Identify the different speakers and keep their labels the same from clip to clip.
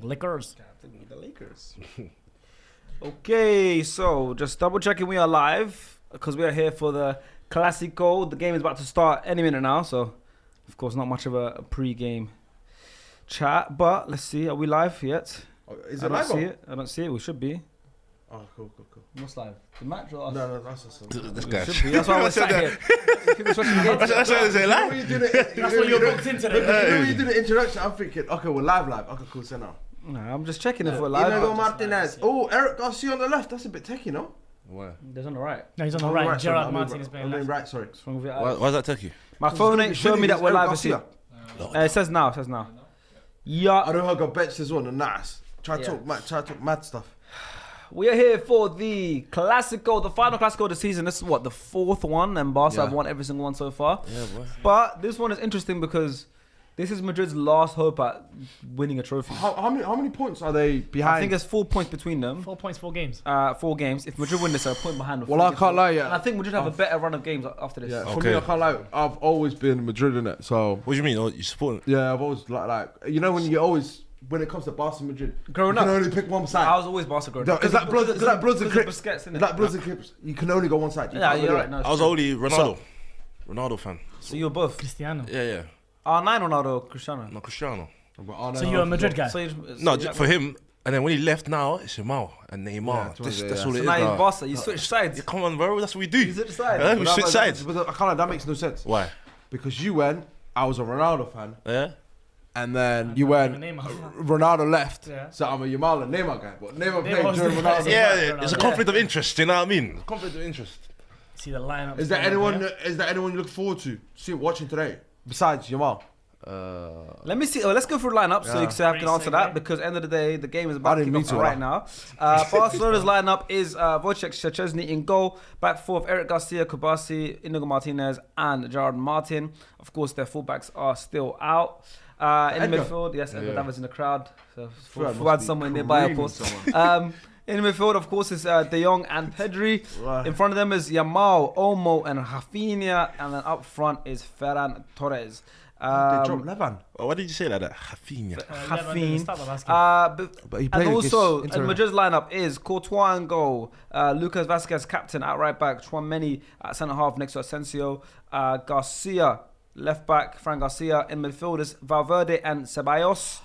Speaker 1: Lakers.
Speaker 2: The Lakers. Okay, so just double checking we are live because we are here for the Clasico. The game is about to start any minute now, so of course not much of a pre-game chat, but let's see. Are we live yet?
Speaker 1: Is
Speaker 2: I
Speaker 1: it
Speaker 2: don't
Speaker 1: live?
Speaker 2: see it. I don't see it. We should be.
Speaker 1: Oh, cool.
Speaker 2: What's live? The match or us?
Speaker 1: No, that's
Speaker 3: This
Speaker 2: We
Speaker 3: guy.
Speaker 2: should be. That's why we're sat here. People watching the game.
Speaker 3: That's what I say, like.
Speaker 1: That's
Speaker 4: what you're booked into.
Speaker 1: When you do the introduction, I'm thinking, okay, we're live. Okay, cool, send now.
Speaker 2: Nah, I'm just checking if we're live.
Speaker 1: Inigo Martinez. Oh, Eric Garcia on the left. That's a bit techie, no?
Speaker 3: Why?
Speaker 2: There's on the right.
Speaker 4: No, he's on the right. Gerard Martin is playing left.
Speaker 1: right, sorry.
Speaker 2: What's wrong with your eyes?
Speaker 3: Why is that turkey?
Speaker 2: My phone ain't showing me that we're live. It says now. Yeah.
Speaker 1: I don't know how I got benched as well. No, nice. Try to talk mad stuff.
Speaker 2: We are here for the Clasico, the final Clasico of the season. This is what, the fourth one, and Barca have won every single one so far.
Speaker 3: Yeah, boy.
Speaker 2: But this one is interesting because this is Madrid's last hope at winning a trophy.
Speaker 1: How many points are they behind?
Speaker 2: I think there's 4 points between them.
Speaker 4: 4 points, 4 games.
Speaker 2: 4 games. If Madrid win this, they're a point behind.
Speaker 1: Well, I can't lie,
Speaker 2: And I think Madrid have a better run of games after this.
Speaker 1: Yeah, for
Speaker 3: Okay.
Speaker 1: me, I can't lie. I've always been Madrid in it, so
Speaker 3: What do you mean? Oh, you support?
Speaker 1: yeah, I've always like you know when it comes to Barca and Madrid,
Speaker 2: Growing
Speaker 1: you
Speaker 2: up,
Speaker 1: can only pick one side.
Speaker 2: I was always Barca growing
Speaker 1: No,
Speaker 2: up.
Speaker 1: is that Bloods and Crips?
Speaker 2: Busquets, innit?
Speaker 1: Is that Bloods and Crips? You can only go one side. You
Speaker 2: Yeah,
Speaker 1: can't
Speaker 2: you're
Speaker 1: go
Speaker 2: right. No,
Speaker 3: I was only Ronaldo fan.
Speaker 2: So you're both
Speaker 4: Cristiano.
Speaker 3: Yeah.
Speaker 2: R9 Ronaldo, Cristiano.
Speaker 3: No, Cristiano.
Speaker 4: So you're a Madrid guy.
Speaker 2: So
Speaker 3: No, for him. And then when he left now, it's Yamal and Neymar. That's all it is
Speaker 2: now
Speaker 3: now.
Speaker 2: you're Barca. You switch sides.
Speaker 3: Yeah, come on, bro. That's what we do.
Speaker 2: You switch sides.
Speaker 3: Yeah, we switch sides.
Speaker 1: But I can't lie, that makes no sense.
Speaker 3: Why?
Speaker 1: Because you went, I was a Ronaldo fan,
Speaker 3: Yeah.
Speaker 1: and then you went,
Speaker 4: Neymar.
Speaker 1: Ronaldo left,
Speaker 4: Yeah.
Speaker 1: so I'm a Yamal and Neymar guy. But Neymar
Speaker 4: Neymar
Speaker 1: played
Speaker 4: was
Speaker 1: during
Speaker 4: the
Speaker 1: Ronaldo.
Speaker 4: best.
Speaker 3: Yeah, it's a conflict of interest. You know what I mean? Conflict of interest.
Speaker 4: See the lineup.
Speaker 1: Is there anyone you look forward to watching today besides Yamal?
Speaker 2: Let me see. Let's go through lineup so you can answer that, because end of the day, the game is about to kick off right now. Barcelona's lineup is Wojciech Szczesny in goal. Back four of Eric Garcia, Kubasi, Inigo Martinez, and Gerard Martin. Of course, their fullbacks are still out. In the midfield, yes, Edgar Davids in the crowd. So Fuad somewhere nearby, of course. In the midfield, of course, is De Jong and Pedri.
Speaker 1: Right.
Speaker 2: In front of them is Yamal, Olmo, and Rafinha. And then up front is Ferran Torres.
Speaker 1: They dropped Levan.
Speaker 3: Why did you say like that? Rafinha.
Speaker 1: But he
Speaker 2: And
Speaker 1: played
Speaker 2: also,
Speaker 1: against
Speaker 2: in
Speaker 1: Inter.
Speaker 2: Madrid's lineup is Courtois in goal, Lucas Vazquez captain at right back, Tchouameni at centre half next to Asensio, Garcia left back, Fran Garcia. In midfield is Valverde and Ceballos.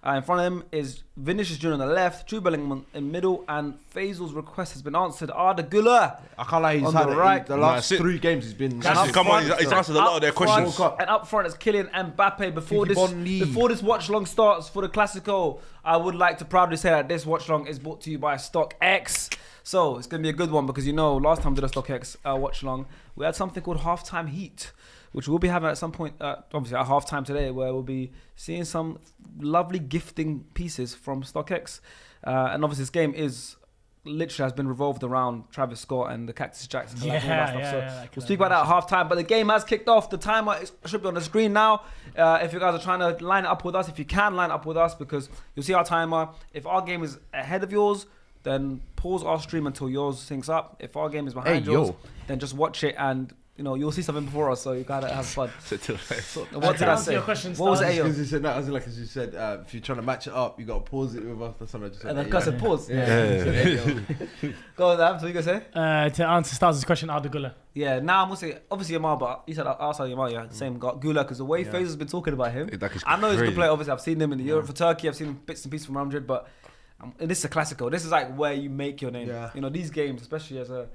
Speaker 2: In front of him is Vinicius Junior on the left, Jude Bellingham in middle, and Faisal's request has been answered. Arda Güler
Speaker 1: I can't lie, he's
Speaker 2: on
Speaker 1: had
Speaker 2: the right.
Speaker 1: the last
Speaker 3: Nah,
Speaker 1: 3 games he's been.
Speaker 3: Come on, he's answered a lot of their questions.
Speaker 2: And up front is Kylian Mbappe. Before
Speaker 1: Kiki
Speaker 2: this watch long starts for the Clasico, I would like to proudly say that this watch long is brought to you by StockX. So it's going to be a good one because last time we did a StockX watch long, we had something called halftime heat, which we'll be having at some point, obviously at halftime today, where we'll be seeing some lovely gifting pieces from StockX. And obviously this game literally has been revolved around Travis Scott and the Cactus Jacks and all that stuff. So we'll speak about that at halftime. But the game has kicked off. The timer should be on the screen now. If you guys are trying to line it up with us, if you can line up with us, because you'll see our timer. If our game is ahead of yours, then pause our stream until yours syncs up. If our game is behind yours, then just watch it and you'll see something before us, so you gotta have fun. So, what did I say? What was it?
Speaker 1: Because you said no, as you said, if you're trying to match it up, you gotta pause it with us. That's what I just said.
Speaker 2: And then I said pause.
Speaker 1: Yeah.
Speaker 2: Go on, Abs, what you gonna say?
Speaker 4: To answer Stars' question, Arda Güler.
Speaker 2: Yeah, now I'm gonna say obviously Yamal, but you said outside Yamal, yeah, same got Güler, because the way Faisal's been talking about him, I know he's a good player. Obviously, I've seen him in the Europe for Turkey. I've seen him bits and pieces from Real Madrid, but this is a Clasico. This is like where you make your name.
Speaker 1: Yeah.
Speaker 2: These games, especially as a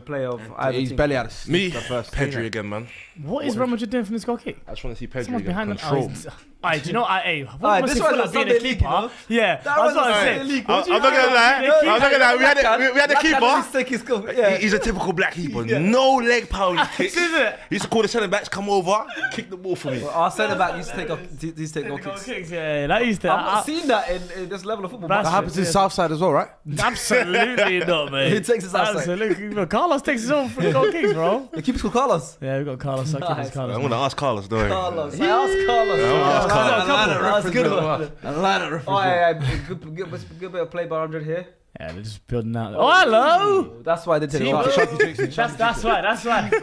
Speaker 2: player of
Speaker 1: He's belly out of
Speaker 3: Me,
Speaker 1: the first
Speaker 3: Pedri again, man.
Speaker 4: What is Real Madrid doing from this goal kick?
Speaker 3: I just want to see Pedri
Speaker 4: Someone's
Speaker 3: again.
Speaker 4: behind
Speaker 3: Control.
Speaker 4: them. Alright, do you know what?
Speaker 2: This was a Sunday league,
Speaker 4: Yeah, that's what I'm saying.
Speaker 3: I'm not gonna lie. We had a keeper. He's a typical black keeper. No leg power. He used to call the centre backs, come over, kick the ball for me.
Speaker 2: Our centre back used to take goal kicks.
Speaker 4: Yeah, that used to.
Speaker 2: I've not seen that in this level of football.
Speaker 1: That happens in Southside as well, right?
Speaker 4: Absolutely not, man.
Speaker 2: Who takes his outside?
Speaker 4: Absolutely. Carlos takes his own for the goal kicks, bro.
Speaker 2: The keeper's called Carlos.
Speaker 4: Yeah, we got Carlos.
Speaker 2: Nice.
Speaker 4: Carlos.
Speaker 3: I'm gonna ask Carlos, don't worry.
Speaker 2: Carlos. I asked Carlos. That's a good one.
Speaker 1: I like that reference.
Speaker 2: Oh, yeah. Good bit of play by 100 here.
Speaker 4: Yeah, they're just building out. Oh, hello.
Speaker 2: That's why they did it.
Speaker 4: That's right.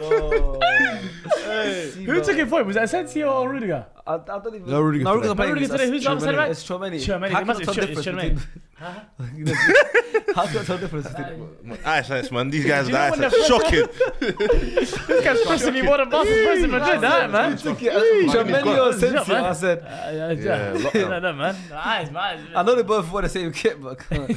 Speaker 4: Who took it for him? Was that Asensio or Rudiger?
Speaker 2: I don't even.
Speaker 1: No, Rudiger.
Speaker 2: No, Rudiger's not playing.
Speaker 4: Rudiger today. Who's the other centre back?
Speaker 2: It's Chouameni.
Speaker 4: Chouameni. It must be Chouameni.
Speaker 2: How's that so different?
Speaker 3: Eyesight, man. These guys,
Speaker 4: Do you know when
Speaker 3: eyesight shocking.
Speaker 4: This guy's stressing me more than Barca's person Madrid, that man.
Speaker 2: Chouameni or Asensio? I said.
Speaker 4: No, man. My eyes.
Speaker 2: I know they both wear the same kit, but come on.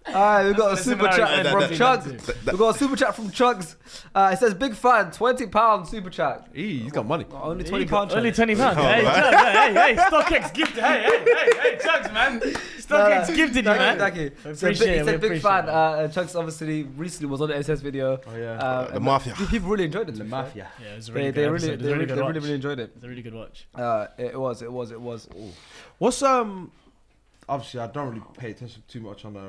Speaker 2: Alright, we got a super chat from Chugs. We got a super chat from Chugs. It says big fan, £20 super chat.
Speaker 1: He's got money.
Speaker 2: Only £20.
Speaker 4: Only £20. Hey, Chugs, hey, StockX gifted. Hey, Chugs, man. StockX gifted you, man.
Speaker 2: Thank you. He said big fan. Chugs obviously recently was on the SS video.
Speaker 1: Oh yeah.
Speaker 3: The Mafia.
Speaker 2: People really enjoyed it.
Speaker 1: The Mafia.
Speaker 4: Yeah, it was
Speaker 2: They really enjoyed it.
Speaker 4: It's a really good watch.
Speaker 2: It was.
Speaker 1: What's Obviously, I don't really pay attention too much on the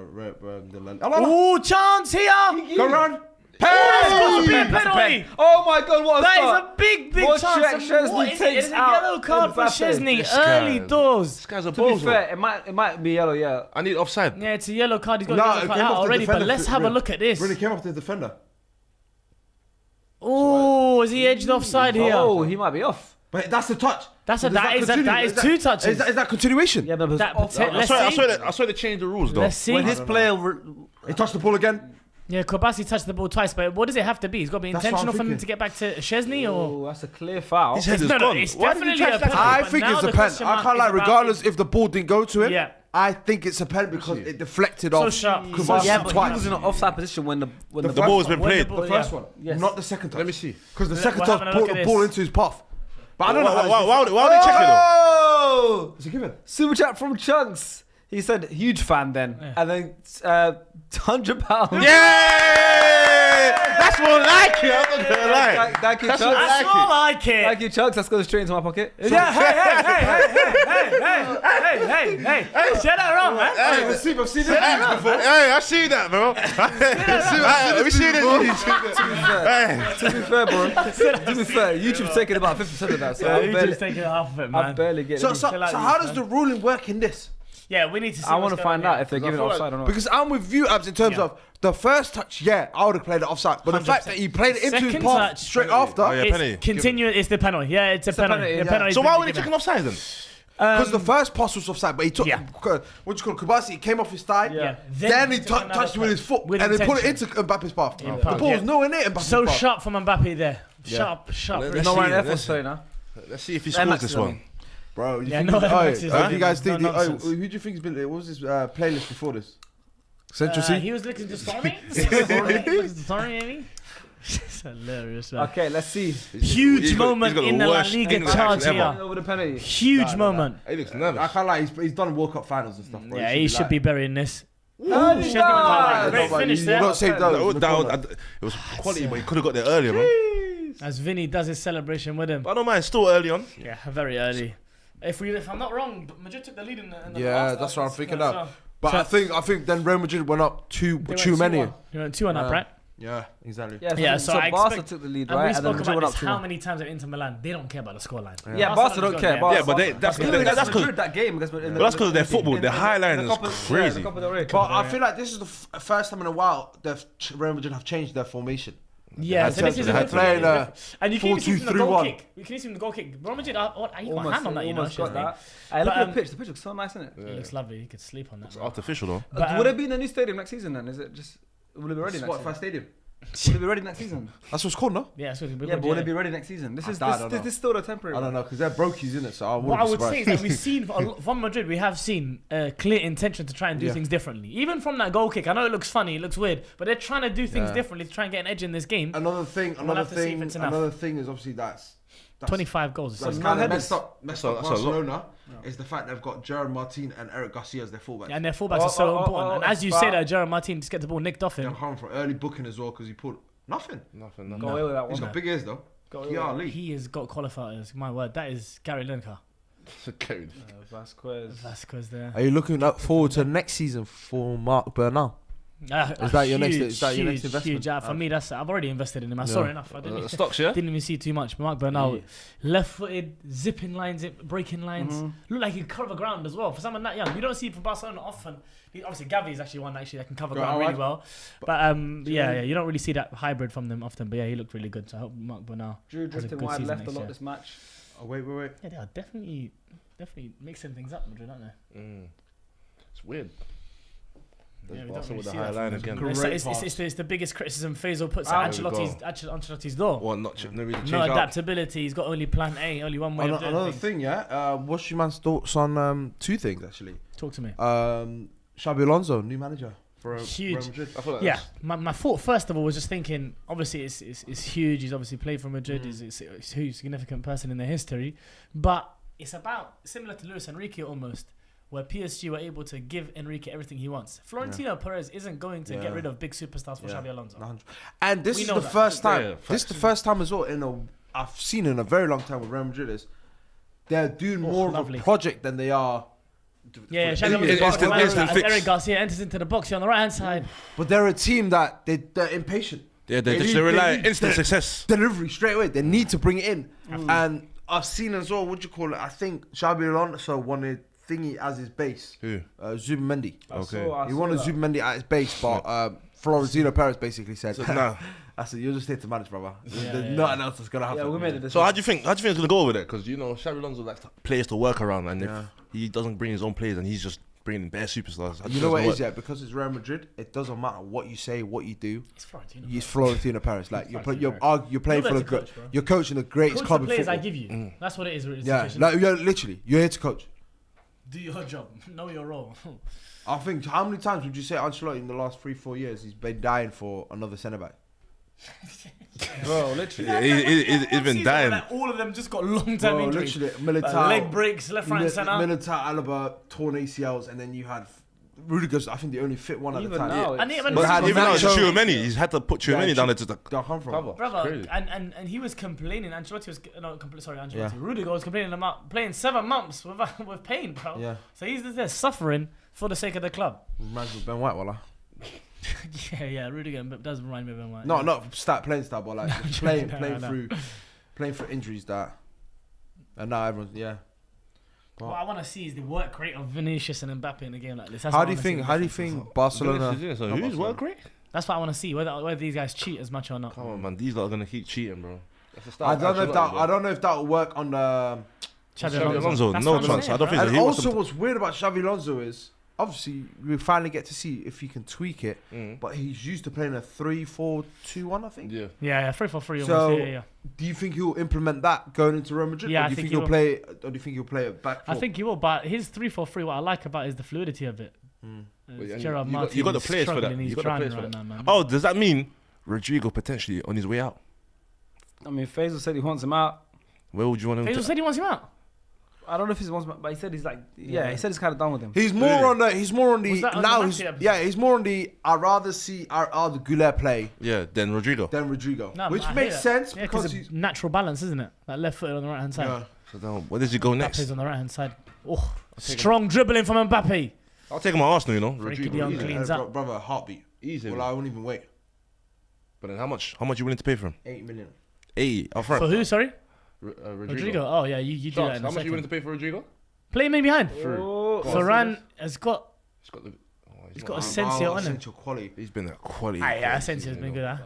Speaker 4: Oh, chance here!
Speaker 1: Go round.
Speaker 4: Penalty!
Speaker 2: Oh my God! What a
Speaker 4: That
Speaker 2: start.
Speaker 4: is a big
Speaker 2: What
Speaker 4: chance.
Speaker 2: Szczesny
Speaker 4: What is it?
Speaker 2: takes
Speaker 4: It's a
Speaker 2: out
Speaker 4: yellow card for
Speaker 2: Mbappe.
Speaker 4: Szczesny
Speaker 3: This
Speaker 4: early
Speaker 3: guy-
Speaker 4: doors.
Speaker 3: This guy's a
Speaker 2: To be
Speaker 3: bozo.
Speaker 2: fair, it might be yellow. Yeah.
Speaker 3: I need offside.
Speaker 4: Yeah, it's a yellow card. He's got
Speaker 1: No,
Speaker 4: a yellow
Speaker 1: it
Speaker 4: card
Speaker 1: came
Speaker 4: out
Speaker 1: off the
Speaker 4: already, but
Speaker 1: defender.
Speaker 4: let's have a look at this.
Speaker 1: Really came off the defender.
Speaker 4: Oh, is he edged offside here?
Speaker 2: Oh, he might be off.
Speaker 1: But that's the touch.
Speaker 4: That is
Speaker 1: Is
Speaker 4: two touches.
Speaker 1: Is that continuation?
Speaker 2: Yeah, but
Speaker 4: That
Speaker 2: off.
Speaker 4: let's
Speaker 3: I
Speaker 4: see.
Speaker 3: saw they changed the rules though.
Speaker 4: Let's see.
Speaker 2: When his player.
Speaker 1: He touched the ball again.
Speaker 4: Yeah, Kobasi touched the ball twice, but what does it have to be? It's got to be
Speaker 1: That's what I'm
Speaker 4: intentional for him
Speaker 1: thinking.
Speaker 4: to get back to Szczesny, or?
Speaker 2: Oh, that's a clear foul.
Speaker 3: His head is
Speaker 4: No,
Speaker 3: gone.
Speaker 4: it's
Speaker 3: Why did he
Speaker 4: definitely
Speaker 3: try
Speaker 4: a
Speaker 3: to tackle
Speaker 4: penalty.
Speaker 1: I
Speaker 4: but
Speaker 1: think
Speaker 4: now
Speaker 1: it's a
Speaker 4: the
Speaker 1: pen.
Speaker 4: question
Speaker 1: I
Speaker 4: mark
Speaker 1: can't
Speaker 4: is
Speaker 1: lie,
Speaker 4: about
Speaker 1: regardless if the ball didn't go to him.
Speaker 4: Yeah.
Speaker 1: I think it's a pen because it deflected
Speaker 4: So
Speaker 1: off.
Speaker 4: sharp.
Speaker 1: Kvaratskhelia
Speaker 2: Yeah, but he
Speaker 1: twice.
Speaker 2: was in an offside position when the
Speaker 3: The ball's been
Speaker 4: When the
Speaker 3: played.
Speaker 4: ball-
Speaker 1: The first
Speaker 4: yeah.
Speaker 1: one,
Speaker 4: Yes.
Speaker 1: not the second touch.
Speaker 3: Let me see.
Speaker 1: Because the second
Speaker 4: We're
Speaker 1: touch
Speaker 4: having a
Speaker 1: brought
Speaker 4: look
Speaker 1: the
Speaker 4: at
Speaker 1: ball
Speaker 4: this.
Speaker 1: into his path. But I don't know how
Speaker 3: Why would they check it though?
Speaker 2: Oh!
Speaker 1: Is it given?
Speaker 2: Super chat from Chunks. He said huge fan then, and then £100.
Speaker 3: Yeah! That's more like it. I'm not gonna lie.
Speaker 2: Thank you,
Speaker 3: That's
Speaker 2: Chunks.
Speaker 3: what
Speaker 4: That's more like
Speaker 2: Thank
Speaker 4: it.
Speaker 2: you, Chunks. That's going straight into my pocket.
Speaker 4: Yeah, hey, shut that around, man.
Speaker 3: Hey,
Speaker 1: I've seen this before.
Speaker 3: Hey, I've seen that, bro. Let me see this.
Speaker 2: To be fair, bro. To be fair, YouTube's taking about 50% of that, so
Speaker 4: Yeah,
Speaker 2: I'm
Speaker 4: you
Speaker 2: barely,
Speaker 4: just taking half of it,
Speaker 2: I'm
Speaker 4: man.
Speaker 2: barely getting
Speaker 1: So,
Speaker 2: it.
Speaker 1: so,
Speaker 4: Chill out,
Speaker 1: so
Speaker 4: you,
Speaker 1: how does
Speaker 4: man.
Speaker 1: the ruling work in this?
Speaker 4: Yeah, we need to see.
Speaker 2: I want to find out if they're giving it offside or not.
Speaker 1: Because I'm with you, Abs, in terms of the first touch, yeah, I would have played it offside. But the fact that he played it into his
Speaker 4: Second
Speaker 1: path
Speaker 4: touch.
Speaker 1: straight after,
Speaker 3: Oh, yeah. penalty.
Speaker 4: It's continuous. It's the penalty. Yeah, it's a penalty.
Speaker 2: penalty,
Speaker 4: The
Speaker 2: yeah.
Speaker 4: penalty's
Speaker 3: So
Speaker 4: been
Speaker 3: why were they
Speaker 4: given.
Speaker 3: checking offside then?
Speaker 1: because the first pass was offside, but he took,
Speaker 4: Yeah.
Speaker 1: what do you call it, Kvaratskhelia, he came off his thigh,
Speaker 4: Yeah.
Speaker 1: then he
Speaker 4: took another
Speaker 1: touched it with his
Speaker 4: touch.
Speaker 1: foot,
Speaker 4: With
Speaker 1: and then put it
Speaker 4: intention.
Speaker 1: into Mbappe's path.
Speaker 4: Yeah.
Speaker 1: The ball was
Speaker 4: Yeah.
Speaker 1: nowhere near Mbappe's
Speaker 4: So
Speaker 1: path.
Speaker 4: sharp from Mbappe there. Sharp.
Speaker 3: Let's
Speaker 2: No
Speaker 3: see,
Speaker 2: one F
Speaker 3: let's-
Speaker 2: was playing now.
Speaker 3: Let's see if he
Speaker 2: Max
Speaker 3: scores this
Speaker 2: is on.
Speaker 3: one.
Speaker 1: Bro, you
Speaker 4: Yeah,
Speaker 1: think
Speaker 4: no,
Speaker 1: do
Speaker 4: Max is
Speaker 1: you
Speaker 4: on.
Speaker 1: guys think,
Speaker 4: No nonsense.
Speaker 1: who do you think has been, what was his playlist before this? Central C?
Speaker 4: He was looking to Stormy. Stormy, maybe. It's hilarious, man.
Speaker 2: Okay, let's see.
Speaker 4: Huge
Speaker 3: He's got-
Speaker 4: moment
Speaker 3: he's got
Speaker 4: in
Speaker 3: the
Speaker 4: the La
Speaker 3: worst
Speaker 4: Liga
Speaker 3: English
Speaker 4: charge
Speaker 3: accent ever.
Speaker 4: here.
Speaker 2: Over the penalty.
Speaker 4: Huge moment.
Speaker 3: He looks
Speaker 1: I
Speaker 3: nervous.
Speaker 1: can't lie, he's done World Cup finals and stuff, bro.
Speaker 4: Yeah, he should be burying this.
Speaker 2: Oh,
Speaker 4: Shit, great finish
Speaker 1: You
Speaker 4: there.
Speaker 1: got saved those.
Speaker 3: It was quality, but he could have got there earlier, man.
Speaker 4: As Vinny does his celebration with him.
Speaker 3: But I don't mind, it's still early on.
Speaker 4: Yeah, very early. If I'm not wrong, Madrid took the lead in the
Speaker 1: Yeah,
Speaker 4: last
Speaker 1: that's what I'm
Speaker 4: half.
Speaker 1: thinking
Speaker 4: So-
Speaker 1: now. But I think then Real Madrid went up too
Speaker 4: They went
Speaker 1: many.
Speaker 4: 2-1. They went 2-1 up, right?
Speaker 1: Yeah, exactly.
Speaker 4: Yeah, so I
Speaker 2: Barca
Speaker 4: expect-
Speaker 2: took the lead,
Speaker 4: And
Speaker 2: right?
Speaker 4: we
Speaker 2: And then
Speaker 4: spoke
Speaker 2: Madrid
Speaker 4: about
Speaker 2: went
Speaker 4: this
Speaker 2: up
Speaker 4: how
Speaker 2: 2-1.
Speaker 4: many times at Inter Milan. They don't care about the scoreline.
Speaker 2: Yeah, Barca don't care.
Speaker 3: Yeah, but that's
Speaker 2: Even
Speaker 3: because
Speaker 2: against Madrid, that game.
Speaker 3: But that's because of their football. Their highline is crazy.
Speaker 1: But I feel like this is the first time in a while that Real Madrid have changed their formation.
Speaker 4: Yeah, so this is a
Speaker 1: They
Speaker 4: good
Speaker 1: playing
Speaker 4: thing. And you can even see from the goal
Speaker 1: 4-2-3-1.
Speaker 4: kick. You can see from the goal kick. Real Madrid, I got my hand on that, you know.
Speaker 2: Almost got
Speaker 4: Szczesny.
Speaker 2: that. Hey, look
Speaker 4: But,
Speaker 2: at the pitch. The pitch looks so nice, isn't it?
Speaker 4: It looks lovely. You could sleep on that.
Speaker 3: It's artificial though.
Speaker 4: But,
Speaker 2: Would it be in a new stadium next season then? Is it just... Will it be ready next season?
Speaker 1: Spotify Stadium.
Speaker 2: Will it be ready next season?
Speaker 1: That's what it's called, no?
Speaker 4: Yeah, so
Speaker 2: Yeah, but will it be ready next season? This is
Speaker 1: I don't know.
Speaker 2: this is still the temporary.
Speaker 1: I don't know, because they're brokies, isn't it? So I
Speaker 4: What I
Speaker 1: wouldn't
Speaker 4: would
Speaker 1: be
Speaker 4: say is that
Speaker 1: surprised.
Speaker 4: we've seen from Madrid, we have seen a clear intention to try and do
Speaker 1: Yeah.
Speaker 4: things differently. Even from that goal kick, I know it looks funny, it looks weird, but they're trying to do things
Speaker 1: Yeah.
Speaker 4: differently to try and get an edge in this game.
Speaker 1: Another thing
Speaker 4: We'll have to see if it's enough.
Speaker 1: is obviously that's
Speaker 4: 25 goals.
Speaker 1: That's
Speaker 2: no
Speaker 1: kind of
Speaker 2: headers.
Speaker 1: messed up
Speaker 3: That's a lot.
Speaker 1: Barcelona is the fact they've got Gerard Martin and Eric Garcia as their fullbacks.
Speaker 4: And their fullbacks are so important. And as you
Speaker 2: but-
Speaker 4: say that, Gerard Martin just get the ball nicked off
Speaker 1: They're
Speaker 4: him.
Speaker 1: coming for early booking as well because he pulled nothing.
Speaker 3: Nothing.
Speaker 2: Go away with that
Speaker 1: He's
Speaker 2: one.
Speaker 1: got big ears though. Lee.
Speaker 4: He has got qualifiers. My word, that is Gary Lineker.
Speaker 2: Vasquez.
Speaker 4: Vasquez there.
Speaker 1: Are you looking forward to next season for Mark Bernal? Is that your next? Is that your next investment?
Speaker 4: Huge. For me, that's I've already invested in him. I saw enough. I didn't
Speaker 3: Stocks, yeah.
Speaker 4: Didn't even see too much. Mark Bernal, left-footed, zipping lines, breaking lines. Look like he can cover ground as well. For someone that young, you don't see it for Barcelona often. Obviously, Gavi is actually one that can cover ground really well. But you don't really see that hybrid from them often. But yeah, he looked really good. So I hope Mark Bernal
Speaker 2: Drew
Speaker 4: has a
Speaker 2: drifting
Speaker 4: good
Speaker 2: wide
Speaker 4: season
Speaker 2: left a
Speaker 4: next
Speaker 2: lot
Speaker 4: year.
Speaker 2: this match.
Speaker 1: Oh, wait.
Speaker 4: Yeah, they are definitely mixing things up, Madrid, aren't they?
Speaker 3: It's weird.
Speaker 4: Yeah, we don't
Speaker 3: Barca
Speaker 4: really
Speaker 3: with the
Speaker 4: see
Speaker 3: high
Speaker 4: that
Speaker 3: line
Speaker 4: from
Speaker 3: again.
Speaker 1: Great
Speaker 4: It's the biggest criticism Faisal puts
Speaker 2: Ah,
Speaker 4: at Ancelotti's door.
Speaker 3: Well, not really change
Speaker 4: No
Speaker 3: up.
Speaker 4: adaptability. He's got only plan A, only one way of doing
Speaker 1: Another
Speaker 4: things.
Speaker 1: thing, what's your man's thoughts on two things actually?
Speaker 4: Talk to me.
Speaker 1: Xabi Alonso, new manager for
Speaker 4: Huge.
Speaker 1: Real Madrid.
Speaker 3: I feel like
Speaker 4: Yeah, my thought first of all was just thinking. Obviously, it's huge. He's obviously played for Madrid. He's a huge, significant person in their history. But it's about similar to Luis Enrique almost, where PSG were able to give Enrique everything he wants. Florentino Perez isn't going to get rid of big superstars for Xabi Alonso.
Speaker 1: 100. And this
Speaker 4: We
Speaker 1: is
Speaker 4: know
Speaker 1: the
Speaker 4: that.
Speaker 1: first time.
Speaker 3: Yeah,
Speaker 1: This is the first time as well I've seen in a very long time with Real Madrid is they're doing more
Speaker 4: lovely.
Speaker 1: of a project than they are.
Speaker 4: Yeah,
Speaker 1: for-
Speaker 4: Xabi
Speaker 3: Instant
Speaker 4: Alonso
Speaker 3: fix.
Speaker 4: as Eric Garcia enters into the box here on the right hand side.
Speaker 1: But they're a team that they're impatient.
Speaker 3: Yeah,
Speaker 1: They
Speaker 3: they
Speaker 1: need-
Speaker 3: rely
Speaker 1: they
Speaker 3: on
Speaker 1: need
Speaker 3: instant
Speaker 1: the-
Speaker 3: success.
Speaker 1: Delivery straight away. They need to bring it in. And I've seen as well, I think Xabi Alonso wanted thingy as his base.
Speaker 3: Who?
Speaker 1: Zubimendi.
Speaker 3: Okay.
Speaker 1: He wanted Zubimendi at his base, but Florentino Perez basically said,
Speaker 3: Nah.
Speaker 1: I said, you're just here to manage, brother. There's
Speaker 4: yeah.
Speaker 1: nothing else that's gonna happen.
Speaker 2: Yeah, we made it.
Speaker 3: So how do you think it's gonna go over there? Because Xabi Alonso likes players to work around, and if he doesn't bring his own players, and he's just bringing bare superstars.
Speaker 1: You know what it is, yeah? Because it's Real Madrid, it doesn't matter what you say, what you do.
Speaker 4: It's Florentino.
Speaker 1: He's Florentino Perez. Like you're playing
Speaker 4: You're
Speaker 1: for
Speaker 4: there
Speaker 1: the
Speaker 4: to coach, bro.
Speaker 1: you're coaching the greatest
Speaker 4: Coach
Speaker 1: club
Speaker 4: the
Speaker 1: in
Speaker 4: players
Speaker 1: football.
Speaker 4: I give you. That's what it is. It's
Speaker 1: Yeah,
Speaker 4: efficient.
Speaker 1: like you're here to coach.
Speaker 4: Do your job. Know your role.
Speaker 1: I think how many times would you say Ancelotti in the last 3-4 years he's been dying for another centre back?
Speaker 2: Bro, literally.
Speaker 3: Yeah, he's been dying.
Speaker 4: Like, all of them just got long-term injuries.
Speaker 1: Literally,
Speaker 4: Like,
Speaker 1: Militao,
Speaker 4: leg breaks, left, right, centre.
Speaker 1: Militao, Alaba, torn ACLs, and then you had Rudiger's. I think the only fit one at the
Speaker 2: Even
Speaker 1: time.
Speaker 2: now,
Speaker 4: And
Speaker 2: it's-
Speaker 4: even
Speaker 1: But
Speaker 4: now,
Speaker 3: Even though it's
Speaker 1: Nacho-
Speaker 3: Tchouaméni, he's had to put Tchouaméni down there to the
Speaker 1: They'll come from.
Speaker 3: cover.
Speaker 4: brother,
Speaker 3: Crazy.
Speaker 4: and he was complaining. Ancelotti was Ancelotti.
Speaker 1: Yeah.
Speaker 4: Rudiger was complaining about playing 7 months with pain, bro.
Speaker 1: Yeah,
Speaker 4: So he's just there suffering for the sake of the club.
Speaker 1: reminds me of Ben White, wallah.
Speaker 4: yeah. Rudiger does remind me of him. Like,
Speaker 1: No, not playing style, but like just playing
Speaker 4: no.
Speaker 1: playing through injuries that, and now everyone's
Speaker 4: What I want to see is the work rate of Vinicius and Mbappe in a game like this. That's
Speaker 1: How
Speaker 4: what
Speaker 1: do
Speaker 4: I
Speaker 1: you
Speaker 4: wanna see
Speaker 1: think?
Speaker 4: the
Speaker 1: How do you
Speaker 4: difference.
Speaker 1: think Barcelona?
Speaker 3: So
Speaker 1: not
Speaker 3: who's work rate?
Speaker 4: That's what I want to see. Whether these guys cheat as much or not.
Speaker 3: Come on, man. These lot are gonna keep cheating, bro. That's the
Speaker 1: I
Speaker 3: start.
Speaker 1: don't know if that will work on the.
Speaker 4: Xabi
Speaker 3: Xabi Alonso,
Speaker 4: That's
Speaker 3: no
Speaker 4: what I'm
Speaker 3: chance.
Speaker 4: saying,
Speaker 3: I don't
Speaker 4: bro.
Speaker 3: think
Speaker 1: And
Speaker 3: he wants
Speaker 1: also,
Speaker 3: to-
Speaker 1: what's weird about Xavi Alonso is obviously we finally get to see if he can tweak it, but he's used to playing a 3-4-2-1, I think.
Speaker 3: Yeah.
Speaker 4: Yeah, 3-4-3 almost.
Speaker 1: So,
Speaker 4: Yeah.
Speaker 1: do you think he'll implement that going into Real Madrid?
Speaker 4: Yeah,
Speaker 1: or
Speaker 4: I
Speaker 1: do you
Speaker 4: think
Speaker 1: think
Speaker 4: he
Speaker 1: he'll
Speaker 4: will.
Speaker 1: play? Or do you think he'll play it back?
Speaker 4: I think he will, but his 3-4-3, what I like about it is the fluidity of it.
Speaker 3: Wait, and
Speaker 4: Gerard
Speaker 3: you got-
Speaker 4: Martin
Speaker 3: you got the
Speaker 4: is
Speaker 3: players for that.
Speaker 4: struggling,
Speaker 3: You
Speaker 4: he's
Speaker 3: got the
Speaker 4: drowning
Speaker 3: players for
Speaker 4: right
Speaker 3: that.
Speaker 4: now, man.
Speaker 3: Oh, does that mean Rodrigo potentially on his way out?
Speaker 2: I mean, Faisal said he wants him out.
Speaker 3: Where would you want him
Speaker 4: Faisal
Speaker 3: to?
Speaker 4: said he wants him out.
Speaker 2: I don't know if he wants him out, but he said he's like, he said he's kind of done with him.
Speaker 1: He's more on the. He's more on the
Speaker 4: Was that on
Speaker 1: now.
Speaker 4: the
Speaker 1: He's,
Speaker 4: Maxi episode?
Speaker 1: yeah, he's more on the. I'd rather see Arda Güler play
Speaker 3: Yeah, then Rodrigo.
Speaker 1: than Rodrigo,
Speaker 4: No,
Speaker 1: which
Speaker 4: I hear
Speaker 1: makes
Speaker 4: that.
Speaker 1: sense
Speaker 4: Yeah,
Speaker 1: because
Speaker 4: it's
Speaker 1: he's.
Speaker 4: natural balance, isn't it? That left foot on the right hand side.
Speaker 1: Yeah.
Speaker 3: So then, where does he go
Speaker 4: Mbappe's
Speaker 3: next?
Speaker 4: on the right hand side. Oh, strong dribbling from Mbappe.
Speaker 3: I'll take him on Arsenal, you know.
Speaker 4: Frankie de
Speaker 3: Rodrigo.
Speaker 4: Jong
Speaker 3: Easy.
Speaker 4: cleans up.
Speaker 1: Brother, heartbeat.
Speaker 3: Easy.
Speaker 1: Well, I won't even wait.
Speaker 3: But then how much? How much you willing to pay for him?
Speaker 1: 8 million.
Speaker 3: 80 up
Speaker 4: For
Speaker 3: front.
Speaker 4: who? Sorry,
Speaker 3: Rodrigo.
Speaker 4: Rodrigo. Oh yeah, you do
Speaker 3: Chance,
Speaker 4: that in
Speaker 3: how
Speaker 4: a
Speaker 3: much you willing
Speaker 4: second.
Speaker 3: to pay for Rodrigo?
Speaker 4: Play me behind.
Speaker 2: Oh,
Speaker 4: Varane has got.
Speaker 3: He's got the. Oh,
Speaker 4: He's
Speaker 3: not-
Speaker 4: got Asensio on him.
Speaker 1: Essential quality.
Speaker 3: He's been a quality.
Speaker 4: Yeah, Asensio's been good. Huh?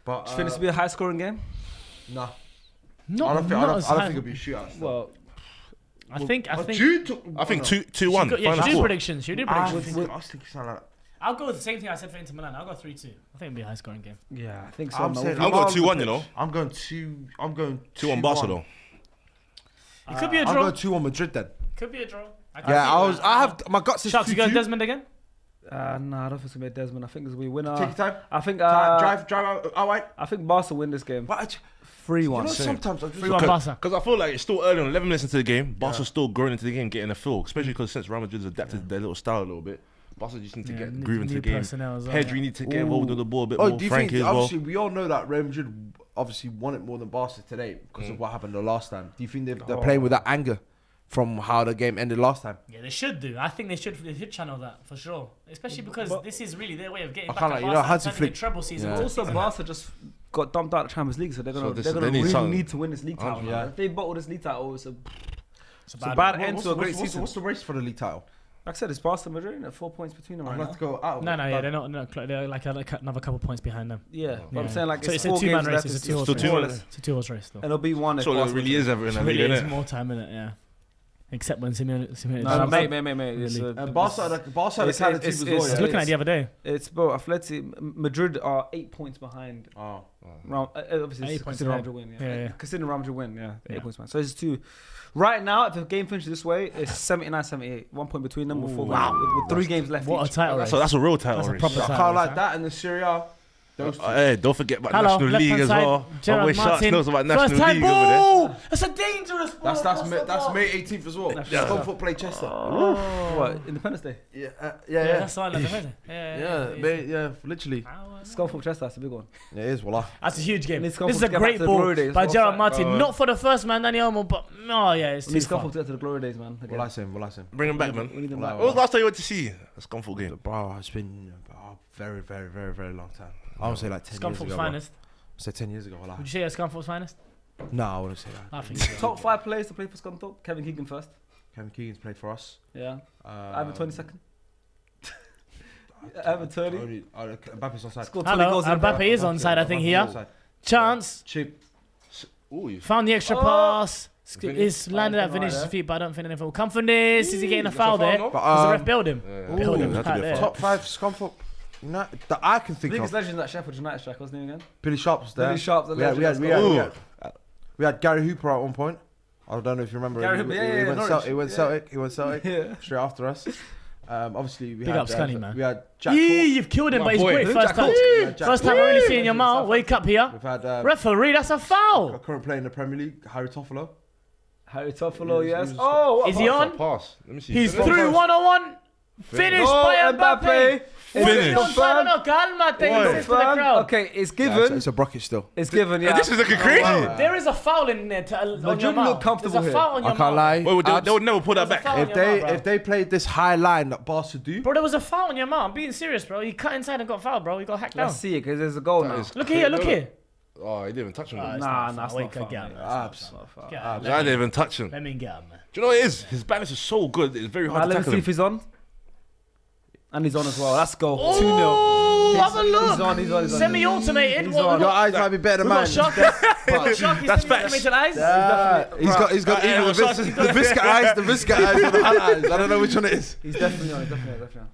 Speaker 1: But
Speaker 2: Do you think this will be a high scoring game?
Speaker 1: nah.
Speaker 4: Not,
Speaker 1: I don't think. I
Speaker 4: not
Speaker 1: don't
Speaker 4: as
Speaker 1: think
Speaker 4: high.
Speaker 1: it'll be a shootout. still.
Speaker 2: Well,
Speaker 4: I think.
Speaker 3: I think 2-1.
Speaker 4: Yeah,
Speaker 3: Final
Speaker 4: should do
Speaker 3: score.
Speaker 4: predictions. Should do
Speaker 1: I
Speaker 4: predictions.
Speaker 1: was thinking something like.
Speaker 4: I'll go with the same thing I said for Inter Milan. I'll go 3-2. I think it'll be a high scoring game.
Speaker 2: yeah, I think so.
Speaker 1: I'm
Speaker 2: man.
Speaker 1: saying-
Speaker 3: I'm going 2-1, you know.
Speaker 1: I'm going 2. I'm going
Speaker 3: 2-1 Barca though.
Speaker 4: It could be a
Speaker 1: I'm
Speaker 4: draw.
Speaker 1: going 2-1 Madrid then.
Speaker 4: Could be a draw.
Speaker 1: Yeah, I have my gut says
Speaker 4: Sharks, you going
Speaker 1: 2-2.
Speaker 4: Desmond again?
Speaker 2: Nah, I don't think it's gonna be a Desmond. I think it's gonna be a winner.
Speaker 1: Take your time.
Speaker 2: I think
Speaker 1: Drive out. All right.
Speaker 2: I think Barca win this game.
Speaker 1: But
Speaker 2: 3-1.
Speaker 1: you know, sometimes I just
Speaker 4: 3-1 Barca.
Speaker 3: Because I feel like it's still early on, 11 minutes into the game. Barca's still growing into the game, getting a feel. Especially because since Real Madrid's adapted their little style a little bit. Barca just need to get groove into the game. Pedri need to get involved with the ball a bit more.
Speaker 1: do you
Speaker 3: Frankie
Speaker 1: think,
Speaker 3: as well.
Speaker 1: obviously, we all know that Real Madrid obviously won it more than Barca today because of what happened the last time. Do you think they're playing with that anger from how the game ended last time.
Speaker 4: Yeah, they should do. I think they should channel that for sure. Especially because this is really their way of getting
Speaker 1: I
Speaker 4: back
Speaker 1: can't
Speaker 4: at
Speaker 1: like,
Speaker 4: Barca
Speaker 1: Hansi
Speaker 4: and turning
Speaker 1: Flick.
Speaker 4: the treble season.
Speaker 1: Yeah.
Speaker 2: Also, Barca just got dumped out of the Champions League, so they're gonna
Speaker 3: they
Speaker 2: really
Speaker 3: need something.
Speaker 2: need to win this league title.
Speaker 1: Yeah.
Speaker 2: Yeah. If they bottle this league title, it's a bad
Speaker 1: What-
Speaker 2: end to a great season.
Speaker 1: What's the race for the league title?
Speaker 2: Like I said, it's Barca Madrid at 4 points between them
Speaker 1: I'm
Speaker 2: right
Speaker 1: gonna have
Speaker 2: now.
Speaker 1: to go out.
Speaker 4: No, yeah, they're not. They're like another couple points behind them.
Speaker 2: Yeah, but
Speaker 4: Yeah.
Speaker 2: I'm saying like
Speaker 4: So
Speaker 2: it's
Speaker 4: it's a
Speaker 2: 4
Speaker 4: two-man
Speaker 2: games
Speaker 4: race.
Speaker 2: left.
Speaker 4: It's a
Speaker 2: It's
Speaker 4: two-horse
Speaker 3: still
Speaker 4: race.
Speaker 3: two
Speaker 4: It's a two-horse race though.
Speaker 2: and it'll be one.
Speaker 3: So there really is ever in
Speaker 4: It
Speaker 3: that league,
Speaker 4: really is
Speaker 3: innit?
Speaker 4: more time in it, yeah. Except when Simeone.
Speaker 2: No, mate. It's,
Speaker 4: Really.
Speaker 1: Barca had the
Speaker 2: it's-
Speaker 1: kind of team
Speaker 2: it's-
Speaker 1: as
Speaker 4: I
Speaker 1: well.
Speaker 4: was
Speaker 2: it's-
Speaker 1: Yeah.
Speaker 4: looking at it the other day.
Speaker 2: It's bro. Athletic Madrid are 8 points behind.
Speaker 1: Oh.
Speaker 2: Obviously,
Speaker 4: 8 points
Speaker 2: considering Real
Speaker 4: ahead.
Speaker 2: Madrid win.
Speaker 4: Yeah.
Speaker 2: Considering Real Madrid win, 8
Speaker 4: Yeah.
Speaker 2: points behind. So it's 2. Right now, if the game finishes this way, it's 79-78. 1 point between them with 4 games, with 3 games left.
Speaker 4: What a
Speaker 2: each.
Speaker 4: title race.
Speaker 3: So that's a real title
Speaker 4: That's a
Speaker 3: race.
Speaker 4: proper
Speaker 1: I
Speaker 4: title
Speaker 1: can't
Speaker 4: race,
Speaker 1: like
Speaker 4: huh?
Speaker 1: that in the Serie A. Those two.
Speaker 3: Hey, don't forget about
Speaker 4: Hello,
Speaker 3: National
Speaker 4: left-hand
Speaker 3: League as
Speaker 4: side,
Speaker 3: well.
Speaker 4: Gerard
Speaker 3: My boy Sharks
Speaker 4: Martin.
Speaker 3: knows about
Speaker 4: First
Speaker 3: National
Speaker 4: time
Speaker 3: League over there.
Speaker 4: ball. That's a dangerous ball.
Speaker 1: That's May 18th as well. Scunthorpe play Chester.
Speaker 2: What? Independence Day.
Speaker 1: Yeah,
Speaker 4: Yeah, that's all.
Speaker 1: yeah, literally.
Speaker 2: Scunthorpe Chester, that's a big one.
Speaker 1: It is, wallah.
Speaker 4: That's a huge game.
Speaker 2: Needs
Speaker 4: This is a
Speaker 2: Scunthorpe to get
Speaker 4: great
Speaker 2: back to the
Speaker 4: ball
Speaker 2: glory days.
Speaker 4: by
Speaker 2: Well
Speaker 4: Gerard
Speaker 2: said.
Speaker 4: Martin. Not for the first man, Dani Olmo, but it's
Speaker 2: We
Speaker 4: too
Speaker 2: need
Speaker 4: far.
Speaker 2: Scunthorpe to get to the glory days, man.
Speaker 1: What I saying?
Speaker 3: Bring him back, man.
Speaker 2: We need them
Speaker 1: Well,
Speaker 2: back.
Speaker 3: When was the last time you went to see a Scunthorpe game?
Speaker 1: Bro, it's been a very, very, very, very long time. I would say like 10 years
Speaker 4: Scunthorpe's
Speaker 1: ago.
Speaker 4: finest.
Speaker 1: Say 10 years ago, wallah.
Speaker 4: Would you say it's Scunthorpe's finest?
Speaker 1: No, I wouldn't say that.
Speaker 4: I think so.
Speaker 2: Top 5 players to play for Scunthorpe. Kevin Keegan first.
Speaker 1: Kevin Keegan's played for us.
Speaker 2: Yeah. Ivan 22nd. Ivan 30.
Speaker 1: Mbappe's on side.
Speaker 2: Scored 20
Speaker 4: Hello,
Speaker 2: goals in
Speaker 4: Mbappe is on side, I think, here. Chance.
Speaker 1: Chip.
Speaker 3: Ooh,
Speaker 4: Found the extra
Speaker 2: Oh.
Speaker 4: pass.
Speaker 1: Vinny.
Speaker 4: It's landed at
Speaker 2: Right
Speaker 4: Vinicius'
Speaker 2: there.
Speaker 4: feet, but I don't think anything will come from this. Is he getting a foul there?
Speaker 3: no?
Speaker 1: But,
Speaker 4: Does the ref build him?
Speaker 3: Yeah.
Speaker 4: Build him
Speaker 3: Ooh,
Speaker 4: right
Speaker 3: that'd be a
Speaker 4: there.
Speaker 3: foul.
Speaker 1: top 5 Scunthorpe United that I can think
Speaker 2: Biggest
Speaker 1: of.
Speaker 2: legend at Sheffield United striker. What's his name again?
Speaker 1: Billy Sharp was there.
Speaker 2: Billy Sharp's the
Speaker 1: we had,
Speaker 2: legend.
Speaker 1: we had Gary Hooper at one point. I don't know if you remember.
Speaker 2: Gary
Speaker 1: He-
Speaker 2: Hooper,
Speaker 1: he,
Speaker 2: yeah,
Speaker 1: he
Speaker 2: yeah,
Speaker 1: went
Speaker 2: Norwich.
Speaker 1: He went
Speaker 2: Yeah.
Speaker 1: Celtic. He went Celtic
Speaker 2: Yeah.
Speaker 1: straight after us. Obviously we
Speaker 4: Big
Speaker 1: had
Speaker 4: up Scunny, man.
Speaker 1: we had Jack.
Speaker 4: Yee,
Speaker 1: Hall.
Speaker 4: you've killed him,
Speaker 3: My
Speaker 4: but he's
Speaker 3: boy.
Speaker 4: great.
Speaker 2: Who?
Speaker 4: First
Speaker 2: Jack
Speaker 4: time.
Speaker 2: Hall?
Speaker 1: We had Jack
Speaker 4: First time
Speaker 1: Hall.
Speaker 4: I'm really seeing your mouth. Wake up here.
Speaker 1: We've had
Speaker 4: Referee, that's a
Speaker 1: a
Speaker 4: foul.
Speaker 1: current player in the Premier League, Harry Toffolo.
Speaker 2: Harry Toffolo,
Speaker 1: He was-
Speaker 2: yes.
Speaker 1: he was-
Speaker 2: Oh, what
Speaker 4: Is
Speaker 2: a
Speaker 4: he
Speaker 2: pass.
Speaker 4: on?
Speaker 3: Pass. Let me see.
Speaker 4: He's
Speaker 3: Finish.
Speaker 4: through 1-on-1. Finished by Mbappe.
Speaker 3: Finish.
Speaker 4: No, no, calmate. He says to the
Speaker 2: Confirmed.
Speaker 4: crowd.
Speaker 2: Okay, it's
Speaker 1: Yeah,
Speaker 2: given.
Speaker 1: it's a Brockett still.
Speaker 2: It's given, yeah.
Speaker 3: This is looking crazy.
Speaker 4: There is a foul in there on your
Speaker 2: Madrid
Speaker 4: mouth.
Speaker 2: look comfortable
Speaker 4: There's a
Speaker 2: here.
Speaker 4: foul on
Speaker 1: I
Speaker 4: your
Speaker 1: can't
Speaker 4: mouth.
Speaker 1: lie.
Speaker 3: Wait, they would never put that
Speaker 4: There's a
Speaker 3: back.
Speaker 4: foul.
Speaker 1: If they played this high line that Barca do,
Speaker 4: Bro, there was a foul on your mouth. I'm being serious, bro. He cut inside and got fouled, bro. He got hacked down.
Speaker 2: Let's see it, because there's a goal now.
Speaker 4: Look here, look here.
Speaker 3: Oh, he didn't even touch him. though.
Speaker 4: It's
Speaker 2: Nah,
Speaker 4: not
Speaker 2: nah, it's
Speaker 4: foul.
Speaker 2: not
Speaker 4: Wait,
Speaker 2: foul,
Speaker 4: get
Speaker 2: mate.
Speaker 4: him.
Speaker 1: abs.
Speaker 4: Get
Speaker 3: I
Speaker 4: him.
Speaker 3: didn't even touch him.
Speaker 4: Let me get him, man.
Speaker 3: Do you know what it is? His balance is so good. It's very hard
Speaker 2: Let
Speaker 3: to
Speaker 2: me
Speaker 3: tackle
Speaker 2: see
Speaker 3: him.
Speaker 2: if he's on. And he's on as well. Let's go. 2-0.
Speaker 4: Oh, have a look.
Speaker 2: He's on, he's on, he's on.
Speaker 4: Semi-automated.
Speaker 2: He's
Speaker 4: What
Speaker 2: on.
Speaker 4: we
Speaker 1: Your
Speaker 4: got?
Speaker 1: eyes might be better
Speaker 4: We
Speaker 1: than
Speaker 4: got
Speaker 1: mine.
Speaker 4: Sharky.
Speaker 3: That's
Speaker 4: Semi-automated eyes.
Speaker 1: He's got
Speaker 3: Hey,
Speaker 1: either
Speaker 3: what's
Speaker 1: the
Speaker 3: up?
Speaker 1: Visca eyes, the Visca eyes, or the Hull eyes. I don't know which one it is.
Speaker 2: He's definitely on. He's definitely on.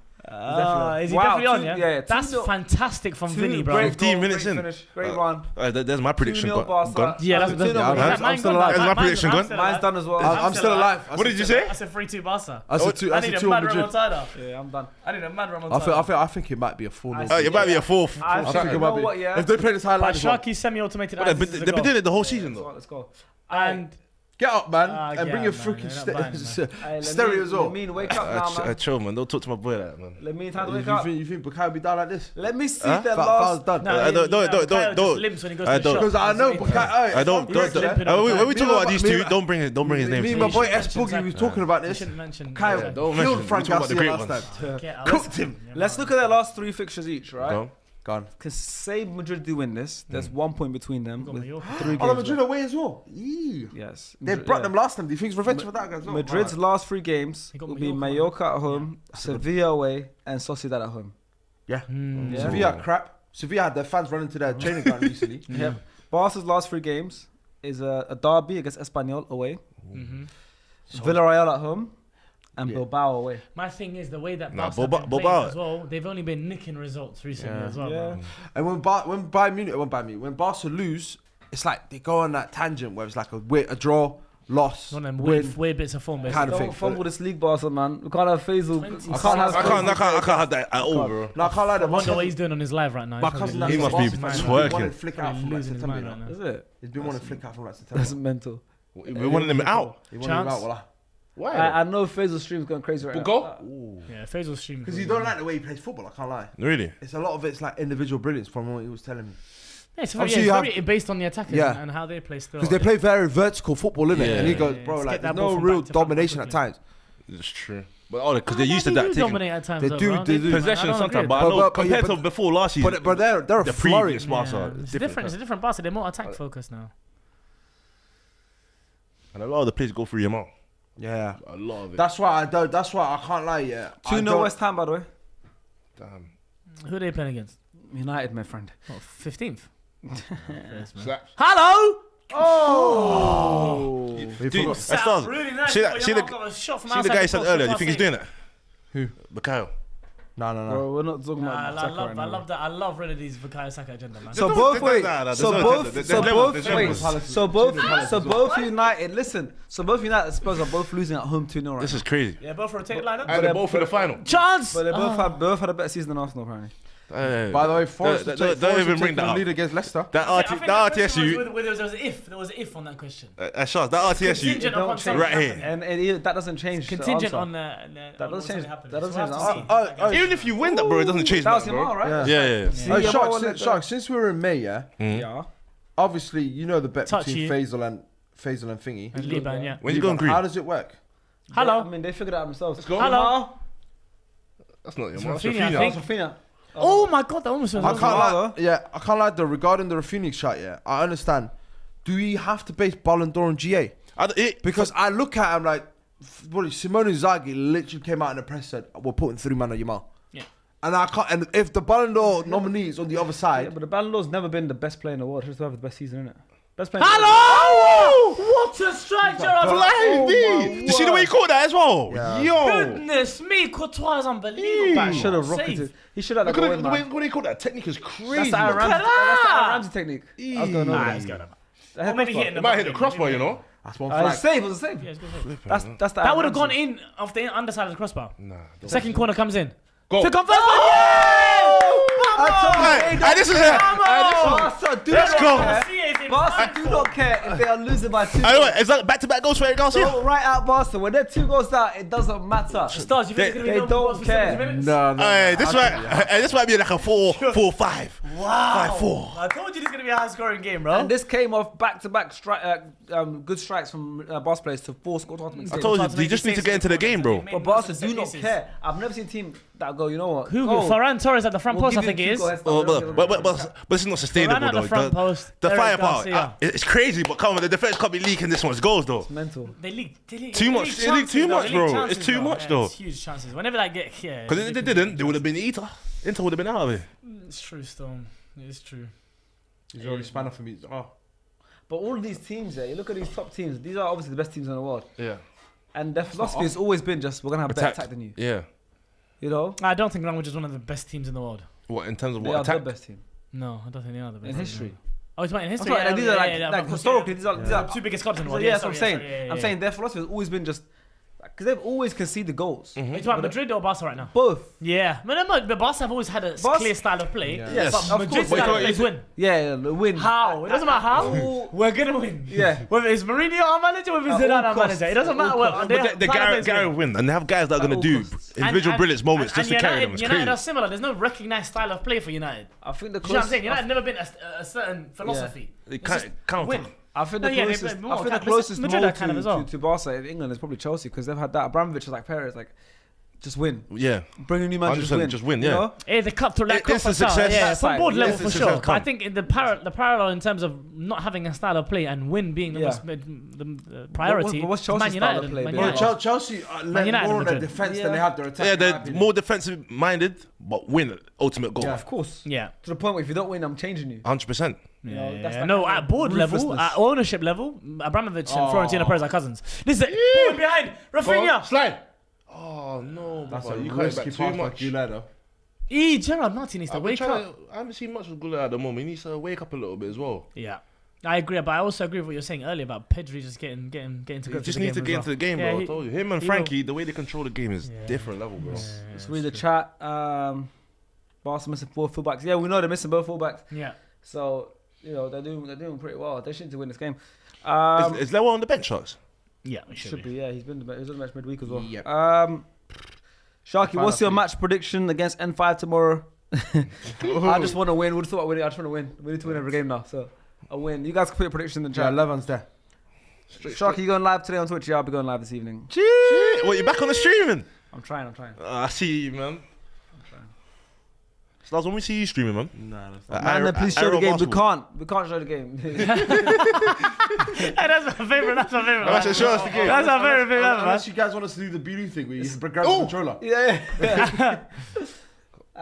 Speaker 4: Is he
Speaker 2: Wow,
Speaker 4: definitely on,
Speaker 2: 2
Speaker 4: yeah?
Speaker 2: yeah,
Speaker 4: That's
Speaker 2: 2-0.
Speaker 4: fantastic from Vinny, bro.
Speaker 2: Great
Speaker 3: 15
Speaker 2: goal,
Speaker 3: minutes
Speaker 2: great
Speaker 3: in.
Speaker 2: finish, great run.
Speaker 3: There's my prediction.
Speaker 2: 2-0
Speaker 3: Gone.
Speaker 2: Barca.
Speaker 3: Gone.
Speaker 4: Yeah, that's
Speaker 2: 2-0
Speaker 1: Yeah,
Speaker 2: Barca.
Speaker 1: I'm still alive.
Speaker 3: That's my prediction,
Speaker 4: Mine's
Speaker 3: gone.
Speaker 4: still
Speaker 2: Mine's
Speaker 4: alive.
Speaker 2: done as well.
Speaker 1: I'm still alive.
Speaker 3: What did you say?
Speaker 4: That's a 3-2 Barca.
Speaker 1: That's a two.
Speaker 4: I
Speaker 1: That's
Speaker 4: need
Speaker 1: a
Speaker 4: a
Speaker 1: two
Speaker 4: mad
Speaker 1: on Madrid.
Speaker 4: remontada.
Speaker 2: Yeah, I'm done.
Speaker 4: I need a mad remontada.
Speaker 1: I think it might be a 4-0.
Speaker 3: Oh, it might be a fourth.
Speaker 2: I
Speaker 1: think it
Speaker 2: you
Speaker 1: might
Speaker 2: know
Speaker 1: be.
Speaker 2: what, yeah?
Speaker 1: If they play this high
Speaker 4: By
Speaker 1: line, as well.
Speaker 4: Sharky semi-automated
Speaker 3: But
Speaker 4: eyes.
Speaker 3: they've been doing it the whole season,
Speaker 2: Let's go,
Speaker 3: though.
Speaker 2: let's go.
Speaker 4: And
Speaker 1: get up, man, and
Speaker 4: yeah,
Speaker 1: bring your
Speaker 4: man,
Speaker 1: freaking
Speaker 4: you're not buying,
Speaker 1: stereo as well.
Speaker 2: Lamine, wake up now, man.
Speaker 3: Chill, man. Don't talk to my boy like that, man.
Speaker 2: Lamine, time to
Speaker 1: You
Speaker 2: wake up.
Speaker 1: think Bukayo will be down like this?
Speaker 2: Let me see
Speaker 3: Huh?
Speaker 2: the
Speaker 1: Foul's
Speaker 2: last.
Speaker 1: done.
Speaker 4: no,
Speaker 3: don't-
Speaker 4: Kyle just
Speaker 3: don't-
Speaker 4: limps when he goes
Speaker 3: I
Speaker 4: to the
Speaker 3: don't-
Speaker 4: shot.
Speaker 1: Because I know
Speaker 4: That's
Speaker 1: Bukayo.
Speaker 3: I don't. When we talk about these two, don't bring his name.
Speaker 1: Me and
Speaker 3: to
Speaker 1: my
Speaker 3: it.
Speaker 1: boy S Boogie was talking about
Speaker 4: You
Speaker 1: this.
Speaker 4: shouldn't mention.
Speaker 1: Kyle
Speaker 3: Yeah, don't mention
Speaker 1: killed
Speaker 3: him.
Speaker 1: Frank
Speaker 3: We talk about the
Speaker 1: Garcia
Speaker 3: great
Speaker 1: last
Speaker 3: ones.
Speaker 1: time. Cooked him.
Speaker 2: Let's look at their last 3 fixtures each, right?
Speaker 3: Go.
Speaker 1: Gone.
Speaker 2: Because say Madrid do win this, there's 1 point between them with
Speaker 4: Mallorca.
Speaker 2: 3 games.
Speaker 1: Oh, Madrid
Speaker 2: left.
Speaker 1: away as well. Eee.
Speaker 2: Yes.
Speaker 1: They
Speaker 2: Madrid-
Speaker 1: brought
Speaker 2: yeah.
Speaker 1: them last time. Do you think it's revenge for that guy as well?
Speaker 2: Madrid's last 3 games
Speaker 4: They got
Speaker 2: will be
Speaker 4: Mallorca.
Speaker 2: Mallorca at home, Sevilla away, and Sociedad at home.
Speaker 1: Yeah.
Speaker 4: Mm.
Speaker 2: Yeah.
Speaker 1: Sevilla crap. Sevilla had their fans running to their training ground recently.
Speaker 2: Yep. Barca's last 3 games is a derby against Espanyol away,
Speaker 4: Mhm.
Speaker 2: Villarreal at home, and
Speaker 1: Yeah.
Speaker 2: Bilbao away.
Speaker 4: My thing is the way that
Speaker 3: Nah,
Speaker 4: Barca have been playing
Speaker 3: Bilbao-
Speaker 4: as well. They've only been nicking results recently
Speaker 1: Yeah.
Speaker 4: as well.
Speaker 2: Yeah.
Speaker 4: bro.
Speaker 1: And when when Barca lose, it's like they go on that tangent where it's like a draw, loss,
Speaker 4: One of them
Speaker 1: win.
Speaker 4: weird bits of form.
Speaker 1: Kind
Speaker 4: Basically.
Speaker 1: of thing.
Speaker 2: Don't fumble this league, Barca, man. We can't have Faisal.
Speaker 4: 20
Speaker 2: I can't have.
Speaker 3: I can't have that at all, bro.
Speaker 1: No, I can't lie.
Speaker 4: I wonder what he's doing on his live right now.
Speaker 1: My
Speaker 4: He's
Speaker 1: cousin,
Speaker 4: probably
Speaker 3: He must
Speaker 4: losing
Speaker 3: be
Speaker 4: his mind
Speaker 1: he's
Speaker 4: right now.
Speaker 3: twerking.
Speaker 1: wanting to flick out
Speaker 4: Probably
Speaker 1: from like
Speaker 4: losing his
Speaker 1: September.
Speaker 4: mind
Speaker 1: You
Speaker 4: right
Speaker 1: know?
Speaker 4: now.
Speaker 2: Is it?
Speaker 1: He's been wanting to flick out from like
Speaker 2: That's
Speaker 1: September.
Speaker 2: mental.
Speaker 3: We wanted him out.
Speaker 1: He wanted him
Speaker 4: Chance?
Speaker 1: out, wallah.
Speaker 3: Why?
Speaker 2: I know Faisal's stream's going crazy right
Speaker 3: We'll
Speaker 2: now.
Speaker 3: go.
Speaker 4: Yeah, Faisal's streaming.
Speaker 1: Because you don't like the way he plays football. I can't lie.
Speaker 3: Really?
Speaker 1: It's a lot of it's like individual brilliance from what he was telling me.
Speaker 4: Yeah, it's
Speaker 1: Obviously
Speaker 4: very based on the attackers
Speaker 1: Yeah.
Speaker 4: and how they play still.
Speaker 1: Because they play very vertical football, innit?
Speaker 3: Yeah.
Speaker 1: And he goes,
Speaker 4: Yeah,
Speaker 1: bro,
Speaker 4: let's
Speaker 1: like
Speaker 4: get that
Speaker 1: there's
Speaker 4: ball
Speaker 1: no
Speaker 4: from
Speaker 1: real
Speaker 4: back to front
Speaker 1: domination at
Speaker 4: quickly.
Speaker 1: times.
Speaker 3: It's true. But because they're used to that.
Speaker 4: dominate at times.
Speaker 1: They
Speaker 4: though,
Speaker 1: do,
Speaker 4: bro.
Speaker 1: they do.
Speaker 3: Possession
Speaker 4: I don't
Speaker 3: sometimes,
Speaker 4: agree
Speaker 3: but I
Speaker 4: with
Speaker 3: know
Speaker 1: But- but-
Speaker 3: compared
Speaker 1: yeah,
Speaker 3: to before last season,
Speaker 1: But they're a
Speaker 3: the
Speaker 1: flurry.
Speaker 3: previous Barca,
Speaker 4: It's different. It's a different Barca. They're more attack focused now.
Speaker 3: And a lot of the players go through Yamal.
Speaker 1: Yeah.
Speaker 3: A lot of it.
Speaker 1: That's why I don't. That's why I can't lie. Yeah.
Speaker 2: 2-0 West Ham, by the way.
Speaker 3: Damn.
Speaker 4: Who are they playing against?
Speaker 2: United, my friend.
Speaker 4: Oh, 15th.
Speaker 3: Slaps.
Speaker 4: Hello.
Speaker 2: Oh.
Speaker 3: Dude, that stars.
Speaker 4: Really nice.
Speaker 3: See the guy you said earlier. Do you think he's doing it?
Speaker 1: Who?
Speaker 3: Bukayo.
Speaker 1: No.
Speaker 2: Bro, we're not talking
Speaker 4: Nah,
Speaker 2: about
Speaker 4: I
Speaker 2: Saka
Speaker 4: love
Speaker 2: right
Speaker 4: that.
Speaker 2: now.
Speaker 4: I love really these Bukayo Saka agenda, man.
Speaker 2: So
Speaker 3: There's
Speaker 2: both
Speaker 3: no-
Speaker 2: wait.
Speaker 3: nah, there's
Speaker 2: So
Speaker 3: no-
Speaker 2: both.
Speaker 3: there's
Speaker 2: So
Speaker 3: levels,
Speaker 2: both.
Speaker 3: there's
Speaker 2: Wait.
Speaker 3: levels.
Speaker 2: So both. So both United. Listen. So both United and Spurs are both losing at home 2-0 right
Speaker 3: This
Speaker 2: now.
Speaker 3: is crazy.
Speaker 4: Yeah, both rotated lineup.
Speaker 3: And they're both in the final.
Speaker 4: Chance.
Speaker 2: But they both had a better season than Arsenal apparently.
Speaker 1: By the way, Forest
Speaker 3: don't even bring that up.
Speaker 1: lead against Leicester.
Speaker 3: That
Speaker 4: I think that question
Speaker 3: RTSU.
Speaker 4: was there was an if on that question.
Speaker 3: Shots. That
Speaker 4: Contingent
Speaker 3: RTSU.
Speaker 4: upon something
Speaker 3: Right here.
Speaker 4: happening.
Speaker 2: And that doesn't change. the
Speaker 4: Contingent
Speaker 2: answer.
Speaker 4: on
Speaker 2: That
Speaker 4: on
Speaker 2: doesn't change.
Speaker 4: happening.
Speaker 2: That doesn't
Speaker 4: So we'll
Speaker 2: change
Speaker 4: have
Speaker 2: the
Speaker 4: to see.
Speaker 3: Even if you win that, bro, it doesn't change
Speaker 2: That was
Speaker 3: that, bro.
Speaker 2: Yamal, right?
Speaker 1: Yeah.
Speaker 3: Yeah.
Speaker 1: Hey,
Speaker 2: Yamal
Speaker 1: Sharks, since we were in May, yeah.
Speaker 2: Yeah.
Speaker 1: Obviously, you know the bet
Speaker 4: Touch
Speaker 1: between
Speaker 4: you.
Speaker 1: Faisal and Thingy.
Speaker 4: And Liban, yeah.
Speaker 3: When you going green?
Speaker 1: How does it work?
Speaker 4: Hello.
Speaker 2: I mean, they figured it out themselves.
Speaker 3: Let's go.
Speaker 4: Hello.
Speaker 3: That's not your
Speaker 4: It's
Speaker 3: man.
Speaker 4: Rafinha, I
Speaker 3: Rafinha.
Speaker 4: think.
Speaker 2: Rafinha.
Speaker 4: Oh my god, that almost was.
Speaker 1: I can't lie. Yeah, I can't lie though. Regarding the Rafinha shot, yeah, I understand. Do we have to base Ballon d'Or on GA? Because I look at him like, Simone Inzaghi literally came out in the press said, "We're putting 3 man on Yamal."
Speaker 4: Yeah.
Speaker 1: And I can't. And if the Ballon d'Or nominee is on the other
Speaker 2: Yeah,
Speaker 1: side,
Speaker 2: but the Ballon d'Or's never been the best player in the world. Just to have the best season, innit? Best player.
Speaker 4: Hello! What a strike, Gerard!
Speaker 3: Flying D. Did you see the way he caught that as well?
Speaker 1: Yeah.
Speaker 3: Yo.
Speaker 4: Goodness me, Courtois is unbelievable.
Speaker 2: Back should have
Speaker 4: Save.
Speaker 2: rocketed. He should have
Speaker 3: Look
Speaker 2: like
Speaker 3: at
Speaker 2: a
Speaker 3: the way
Speaker 2: man.
Speaker 3: he caught that technique is crazy.
Speaker 2: That's the Aaron
Speaker 3: man.
Speaker 2: Ramsey. That's the Aaron Ramsey technique. I was going over
Speaker 4: Nah,
Speaker 2: that.
Speaker 4: he's going over.
Speaker 2: The head
Speaker 4: Or maybe
Speaker 2: crossbar.
Speaker 4: hitting
Speaker 3: It might hit the crossbar, you know.
Speaker 1: that's one
Speaker 2: It's
Speaker 1: flag.
Speaker 2: save. It was a save.
Speaker 4: Yeah, it's good.
Speaker 2: That's the
Speaker 4: That
Speaker 2: Aaron
Speaker 4: would have gone
Speaker 2: Ramsey.
Speaker 4: in off the underside of the crossbar.
Speaker 3: Nah.
Speaker 4: Second corner comes in.
Speaker 3: Go.
Speaker 4: To confirm.
Speaker 3: Hey, this is it.
Speaker 2: Barca do
Speaker 3: Let's
Speaker 2: not
Speaker 3: go.
Speaker 2: care. Barca do not care if they are losing by 2.
Speaker 3: I know it. It's like back-to-back goals for Eric Garcia.
Speaker 2: So right out Barca. When they're 2 goals down, it doesn't matter.
Speaker 4: Stars, you think it's gonna be
Speaker 2: They
Speaker 4: no
Speaker 2: don't
Speaker 4: goals for
Speaker 2: care.
Speaker 4: 70 minutes?
Speaker 1: No.
Speaker 3: Hey, this might be like a 4-5.
Speaker 4: Wow.
Speaker 3: 5-4.
Speaker 4: I told you this is gonna be a high scoring game, bro.
Speaker 2: And this came off back-to-back good strikes from Barca players to force goals.
Speaker 3: I told you, you just need to get into the game, bro.
Speaker 2: But Barca do not care. I've never seen a team that go, you know what?
Speaker 4: Who?
Speaker 2: Go.
Speaker 4: Ferran Torres at the front
Speaker 2: We'll
Speaker 4: post, I
Speaker 2: give
Speaker 4: think
Speaker 2: you
Speaker 4: it
Speaker 2: two
Speaker 4: is.
Speaker 2: goal head start.
Speaker 3: But this is not sustainable,
Speaker 4: Varane at the
Speaker 3: though.
Speaker 4: front post,
Speaker 3: The
Speaker 4: Eric
Speaker 3: firepower,
Speaker 4: Garcia.
Speaker 3: it's crazy, but come on, the defense can't be leaking this one's goals, though.
Speaker 2: Mental.
Speaker 4: They leaked.
Speaker 3: Too much. They leaked too much, bro. It's too much, though.
Speaker 4: It's huge chances. Whenever they get here.
Speaker 3: Because if they didn't, they would have been Inter. Inter would have been out of it.
Speaker 4: It's true, Storm. It's true.
Speaker 1: He's already spanner for me. Oh.
Speaker 2: But all of these teams, you look at these top teams. These are obviously the best teams in the world.
Speaker 3: Yeah.
Speaker 2: And their philosophy has always been just, we're going to have better attack than you.
Speaker 3: Yeah.
Speaker 2: You know?
Speaker 4: I don't think Language is one of the best teams in the world.
Speaker 3: What, in terms of
Speaker 2: They
Speaker 3: what
Speaker 2: are
Speaker 3: attack?
Speaker 2: the best team.
Speaker 4: No, I don't think they are the best.
Speaker 2: In
Speaker 4: team.
Speaker 2: history.
Speaker 4: Oh, it's about in
Speaker 2: That's
Speaker 4: history.
Speaker 2: why, like, these are like
Speaker 4: but-
Speaker 2: historically, these are
Speaker 4: the two biggest clubs in the world.
Speaker 2: yeah, that's what I'm
Speaker 4: sorry,
Speaker 2: saying.
Speaker 4: sorry,
Speaker 2: I'm saying their philosophy has always been just, because they've always conceded goals.
Speaker 4: It's about Madrid or Barca right now?
Speaker 2: Both.
Speaker 4: Yeah, but Barca have always had a
Speaker 2: Barca-
Speaker 4: clear style of play.
Speaker 1: Yeah.
Speaker 3: Yes,
Speaker 4: But
Speaker 3: of
Speaker 4: Madrid's
Speaker 3: course.
Speaker 4: style
Speaker 3: Wait,
Speaker 4: of play is win.
Speaker 2: Yeah, the win.
Speaker 4: How? It doesn't matter how. We're gonna win.
Speaker 2: Yeah.
Speaker 4: Whether it's Mourinho our manager, whether it's
Speaker 2: At all
Speaker 4: Zidane our
Speaker 2: costs.
Speaker 4: manager, it doesn't
Speaker 2: At
Speaker 4: matter.
Speaker 2: all
Speaker 4: What
Speaker 2: costs.
Speaker 3: But the Gary win, and they have guys that are
Speaker 2: At
Speaker 3: going to
Speaker 2: all
Speaker 3: do
Speaker 2: costs.
Speaker 3: individual brilliance moments just to carry them. It's
Speaker 4: United are
Speaker 3: crazy.
Speaker 4: similar. There's no recognized style of play for United.
Speaker 2: I think the
Speaker 4: Do you know what I'm
Speaker 2: closest.
Speaker 4: saying? United have never been a certain philosophy.
Speaker 3: They
Speaker 4: It's just
Speaker 3: counter.
Speaker 4: win.
Speaker 2: I think
Speaker 4: No,
Speaker 2: the
Speaker 4: yeah, they
Speaker 2: closest.
Speaker 4: play more
Speaker 2: I think the
Speaker 4: attack.
Speaker 2: closest
Speaker 4: Madrid
Speaker 2: mold
Speaker 4: are kind of as well.
Speaker 2: to Barca in England is probably Chelsea because they've had that. Abramovich is like Perez, like just win,
Speaker 3: Yeah.
Speaker 2: bring a new manager,
Speaker 3: 100% just win,
Speaker 2: you
Speaker 3: yeah.
Speaker 2: know?
Speaker 4: Yeah, the cut through that
Speaker 3: It's
Speaker 4: cross
Speaker 3: a
Speaker 4: style,
Speaker 3: success.
Speaker 4: yeah,
Speaker 2: That's
Speaker 4: from
Speaker 2: like-
Speaker 4: board level
Speaker 3: it's a
Speaker 4: for
Speaker 3: success
Speaker 4: sure. But I
Speaker 3: come.
Speaker 4: think the parallel in terms of not having a style of play and win being the
Speaker 2: Yeah.
Speaker 4: most the priority.
Speaker 2: what's
Speaker 4: is
Speaker 2: Chelsea's
Speaker 4: Man
Speaker 2: style
Speaker 4: United
Speaker 2: of
Speaker 4: and
Speaker 2: play
Speaker 4: Man
Speaker 2: been?
Speaker 4: United.
Speaker 1: Well, Chelsea
Speaker 4: Man United
Speaker 1: more on their
Speaker 4: Madrid.
Speaker 1: defense
Speaker 2: Yeah.
Speaker 1: than they have their attack.
Speaker 3: Yeah,
Speaker 1: in my
Speaker 3: they're
Speaker 1: opinion.
Speaker 3: more defensive minded, but win ultimate goal.
Speaker 1: Yeah.
Speaker 2: Of course.
Speaker 4: Yeah.
Speaker 2: To the point where if you don't win, I'm changing you.
Speaker 3: 100%.
Speaker 2: You know,
Speaker 4: Yeah,
Speaker 2: that's
Speaker 4: yeah.
Speaker 2: that
Speaker 4: No,
Speaker 2: kind
Speaker 4: at
Speaker 2: of
Speaker 4: board level,
Speaker 2: ruthlessness.
Speaker 4: at ownership level, Abramovich and
Speaker 1: Oh.
Speaker 4: Florentino Perez are cousins. This is it. Ball behind Rafinha.
Speaker 3: Slide. Oh, no.
Speaker 1: That's
Speaker 3: brother,
Speaker 1: a
Speaker 3: you can't
Speaker 1: risky
Speaker 3: back
Speaker 1: pass
Speaker 3: too
Speaker 1: by
Speaker 3: much.
Speaker 1: Gullet, though.
Speaker 4: Gerard Martin needs to
Speaker 3: I've been
Speaker 4: wake
Speaker 3: trying
Speaker 4: up.
Speaker 3: I haven't seen much of Gullit at the moment. He needs to wake up a little bit as well.
Speaker 4: Yeah. I agree, but I also agree with what you're saying earlier about Pedri just getting to
Speaker 3: He
Speaker 4: grips
Speaker 3: just
Speaker 4: with the
Speaker 3: needs to
Speaker 4: game
Speaker 3: get
Speaker 4: as
Speaker 3: into the game,
Speaker 4: Yeah,
Speaker 3: bro.
Speaker 4: he-
Speaker 3: I told you. Him and
Speaker 4: he
Speaker 3: Frankie, the way they control the game is
Speaker 4: Yeah.
Speaker 3: different level, bro.
Speaker 2: Let's read the chat. Barca missing 4 fullbacks. Yeah, we know they're missing both fullbacks.
Speaker 4: Yeah.
Speaker 2: So you know they're doing pretty well. They should to win this game.
Speaker 3: Is Lewa on the bench, Sharks?
Speaker 4: Yeah, it
Speaker 2: Should be. Yeah, he was on the match midweek as well.
Speaker 1: Yep.
Speaker 2: Sharky, what's your match prediction against N5 tomorrow? I just want to win. We'll talk about winning. I just want to win. We need to win every game now. So a win. You guys can put your prediction in the
Speaker 1: Yeah,
Speaker 2: chat.
Speaker 1: 11's there.
Speaker 2: Sharky, you going live today on Twitch? Yeah, I'll be going live this evening.
Speaker 3: Shit. What, you back on the streaming?
Speaker 2: I'm trying.
Speaker 3: I see you, man. Stars, when we see you streaming, man.
Speaker 1: Nah, that's
Speaker 2: Man, then please show the game. We can't show the game.
Speaker 4: Hey, that's my favorite. That's my favorite.
Speaker 3: That's show us the game.
Speaker 4: That's my favorite thing ever, man.
Speaker 1: Unless you guys want us to do the beauty thing where you grab the controller.
Speaker 2: yeah.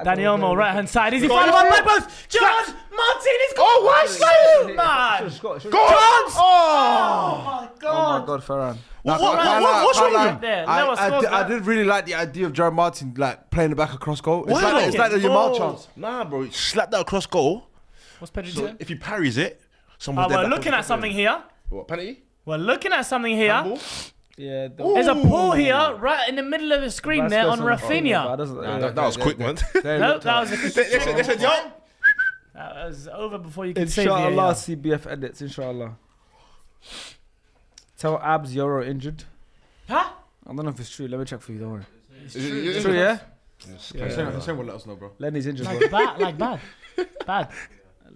Speaker 4: Danny Olmo, right hand side. Is he followed by back post? John Martinez.
Speaker 3: Oh, why so?
Speaker 4: Man.
Speaker 3: Chance!
Speaker 4: Oh my
Speaker 2: Oh
Speaker 4: God.
Speaker 2: my God, Ferran.
Speaker 3: What's wrong with him?
Speaker 4: There, Lewis scores
Speaker 1: I
Speaker 4: that.
Speaker 1: did really like the idea of Jared Martin like playing the back across goal. It's
Speaker 3: Why?
Speaker 1: like the Yamal chance.
Speaker 3: Nah, bro. Slap that across goal.
Speaker 4: What's Pedri
Speaker 3: So
Speaker 4: doing?
Speaker 3: if he parries it, someone's dead
Speaker 4: We're
Speaker 3: back
Speaker 4: looking
Speaker 3: on
Speaker 4: at something here.
Speaker 3: What, penalty?
Speaker 4: We're looking at something here.
Speaker 3: Handball?
Speaker 2: Yeah.
Speaker 4: There's a pull here, right in the middle of the screen there on Rafinha.
Speaker 3: That was quick, man.
Speaker 4: No, that was a good.
Speaker 3: They said, yo.
Speaker 4: That was over before you could save the
Speaker 2: Inshallah, CBF edits. Inshallah. Tell Abs Euro injured.
Speaker 4: Huh?
Speaker 2: I don't know if it's true. Let me check for you. Don't worry.
Speaker 3: It's
Speaker 2: True, yeah.
Speaker 1: Hussein will let us know, bro.
Speaker 2: Lenny's injured.
Speaker 4: Like bad.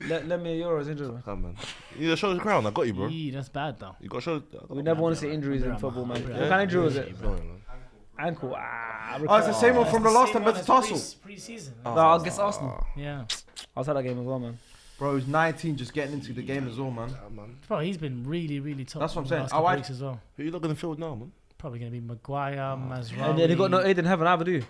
Speaker 2: Let me Euro's injured. Bro.
Speaker 3: Come man. You gotta show the crown. I got you, bro.
Speaker 4: Eee, that's bad though.
Speaker 3: You gotta show.
Speaker 2: We never want to see injuries in football, man. What kind of injury was it? Ankle.
Speaker 1: Oh, it's the same one from the last time against Arsenal.
Speaker 4: Pre-season.
Speaker 2: No, against Arsenal.
Speaker 4: Yeah.
Speaker 2: I was at that game as well, man.
Speaker 1: Bro, he's 19, just getting into the game as well, man.
Speaker 4: Bro, he's been really top.
Speaker 1: That's what I'm
Speaker 4: in the
Speaker 1: saying.
Speaker 4: last couple
Speaker 1: I
Speaker 4: weeks as well.
Speaker 3: Who you looking in the field now, man?
Speaker 4: Probably gonna be Maguire, Mazraoui.
Speaker 2: And then you got no Aiden Heaven either, do you?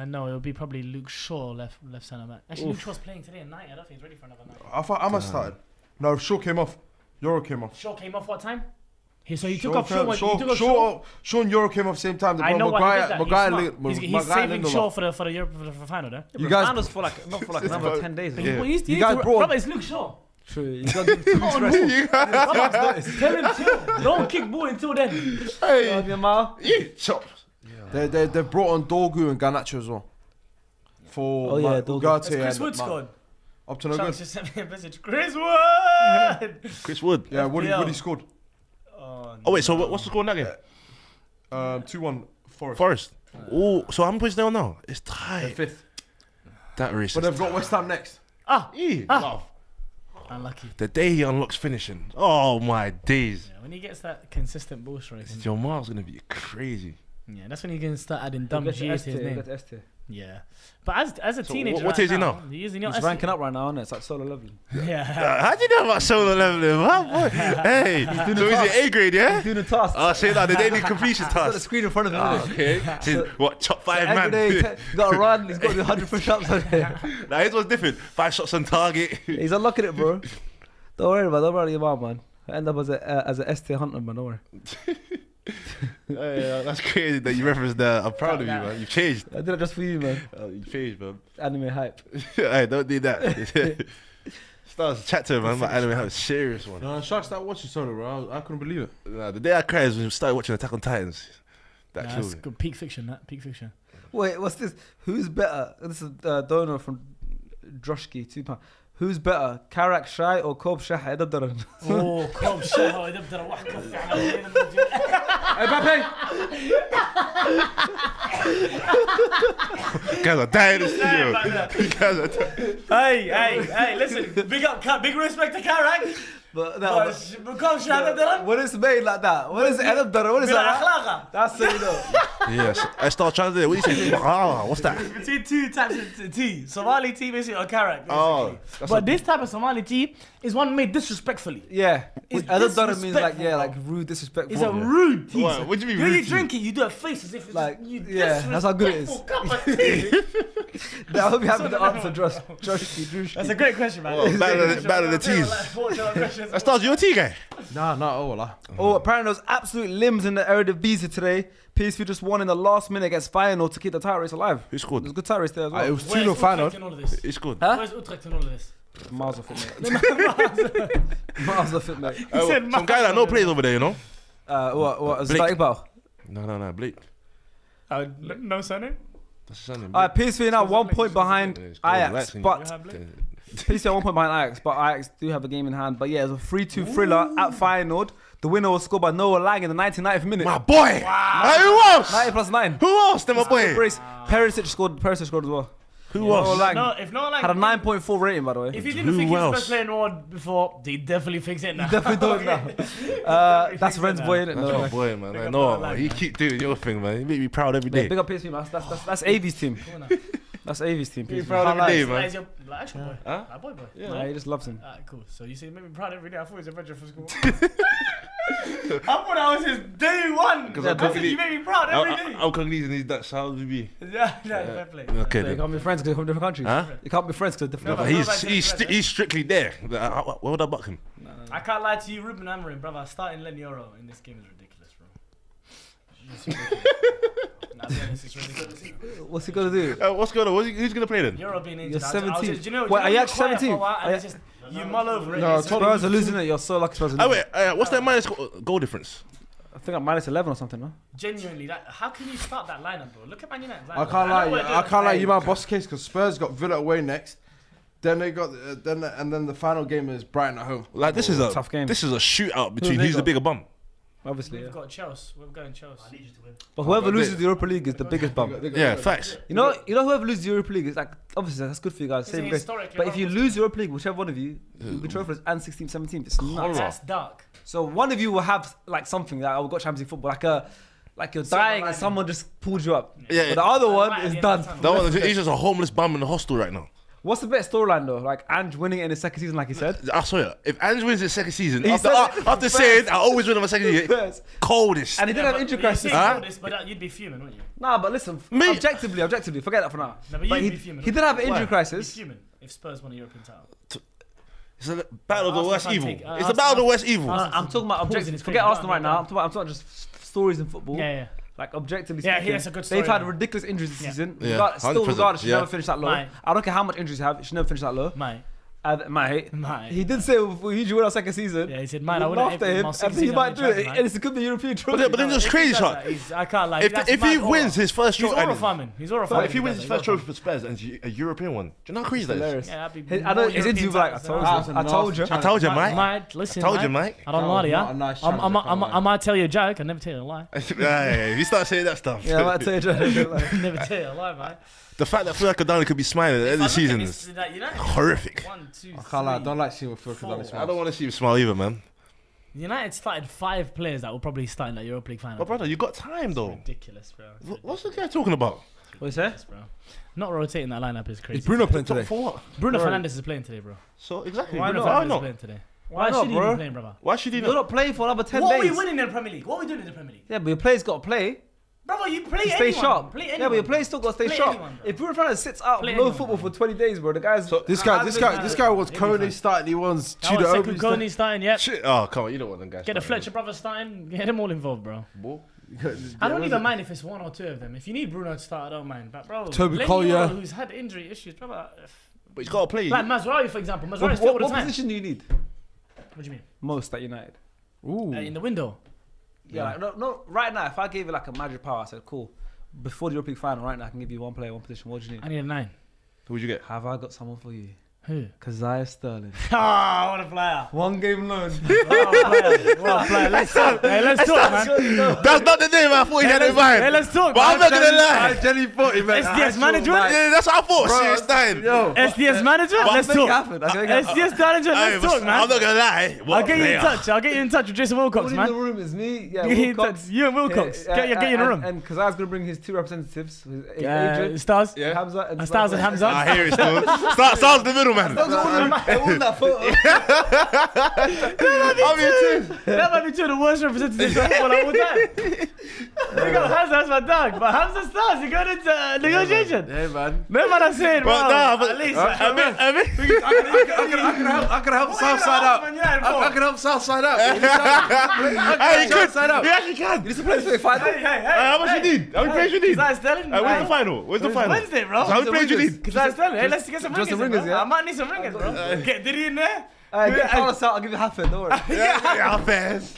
Speaker 4: No, it'll be probably Luke Shaw left centre back. Actually, Luke Shaw's playing today at night. I don't think he's ready for another night.
Speaker 1: I thought Amma started. No, Shaw came off. Euro came off.
Speaker 4: Shaw came off what time? So he took off Shaw.
Speaker 1: Shaw and Euro came off same time.
Speaker 4: I know why he did that.
Speaker 1: Maguire,
Speaker 4: he's saving Shaw for the final, though.
Speaker 1: You guys,
Speaker 2: Finals for like not for like another 10 days.
Speaker 3: Yeah.
Speaker 1: You guys brought-
Speaker 4: Brother, it's Luke Shaw.
Speaker 2: True. You got to give him 2 weeks rest.
Speaker 4: Tell him chill. Don't kick ball until then.
Speaker 3: Hey,
Speaker 2: Yamal.
Speaker 3: chop.
Speaker 1: they brought on Dorgu and Garnacho as well. For Ugarte
Speaker 4: Chris
Speaker 1: and
Speaker 4: Wood scored.
Speaker 1: Up to no
Speaker 4: Shanks
Speaker 1: good.
Speaker 4: just sent me a message. Chris Wood.
Speaker 3: Chris Wood.
Speaker 1: Yeah, Woody
Speaker 4: FPL.
Speaker 1: scored.
Speaker 3: Oh wait, so what's the score in that game?
Speaker 1: 2-1 Forest.
Speaker 3: Forest. Oh, so how many points they on now? It's
Speaker 1: They're
Speaker 3: tight.
Speaker 1: 5th.
Speaker 3: That race.
Speaker 1: But they've got West Ham next.
Speaker 4: Unlucky.
Speaker 3: The day he unlocks finishing. Oh my days.
Speaker 4: Yeah, when he gets that consistent ball strike.
Speaker 3: Your mom's gonna be crazy.
Speaker 4: Yeah, that's when you can start adding dumb G's to his name. Yeah, but as a teenager,
Speaker 3: what is he now?
Speaker 4: He's
Speaker 2: He's ranking up right now, isn't it? It's like solo level.
Speaker 4: Yeah.
Speaker 3: How do you know about solo leveling? Huh, boy? Hey, so he's your A grade, yeah?
Speaker 2: He's doing the task.
Speaker 3: Oh, say that the daily completion
Speaker 2: He's got the
Speaker 3: task.
Speaker 2: screen in front of him.
Speaker 3: Okay. What, top 5
Speaker 2: Every
Speaker 3: man?
Speaker 2: day, he's got to run. He's got to do 100 push-ups.
Speaker 3: Nah, his was different. 5 shots on target.
Speaker 2: He's unlocking it, bro. Don't worry about your mom, man. I end up as a ST hunter, man. Don't worry.
Speaker 3: Yeah, that's crazy that you referenced that. I'm proud of you, man. You've changed.
Speaker 2: I did it just for you, man.
Speaker 3: You've changed, man.
Speaker 2: Anime hype.
Speaker 3: Hey, don't do that. Stars, chat to him, man. My anime have a serious one.
Speaker 1: No, Shark started watching solo, bro. I couldn't believe it.
Speaker 3: Nah, the day I cried was when we started watching Attack on Titans. That
Speaker 4: That's
Speaker 3: killed me.
Speaker 4: good. Peak fiction. That peak fiction.
Speaker 2: Wait, what's this? Who's better? This is Donor from Droshki, £2. Who's better, Karak Shai or Kob Shah Edabdaran?
Speaker 4: Oh, كوب شهوة يبدأ واحد كف على
Speaker 3: Guys are dying in the studio. Guys are dying.
Speaker 4: Hey, listen, big respect to Karak.
Speaker 2: But
Speaker 4: كوب شهوة يبدأ
Speaker 2: when it's made like that, what is Edabdaran? What is that?
Speaker 4: بالأخلاق.
Speaker 2: That's so you know.
Speaker 3: Yes, I start trying to do it. What do you say? What's that?
Speaker 4: Between 2 types of tea, Somali tea basically or Karak.
Speaker 3: Oh,
Speaker 4: But this type of Somali tea is one made disrespectfully.
Speaker 2: Yeah.
Speaker 4: It's
Speaker 2: Edabdaran means like,
Speaker 4: disrespectful,
Speaker 2: like rude, disrespectful.
Speaker 4: It's a rude tea.
Speaker 3: What? What do you mean
Speaker 4: When
Speaker 3: rude
Speaker 4: you
Speaker 3: tea?
Speaker 4: drink it, you do a face as if it's
Speaker 2: Like,
Speaker 4: you
Speaker 2: yeah, that's how good it is.
Speaker 4: disrespectful cup of tea.
Speaker 2: I hope you have the answer, Droshki.
Speaker 4: That's a great question, man.
Speaker 3: Well, battle of the teas. That starts your tea guy.
Speaker 1: Nah, Allah.
Speaker 2: Oh, apparently there was absolute limbs in the Eredivisie today. PSV just won in the last minute against Feyenoord to keep the title race alive.
Speaker 3: Who scored?
Speaker 2: There's a good title race there as well.
Speaker 1: It was
Speaker 4: Where's
Speaker 1: 2-0 final.
Speaker 4: Utrecht in all of this?
Speaker 3: He scored.
Speaker 2: Huh?
Speaker 4: Where's Utrecht in all of this?
Speaker 2: Miles off it, mate. Miles off it, mate.
Speaker 4: said
Speaker 3: Some guy that no plays over there, you know?
Speaker 2: What? Is
Speaker 3: Blake.
Speaker 2: that Iqbal?
Speaker 3: No, Blake.
Speaker 4: No surname?
Speaker 3: That's his son.
Speaker 2: Alright, PSV now 1 point behind
Speaker 3: Yeah, it's called
Speaker 2: Ajax,
Speaker 3: relaxing.
Speaker 2: but
Speaker 4: Blake?
Speaker 2: PSV are 1 point behind Ajax, but Ajax do have a game in hand. But yeah, it was a 3-2 thriller at Feyenoord. The winner was scored by Noah Lang in the 99th minute.
Speaker 3: My boy! Wow. Who else?
Speaker 2: 90 plus 9.
Speaker 3: Who else? Then my boy.
Speaker 2: Perisic scored as well.
Speaker 3: Who else?
Speaker 4: If no Lang
Speaker 2: had a 9.4 rating, by the way.
Speaker 4: If he didn't think he was best player in the world before, he definitely thinks it now.
Speaker 2: Definitely don't now. That's Ren's boy, isn't it?
Speaker 3: That's my boy, man. No, you keep doing your thing, man. You make me proud every day.
Speaker 2: Big up PSV, man. That's Avi's team. That's Avi's team.
Speaker 3: Make me proud every day, man.
Speaker 4: He's your actual boy.
Speaker 3: Huh?
Speaker 4: Boy.
Speaker 2: Yeah, nah, he just loves him.
Speaker 4: Cool. So you say make me proud every day. I thought he was a veteran for school. I thought that was his day one. Because I said you make me proud every day.
Speaker 3: I'm Congolese and he's Dutch. How would we be?
Speaker 4: Yeah, fair play.
Speaker 3: Okay,
Speaker 2: You can't be friends because they're from different countries.
Speaker 3: Huh?
Speaker 2: You can't be friends because they're different countries.
Speaker 3: He's strictly there. Where would I buck him?
Speaker 4: I can't lie to you, Ruben Amorim, brother. Starting Len Euro in this game is ridiculous, bro. It's ridiculous. It's ridiculous.
Speaker 2: What's he gonna do?
Speaker 3: What's going on? Who's going to play then?
Speaker 4: Euro being injured.
Speaker 2: You're 17.
Speaker 4: You know,
Speaker 2: Wait, are you
Speaker 4: you're
Speaker 2: actually
Speaker 4: quiet for a
Speaker 2: 17?
Speaker 4: while and it's just, you mull over it.
Speaker 1: No,
Speaker 4: It's
Speaker 1: totally.
Speaker 2: Spurs are losing it. You're so lucky Spurs are
Speaker 3: Oh
Speaker 2: losing.
Speaker 3: wait, what's that minus goal difference?
Speaker 2: I think I'm minus 11 or something, no?
Speaker 4: Genuinely, how can you start that lineup, bro? Look at Man United.
Speaker 1: I can't lie. You my boss case because Spurs got Villa away next. Then they got then the final game is Brighton at home.
Speaker 3: Like this is a
Speaker 2: tough game.
Speaker 3: This is a shootout between
Speaker 2: they
Speaker 3: who's the
Speaker 2: got?
Speaker 3: bigger bum.
Speaker 2: Obviously,
Speaker 4: We've
Speaker 2: yeah.
Speaker 4: got Chelsea. We're going Chelsea. I need you to win.
Speaker 2: But whoever loses the Europa League is the biggest bum.
Speaker 3: Yeah, facts.
Speaker 2: You know whoever loses the Europa League is like obviously that's good for you guys.
Speaker 4: It's
Speaker 2: Same grace.
Speaker 4: historically
Speaker 2: But if you
Speaker 4: wrong.
Speaker 2: lose Europa League, whichever one of you, you'll be trophies and 16th, 17th. It's nuts.
Speaker 4: That's dark.
Speaker 2: So one of you will have like something like we got Champions League football, like you're dying and someone just pulled you up.
Speaker 3: Yeah,
Speaker 2: But the other one
Speaker 4: Right at
Speaker 2: is
Speaker 4: the end
Speaker 2: done.
Speaker 4: of time.
Speaker 3: That one, he's just a homeless bum in the hostel right now.
Speaker 2: What's the best storyline though? Like Ange winning it in his second season, like he said.
Speaker 3: I swear, if Ange wins his second season,
Speaker 2: He
Speaker 3: after
Speaker 2: said it
Speaker 3: after saying I always win in my second season,
Speaker 2: First.
Speaker 3: coldest.
Speaker 2: And he didn't have injury crisis.
Speaker 4: But you'd be fuming, wouldn't you?
Speaker 2: Nah, but listen,
Speaker 3: Me?
Speaker 2: objectively, forget that for now.
Speaker 4: No, but
Speaker 2: But
Speaker 4: you'd
Speaker 2: he
Speaker 4: be fuming.
Speaker 2: did have an injury
Speaker 3: Why?
Speaker 4: You'd be
Speaker 2: crisis.
Speaker 4: fuming if Spurs won a European title.
Speaker 3: It's a battle of the
Speaker 4: Arsenal
Speaker 3: worst
Speaker 4: can't
Speaker 3: evil.
Speaker 4: take-
Speaker 3: It's the battle of the worst evil.
Speaker 2: I'm talking about
Speaker 4: Pause in
Speaker 2: objectively.
Speaker 4: his
Speaker 2: Forget
Speaker 4: favour.
Speaker 2: Arsenal right now. I'm talking just stories in football.
Speaker 4: Yeah.
Speaker 2: Like objectively
Speaker 4: Yeah,
Speaker 2: speaking,
Speaker 4: that's a good
Speaker 2: they've had
Speaker 4: storyline.
Speaker 2: ridiculous injuries this
Speaker 4: Yeah.
Speaker 2: season.
Speaker 3: Yeah,
Speaker 2: Still,
Speaker 3: 100%,
Speaker 2: regardless, should
Speaker 3: yeah.
Speaker 2: never finish that low.
Speaker 4: Mate.
Speaker 2: I don't care how much injuries you have, you should never finish that low. Mate,
Speaker 4: Mate.
Speaker 2: he did say if we usually win our second season.
Speaker 4: Yeah, he said,
Speaker 2: we
Speaker 4: man, I would
Speaker 2: laughed at him, and he might do it. And it could be European trophy.
Speaker 3: But then it's crazy, shot.
Speaker 4: I can't lie.
Speaker 3: If he wins his first
Speaker 4: he's
Speaker 3: trophy,
Speaker 4: aura farming. He's aura farming.
Speaker 3: if he wins his first trophy for Spurs and it's a European one, do you know how crazy that is?
Speaker 2: Hilarious.
Speaker 4: Yeah, that'd be
Speaker 2: I know
Speaker 4: more
Speaker 2: his interview was
Speaker 4: European
Speaker 2: like, I
Speaker 4: titles
Speaker 2: told you.
Speaker 3: I told you, mate.
Speaker 4: Mate, listen,
Speaker 3: I told you, mate.
Speaker 4: I don't
Speaker 1: That
Speaker 4: lie to
Speaker 1: was
Speaker 4: ya.
Speaker 1: not a nice challenge, I can't lie.
Speaker 4: I might tell you a joke. I never tell you a lie.
Speaker 3: Yeah, you start saying that stuff.
Speaker 2: Yeah, I might tell you. Like,
Speaker 4: Never tell you a lie, mate.
Speaker 3: The fact that Phil Kadani could be smiling at the end of the season is horrific.
Speaker 4: 1, 2, 3.
Speaker 1: I can't lie. I don't like seeing what Phil
Speaker 4: Four.
Speaker 1: Kadani
Speaker 3: I don't want to see him smile either, man.
Speaker 4: United started 5 players that will probably start in that Europa League final.
Speaker 3: But brother, you got time though.
Speaker 4: Ridiculous, bro.
Speaker 3: What's the guy talking about?
Speaker 2: what you say?
Speaker 4: Bro. Not rotating that lineup is crazy.
Speaker 1: Is Bruno playing today?
Speaker 3: For what?
Speaker 4: Bruno Fernandes is playing today, bro.
Speaker 3: So exactly.
Speaker 2: Why
Speaker 4: Bruno
Speaker 2: not?
Speaker 3: Why
Speaker 4: Fernandes is
Speaker 3: not?
Speaker 4: playing today.
Speaker 2: Why
Speaker 4: Why
Speaker 2: not,
Speaker 4: should he
Speaker 2: bro?
Speaker 4: be playing, brother?
Speaker 3: Why should he
Speaker 2: You're
Speaker 3: not?
Speaker 2: not playing for another 10
Speaker 4: What are
Speaker 2: days.
Speaker 4: we winning in the Premier League? What are we doing in the Premier League?
Speaker 2: Yeah, but your players got to play.
Speaker 4: Brother, you play
Speaker 2: To
Speaker 4: anyone.
Speaker 2: stay sharp.
Speaker 4: Play
Speaker 2: Yeah,
Speaker 4: anyone.
Speaker 2: but your players still got to stay
Speaker 4: Play
Speaker 2: sharp.
Speaker 4: anyone, bro.
Speaker 2: If Bruno Fernandes sits out
Speaker 4: Play
Speaker 2: no
Speaker 4: anyone,
Speaker 2: football
Speaker 4: bro.
Speaker 2: for 20 days, bro, the guys.
Speaker 1: This guy wants
Speaker 4: He'll be
Speaker 1: Kone
Speaker 4: fine.
Speaker 1: starting. He wants
Speaker 4: That was
Speaker 1: Tudor
Speaker 4: Sekou
Speaker 1: Obi
Speaker 4: Kone
Speaker 1: starting.
Speaker 4: starting, yep.
Speaker 3: Shit. Oh come on, you don't want them guys.
Speaker 4: Get the
Speaker 3: starting.
Speaker 4: Fletcher brothers starting. Get them all involved, bro. I don't even mind if it's 1 or 2 of them. If you need Bruno to start, I don't mind. But bro,
Speaker 1: Toby
Speaker 4: Lenny
Speaker 1: Collier.
Speaker 4: Yoro, who's had injury issues, brother.
Speaker 3: But he's got to play.
Speaker 4: Like Mazraoui, for example. Mazraoui's fit all the
Speaker 2: What
Speaker 4: time.
Speaker 2: position do you need
Speaker 4: What do you mean?
Speaker 2: most at United?
Speaker 1: Ooh.
Speaker 4: In the window.
Speaker 2: Yeah, like, no, right now, if I gave you like a magic power, I said, cool. Before the European League final, right now, I can give you one player, one position. What do you need?
Speaker 4: I need a 9.
Speaker 3: Who'd you get?
Speaker 2: Have I got someone for you?
Speaker 4: Who?
Speaker 2: Keziah Sterling.
Speaker 4: Ah, what a player.
Speaker 2: One game loan.
Speaker 4: What a player. Let's talk. Hey, let's talk, man.
Speaker 3: That's not the name I thought he had in mind.
Speaker 4: Hey, let's talk,
Speaker 3: But I'm not gonna lie.
Speaker 1: I genuinely thought he meant
Speaker 4: SDS management?
Speaker 3: Yeah, that's what I thought.
Speaker 1: Bro,
Speaker 3: Serious time.
Speaker 1: Yo.
Speaker 4: SDS manager? Let's
Speaker 2: Make it
Speaker 4: talk.
Speaker 2: happen. I can make it happen.
Speaker 4: SDS manager,
Speaker 3: Hey,
Speaker 4: let's
Speaker 3: but
Speaker 4: talk, man.
Speaker 3: I'm not gonna lie. What
Speaker 4: I'll get you in
Speaker 3: player?
Speaker 4: touch. I'll get you in touch with Jason Wilcox,
Speaker 2: Everyone in the
Speaker 4: man.
Speaker 2: room is me. Yeah,
Speaker 4: Get you in touch.
Speaker 2: Wilcox.
Speaker 4: You and Wilcox. Get you in the room.
Speaker 2: And Keziah's gonna bring his 2 representatives, his agent,
Speaker 4: Stars.
Speaker 3: Yeah.
Speaker 2: Hamza, and
Speaker 4: Stars and Hamza.
Speaker 3: I hear it still. Star's the middle man.
Speaker 2: They won that photo.
Speaker 4: That might be 2 of the worst representatives of football of all time. We got Hamza, that's my dog. But Hamza Stars, you got into negotiation.
Speaker 1: Yeah, man.
Speaker 4: Remember what I'm saying, bro?
Speaker 3: But nah, but
Speaker 4: At least.
Speaker 1: I can help Southside out. I can help Southside out.
Speaker 3: Hey, he could.
Speaker 1: Southside out.
Speaker 3: He actually can.
Speaker 2: You need to play this final.
Speaker 4: Hey.
Speaker 3: How much you need? How many players you need?
Speaker 4: Keziah Sterling?
Speaker 3: Where's the final? Where's the final?
Speaker 4: Wednesday, bro.
Speaker 3: So how many players you need?
Speaker 4: Keziah Sterling. Hey, let's get some
Speaker 2: just
Speaker 4: ringers,
Speaker 2: some ringers,
Speaker 4: bro.
Speaker 2: yeah?
Speaker 4: I might need some ringers, bro. Get Diddy in there.
Speaker 2: Get Carlos out. I'll give you half it. Don't worry.
Speaker 3: Yeah, fast.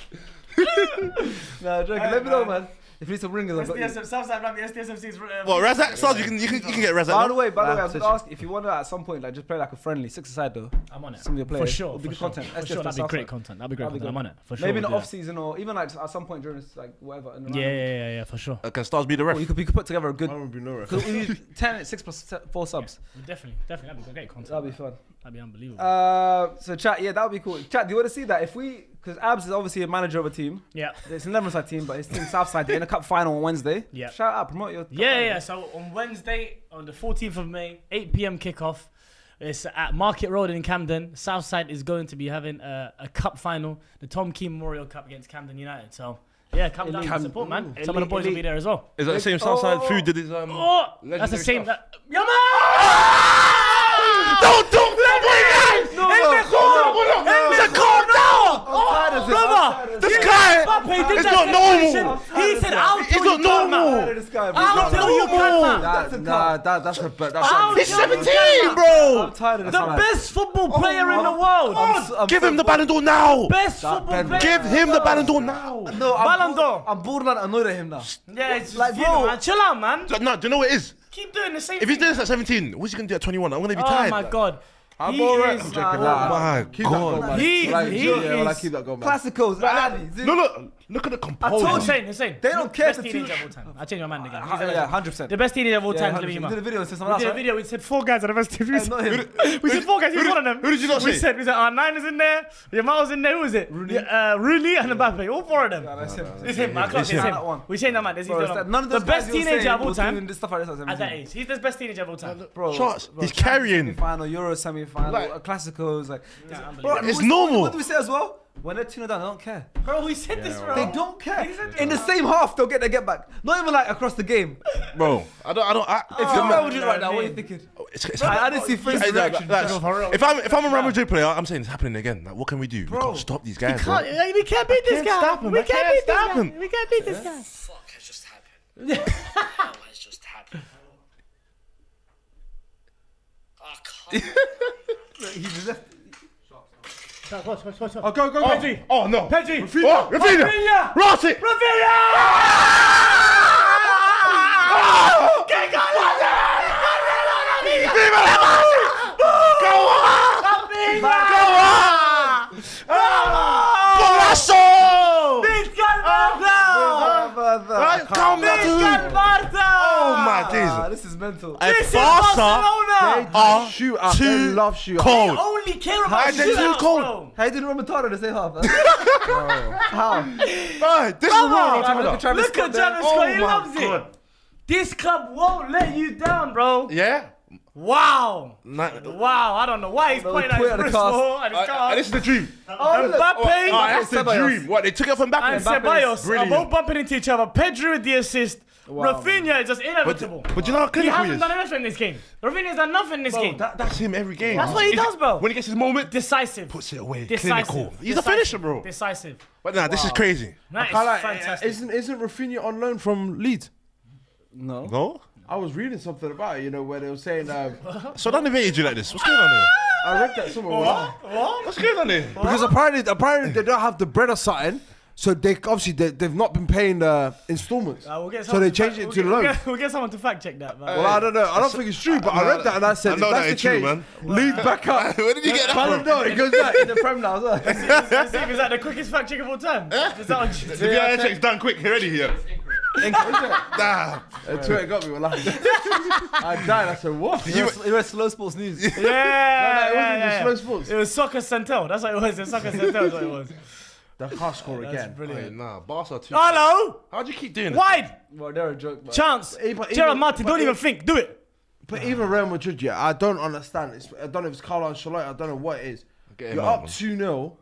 Speaker 2: Nah, joking. Let me know, man. If you need some ringers, I've got you.
Speaker 4: Southside Rugby, SDSFC's.
Speaker 3: Well, Razak, Stars, you can get Razak.
Speaker 2: By the way, I was gonna ask if you want to at some point like just play like a friendly 6-a-side though.
Speaker 4: I'm on it.
Speaker 2: Some of your players.
Speaker 4: For sure.
Speaker 2: It'll be
Speaker 4: For
Speaker 2: good
Speaker 4: sure.
Speaker 2: content.
Speaker 4: For sure, that'd be great content. That'd be great content. I'm on it. For sure.
Speaker 2: Maybe in the
Speaker 4: we'll do
Speaker 2: off season or even like at some point during this like whatever.
Speaker 4: Yeah, for sure.
Speaker 3: Can Stars be the ref?
Speaker 2: Or you could put together a good.
Speaker 1: I won't be no ref.
Speaker 2: We need 10, 6 plus 4 subs.
Speaker 4: Definitely, that'd be great content.
Speaker 2: That'd be fun.
Speaker 4: That'd be unbelievable.
Speaker 2: So chat, yeah, that would be cool. Chat, do you want to see that? Because Abs is obviously a manager of a team.
Speaker 4: Yeah.
Speaker 2: It's an 11-side team, but his team Southside, they're in a cup final on Wednesday.
Speaker 4: Yeah.
Speaker 2: Shout out, promote your.
Speaker 4: Yeah. So on Wednesday, on the 14th of May, 8 p.m. kickoff. It's at Market Road in Camden. Southside is going to be having a cup final, the Tom Key Memorial Cup against Camden United. So yeah, come down and support, man. Some of the boys will be there as well.
Speaker 3: Is that the same Southside food that is
Speaker 4: that's the same. Yamal!
Speaker 3: Don't brother! This guy is not normal.
Speaker 4: He said, "I'll
Speaker 3: He's not normal.
Speaker 4: I'll tell you,
Speaker 1: That's
Speaker 3: He's 17, bro.
Speaker 2: I'm tired of this.
Speaker 4: the best football player in the world.
Speaker 3: Give him the Ballon d'Or now.
Speaker 4: Best football player.
Speaker 3: Give him the Ballon d'Or now.
Speaker 2: No,
Speaker 4: Ballon d'Or.
Speaker 2: I'm borderline annoyed at him now.
Speaker 4: Yeah, it's
Speaker 2: Like,
Speaker 4: like,
Speaker 2: bro.
Speaker 4: man. Chill out, man.
Speaker 3: No, do you know what it is?
Speaker 4: Keep doing the same
Speaker 3: If he's
Speaker 4: thing.
Speaker 3: doing this at 17, what's he gonna do at 21? I'm gonna be
Speaker 4: Oh
Speaker 3: tired.
Speaker 4: my god.
Speaker 1: I'm
Speaker 4: He
Speaker 1: alright.
Speaker 4: is-
Speaker 1: I'm joking.
Speaker 3: Oh my
Speaker 1: Keep that going,
Speaker 3: God.
Speaker 1: man.
Speaker 4: He
Speaker 1: Like,
Speaker 4: is-
Speaker 1: yeah, well, I keep that going, man.
Speaker 2: Classicals, Addies.
Speaker 3: Look at the composure.
Speaker 4: Insane.
Speaker 2: They don't care
Speaker 4: Best
Speaker 2: to
Speaker 4: teenager
Speaker 2: teach-
Speaker 4: of all time. I changed my mind again. He's
Speaker 2: Yeah,
Speaker 4: the
Speaker 2: 100%.
Speaker 4: best teenager of all time.
Speaker 2: Yeah,
Speaker 4: Lamine
Speaker 2: 100%.
Speaker 4: Yamal.
Speaker 2: We did a video and said
Speaker 4: We
Speaker 2: someone
Speaker 4: did
Speaker 2: else,
Speaker 4: a video. We said 4 guys are the best team.
Speaker 2: right? Not him.
Speaker 4: We said 4 guys. He was one of them.
Speaker 3: who did you not
Speaker 4: We
Speaker 3: say?
Speaker 4: said Nine is in there. Yamal was in there. Who was it? Rooney and Mbappe. All 4 of them.
Speaker 2: That's him.
Speaker 4: It's him. I can't
Speaker 3: It's
Speaker 4: say
Speaker 3: him.
Speaker 4: him.
Speaker 2: That one.
Speaker 4: We changed that man. He's
Speaker 2: Bro,
Speaker 4: the
Speaker 2: none of those
Speaker 4: best
Speaker 2: guys you were
Speaker 4: teenager
Speaker 2: saying
Speaker 4: of all
Speaker 2: was
Speaker 4: time.
Speaker 2: doing this stuff like this at
Speaker 4: At that
Speaker 2: 17.
Speaker 4: age, he's the best teenager of all time.
Speaker 2: Bro,
Speaker 3: Shots.
Speaker 2: bro,
Speaker 3: He's
Speaker 2: Champions
Speaker 3: carrying.
Speaker 2: Semi-final, Euro semi-final,
Speaker 3: Like-
Speaker 2: Classicals, like.
Speaker 4: Yeah,
Speaker 2: Bro,
Speaker 3: It's
Speaker 2: what
Speaker 3: normal.
Speaker 2: do we say as well? When they're 2-0 down, they don't care.
Speaker 4: Bro, we said this, bro.
Speaker 2: They don't care. In the same half, they'll get their get back. Not even like across the game.
Speaker 3: Bro, I don't.
Speaker 2: If you're Real Madrid right now, what are you thinking?
Speaker 3: I
Speaker 2: didn't see Fraser's reaction.
Speaker 3: If I'm a Real Madrid player, I'm saying it's happening again. Like, what can we do? We can't stop these guys, bro.
Speaker 4: We can't beat this guy.
Speaker 3: stop him.
Speaker 4: We
Speaker 3: I
Speaker 4: can't
Speaker 3: can't
Speaker 4: beat this
Speaker 3: stop
Speaker 4: guy.
Speaker 3: him.
Speaker 4: We can't beat this guy.
Speaker 5: Fuck has just happened? What has just happened? I can't.
Speaker 2: He's left.
Speaker 1: Oh, go, Pedri.
Speaker 3: Oh no.
Speaker 4: Pedri.
Speaker 3: Oh, Rafinha. Rossi. Oh my days.
Speaker 2: This is mental.
Speaker 4: This is
Speaker 3: Barca
Speaker 4: Barcelona.
Speaker 3: are
Speaker 1: Shootout. They
Speaker 3: too
Speaker 1: love shootout.
Speaker 3: cold.
Speaker 4: Only care about
Speaker 3: They're too
Speaker 4: shootouts,
Speaker 3: cold.
Speaker 4: bro.
Speaker 2: How you did Remontada the same half? How?
Speaker 3: Right, this is what I'm talking about.
Speaker 4: Look at Travis
Speaker 3: Oh
Speaker 4: Scott. He
Speaker 3: my
Speaker 4: loves
Speaker 3: God.
Speaker 4: it. This club won't let you down, bro.
Speaker 3: Yeah.
Speaker 4: Wow.
Speaker 3: Nah,
Speaker 4: Wow. I don't know why he's
Speaker 2: Bro,
Speaker 4: pointing
Speaker 2: he
Speaker 4: at
Speaker 2: put
Speaker 4: his
Speaker 2: it on the
Speaker 4: Bristol and his
Speaker 3: and
Speaker 4: car.
Speaker 3: this is the dream.
Speaker 4: Mbappe
Speaker 3: That's the dream. What, they took it from back?
Speaker 4: and Ceballos are
Speaker 3: Brilliant.
Speaker 4: both bumping into each other. Pedro with the assist. Rafinha is just inevitable.
Speaker 3: But you know how
Speaker 4: He
Speaker 3: clinical he
Speaker 4: hasn't
Speaker 3: is?
Speaker 4: done anything in this game. Rafinha's done nothing in this game.
Speaker 3: That's him every game.
Speaker 4: That's what he does, bro.
Speaker 3: When he gets his moment,
Speaker 4: Decisive.
Speaker 3: puts it away.
Speaker 4: Decisive.
Speaker 3: Clinical. He's a finisher, bro.
Speaker 4: Decisive.
Speaker 3: But nah, this is crazy.
Speaker 4: That is fantastic.
Speaker 1: Isn't Rafinha on loan from Leeds?
Speaker 2: No.
Speaker 3: No?
Speaker 1: I was reading something about it, you know, where they were saying,
Speaker 3: So I invited you like this. What's going on here?
Speaker 1: I read that somewhere.
Speaker 3: What's going on here?
Speaker 1: Because apparently they don't have the bread or something, so they've not been paying installments.
Speaker 4: We'll get
Speaker 1: So
Speaker 4: someone
Speaker 1: they
Speaker 4: to
Speaker 1: changed
Speaker 4: fact-
Speaker 1: it to
Speaker 4: we'll
Speaker 1: loan.
Speaker 4: get- We'll get someone to fact check that.
Speaker 1: Well, I don't know. I don't think it's true, but I read that and I said,
Speaker 3: I
Speaker 1: if
Speaker 3: know
Speaker 1: that's
Speaker 3: that
Speaker 1: the
Speaker 3: ain't true,
Speaker 1: case,
Speaker 3: man.
Speaker 1: lead back up.
Speaker 3: Where did you get that
Speaker 1: I don't
Speaker 3: from?
Speaker 1: know. It goes back.
Speaker 2: In the Prem now as well.
Speaker 4: Is that the quickest fact check of all time? Is that on
Speaker 3: If your air check's done quick, already here. Nah.
Speaker 1: Twitter got me. Well, I died. I said, what?
Speaker 2: You read Slow Sports News.
Speaker 1: It wasn't just slow sports.
Speaker 4: It was Soccer Central. That's what it was. Soccer Central is what it was.
Speaker 1: They can't score again.
Speaker 4: Brilliant.
Speaker 3: Nah, Barca too.
Speaker 4: Hello.
Speaker 3: How'd you keep doing this?
Speaker 4: Wide.
Speaker 2: Well, they're a joke, man.
Speaker 4: Chance.
Speaker 1: But
Speaker 4: Gerard
Speaker 1: even-
Speaker 4: Martin,
Speaker 1: but
Speaker 4: don't even
Speaker 1: if-
Speaker 4: think. Do it.
Speaker 1: But even Real Madrid, yeah, I don't understand. I don't know if it's Carlo Ancelotti. I don't know what it is.
Speaker 3: Get him
Speaker 1: You're
Speaker 3: out,
Speaker 1: up
Speaker 3: man.
Speaker 1: 2-0.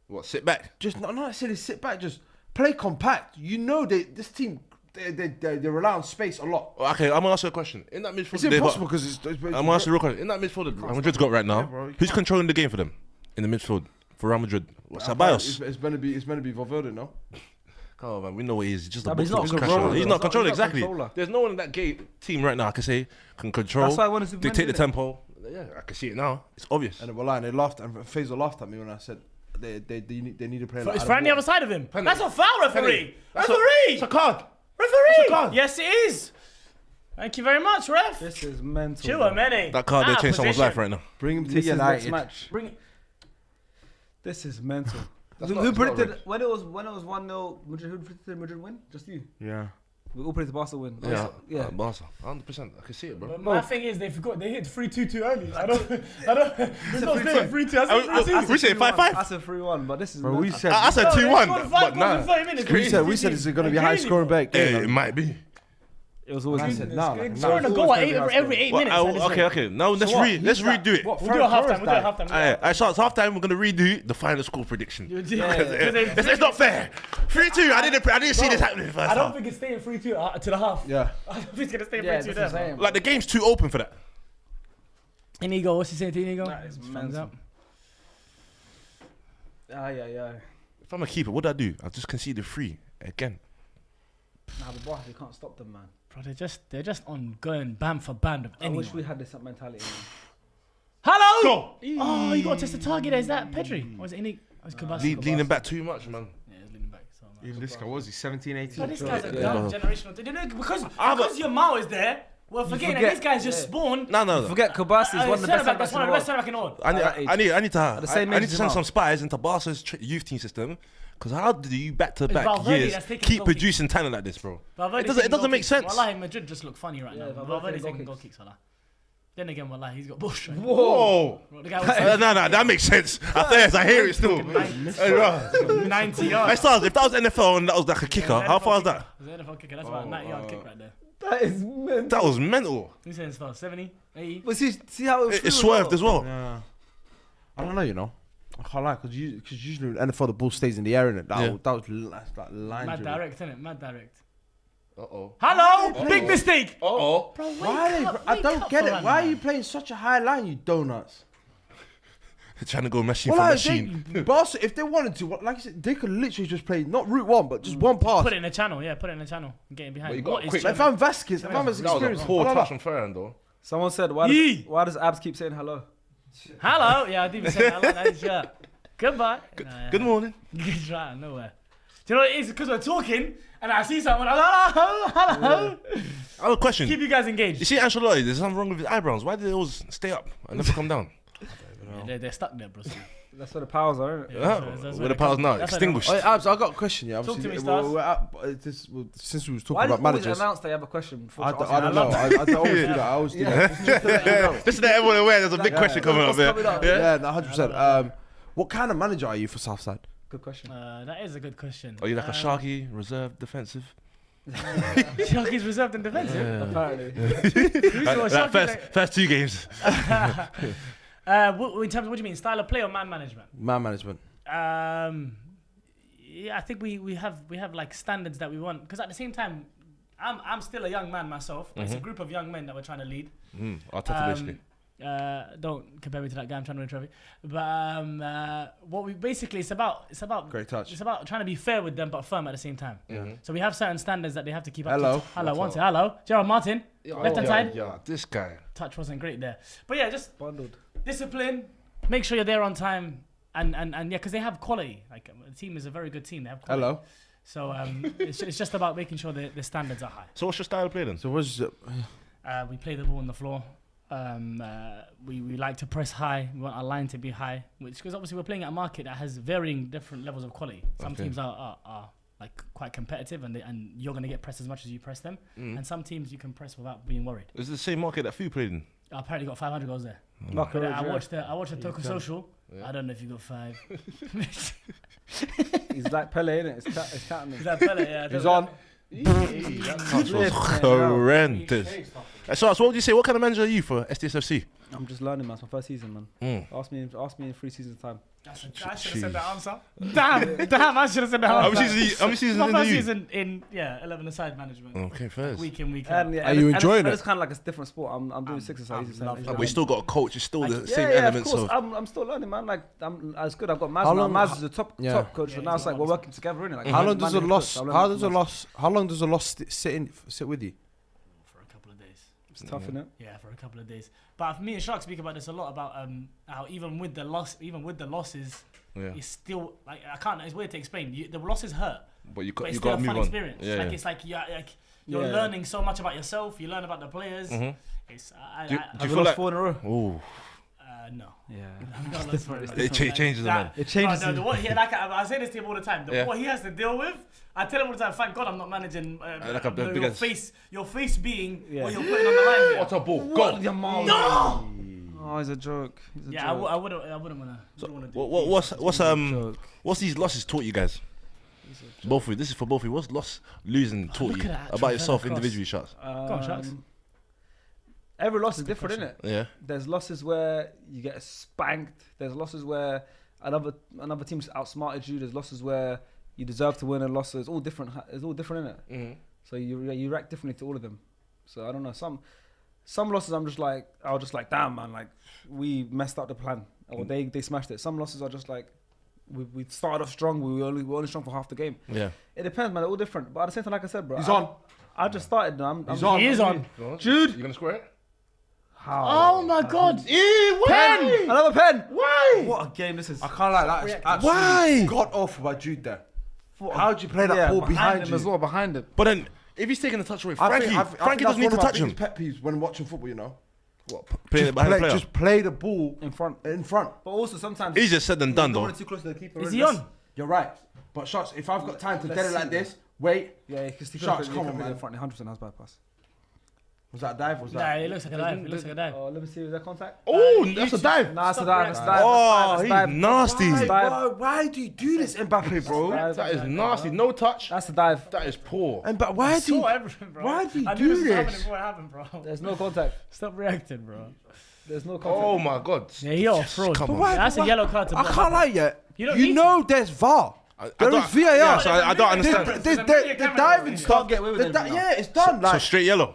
Speaker 3: What, sit back?
Speaker 1: Just not necessarily sit back. Just play compact. You know, this team they rely on space a lot.
Speaker 3: Okay, I'm gonna ask you a question. In that midfield,
Speaker 1: It's
Speaker 3: they've got-
Speaker 1: impossible because it's
Speaker 3: I'm gonna ask you a real question. In that midfield that Real Madrid's got right now,
Speaker 1: bro, you
Speaker 3: who's
Speaker 1: can't-
Speaker 3: controlling the game for them in the midfield for Real Madrid? What, Ceballos?
Speaker 1: It's meant to be Valverde, no?
Speaker 3: Come on, man. We know what he is. He's just a
Speaker 2: but he's not
Speaker 3: box
Speaker 2: a
Speaker 3: crasher.
Speaker 2: controller.
Speaker 3: He's not controlling,
Speaker 2: He's not a
Speaker 3: exactly.
Speaker 2: controller.
Speaker 3: There's no one in that team right now I can say can control,
Speaker 2: That's why I wanted to
Speaker 3: dictate the
Speaker 2: mention it.
Speaker 3: tempo. Yeah, I can see it now. It's obvious.
Speaker 1: And they were lying. They laughed, and Faisal laughed at me when I said they need to play.
Speaker 4: It's for on the other side of him. That's a foul, referee.
Speaker 3: It's
Speaker 4: Referee.
Speaker 3: a card.
Speaker 4: Referee! Yes, it is. Thank you very much, ref.
Speaker 2: This is mental.
Speaker 4: Chua, many.
Speaker 3: That card there changed someone's life right now.
Speaker 1: Bring him to
Speaker 2: This is next
Speaker 1: United.
Speaker 2: match.
Speaker 4: Bring
Speaker 2: This is mental.
Speaker 3: That's
Speaker 2: Who
Speaker 3: not- it's not
Speaker 2: predicted
Speaker 3: rigged.
Speaker 2: when it was 1-0? Madrid, who predicted Madrid win? Just you.
Speaker 1: Yeah.
Speaker 2: We all predicted Barca win.
Speaker 3: Yeah,
Speaker 2: yeah.
Speaker 3: Barca, 100%. I can see it, bro.
Speaker 4: But my thing is, they forgot they hit 3-2 too early. I don't. It's not staying 3-2. I said 3-2.
Speaker 3: We said 5-5.
Speaker 2: I said 3-1, but this is.
Speaker 1: Bro, we said
Speaker 3: I said 2-1, but
Speaker 4: nah.
Speaker 3: nah.
Speaker 1: we said it's going to be a high scoring bet.
Speaker 3: Yeah, it might be.
Speaker 2: It was always.
Speaker 1: I said no.
Speaker 4: Scoring a goal at every 8 minutes.
Speaker 3: Okay. Now let's redo it.
Speaker 4: We'll do a halftime.
Speaker 3: Alright, so it's halftime. We're gonna redo the final score prediction.
Speaker 4: Yeah.
Speaker 3: It's not fair. 3-2. I didn't see this happening first
Speaker 4: I don't
Speaker 3: half.
Speaker 4: think it's staying 3-2 to the half.
Speaker 1: Yeah.
Speaker 4: I don't think it's gonna stay 3-2
Speaker 2: Yeah, that's
Speaker 4: there.
Speaker 2: the same.
Speaker 3: Like the game's too open for that.
Speaker 4: Inigo, what's he saying to Inigo?
Speaker 2: That is
Speaker 4: Thumbs
Speaker 2: mental.
Speaker 4: up.
Speaker 2: Yeah.
Speaker 3: If I'm a keeper, what do I do? I'll just concede the 3 again.
Speaker 2: Nah, but Barca, you can't stop them, man.
Speaker 4: Bro, they're just on going bam for bam with
Speaker 2: I
Speaker 4: anyone.
Speaker 2: wish we had this mentality. Man.
Speaker 4: Hello!
Speaker 3: Go!
Speaker 4: Oh, you got to test the target. Is that Pedri? Or is it Inigo? Oh, it's Kubasi.
Speaker 3: Leaning back too much, man.
Speaker 4: Yeah, he's leaning back. So
Speaker 1: Even this guy, what was he, 17, 18?
Speaker 4: But this guy's a
Speaker 2: Yeah.
Speaker 4: dumb generational. You know, because your Mao is there, we're forgetting that
Speaker 2: forget-
Speaker 4: this guy's just spawned.
Speaker 3: No.
Speaker 2: Forget Kubasi is one of the best
Speaker 4: That's one of the best
Speaker 2: centre
Speaker 4: centre back in the world.
Speaker 3: I need
Speaker 2: the same
Speaker 3: to
Speaker 2: age
Speaker 3: send
Speaker 2: as
Speaker 3: some spies into Barca's youth team system. Because how do you back-to-back
Speaker 4: Valverde
Speaker 3: years
Speaker 4: that's taking
Speaker 3: keep
Speaker 4: goal kicks.
Speaker 3: producing talent like this, bro?
Speaker 4: Valverde's
Speaker 3: It
Speaker 4: taking
Speaker 3: doesn't
Speaker 4: goal
Speaker 3: make
Speaker 4: kicks.
Speaker 3: sense.
Speaker 4: Wallahi, Madrid just look funny right
Speaker 2: Yeah,
Speaker 4: now.
Speaker 2: Valverde's
Speaker 4: Valverde's
Speaker 2: taking
Speaker 4: taking
Speaker 2: goal
Speaker 4: goal kicks, Wallahi. Then again, Wallahi, he's got bush. Right?
Speaker 3: Whoa!
Speaker 4: Bro, the guy was
Speaker 3: No, that makes sense. I hear it still. Hey, bro.
Speaker 4: 90 yards.
Speaker 3: Hey, Stars, if that was NFL and that was like a kicker, how far is that?
Speaker 4: It was an NFL kicker. That's about a 90-yard kick right there.
Speaker 2: That is mental.
Speaker 3: That was mental.
Speaker 4: Who's saying Stars? 70? 80?
Speaker 2: But see how
Speaker 3: It swerved as well.
Speaker 1: Yeah. I don't know, you know. I can't lie, because usually in NFL the ball stays in the air, innit?
Speaker 3: Yeah.
Speaker 1: That was like line
Speaker 4: Mad
Speaker 1: dribbling.
Speaker 4: direct, innit? Mad direct.
Speaker 3: Uh-oh.
Speaker 4: Hello! Big mistake!
Speaker 3: Uh-oh.
Speaker 4: Bro, wake
Speaker 1: Why are they,
Speaker 4: up,
Speaker 1: I
Speaker 4: wake
Speaker 1: don't
Speaker 4: up,
Speaker 1: get it.
Speaker 4: Varane,
Speaker 1: Why are
Speaker 4: man.
Speaker 1: you playing such a high line, you donuts?
Speaker 3: Trying to go machine
Speaker 1: Well,
Speaker 3: for
Speaker 1: like,
Speaker 3: machine.
Speaker 1: Barca, if they wanted to, like I said, they could literally just play not route one, but just one pass.
Speaker 4: Put it in the channel, yeah, put it in the channel. I'm getting behind.
Speaker 3: But you got
Speaker 4: What
Speaker 3: a
Speaker 4: is
Speaker 3: quick-
Speaker 1: Like, if I'm Vasquez, if I'm as
Speaker 3: That was
Speaker 1: experienced,
Speaker 3: a poor
Speaker 1: I don't know.
Speaker 3: touch from Ferran, though.
Speaker 2: Someone said,
Speaker 4: Yee.
Speaker 2: why does Abs keep saying hello?
Speaker 4: Hello? Yeah, I didn't even say hello. Nice shirt. Goodbye.
Speaker 3: Good morning.
Speaker 4: Good right out of nowhere. Do you know what it is? Because we're talking and I see someone, I'm like, hello.
Speaker 3: I have a question.
Speaker 4: Keep you guys
Speaker 3: You
Speaker 4: engaged.
Speaker 3: see Ancelotti, there's something wrong with his eyebrows. Why do they always stay up and never come down?
Speaker 4: They're stuck there, bro.
Speaker 2: That's where the powers are, isn't it?
Speaker 3: Huh? Where the powers now?
Speaker 4: That's why
Speaker 3: Extinguished.
Speaker 1: Oh, Abs, I got a question. Yeah,
Speaker 4: Talk to
Speaker 1: obviously,
Speaker 4: me, Stars.
Speaker 1: since we was talking
Speaker 2: Why
Speaker 1: about
Speaker 2: do you always
Speaker 1: managers,
Speaker 2: announce they have a question?
Speaker 1: I don't know. I always do that. I always do that. Just to let you know.
Speaker 3: Just to let everyone aware, there's a big question coming up
Speaker 2: What's
Speaker 3: there.
Speaker 2: coming up?
Speaker 1: Yeah, no, 100%. What kind of manager are you for Southside?
Speaker 2: Good question.
Speaker 4: That is a good question.
Speaker 3: Are you like a Sharky, reserve, defensive?
Speaker 4: Sharky's reserved and defensive.
Speaker 2: Apparently.
Speaker 3: First 2 games.
Speaker 4: In terms of what do you mean, style of play or man management?
Speaker 1: Man management.
Speaker 4: Yeah, I think we have like standards that we want because at the same time, I'm still a young man myself. It's a group of young men that we're trying to lead.
Speaker 3: Arteta basically.
Speaker 4: Don't compare me to that guy. I'm trying to win a trophy. But what we basically it's about
Speaker 1: Great touch.
Speaker 4: It's about trying to be fair with them but firm at the same time. So we have certain standards that they have to keep up.
Speaker 1: Hello.
Speaker 4: Hello. One second. Hello. Gerald Martin. Left hand side.
Speaker 3: Yeah, this guy.
Speaker 4: Touch wasn't great there. But yeah, just
Speaker 2: Bundled.
Speaker 4: discipline. Make sure you're there on time. And yeah, because they have quality. Like the team is a very good team. They have quality.
Speaker 1: Hello.
Speaker 4: So it's just about making sure the standards are high.
Speaker 3: So what's your style of play then?
Speaker 1: So what's
Speaker 4: We play the ball on the floor. We like to press high. We want our line to be high, which because obviously we're playing at a market that has varying different levels of quality. Some
Speaker 3: Okay.
Speaker 4: teams are like quite competitive, and you're gonna get pressed as much as you press them. And some teams you can press without being worried.
Speaker 3: Is it the same market that Fu played in?
Speaker 4: I apparently got 500 goals there.
Speaker 2: Marco
Speaker 4: But I
Speaker 2: Rogers.
Speaker 4: watched the Toku Social.
Speaker 3: Yeah.
Speaker 4: I don't know if you got 5.
Speaker 2: He's like Pele, innit? It's counting
Speaker 4: Is
Speaker 2: him.
Speaker 4: that fella? Yeah.
Speaker 1: He's on.
Speaker 3: This was horrendous. So what would you say? What kind of manager are you for STSFC?
Speaker 2: I'm just learning, man. It's my first season, man. Ask me in 3 seasons time.
Speaker 4: I should have said that answer. Damn! I should have said that
Speaker 3: How
Speaker 4: answer.
Speaker 3: many seasons
Speaker 4: My
Speaker 3: in
Speaker 4: first
Speaker 3: the U?
Speaker 4: season in 11-a-side management.
Speaker 3: Okay, first.
Speaker 4: Week in, week out.
Speaker 2: And, yeah,
Speaker 1: Are you enjoying
Speaker 2: and
Speaker 1: it?
Speaker 2: It's kind of like a different sport. I'm doing 6-a-side.
Speaker 3: But you still got a coach. It's still the same
Speaker 2: Of
Speaker 3: elements
Speaker 2: course.
Speaker 3: of.
Speaker 2: I'm still learning, man. Like it's good. I've got Maz.
Speaker 1: How
Speaker 2: Now.
Speaker 1: long-
Speaker 2: Maz is the top
Speaker 1: Yeah.
Speaker 2: top coach,
Speaker 4: Yeah,
Speaker 2: but now
Speaker 4: he's
Speaker 2: it's like
Speaker 4: got
Speaker 2: we're
Speaker 4: lots.
Speaker 2: working together, innit? Like,
Speaker 1: How long does a
Speaker 2: managing
Speaker 1: loss?
Speaker 2: coach, I'm
Speaker 1: How
Speaker 2: learning
Speaker 1: does a
Speaker 2: from
Speaker 1: loss? How long does a loss sit with you?
Speaker 4: For a couple of days.
Speaker 2: Maz. It's tough, innit?
Speaker 4: Yeah, for a couple of days. But me and Shark speak about this a lot about how even with the losses,
Speaker 3: Yeah.
Speaker 4: it's still like I can't. It's weird to explain. The losses hurt,
Speaker 3: But you
Speaker 4: But it's
Speaker 3: you
Speaker 4: still
Speaker 3: got
Speaker 4: a
Speaker 3: to
Speaker 4: fun
Speaker 3: move on.
Speaker 4: experience.
Speaker 3: Yeah,
Speaker 4: Like
Speaker 3: yeah.
Speaker 4: it's like you're learning so much about yourself. You learn about the players. It's
Speaker 3: Do you
Speaker 2: Have you
Speaker 3: feel
Speaker 2: lost
Speaker 3: like?
Speaker 2: 4 in a row?
Speaker 3: Ooh,
Speaker 4: no.
Speaker 2: Yeah.
Speaker 4: I'm not lost for it.
Speaker 3: it changes the man.
Speaker 2: It changes.
Speaker 4: No, what he, like I say this to him all the time.
Speaker 3: Yeah.
Speaker 4: What he has to deal with, I tell him all the time. Thank God I'm not managing
Speaker 3: Like a big
Speaker 4: your
Speaker 3: ass-
Speaker 4: face. Your face being
Speaker 2: Yeah.
Speaker 4: what you're putting on the line here.
Speaker 3: What a ball!
Speaker 2: What?
Speaker 3: Go.
Speaker 2: No! Oh, it's a joke. It's a
Speaker 4: Yeah,
Speaker 2: joke.
Speaker 4: I wouldn't wanna do.
Speaker 3: What's these losses taught you guys? Both of you. This is for both of you. What's losing taught
Speaker 4: look
Speaker 3: you
Speaker 4: at that
Speaker 3: about
Speaker 4: Trevor
Speaker 3: yourself
Speaker 4: cross.
Speaker 3: individually, shots?
Speaker 4: Go on, Sharks.
Speaker 2: Every loss is different, isn't it?
Speaker 3: Yeah.
Speaker 2: There's losses where you get spanked. There's losses where another team's outsmarted you. There's losses where you deserve to win, and losses. It's all different. It's all different, isn't it?
Speaker 3: Mm-hmm.
Speaker 2: So you react differently to all of them. So I don't know. Some losses I was just like, damn man, like we messed up the plan, or they smashed it. Some losses are just like, we started off strong. We were only strong for half the game.
Speaker 3: Yeah.
Speaker 2: It depends, man. They're all different. But at the same time, like I said, bro,
Speaker 1: He's on.
Speaker 2: I just started. Now.
Speaker 1: He's on.
Speaker 4: He is on.
Speaker 3: Jude, you gonna score it?
Speaker 4: Oh my God.
Speaker 2: Pen! Another pen!
Speaker 4: Why?
Speaker 2: What a game this is.
Speaker 1: I can't like that. It's actually
Speaker 3: Why?
Speaker 1: got off by Jude there. How'd you play that
Speaker 2: Yeah,
Speaker 1: ball behind
Speaker 2: him
Speaker 1: you?
Speaker 2: as well, behind him.
Speaker 3: But then, if he's taking the touch away,
Speaker 1: I think
Speaker 3: Frankie
Speaker 1: that's
Speaker 3: doesn't need
Speaker 1: one
Speaker 3: to
Speaker 1: of my
Speaker 3: touch him.
Speaker 1: biggest pet peeves when watching football, you know.
Speaker 3: What? Playing it behind the player.
Speaker 1: Just play the ball
Speaker 2: In front.
Speaker 1: in front.
Speaker 2: But also sometimes
Speaker 3: Easier said than done, though.
Speaker 2: too close to the keeper.
Speaker 4: Is he on?
Speaker 1: You're right. But shots, if I've got time to
Speaker 2: Let's
Speaker 1: get it
Speaker 2: see,
Speaker 1: like this, wait.
Speaker 2: Yeah, because he
Speaker 1: Sharks,
Speaker 2: could've
Speaker 1: come on,
Speaker 2: played
Speaker 1: man.
Speaker 2: in front. 100% that was bad pass.
Speaker 1: Was that a dive? Was
Speaker 4: Nah,
Speaker 1: that?
Speaker 4: it looks like a dive. It looks like a dive.
Speaker 2: Oh, let me see. Is that contact?
Speaker 3: Oh, that's a dive.
Speaker 2: Nah, it's a
Speaker 4: Stop
Speaker 2: dive.
Speaker 4: it.
Speaker 2: It's a dive.
Speaker 3: Oh,
Speaker 2: It's a
Speaker 3: he's
Speaker 2: dive.
Speaker 3: nasty.
Speaker 2: Dive.
Speaker 1: Why do you do this, Mbappe, bro?
Speaker 2: Dive.
Speaker 3: That is nasty. No touch.
Speaker 2: That's a dive.
Speaker 3: That is poor.
Speaker 1: But why do you?
Speaker 4: Saw everything, bro.
Speaker 1: why do you
Speaker 4: I
Speaker 1: do
Speaker 4: knew this was
Speaker 1: this?
Speaker 4: happening before it happened, bro.
Speaker 2: There's no contact.
Speaker 4: Stop reacting, bro.
Speaker 2: There's no contact.
Speaker 3: Oh my God.
Speaker 4: Yeah, you're a fraud.
Speaker 3: Come on.
Speaker 1: Why-
Speaker 4: That's a yellow card to
Speaker 1: I
Speaker 4: block.
Speaker 1: can't lie yet.
Speaker 4: You don't
Speaker 1: You
Speaker 4: need
Speaker 1: know there's VAR.
Speaker 3: I
Speaker 1: There
Speaker 3: don't-
Speaker 1: is VAR.
Speaker 3: Yeah, so I don't understand.
Speaker 1: The diving stuff.
Speaker 2: get away with anything now.
Speaker 1: Yeah, it's done.
Speaker 3: So
Speaker 1: Like,
Speaker 3: straight yellow.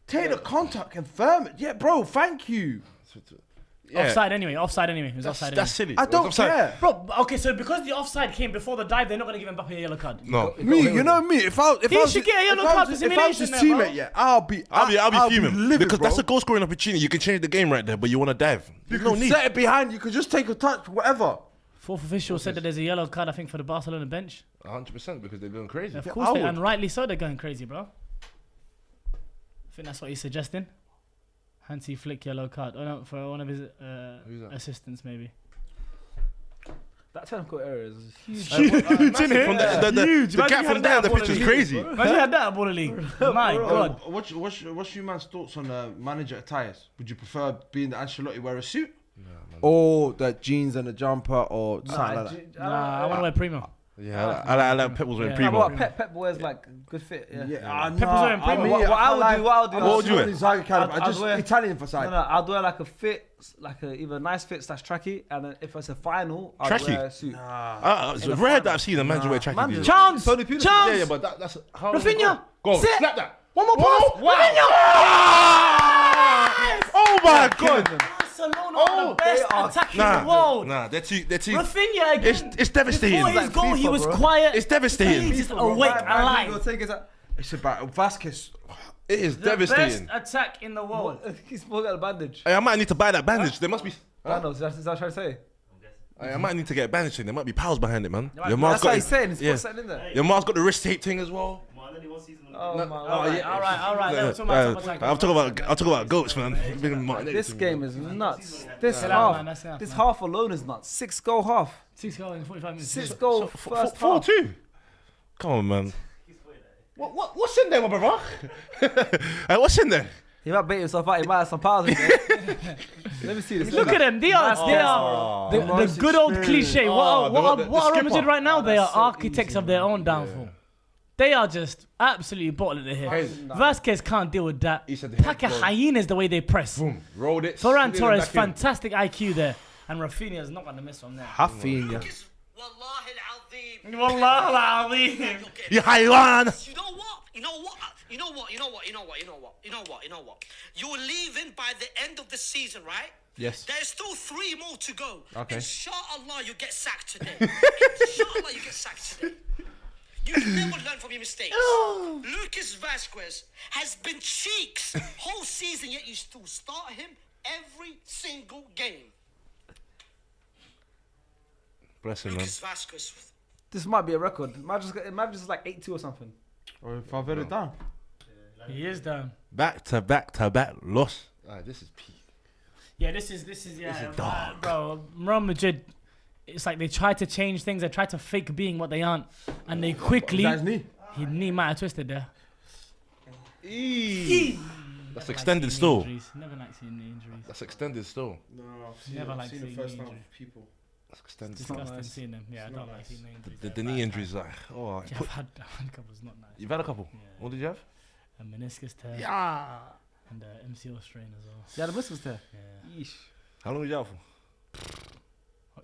Speaker 1: take the contact, confirm it. Yeah, bro. Thank you.
Speaker 3: Yeah.
Speaker 4: Offside anyway. Offside anyway. It was offside
Speaker 3: That's
Speaker 4: anyway.
Speaker 3: silly.
Speaker 1: I don't
Speaker 3: Offside.
Speaker 1: care.
Speaker 4: Bro, okay, so because the offside came before the dive, they're not gonna give Mbappe a yellow card.
Speaker 3: No.
Speaker 1: Me, you know me. If I was,
Speaker 4: should get a yellow card for
Speaker 1: if I was his
Speaker 4: simulation there, bro.
Speaker 1: teammate, yeah, I'll be
Speaker 3: fuming
Speaker 1: livid,
Speaker 3: because
Speaker 1: bro.
Speaker 3: that's a goal scoring opportunity. You can change the game right there, but you want to dive.
Speaker 1: You
Speaker 3: There's no
Speaker 1: can
Speaker 3: need.
Speaker 1: set it behind. You could just take a touch, whatever.
Speaker 4: Fourth official said that there's a yellow card, I think, for the Barcelona bench.
Speaker 3: 100% because they're going crazy.
Speaker 4: Of
Speaker 1: I
Speaker 4: course,
Speaker 1: would.
Speaker 4: and rightly so, they're going crazy, bro. I think that's what he's suggesting. Hansi Flick yellow card. Oh no, for one of his
Speaker 3: that?
Speaker 4: assistants, maybe.
Speaker 2: That technical error is huge.
Speaker 3: Huge, innit? From the
Speaker 4: Huge.
Speaker 3: gap
Speaker 4: Imagine
Speaker 3: from
Speaker 4: you
Speaker 3: there,
Speaker 4: had
Speaker 3: the
Speaker 4: that
Speaker 3: pitch is
Speaker 4: ball
Speaker 3: crazy.
Speaker 4: Imagine you had that at Baller League. My God.
Speaker 1: What's your man's thoughts on manager attires? Would you prefer being the Ancelotti wear a suit, or the jeans and a jumper, or something like that?
Speaker 4: Nah, I want to wear Primo.
Speaker 3: Yeah, I like Pep was wearing
Speaker 4: Yeah.
Speaker 3: Primo.
Speaker 2: What Pep wears like good fit. Yeah.
Speaker 1: Yeah,
Speaker 4: Pep was wearing Primo.
Speaker 2: What I would do.
Speaker 3: What would you wear?
Speaker 1: I just
Speaker 2: wear-
Speaker 1: Italian for side.
Speaker 2: No, I'd wear like a fit, like a either nice fit / trackie, and then if it's a final, I'd
Speaker 3: Trackie?
Speaker 2: wear a suit.
Speaker 3: It's rare that I've seen a manager wear tracky
Speaker 2: Man,
Speaker 3: jeans.
Speaker 4: Chance!
Speaker 2: Tony Pulis.
Speaker 4: Chance!
Speaker 3: Yeah, but that's how.
Speaker 4: Rafinha!
Speaker 3: Go,
Speaker 4: Sit!
Speaker 3: slap that.
Speaker 4: One more pass!
Speaker 3: Oh my God!
Speaker 4: Barcelona are the best attack in the world.
Speaker 3: Nah, they're too.
Speaker 4: Rafinha again.
Speaker 3: It's devastating.
Speaker 4: Before his
Speaker 3: Like
Speaker 4: goal, he
Speaker 2: FIFA,
Speaker 4: was
Speaker 2: bro.
Speaker 4: quiet.
Speaker 3: It's devastating.
Speaker 4: He's just awake, alive.
Speaker 1: It's about Vasquez.
Speaker 3: It is
Speaker 4: The
Speaker 3: devastating.
Speaker 4: best attack in the world.
Speaker 2: He's still got a bandage.
Speaker 3: Hey, I might need to buy that bandage. There must be.
Speaker 2: I know. Is that what I'm trying to say?
Speaker 3: Hey, I might need to get a bandage thing. There might be pals behind it, man.
Speaker 4: might
Speaker 3: Your
Speaker 4: be.
Speaker 3: man's
Speaker 2: That's
Speaker 3: got
Speaker 2: what
Speaker 3: his,
Speaker 2: he's saying. He's
Speaker 3: yeah.
Speaker 2: put something in there.
Speaker 3: Your man's got the wrist tape thing as well.
Speaker 2: Oh my
Speaker 4: All
Speaker 2: God.
Speaker 4: right. Let's talk about top attack.
Speaker 3: I'll talk about goats, man.
Speaker 2: This game is nuts. This
Speaker 4: Chill out, man,
Speaker 2: half,
Speaker 4: that's enough,
Speaker 2: this
Speaker 4: man.
Speaker 2: half alone is nuts. 6 goal half.
Speaker 4: 6 goals in 45 minutes.
Speaker 2: 6 goal first half.
Speaker 3: 4-2. Come on, man. What's in there, my brother? Hey, what's in there?
Speaker 2: He might bait himself out. He might have some powers in there. Let me see this.
Speaker 4: Look at them. They are the good old cliche. What are Real Madrid right now? They are architects of their own downfall. They are just absolutely bottling it here. Vasquez can't deal with that.
Speaker 3: He said the
Speaker 4: Pack of
Speaker 3: head
Speaker 4: hyenas the way they press.
Speaker 3: Boom. Rolled it.
Speaker 4: Ferran
Speaker 3: slid it
Speaker 4: Torres,
Speaker 3: back in.
Speaker 4: fantastic IQ there. And Rafinha is not going to miss from there.
Speaker 1: Rafinha.
Speaker 5: Wallahi al-azim.
Speaker 4: Wallah al-azim.
Speaker 3: You haywan.
Speaker 5: You know what? You know what? You know what? You know what? You know what? You know what? You know what? You know what? You were leaving by the end of the season, right?
Speaker 1: Yes.
Speaker 5: There's still 3 more to go.
Speaker 1: Okay.
Speaker 5: Inshallah, you get sacked today. Inshallah, you get sacked today. You never learn from your mistakes. Lucas Vasquez has been cheeks whole season, yet you still start him every single game.
Speaker 3: Bless him, man.
Speaker 5: Lucas Vasquez.
Speaker 2: This might be a record. It might just like 8-2 or something.
Speaker 1: Or if I've it down.
Speaker 4: He is down.
Speaker 3: Back to back loss. This is peak.
Speaker 4: Yeah, this is bro. Real Madrid. It's like they try to change things. They try to fake being what they aren't, and they quickly.
Speaker 1: His knee.
Speaker 4: His knee might have twisted there.
Speaker 3: That's extended still.
Speaker 4: Never like seeing knee injuries.
Speaker 3: That's extended still.
Speaker 1: No,
Speaker 4: Never like
Speaker 1: seen
Speaker 4: seeing
Speaker 1: the first
Speaker 4: knee
Speaker 1: time
Speaker 4: injury.
Speaker 1: people.
Speaker 3: That's extended.
Speaker 4: It's
Speaker 3: Still.
Speaker 4: disgusting
Speaker 2: nice.
Speaker 4: seeing them. Yeah, I
Speaker 1: It's
Speaker 4: don't
Speaker 1: not
Speaker 4: like
Speaker 1: nice.
Speaker 4: seeing knee injuries.
Speaker 3: The
Speaker 4: They're
Speaker 3: knee
Speaker 4: bad.
Speaker 3: injuries, like, oh.
Speaker 4: Yeah, I've had a couple. It's not nice.
Speaker 3: You've had a couple.
Speaker 4: Yeah.
Speaker 3: What did you have?
Speaker 4: A meniscus tear.
Speaker 3: Yeah.
Speaker 4: And MCL strain as well.
Speaker 2: Yeah, the whistles there.
Speaker 4: Yeah.
Speaker 2: Yeesh.
Speaker 3: How long did you have for?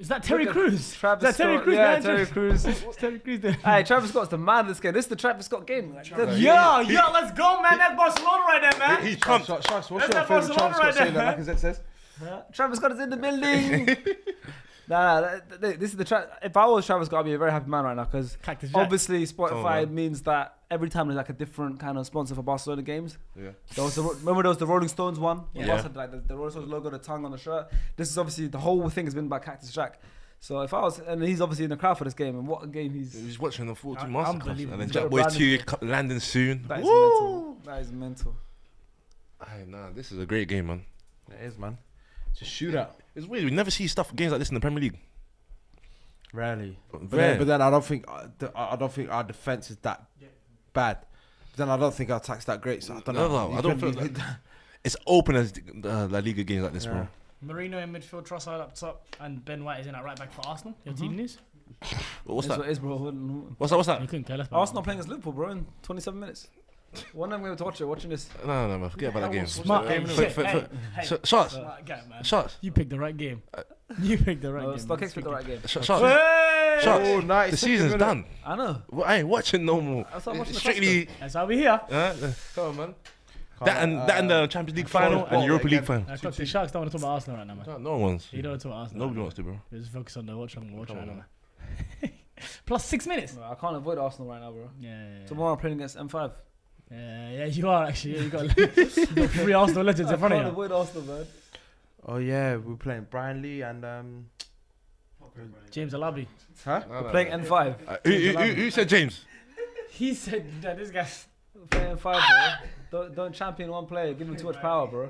Speaker 4: Is that Terry
Speaker 2: Look at
Speaker 4: Crews?
Speaker 2: Travis
Speaker 4: Is that Terry
Speaker 2: Scott.
Speaker 4: Crews?
Speaker 2: Yeah,
Speaker 4: man?
Speaker 2: Terry Crews.
Speaker 4: What's Terry Crews doing?
Speaker 2: Hey, Travis Scott's the man of this game. This is the Travis Scott game. Like,
Speaker 4: Yo, let's go, man. That's Barcelona right there, man.
Speaker 3: He's pumped.
Speaker 1: What's
Speaker 4: That's
Speaker 1: your
Speaker 4: that
Speaker 1: favourite
Speaker 4: Barcelona
Speaker 1: Travis
Speaker 4: right
Speaker 1: Scott saying
Speaker 4: there,
Speaker 1: that Lacazette says?
Speaker 2: Travis Scott is in the building. This is the if I was Travis Scott, I'd be a very happy man right now because
Speaker 4: Cactus Jack.
Speaker 2: obviously Spotify
Speaker 3: man.
Speaker 2: means that every time there's like a different kind of sponsor for Barcelona games.
Speaker 3: Yeah.
Speaker 2: Remember there was the Rolling Stones one?
Speaker 3: Yeah.
Speaker 2: Barca had, like the Rolling Stones logo, the tongue on the shirt. This is obviously the whole thing has been by Cactus Jack. So if I was, and he's obviously in the crowd for this game, and what a game
Speaker 3: He's watching the 42
Speaker 4: Un-
Speaker 3: masterclass.
Speaker 4: unbelievable.
Speaker 3: And then
Speaker 2: He's got
Speaker 3: Jack
Speaker 2: a
Speaker 3: Boy
Speaker 2: brand
Speaker 3: 2 landing soon.
Speaker 2: That is
Speaker 3: Woo!
Speaker 2: mental. That is mental.
Speaker 3: Hey, nah, this is a great game, man.
Speaker 1: It is, man. It's a shootout.
Speaker 3: It's weird. We never see games like this in the Premier League.
Speaker 1: Rarely. But
Speaker 3: Rare.
Speaker 1: then I don't think our defense is that bad. But then I don't think our attack's that great. So I don't know.
Speaker 3: No, I don't feel like it's open as La Liga games like this, bro.
Speaker 4: Marino in midfield, Trossard up top, and Ben White is in at right back for Arsenal. Your team news?
Speaker 3: What's
Speaker 2: That's
Speaker 3: that?
Speaker 2: what it is, bro.
Speaker 3: What's that?
Speaker 4: You couldn't care less.
Speaker 2: Arsenal playing against Liverpool, bro, in 27 minutes. One I'm going to watch it, watching this.
Speaker 3: No, man. Forget about that game.
Speaker 4: Smart game.
Speaker 3: Shots.
Speaker 4: Man.
Speaker 3: Shots.
Speaker 4: You picked the right game. You picked the right game.
Speaker 2: Stock picked the right game.
Speaker 3: Shots.
Speaker 4: Hey!
Speaker 3: Shots.
Speaker 1: Oh, nice.
Speaker 3: The season's done.
Speaker 2: I know.
Speaker 3: Well, I ain't watching no more.
Speaker 2: That's why I'm watching the
Speaker 3: Strictly.
Speaker 4: That's why we're here.
Speaker 3: Come on, man. That and the Champions League final and Europa League final.
Speaker 4: The Sharks don't want to talk about Arsenal right now, man.
Speaker 3: No one wants.
Speaker 4: You don't want to talk about Arsenal.
Speaker 3: Nobody wants to, bro.
Speaker 4: Let's focus on the Watchalong
Speaker 3: Come
Speaker 4: right
Speaker 3: on,
Speaker 4: now. Plus 6 minutes.
Speaker 2: Bro, I can't avoid Arsenal right now, bro.
Speaker 4: Yeah.
Speaker 2: Tomorrow I'm playing against M5.
Speaker 4: Yeah, you are actually. Yeah, you got 3 Arsenal legends in front
Speaker 2: I can't
Speaker 4: of you.
Speaker 2: avoid Arsenal, man.
Speaker 1: Oh yeah, we're playing Brian Lee and
Speaker 4: James Alabi.
Speaker 1: huh?
Speaker 2: We're playing N5.
Speaker 3: Who said James?
Speaker 4: He said that this guy.
Speaker 2: We're playing N5, bro. Don't champion one player. Give him too much power, bro.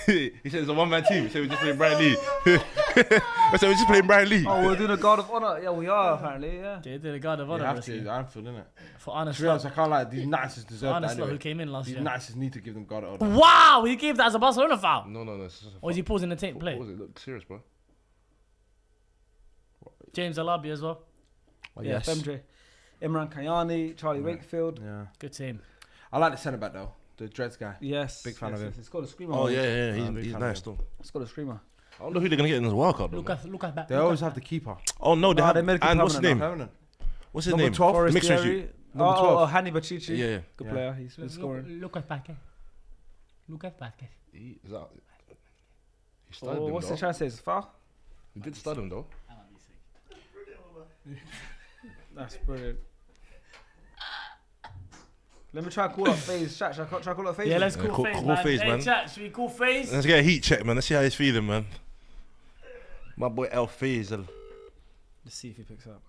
Speaker 3: He said it's a one-man team. He said we're just playing Brian Lee. I said we're just playing Brian Lee.
Speaker 2: Oh, we're doing a guard of honor. Yeah, we are apparently. Yeah.
Speaker 4: They did a guard of
Speaker 1: You
Speaker 4: honor.
Speaker 1: have
Speaker 4: rescue.
Speaker 1: to. I'm feeling it.
Speaker 4: For Arne
Speaker 1: To be honest,
Speaker 4: Slot.
Speaker 1: I can't lie. These Nazis deserve
Speaker 4: Arne
Speaker 1: that
Speaker 4: Slot, who
Speaker 1: anyway.
Speaker 4: came in last
Speaker 1: These
Speaker 4: year.
Speaker 1: Nazis need to give them God order.
Speaker 4: Wow, he gave that as a Barcelona foul.
Speaker 3: No. It's just a
Speaker 4: Or is he pausing the tape
Speaker 3: What
Speaker 4: play?
Speaker 3: was it? Look serious, bro.
Speaker 4: James Alabi as well.
Speaker 1: Oh,
Speaker 2: Yeah,
Speaker 1: yes.
Speaker 2: Femdre. Imran Kayani, Charlie Wakefield.
Speaker 1: Yeah.
Speaker 4: Good team.
Speaker 1: I like the centre back though. The Dreads guy.
Speaker 2: Yes.
Speaker 1: Big fan of him.
Speaker 2: It's got a screamer.
Speaker 3: Oh
Speaker 2: man.
Speaker 3: yeah.
Speaker 1: big
Speaker 3: He's
Speaker 1: fan
Speaker 3: nice
Speaker 1: of
Speaker 3: though.
Speaker 2: It's got a screamer.
Speaker 3: I wonder who they're gonna get in this wild card. Though, man.
Speaker 4: Lucas back.
Speaker 1: They always have the keeper.
Speaker 3: Oh no, they
Speaker 2: No,
Speaker 3: have.
Speaker 2: they made it
Speaker 3: And what's his name?
Speaker 1: Permanent.
Speaker 3: What's his
Speaker 1: Number
Speaker 3: name?
Speaker 1: 12.
Speaker 3: Mixed with you.
Speaker 2: Forestieri.
Speaker 1: Number 12.
Speaker 2: Hani Bachichi.
Speaker 3: Yeah.
Speaker 2: Good
Speaker 1: Yeah.
Speaker 2: player. He's been scoring.
Speaker 4: Lucas back. Lucas back.
Speaker 3: He started
Speaker 2: Oh,
Speaker 3: him
Speaker 2: what's
Speaker 3: though.
Speaker 2: the chance? Is foul?
Speaker 3: He did start him though.
Speaker 2: That's brilliant. Let me try and call up FaZe. Chat, shall I try and call up FaZe?
Speaker 4: Yeah, let's
Speaker 3: Yeah,
Speaker 4: call
Speaker 3: call
Speaker 4: FaZe,
Speaker 3: FaZe,
Speaker 4: man.
Speaker 3: man.
Speaker 4: Hey, chat, should we call FaZe?
Speaker 3: Let's get a heat check, man. Let's see how he's feeling, man. My boy El Faisal.
Speaker 2: Let's see if he picks up.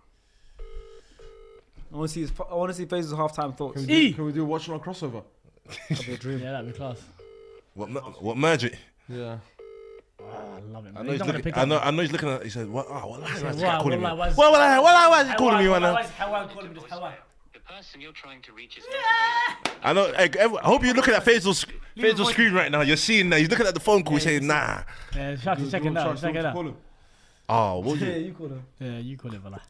Speaker 2: I want to see FaZe's halftime thoughts.
Speaker 1: Can we do a Watchalong crossover?
Speaker 2: That'd be a dream.
Speaker 4: Yeah, that'd be class.
Speaker 3: What magic?
Speaker 1: Yeah.
Speaker 4: I love it,
Speaker 3: I
Speaker 4: man.
Speaker 3: know
Speaker 4: He's
Speaker 3: he's
Speaker 4: not gonna
Speaker 3: looking.
Speaker 4: pick
Speaker 3: I
Speaker 4: up.
Speaker 3: know he's looking at. He said, "What? Oh, what?
Speaker 4: Why-
Speaker 3: Calling me.
Speaker 4: why- why-
Speaker 3: Why is he calling me right now?"
Speaker 4: How call him just how
Speaker 6: The person you're trying to reach is
Speaker 3: I know. I hope you're looking at Faisal's screen right now. You're seeing that he's looking at the phone call. He's saying, "Nah."
Speaker 4: Yeah, Sharky, check it out. Check it out.
Speaker 3: Oh, what was
Speaker 2: Yeah,
Speaker 3: it?
Speaker 2: you call him.
Speaker 4: Yeah, you call it, Vala.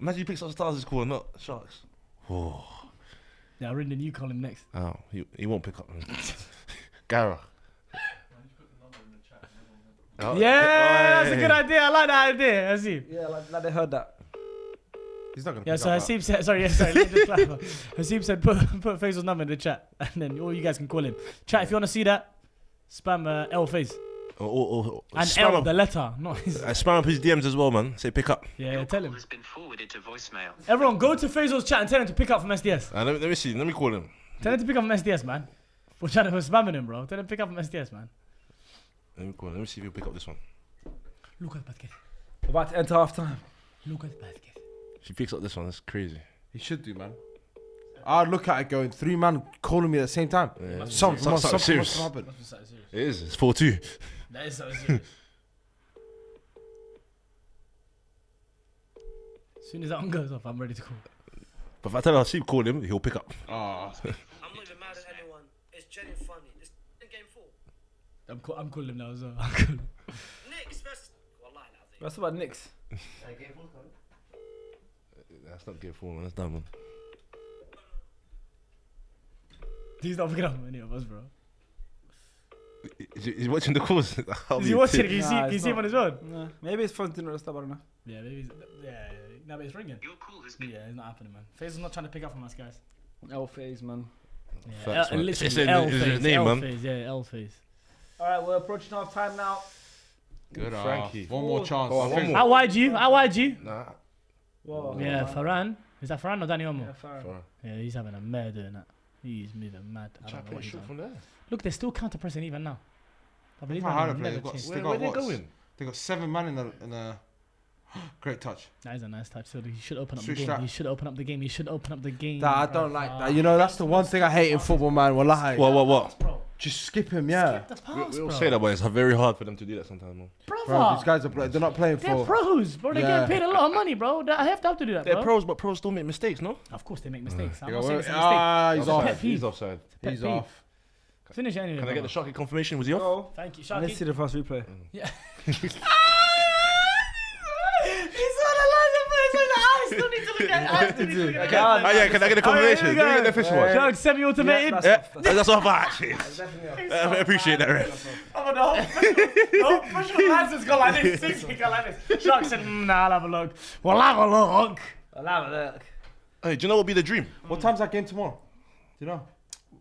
Speaker 3: Imagine he picks up stars. Is cool, not sharks. Oh,
Speaker 4: Yeah, Rinden, you call him next.
Speaker 3: he won't pick up. Gara. Oh,
Speaker 4: Yeah, that's a
Speaker 3: hey.
Speaker 4: good idea. I like that idea. I see.
Speaker 2: Yeah, like they heard that.
Speaker 1: He's not gonna.
Speaker 4: Yeah,
Speaker 1: pick
Speaker 4: so
Speaker 1: up
Speaker 4: Haseeb said, sorry, let me just clarify. Haseeb said, put Faisal's number in the chat, and then all you guys can call him. Chat, if you want to see that, spam L Face. And
Speaker 3: spam
Speaker 4: L,
Speaker 3: up,
Speaker 4: the letter, not his.
Speaker 3: spam up his DMs as well, man. Say pick up.
Speaker 4: Yeah,
Speaker 6: Your
Speaker 4: tell
Speaker 6: call
Speaker 4: him.
Speaker 6: has been forwarded to voicemail.
Speaker 4: Everyone, go to Faisal's chat and tell him to pick up from SDS.
Speaker 3: Let me see. Let me call him.
Speaker 4: Tell him to pick up from SDS, man. We're trying to spamming him, bro. Tell him to pick up from SDS, man.
Speaker 3: Let me call him. Let me see if he'll pick up this one.
Speaker 4: Lucas Basket.
Speaker 2: About to enter halftime.
Speaker 4: Lucas Basket.
Speaker 3: If he picks up this one, that's crazy.
Speaker 1: He should do, man. I'd look at it going, 3 man calling me at the same time.
Speaker 3: Yeah.
Speaker 1: Something must
Speaker 3: serious.
Speaker 1: happen.
Speaker 4: Must be something serious.
Speaker 3: It is. It's 4-2.
Speaker 4: That is something serious. As soon as that one goes off, I'm ready to call.
Speaker 3: But if I tell Hasib call him, he'll pick up.
Speaker 1: Oh.
Speaker 5: I'm not even mad at anyone. It's genuine funny. This is game 4.
Speaker 4: I'm calling him now as well. I'm calling him.
Speaker 5: Knicks versus. Wallahi,
Speaker 2: That's about Knicks.
Speaker 3: That's not game 4, man. That's done, man.
Speaker 4: He's not picking up any of us, bro.
Speaker 3: He's watching the calls.
Speaker 4: Is he watching it? Can you see him on his own?
Speaker 2: Nah, maybe it's phone didn't stop. I don't know.
Speaker 4: Yeah, maybe. No, but it's ringing.
Speaker 6: Your call has been.
Speaker 4: Yeah, it's not happening, man. FaZe is not trying to pick up from us, guys.
Speaker 2: L phase, man.
Speaker 3: Facts, man.
Speaker 4: Literally,
Speaker 3: It's in
Speaker 4: L
Speaker 3: his
Speaker 4: phase,
Speaker 3: name,
Speaker 4: L
Speaker 3: man.
Speaker 4: phase, yeah, L phase.
Speaker 2: All right, we're approaching half time now.
Speaker 1: Good,
Speaker 3: Frankie.
Speaker 1: One more chance.
Speaker 3: Go on, one more.
Speaker 4: How wide you?
Speaker 3: Nah.
Speaker 2: Whoa.
Speaker 4: Yeah, Farhan. Is that Farhan or Danny Olmo?
Speaker 2: Yeah, fair.
Speaker 4: Yeah, he's having a mare doing that. He's moving mad. I don't know what he's
Speaker 3: Shoot
Speaker 4: on.
Speaker 3: from there.
Speaker 4: Look, they're still counter pressing even now. I believe
Speaker 1: How hard
Speaker 4: that
Speaker 1: they play.
Speaker 4: never
Speaker 1: They've got,
Speaker 4: changed.
Speaker 1: they
Speaker 3: Where
Speaker 1: got
Speaker 3: they
Speaker 1: what?
Speaker 3: going?
Speaker 1: They got 7 man in a great touch.
Speaker 4: That is a nice touch. So he should open up
Speaker 1: Switch
Speaker 4: the game.
Speaker 1: that.
Speaker 4: He should open up the game. He should open up the game.
Speaker 1: That I don't like that. You know, that's the one thing I hate in football, man. Wallahi.
Speaker 3: What?
Speaker 4: Bro,
Speaker 1: Just skip him, yeah.
Speaker 4: skip the pass,
Speaker 3: We all
Speaker 4: bro.
Speaker 3: say that, but it's very hard for them to do that sometimes, man.
Speaker 1: Bro,
Speaker 4: Brother,
Speaker 1: these guys they're not playing
Speaker 4: they're
Speaker 1: for.
Speaker 4: pros, bro. They're
Speaker 1: Yeah.
Speaker 4: getting paid a lot of money, bro. I have to do that,
Speaker 3: They're
Speaker 4: bro.
Speaker 3: pros, but pros still make mistakes, no?
Speaker 4: Of course they make mistakes. I'm
Speaker 1: Yeah,
Speaker 4: not saying it's a mistake.
Speaker 1: he's
Speaker 4: Offside.
Speaker 1: off.
Speaker 4: Pet peeve.
Speaker 3: He's offside.
Speaker 4: Pet
Speaker 1: He's
Speaker 4: peeve.
Speaker 1: off.
Speaker 4: Finish it anyway.
Speaker 3: Can I get the
Speaker 4: brother.
Speaker 3: Sharky confirmation? Was he off?
Speaker 2: Go.
Speaker 4: Thank you,
Speaker 2: I need
Speaker 4: Sharky.
Speaker 2: to see the first replay.
Speaker 4: Yeah. He's on the line of players like that. I still need to look at it. I still need to look at it.
Speaker 3: Oh yeah, can I get a confirmation?
Speaker 4: here we
Speaker 3: Let me
Speaker 4: go.
Speaker 3: get the official one.
Speaker 4: Shark semi-automated.
Speaker 3: Yeah, that's off actually. I appreciate that, ref.
Speaker 4: Oh, the whole professional license go like this. 60 go like this. Shark said, nah, I'll have a look. Well, I'll have a look.
Speaker 2: I'll have a look.
Speaker 3: Hey, do you know what would be the dream?
Speaker 1: What time's that game tomorrow? Do you know?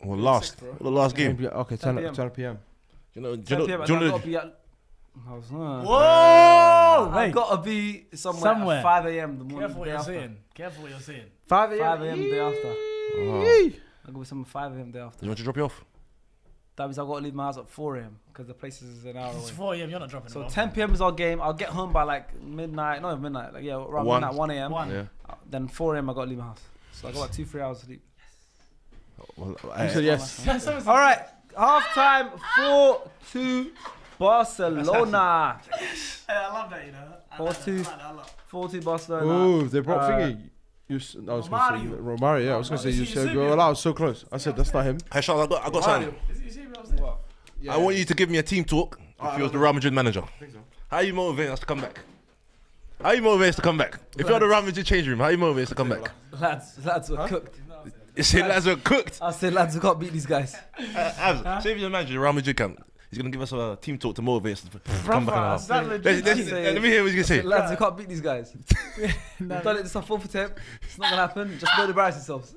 Speaker 3: Well, the last game.
Speaker 1: Okay,
Speaker 2: 10
Speaker 1: 10 p.m.
Speaker 3: Do you know?
Speaker 2: 10 p.m.
Speaker 3: Do you
Speaker 2: and I
Speaker 3: know?
Speaker 2: gotta be at.
Speaker 4: Whoa!
Speaker 2: I
Speaker 4: Hey,
Speaker 2: gotta be somewhere at 5 a.m. the morning.
Speaker 4: careful what
Speaker 2: day
Speaker 4: you're
Speaker 2: after.
Speaker 4: saying. Careful what you're saying.
Speaker 2: 5 a.m. day after.
Speaker 3: Oh.
Speaker 2: I gotta be somewhere 5 a.m. day
Speaker 3: Do
Speaker 2: after.
Speaker 3: you want to drop you off?
Speaker 2: That means I gotta leave my house at 4 a.m. because the place is an hour
Speaker 4: It's
Speaker 2: away.
Speaker 4: 4 a.m. You're not dropping
Speaker 2: So
Speaker 4: it off.
Speaker 2: 10 p.m. is our game. I'll get home by like midnight. Not even midnight. Like around
Speaker 3: One.
Speaker 2: midnight, 1 a.m.
Speaker 4: One.
Speaker 3: Yeah.
Speaker 2: Then 4 a.m. I gotta leave my house. So I got like 2-3 hours sleep.
Speaker 3: Well,
Speaker 1: You said yes.
Speaker 2: All right, half time 4-2 Barcelona.
Speaker 4: I love that, you know.
Speaker 2: 4-2. 4-2 Barcelona.
Speaker 1: Ooh, they brought thingy. I was gonna say
Speaker 4: Romario.
Speaker 1: Romario. Yeah, I was gonna say you said
Speaker 4: Eusebio.
Speaker 1: well, I was so close. I said that's not him.
Speaker 3: Hey, Charles, I got something. I want you to give me a team talk if you was the Real Madrid manager. How you motivate us to come back? How you motivate us to come back? If you're the Real Madrid change room, how you motivate us to come back?
Speaker 2: Lads were cooked.
Speaker 3: You say lads are cooked.
Speaker 2: I said lads, we can't beat these guys.
Speaker 3: Say if you're the manager of the Real Madrid camp, he's gonna give us a team talk to motivate us to come back and
Speaker 4: That
Speaker 3: let me hear what he's gonna say.
Speaker 2: Lads, we can't beat these guys. We've done it this our 4th attempt. It's not gonna happen. Just don't embarrass yourselves.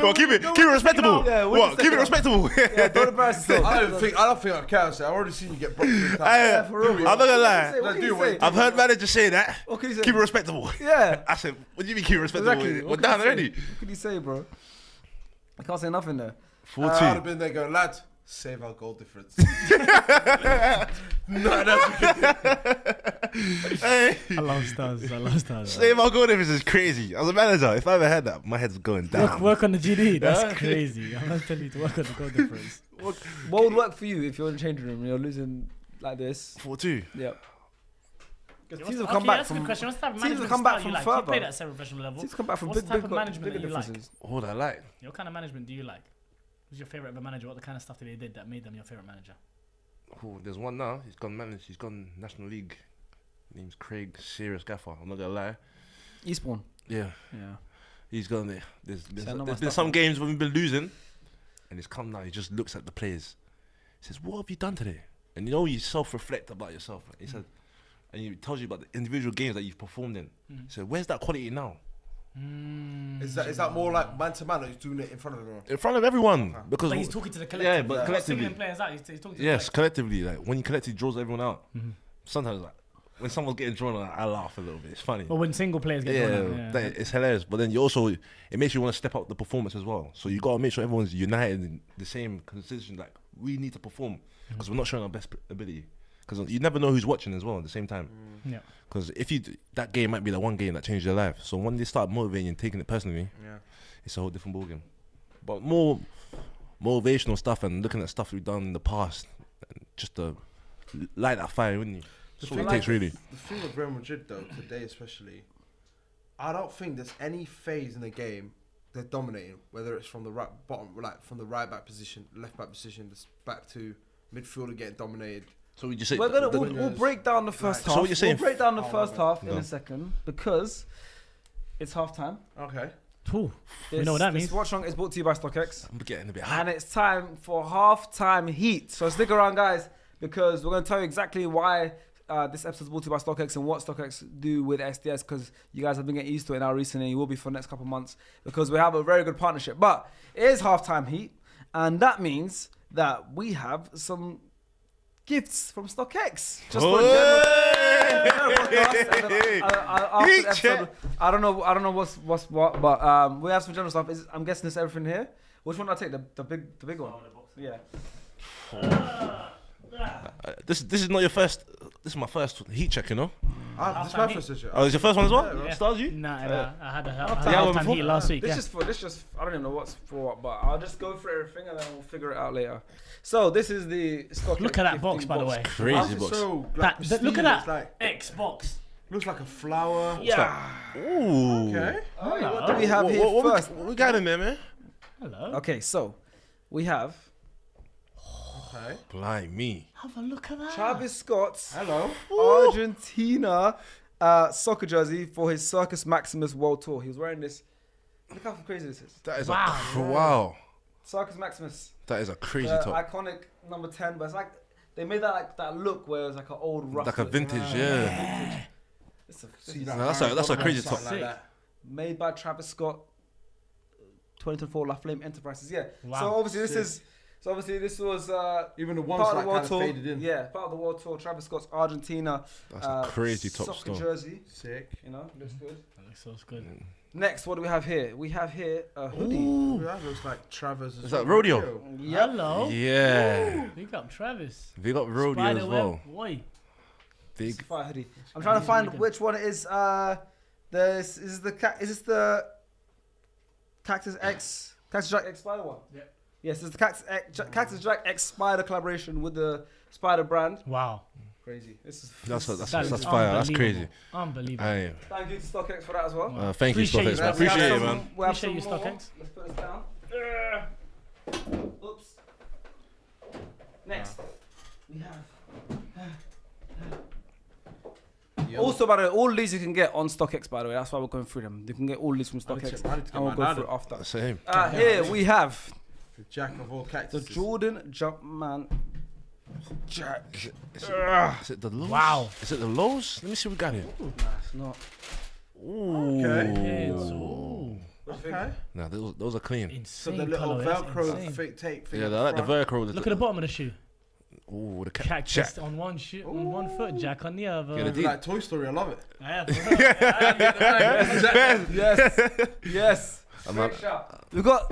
Speaker 3: Well, keep it respectable.
Speaker 2: Yeah,
Speaker 3: What? Keep it respectable.
Speaker 2: Yeah, don't embarrass yourselves.
Speaker 1: I don't think I can say. I've already seen you get broke.
Speaker 3: Hey,
Speaker 2: for real.
Speaker 3: I'm not gonna lie.
Speaker 2: What can you
Speaker 1: do
Speaker 2: say?
Speaker 1: it.
Speaker 3: I've heard managers say that.
Speaker 2: What can you say?
Speaker 3: Keep it respectable.
Speaker 2: Yeah.
Speaker 3: I said, what do you mean keep it respectable?
Speaker 2: Exactly.
Speaker 3: We're
Speaker 2: What can
Speaker 3: down
Speaker 2: you say?
Speaker 3: already.
Speaker 2: What can you say, bro? I can't say nothing there.
Speaker 1: I would
Speaker 3: 14.
Speaker 1: have been there going, lad, save our goal difference. No, that's
Speaker 3: Hey,
Speaker 4: I love stars.
Speaker 3: save our goal difference is crazy. As a manager, if I ever had that, my head's going down.
Speaker 4: Work on the GD. That's crazy. I must tell you to work on the goal difference.
Speaker 2: What would work for you if you're in the changing room and you're losing like this?
Speaker 3: 4-2.
Speaker 2: Yeah.
Speaker 4: Because
Speaker 2: teams have come back
Speaker 4: that's a
Speaker 2: from-
Speaker 4: good question. What's the type of
Speaker 2: teams
Speaker 4: management
Speaker 2: have come back
Speaker 4: style
Speaker 2: from
Speaker 4: you like?
Speaker 2: further.
Speaker 4: You played at a semi-professional level.
Speaker 2: Teams come back from
Speaker 4: What's
Speaker 2: big,
Speaker 4: the type
Speaker 2: big,
Speaker 4: of management
Speaker 2: bigger
Speaker 4: that you like?
Speaker 2: differences.
Speaker 3: What I like.
Speaker 4: What kind of management do you like? Who's your favorite of a manager? What the kind of stuff that they did that made them your favorite manager?
Speaker 3: Oh, there's one now. He's gone National League. Name's Craig. Serious gaffer. I'm not gonna lie.
Speaker 2: Eastbourne.
Speaker 3: Yeah.
Speaker 2: Yeah.
Speaker 3: He's gone there. There's
Speaker 2: See, I know my
Speaker 3: been
Speaker 2: stuff,
Speaker 3: some
Speaker 2: man.
Speaker 3: games when we've been losing, and he's come now. He just looks at the players. He says, "What have you done today?" And you know, you self-reflect about yourself. He said, and he tells you about the individual games that you've performed in. He said, "Where's that quality now?"
Speaker 1: Is that more like man to man or he's doing it in front of everyone?
Speaker 3: In front of everyone, because
Speaker 4: But he's talking to the collective.
Speaker 3: yeah, but
Speaker 4: He's not
Speaker 3: collectively,
Speaker 4: singling players out. He's talking to
Speaker 3: yes,
Speaker 4: the
Speaker 3: collectively. Like when you collectively draws everyone out, sometimes like when someone's getting drawn out, I laugh a little bit. It's funny.
Speaker 4: Or when single players get
Speaker 3: Yeah,
Speaker 4: drawn out.
Speaker 3: it's hilarious. But then you also, it makes you want to step up the performance as well. So you got to make sure everyone's united in the same consideration. Like we need to perform because we're not showing our best ability. because you never know who's watching as well at the same time.
Speaker 4: Yeah.
Speaker 3: Because that game might be the one game that changed your life. So when they start motivating you and taking it personally, it's a whole different ballgame. But more motivational stuff and looking at stuff we've done in the past, and just to light that fire, wouldn't you? That's what it takes, really.
Speaker 1: The thing with Real Madrid, though, today especially, I don't think there's any phase in the game they're dominating, whether it's from the right bottom, like from the right back position, left back position, back to midfielder getting dominated.
Speaker 3: So we just say
Speaker 2: we'll break down the first half.
Speaker 3: So what you're saying?
Speaker 2: We'll break down the first half in
Speaker 3: No.
Speaker 2: a second because it's half time.
Speaker 1: Okay.
Speaker 4: Ooh, we know what that means.
Speaker 2: This Watchalong is brought to you by StockX.
Speaker 3: I'm getting a bit hot.
Speaker 2: And it's time for half-time heat. So stick around, guys, because we're going to tell you exactly why this episode is brought to you by StockX and what StockX do with SDS, because you guys have been getting used to it now recently. You will be for the next couple of months because we have a very good partnership. But it is half-time heat, and that means that we have some gifts from StockX. Just for I don't know what's what, but we have some general stuff. I'm guessing it's everything here. Which one do I take? The big one. Yeah.
Speaker 3: This is not your first. This is my first heat check, you know.
Speaker 1: This is my first issue.
Speaker 3: Oh, it's your first one as well.
Speaker 1: Yeah.
Speaker 3: Stars you?
Speaker 4: Nah, I had a
Speaker 2: Yeah,
Speaker 4: half-time heat last week.
Speaker 2: This just I don't even know what's for what, but I'll just go through everything and then we'll figure it out later. So this is the StockX.
Speaker 4: Look at that
Speaker 2: gifting
Speaker 4: box, by the way.
Speaker 3: Crazy box.
Speaker 1: So, like,
Speaker 4: Look at that
Speaker 1: like,
Speaker 4: Xbox.
Speaker 1: looks like a flower.
Speaker 2: Yeah.
Speaker 3: Ooh.
Speaker 1: Okay.
Speaker 2: What do we have here first?
Speaker 3: What we got in there, man?
Speaker 4: Hello.
Speaker 2: Okay, so we have
Speaker 1: Okay.
Speaker 3: Blind me.
Speaker 4: Have a look at that.
Speaker 2: Travis Scott's
Speaker 1: Hello.
Speaker 2: Argentina soccer jersey for his Circus Maximus World Tour. He was wearing this. Look how crazy this is.
Speaker 3: That is
Speaker 4: Wow.
Speaker 3: wow.
Speaker 2: Circus Maximus.
Speaker 3: That is a crazy
Speaker 2: The
Speaker 3: top.
Speaker 2: iconic number 10, but it's like they made that like that look where it was like an old rough.
Speaker 3: Like a
Speaker 2: look.
Speaker 3: vintage, yeah.
Speaker 2: It's
Speaker 1: See
Speaker 3: No, that's a crazy top.
Speaker 1: Like that.
Speaker 2: made by Travis Scott. 2024 La Flame Enterprises. Yeah.
Speaker 4: Wow.
Speaker 2: So obviously this was
Speaker 1: Even the ones
Speaker 2: part of
Speaker 1: like
Speaker 2: the world
Speaker 1: kind of
Speaker 2: tour.
Speaker 1: faded in.
Speaker 2: Yeah, part of the world tour. Travis Scott's Argentina.
Speaker 3: That's a crazy top
Speaker 2: soccer
Speaker 3: still.
Speaker 2: jersey.
Speaker 1: Sick.
Speaker 2: You know, looks good.
Speaker 4: That looks so good.
Speaker 2: Next, what do we have here? We have here a hoodie.
Speaker 1: Ooh, that looks like Travis.
Speaker 3: Is that rodeo?
Speaker 2: Yep.
Speaker 4: Hello.
Speaker 3: Yeah.
Speaker 4: Big up Travis.
Speaker 3: They got rodeo as well.
Speaker 4: Boy.
Speaker 2: It's
Speaker 3: Big.
Speaker 2: a fire hoodie. I'm trying to find which one it is. Is this the Cactus Jack X Spider one?
Speaker 4: Yeah.
Speaker 2: Yes, it's the Cactus Jack X Spider collaboration with the Spider brand.
Speaker 4: Wow.
Speaker 2: Crazy. This is
Speaker 3: That's
Speaker 4: That is
Speaker 3: fire. That's crazy.
Speaker 4: Unbelievable.
Speaker 3: Aye.
Speaker 2: Thank you to StockX for that as well.
Speaker 3: Thank you,
Speaker 4: Appreciate
Speaker 3: StockX,
Speaker 4: you,
Speaker 3: man.
Speaker 4: man.
Speaker 3: Appreciate it, man.
Speaker 2: We have
Speaker 4: Appreciate you,
Speaker 2: some more.
Speaker 4: StockX.
Speaker 2: Let's put this down. Oops. Next, we have. Also, by the way, all these you can get on StockX. By the way, that's why we're going through them. You can get all these from StockX,
Speaker 1: I need to get
Speaker 2: and we'll
Speaker 1: mine
Speaker 2: go through
Speaker 1: out.
Speaker 2: it after.
Speaker 3: Same.
Speaker 2: Here we have
Speaker 1: The jack of all
Speaker 2: the
Speaker 1: cactuses.
Speaker 2: Jordan Jumpman Jack.
Speaker 3: Is it the lows?
Speaker 4: Wow.
Speaker 3: Is it the lows? Let me see what we got here.
Speaker 2: Nah, it's not.
Speaker 3: Ooh.
Speaker 1: Okay.
Speaker 4: Ooh.
Speaker 1: Okay.
Speaker 3: Nah, those are clean.
Speaker 1: So
Speaker 4: Insane
Speaker 1: the little
Speaker 4: colour, that's
Speaker 1: Velcro
Speaker 4: insane.
Speaker 1: fake tape thing.
Speaker 3: Yeah,
Speaker 1: at
Speaker 3: I like the
Speaker 1: front.
Speaker 3: Velcro.
Speaker 4: Look at the bottom of the shoe.
Speaker 3: Ooh, the
Speaker 4: Cactus
Speaker 3: Jack.
Speaker 4: on one shoe, on one foot, Jack on the other.
Speaker 3: Yeah, the
Speaker 1: Like Toy Story, I love it.
Speaker 4: Yeah, for real.
Speaker 2: Yes.
Speaker 3: I'm
Speaker 2: Great
Speaker 3: not-
Speaker 2: shout. We got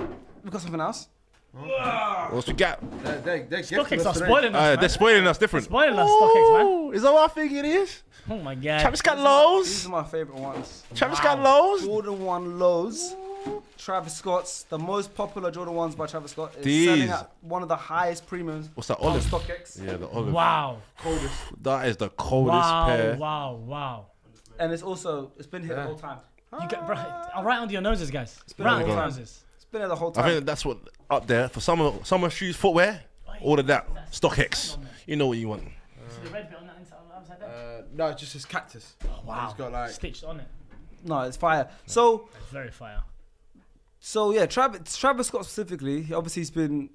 Speaker 2: something else.
Speaker 3: What else we got?
Speaker 1: They're
Speaker 4: StockX are spoiling us,
Speaker 3: They're
Speaker 4: man.
Speaker 3: spoiling us different.
Speaker 4: Spoiling us, StockX, man.
Speaker 3: Ooh, is that what I think it is?
Speaker 4: Oh my god.
Speaker 3: Travis got
Speaker 2: These
Speaker 3: lows.
Speaker 2: are my favorite ones.
Speaker 3: Travis got lows.
Speaker 2: Jordan 1 lows. Travis Scott's, the most popular Jordan 1s by Travis Scott, is
Speaker 3: These.
Speaker 2: selling at one of the highest premiums
Speaker 3: What's that,
Speaker 2: on
Speaker 3: olive?
Speaker 2: StockX.
Speaker 3: Yeah, the olive.
Speaker 4: Wow.
Speaker 3: That is the coldest pair.
Speaker 4: Wow.
Speaker 2: And it's been here the whole time.
Speaker 4: You get right under your noses, guys. Right under your
Speaker 3: God.
Speaker 4: noses.
Speaker 2: It's been here the whole
Speaker 3: I
Speaker 2: time.
Speaker 3: think that's what up there for summer shoes, footwear, all of that. StockX. You know what you want.
Speaker 4: See the red bit on that inside, upside down?
Speaker 1: No, it's just his cactus.
Speaker 4: Wow.
Speaker 1: He's got like.
Speaker 4: Stitched on it.
Speaker 2: No, it's fire. So
Speaker 4: It's very fire.
Speaker 2: yeah, Travis Scott specifically, he's been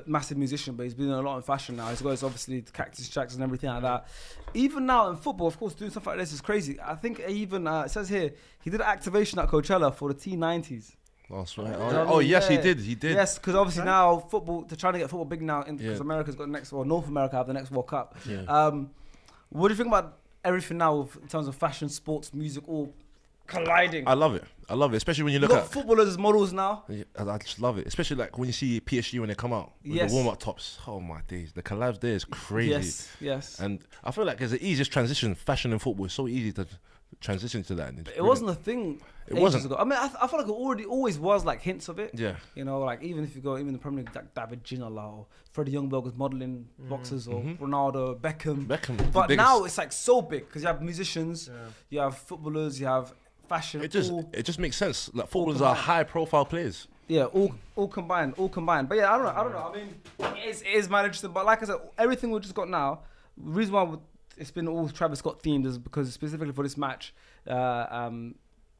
Speaker 2: massive musician, but he's been in a lot of fashion now. He's got obviously the Cactus Jacks and everything like that. Even now in football, of course, doing stuff like this is crazy. I think even it says here he did an activation at Coachella for the T90s.
Speaker 3: That's right.
Speaker 2: You know what I
Speaker 3: Oh
Speaker 2: mean?
Speaker 3: yes, he
Speaker 2: Yeah.
Speaker 3: did. He did.
Speaker 2: Yes, because obviously now football, they're trying to get football big now because
Speaker 3: Yeah.
Speaker 2: America's got the next, or North America have the next World Cup.
Speaker 3: Yeah.
Speaker 2: What do you think about everything now in terms of fashion, sports, music, all colliding.
Speaker 3: I love it. I love it, especially when you
Speaker 2: You
Speaker 3: look
Speaker 2: got
Speaker 3: at.
Speaker 2: footballers as models now.
Speaker 3: Yeah, I just love it, especially like when you see PSG when they come out with
Speaker 2: Yes.
Speaker 3: the warm-up tops. Oh my days, the collabs there is crazy.
Speaker 2: Yes.
Speaker 3: And I feel like it's the easiest transition. Fashion in football is so easy to transition to that.
Speaker 2: It wasn't a thing.
Speaker 3: It
Speaker 2: ages
Speaker 3: wasn't.
Speaker 2: Ago. I mean, I feel like it always was like hints of it.
Speaker 3: Yeah.
Speaker 2: You know, like even if you go even the Premier League, like David Ginola or Freddie Youngberg was modeling boxes or Ronaldo, Beckham.
Speaker 3: the
Speaker 2: But
Speaker 3: biggest.
Speaker 2: now it's like so big because you have musicians, you have footballers, you have fashion.
Speaker 3: It just makes sense. Like footballers are
Speaker 2: combined.
Speaker 3: high-profile players.
Speaker 2: Yeah, all combined. But yeah, I don't know. I mean, it is mad interesting. But like I said, everything we just got now. The reason why it's been all Travis Scott themed is because specifically for this match,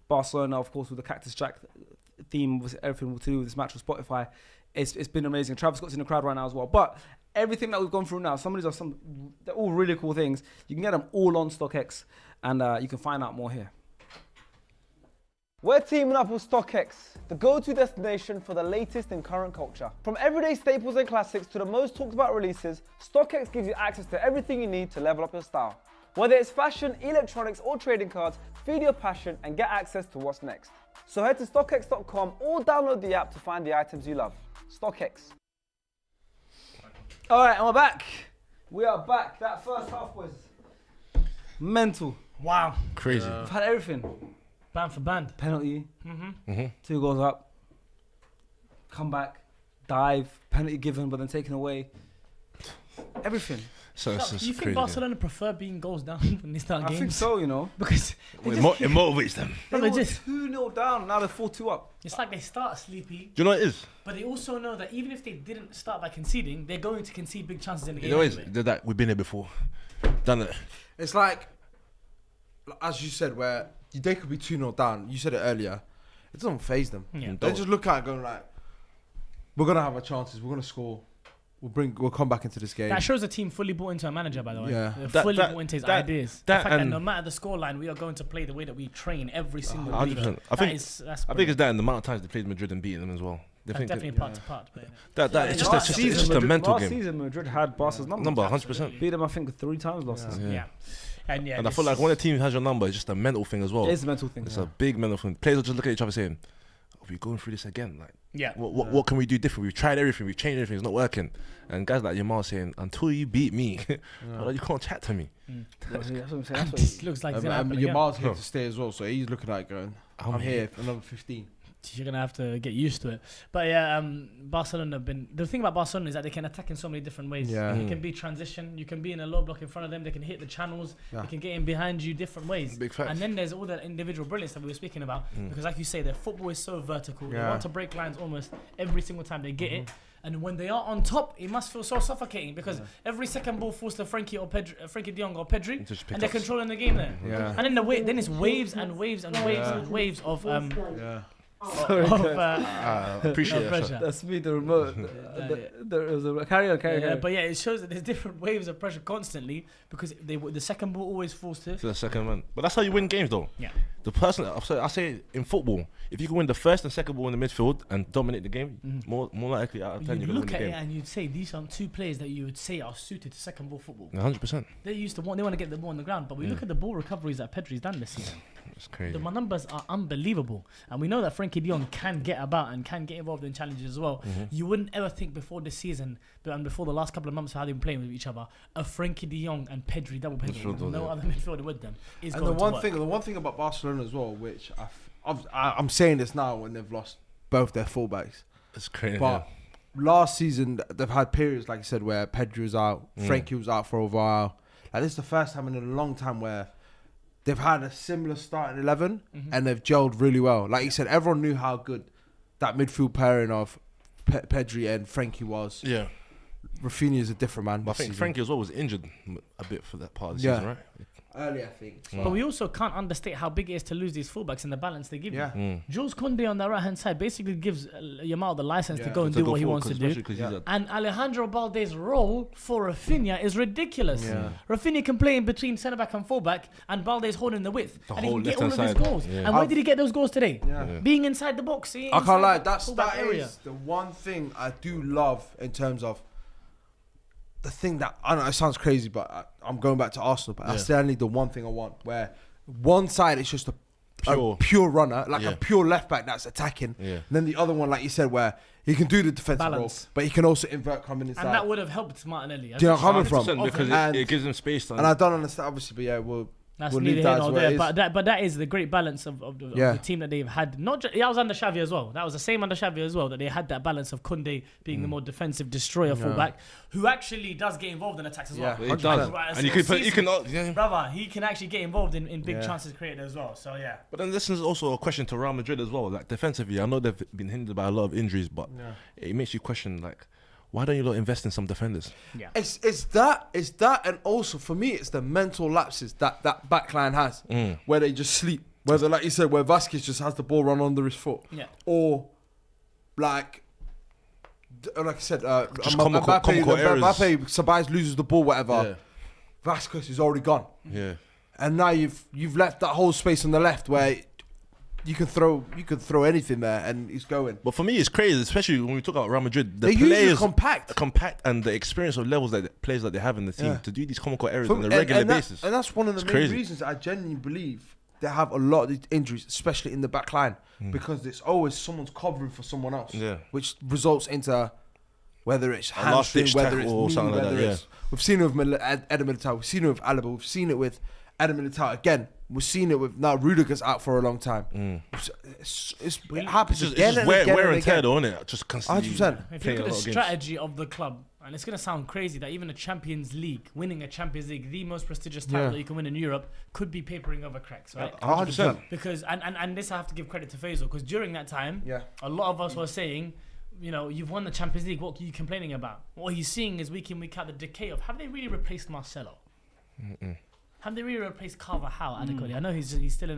Speaker 2: Barcelona, of course, with the Cactus Jack theme, was everything to do with this match with Spotify. It's been amazing. Travis Scott's in the crowd right now as well. But everything that we've gone through now, they're all really cool things. You can get them all on StockX, and you can find out more here. We're teaming up with StockX, the go-to destination for the latest in current culture. From everyday staples and classics to the most talked about releases, StockX gives you access to everything you need to level up your style. Whether it's fashion, electronics or trading cards, feed your passion and get access to what's next. So head to StockX.com or download the app to find the items you love. StockX. All right, and we're back. We are back. That first half was mental.
Speaker 4: Wow.
Speaker 3: Crazy.
Speaker 2: We've had everything.
Speaker 4: Band for band.
Speaker 2: Penalty, 2 goals up, comeback, dive, penalty given but then taken away. Everything.
Speaker 3: So it's
Speaker 4: Do
Speaker 3: just
Speaker 4: you think
Speaker 3: crazy.
Speaker 4: Barcelona prefer being goals down when they start
Speaker 2: I
Speaker 4: games?
Speaker 2: think so, you know.
Speaker 4: Because
Speaker 3: It motivates them.
Speaker 2: They
Speaker 4: they
Speaker 2: were
Speaker 4: just-
Speaker 2: 2-0 down, now they're 4-2 up.
Speaker 4: it's like they start sleepy,
Speaker 3: Do you know what it is?
Speaker 4: but they also know that even if they didn't start by conceding, they're going to concede big chances in the
Speaker 3: You
Speaker 4: game
Speaker 3: know what it is?
Speaker 4: anyway.
Speaker 3: They're that we've been here before, done it.
Speaker 1: It's like, as you said, where they could be 2-0 down. You said it earlier. It doesn't phase them.
Speaker 4: Yeah.
Speaker 1: They just look at it going like, we're going to have our chances. We're going to score. We'll come back into this game.
Speaker 4: That shows a team fully bought into a manager, by the way.
Speaker 1: Yeah.
Speaker 4: They're fully
Speaker 3: That-
Speaker 4: bought into his
Speaker 3: that-
Speaker 4: ideas.
Speaker 3: that
Speaker 4: the fact that
Speaker 3: and-
Speaker 4: no matter the scoreline, we are going to play the way that we train every single week.
Speaker 3: 100%.
Speaker 4: I think it's
Speaker 3: that and the amount of times they played Madrid and beaten them as well. They think
Speaker 4: definitely part to part. But
Speaker 3: that it's just a mental
Speaker 2: last
Speaker 3: game.
Speaker 2: season, Madrid had Barca's number.
Speaker 3: 100%.
Speaker 2: Beat them, I think, 3 times last season.
Speaker 4: yeah. And
Speaker 3: And I feel like when a team has your number, it's just a mental thing as well.
Speaker 2: It's a mental thing.
Speaker 3: It's a big mental thing. Players will just look at each other saying, "Are we going through this again? Like,
Speaker 4: yeah.
Speaker 3: what can we do different? We've tried everything. We've changed everything. It's not working." And guys like Yamal saying, "Until you beat me, well, you can't chat to me."
Speaker 2: That's what I'm saying. That's what
Speaker 4: It looks like it's gonna happen again.
Speaker 1: Yamal's here to stay as well, so he's looking at it going, I'm here for another 15.
Speaker 4: You're gonna have to get used to it. But yeah, Barcelona have been. The thing about Barcelona is that they can attack in so many different ways.
Speaker 1: Yeah.
Speaker 4: It can be transition. You can be in a low block in front of them. They can hit the channels.
Speaker 1: Yeah.
Speaker 4: They can get in behind you different ways.
Speaker 3: Big facts.
Speaker 4: And then there's all the individual brilliance that we were speaking about. Because like you say, their football is so vertical. They
Speaker 1: Yeah.
Speaker 4: want to break lines almost every single time they get it. And when they are on top, it must feel so suffocating because every second ball falls to Frankie de Jong or Pedri,
Speaker 3: Just pick
Speaker 4: and they're
Speaker 3: ups.
Speaker 4: controlling the game there.
Speaker 1: Yeah.
Speaker 4: And then it's waves and waves and waves and waves of
Speaker 1: Yeah.
Speaker 3: Appreciate
Speaker 4: of
Speaker 3: it.
Speaker 4: pressure.
Speaker 2: That's me, the remote. There was a carry on.
Speaker 4: But yeah, it shows that there's different waves of pressure constantly because the second ball always falls to.
Speaker 3: To the second one. But that's how you win games, though.
Speaker 4: Yeah.
Speaker 3: The person, I say in football, if you can win the first and second ball in the midfield and dominate the game, more likely out of 10
Speaker 4: You
Speaker 3: you're going
Speaker 4: look
Speaker 3: to
Speaker 4: at
Speaker 3: win
Speaker 4: it
Speaker 3: the game.
Speaker 4: and you'd say these are 2 players that you would say are suited to second ball football.
Speaker 3: 100%.
Speaker 4: They want to get the ball on the ground, but we look at the ball recoveries that Pedri's done this season.
Speaker 3: It's crazy.
Speaker 4: The numbers are unbelievable, and we know that Frankie de Jong can get about and can get involved in challenges as well. You wouldn't ever think before this season, and before the last couple of months of how they've been playing with each other, a Frankie de Jong and Pedri double pivot with
Speaker 3: Midfielder,
Speaker 4: no
Speaker 3: yeah.
Speaker 4: other midfielder with them is
Speaker 1: And
Speaker 4: going
Speaker 1: the
Speaker 4: to
Speaker 1: one
Speaker 4: work.
Speaker 1: thing, about Barcelona as well, which I'm saying this now when they've lost both their fullbacks,
Speaker 3: It's crazy.
Speaker 1: but last season they've had periods, like I said, where Pedri was out, Frankie was out for a while. Like this is the first time in a long time where they've had a similar starting 11 and they've gelled really well. Like you said, everyone knew how good that midfield pairing of Pedri and Frankie was.
Speaker 3: Yeah.
Speaker 1: Rafinha is a different man.
Speaker 3: But I
Speaker 1: this
Speaker 3: think
Speaker 1: season.
Speaker 3: Frankie as well was injured a bit for that part of the
Speaker 1: Yeah.
Speaker 3: season, right?
Speaker 1: early, I think.
Speaker 4: But we also can't understate how big it is to lose these fullbacks and the balance they give
Speaker 1: Yeah.
Speaker 4: you. Jules Koundé on the right hand side basically gives Yamal the license to
Speaker 1: Yeah.
Speaker 4: go and
Speaker 3: To
Speaker 4: do
Speaker 3: go
Speaker 4: what he
Speaker 3: forward,
Speaker 4: wants to
Speaker 3: 'cause
Speaker 4: do.
Speaker 3: especially 'cause he's
Speaker 1: Yeah.
Speaker 3: a-
Speaker 4: And Alejandro Balde's role for Rafinha is ridiculous.
Speaker 1: Yeah.
Speaker 4: Rafinha can play in between centre back and full back, and Balde's holding the width,
Speaker 3: The
Speaker 4: and he
Speaker 3: whole
Speaker 4: can get all of his
Speaker 3: left-hand side.
Speaker 4: goals.
Speaker 3: Yeah.
Speaker 4: And where did he get those goals today?
Speaker 1: Yeah.
Speaker 4: Being inside the box. See,
Speaker 1: I can't lie.
Speaker 4: that
Speaker 1: That is the one thing I do love in terms of the thing that I know it sounds crazy, but I'm going back to Arsenal. But that's certainly the one thing I want. Where one side is just a
Speaker 3: Pure.
Speaker 1: pure runner, like
Speaker 3: Yeah.
Speaker 1: a pure left back that's attacking.
Speaker 3: Yeah.
Speaker 1: And then the other one, like you said, where he can do the defensive role,
Speaker 4: Balance.
Speaker 1: but he can also invert coming inside.
Speaker 4: And that would have helped Martinelli.
Speaker 1: Do you know where I'm coming from?
Speaker 3: 100% because
Speaker 1: And-
Speaker 3: it gives him space.
Speaker 1: And I don't understand, obviously, but yeah,
Speaker 4: That's
Speaker 1: we'll
Speaker 4: neither
Speaker 1: leave
Speaker 4: here
Speaker 1: that as
Speaker 4: nor
Speaker 1: where it
Speaker 4: there.
Speaker 1: is.
Speaker 4: But that is the great balance of
Speaker 1: Yeah.
Speaker 4: the team that they've had. Not just, that was under Xavi as well. That was the same under Xavi as well. That they had that balance of Koundé being the more defensive destroyer fullback, who actually does get involved in attacks as well.
Speaker 1: Yeah.
Speaker 3: It does.
Speaker 4: Right,
Speaker 3: And you
Speaker 4: so
Speaker 3: can,
Speaker 4: season- Brother, he can actually get involved in big
Speaker 1: Yeah.
Speaker 4: chances created as well. So yeah.
Speaker 3: But then this is also a question to Real Madrid as well. Like defensively, I know they've been hindered by a lot of injuries, but it makes you question like, why don't you lot invest in some defenders?
Speaker 4: Yeah.
Speaker 1: It's that, and also for me, it's the mental lapses that backline has, where they just sleep. Whether, like you said, where Vasquez just has the ball run under his foot,
Speaker 4: Yeah.
Speaker 1: or like I said,
Speaker 3: Just comical errors.
Speaker 1: Mbappe, Sabais loses the ball, whatever.
Speaker 3: Yeah.
Speaker 1: Vasquez is already gone,
Speaker 3: Yeah.
Speaker 1: and now you've left that whole space on the left where you could throw anything there, and he's going.
Speaker 3: But for me, it's crazy, especially when we talk about Real Madrid. The
Speaker 1: They usually
Speaker 3: players
Speaker 1: compact.
Speaker 3: and the experience of levels that the players that they have in the team
Speaker 1: Yeah.
Speaker 3: to do these comical errors
Speaker 1: From-
Speaker 3: on a regular
Speaker 1: and that-
Speaker 3: basis.
Speaker 1: and that's one of the
Speaker 3: It's
Speaker 1: main
Speaker 3: crazy.
Speaker 1: reasons I genuinely believe they have a lot of these injuries, especially in the back line, because it's always someone's covering for someone else,
Speaker 3: Yeah.
Speaker 1: which results into whether it's
Speaker 3: A last-ditch
Speaker 1: hamstring, whether it's
Speaker 3: tackle or
Speaker 1: knee,
Speaker 3: something like
Speaker 1: whether
Speaker 3: that,
Speaker 1: it's... We've seen it with Eder Militao, we've seen it with Alaba, we've seen it with Eder Militao again. We've seen it with now Rudiger's out for a long time. It happens
Speaker 3: It's
Speaker 1: again
Speaker 3: just
Speaker 1: and
Speaker 3: wear,
Speaker 1: again
Speaker 3: wear
Speaker 1: and
Speaker 3: and tear,
Speaker 1: again.
Speaker 3: though, isn't it? Just constantly
Speaker 1: 100%.
Speaker 4: If you
Speaker 3: playing
Speaker 4: look
Speaker 3: a
Speaker 4: at the
Speaker 3: lot of games.
Speaker 4: strategy of the club, and it's going to sound crazy that even a Champions League, winning a Champions League, the most prestigious title
Speaker 1: Yeah.
Speaker 4: that you can win in Europe, could be papering over cracks, right?
Speaker 1: 100%.
Speaker 4: Because and this I have to give credit to Faisal, because during that time,
Speaker 1: Yeah.
Speaker 4: a lot of us were saying, you know, you've won the Champions League. What are you complaining about? What he's seeing is week in, week out the decay of, have they really replaced Marcelo? Have they really replaced Carvajal adequately? I know he's still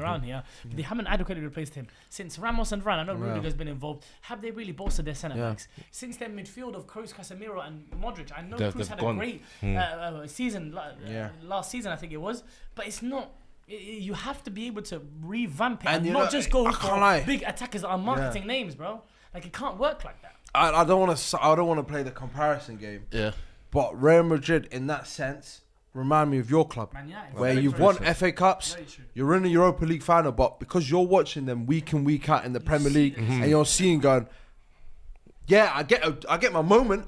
Speaker 4: around here, but they haven't adequately replaced him. Since Ramos and Varane, I know Rudiger's been involved. Have they really bolstered their centre backs? Since their midfield of Kroos, Casemiro, and Modric, I know Kroos
Speaker 3: They've
Speaker 4: had
Speaker 3: gone.
Speaker 4: a great season last season, I think it was, but it's not. You have to be able to revamp it and
Speaker 1: you
Speaker 4: not
Speaker 1: know,
Speaker 4: just go
Speaker 1: I
Speaker 4: for
Speaker 1: can't lie.
Speaker 4: big attackers that are marketing names, bro. Like, it can't work like that.
Speaker 1: I don't want to play the comparison game,
Speaker 3: Yeah.
Speaker 1: but Real Madrid in that sense remind me of your club,
Speaker 4: Man United.
Speaker 1: where
Speaker 4: Very
Speaker 1: you've
Speaker 4: true.
Speaker 1: won FA Cups,
Speaker 4: Very true.
Speaker 1: you're in the Europa League final, but because you're watching them week in, week out in the Premier League, and you're seeing going, yeah, I get my moment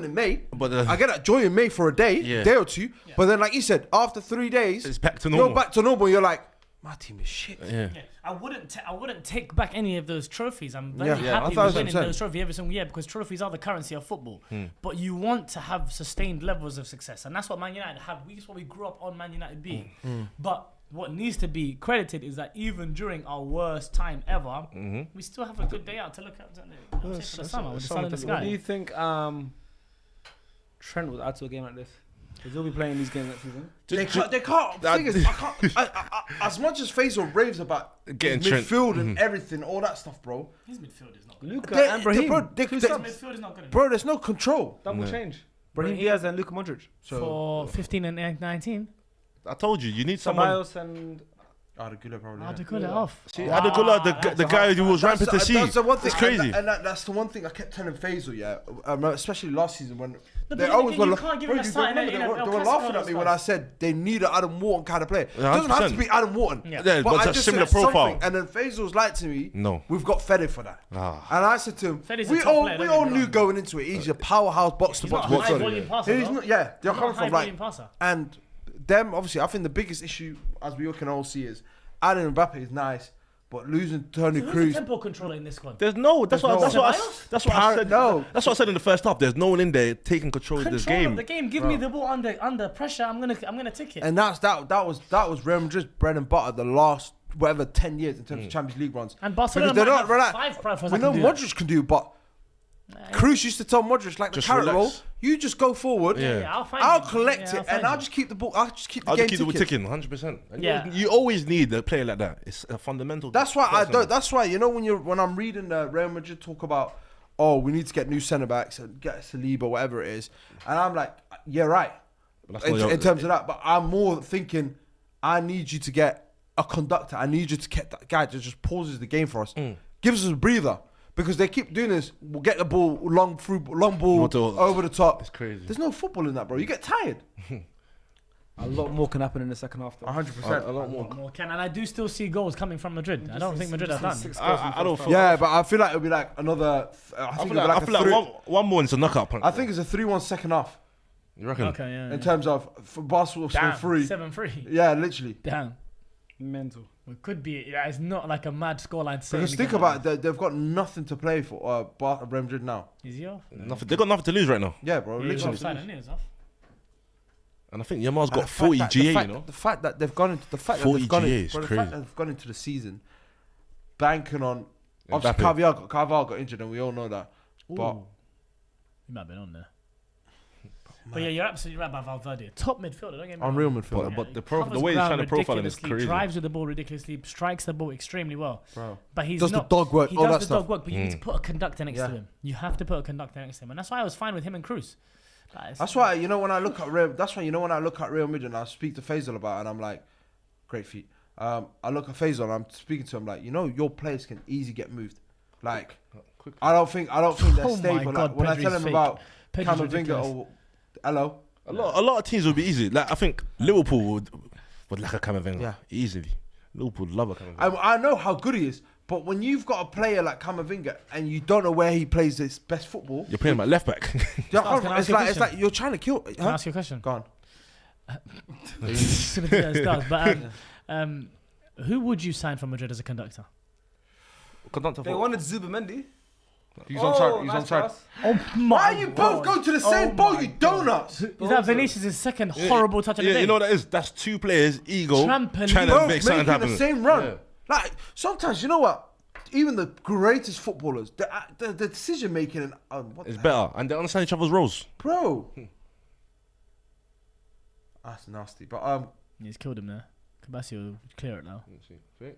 Speaker 1: in May,
Speaker 3: But,
Speaker 1: I get that joy in May for a day,
Speaker 3: Yeah.
Speaker 1: day or two, but then like you said, after 3 days,
Speaker 3: It's back to normal.
Speaker 1: you're back to normal. You're like, my team is shit.
Speaker 3: Yeah.
Speaker 4: Yeah, I wouldn't take back any of those trophies. I'm very
Speaker 1: Yeah,
Speaker 4: happy
Speaker 1: 1000%.
Speaker 4: with winning those trophies every single year, because trophies are the currency of football. But you want to have sustained levels of success, and that's what Man United have. That's what we grew up on Man United being. But what needs to be credited is that even during our worst time ever, we still have a good day out to look at for the summer with the sun in the
Speaker 2: What do you
Speaker 4: sky.
Speaker 2: think Trent would add to a game like this? Because he'll be playing these games next season.
Speaker 1: They can't. Thing is, as much as Faisal raves about
Speaker 3: Getting
Speaker 1: his
Speaker 3: Trent.
Speaker 1: midfield and everything, all that stuff, bro.
Speaker 4: His midfield is not good.
Speaker 2: Luka
Speaker 1: They-
Speaker 2: and
Speaker 1: they-
Speaker 2: Brahim.
Speaker 1: bro, they-
Speaker 4: His
Speaker 1: they-
Speaker 4: midfield is not good enough.
Speaker 1: Bro, there's no control.
Speaker 2: Double
Speaker 3: Yeah.
Speaker 2: change. Brahim Diaz and Luka Modric.
Speaker 4: For 15 and 19,
Speaker 3: I told you need someone.
Speaker 2: Ceballos and
Speaker 1: Articuno probably.
Speaker 4: how to cut it off.
Speaker 3: See, Adegula, the guy who was rampant to see.
Speaker 1: That's the one thing.
Speaker 3: It's crazy.
Speaker 1: And that's the one thing I kept telling Faisal, yeah. Especially last season when
Speaker 4: but
Speaker 1: they
Speaker 4: then
Speaker 1: always
Speaker 4: again,
Speaker 1: were.
Speaker 4: you can't give
Speaker 1: Bro,
Speaker 4: him a
Speaker 1: you
Speaker 4: sign,
Speaker 1: remember
Speaker 4: you
Speaker 1: they
Speaker 4: know,
Speaker 1: were-
Speaker 4: El
Speaker 1: they were
Speaker 4: Clasico
Speaker 1: laughing
Speaker 4: and
Speaker 1: at me
Speaker 4: all
Speaker 1: when
Speaker 4: that
Speaker 1: I said they need an Adam Wharton kind of player. It
Speaker 3: Yeah,
Speaker 1: doesn't have to
Speaker 3: 100%.
Speaker 1: be Adam Wharton.
Speaker 4: Yeah.
Speaker 3: Yeah, but
Speaker 1: I
Speaker 3: it's a
Speaker 1: just
Speaker 3: similar
Speaker 1: said something,
Speaker 3: profile.
Speaker 1: and then Faisal's like to me,
Speaker 3: No.
Speaker 1: we've got Fede for that.
Speaker 3: Ah.
Speaker 1: And I said to him,
Speaker 4: Fedde's a
Speaker 1: we
Speaker 4: top
Speaker 1: all
Speaker 4: player,
Speaker 1: we
Speaker 4: don't
Speaker 1: all
Speaker 4: get me
Speaker 1: knew
Speaker 4: wrong.
Speaker 1: going into it, he's a powerhouse box to
Speaker 4: He's not
Speaker 1: box.
Speaker 4: a
Speaker 3: What's
Speaker 4: high
Speaker 3: on?
Speaker 4: volume passer.
Speaker 1: He's
Speaker 4: though.
Speaker 1: not, yeah, they're
Speaker 4: He's
Speaker 1: coming
Speaker 4: not a
Speaker 1: from
Speaker 4: high
Speaker 1: like,
Speaker 4: volume passer.
Speaker 1: and them obviously. I think the biggest issue, as we all can all see, is adding Mbappe is nice, but losing Tony
Speaker 4: Who's the
Speaker 1: Cruz.
Speaker 4: tempo controller in this squad?
Speaker 3: That's what I
Speaker 4: Ceballos?
Speaker 3: said.
Speaker 1: No.
Speaker 3: That's what I said in the first half. There's no one in there taking control of this
Speaker 4: Control
Speaker 3: game.
Speaker 4: of the game. Give me the ball under pressure. I'm gonna tick it.
Speaker 1: And that was Real Madrid's bread and butter the last whatever 10 years in terms of Champions League runs.
Speaker 4: And Barcelona
Speaker 1: Because
Speaker 4: might have 5 players
Speaker 1: we
Speaker 4: that
Speaker 1: know
Speaker 4: can do that.
Speaker 1: Modric can do, but Cruz used to tell Modric like the
Speaker 3: Just
Speaker 1: carrot
Speaker 3: relax.
Speaker 1: roll. You just go forward.
Speaker 3: Yeah.
Speaker 4: I'll find
Speaker 1: I'll
Speaker 4: you.
Speaker 1: collect
Speaker 4: Yeah,
Speaker 1: it,
Speaker 4: find
Speaker 1: and I'll
Speaker 4: you.
Speaker 1: just keep the ball. I'll just keep the
Speaker 3: I'll
Speaker 1: game
Speaker 3: just keep it
Speaker 1: ticking.
Speaker 3: ticking, 100%. And
Speaker 4: Yeah.
Speaker 3: you always need a player like that. It's a fundamental.
Speaker 1: That's why I
Speaker 3: person.
Speaker 1: don't. That's why when I'm reading Real Madrid talk about, oh, we need to get new centre backs and get Saliba, whatever it is, and I'm like, yeah, right.
Speaker 3: But that's not your-
Speaker 1: In terms of that, but I'm more thinking, I need you to get a conductor. I need you to get that guy that just pauses the game for us, gives us a breather. Because they keep doing this, we'll get the ball long ball over the top.
Speaker 3: It's crazy.
Speaker 1: There's no football in that, bro. You get tired.
Speaker 2: A lot more can happen in the second half. Though.
Speaker 1: 100%.
Speaker 3: A lot more.
Speaker 4: More can, and I do still see goals coming from Madrid. I don't think Madrid are done.
Speaker 3: I don't feel.
Speaker 1: Yeah, but I feel like it'll be like another.
Speaker 3: I feel like one more is a knockout point.
Speaker 1: I think it's a 3-1 second half
Speaker 3: You reckon?
Speaker 4: Okay, yeah.
Speaker 1: in terms of Barcelona score 3.
Speaker 4: 7-3.
Speaker 1: Yeah, literally.
Speaker 4: Damn.
Speaker 2: Mental.
Speaker 4: It could be. Yeah, it's not like a mad scoreline.
Speaker 1: Because think about it, they've got nothing to play for. Real Madrid now.
Speaker 4: Is he off?
Speaker 3: Nothing. They got nothing to lose right now.
Speaker 1: Yeah, bro.
Speaker 4: He's
Speaker 1: Literally.
Speaker 4: offside, isn't he? He's off.
Speaker 3: And I think Yamal's
Speaker 1: And
Speaker 3: got
Speaker 1: the fact
Speaker 3: 40
Speaker 1: that-
Speaker 3: GA.
Speaker 1: the fact-
Speaker 3: You know.
Speaker 1: The fact that they've gone into the fact that
Speaker 3: 40
Speaker 1: they've gone
Speaker 3: GA
Speaker 1: in,
Speaker 3: is
Speaker 1: bro, the
Speaker 3: crazy.
Speaker 1: fact that they've gone into the season banking on. Obviously,
Speaker 3: Mbappe.
Speaker 1: Carvalho got injured, and we all know that. But
Speaker 4: He might have been on there. But yeah, you're absolutely right about Valverde. Top midfielder, don't get me
Speaker 1: unreal
Speaker 4: wrong.
Speaker 1: midfielder,
Speaker 3: But the
Speaker 4: Covers
Speaker 3: way he's
Speaker 4: ground
Speaker 3: trying to profile him is
Speaker 4: ridiculously,
Speaker 3: crazy.
Speaker 4: drives with the ball ridiculously, strikes the ball extremely well.
Speaker 1: bro.
Speaker 4: But he's
Speaker 1: Does the
Speaker 4: not.
Speaker 1: dog work,
Speaker 4: He
Speaker 1: all
Speaker 4: does
Speaker 1: that
Speaker 4: the
Speaker 1: stuff.
Speaker 4: dog work, but you need to put a conductor next
Speaker 1: Yeah.
Speaker 4: to him. You have to put a conductor next to him, and that's why I was fine with him and Cruz.
Speaker 1: That's why when I look at Real, Real Madrid, and I speak to Faisal about it, and I'm like, great feat. I look at Faisal, and I'm speaking to him like, your players can easily get moved. Like, I don't think they're
Speaker 4: Oh my
Speaker 1: stable.
Speaker 4: God,
Speaker 1: Like, when I
Speaker 4: Pedri's
Speaker 1: tell him
Speaker 4: fake.
Speaker 1: about
Speaker 4: Pedri's
Speaker 1: Camavinga
Speaker 4: ridiculous.
Speaker 1: or hello,
Speaker 3: A lot of teams would be easy. Like I think Liverpool would like a Camavinga.
Speaker 1: Yeah.
Speaker 3: Easily. Liverpool would love a Camavinga.
Speaker 1: I know how good he is, but when you've got a player like Camavinga and you don't know where he plays his best football,
Speaker 3: You're playing him at left back.
Speaker 4: Stars, can I ask you a
Speaker 1: it's
Speaker 4: question?
Speaker 1: like you're trying to kill.
Speaker 4: Can I ask you a question?
Speaker 1: Go on.
Speaker 4: But who would you sign from Madrid as a conductor?
Speaker 2: They wanted Zubamendi.
Speaker 1: He's on side.
Speaker 4: Oh my!
Speaker 1: Why are you both going to the same ball, you donuts?
Speaker 4: Is that Vinicius' second horrible touch of the day?
Speaker 3: You know what that is? That's two players ego
Speaker 4: Trampoline.
Speaker 3: trying to
Speaker 1: Both
Speaker 3: make something
Speaker 1: making
Speaker 3: happen.
Speaker 1: the same run.
Speaker 3: Yeah.
Speaker 1: Like sometimes, you know what? Even the greatest footballers, the decision making and what
Speaker 3: It's
Speaker 1: the
Speaker 3: better, and they understand each other's roles.
Speaker 1: bro. That's nasty. But
Speaker 4: He's killed him there. Cabasio will clear it now.
Speaker 3: Play.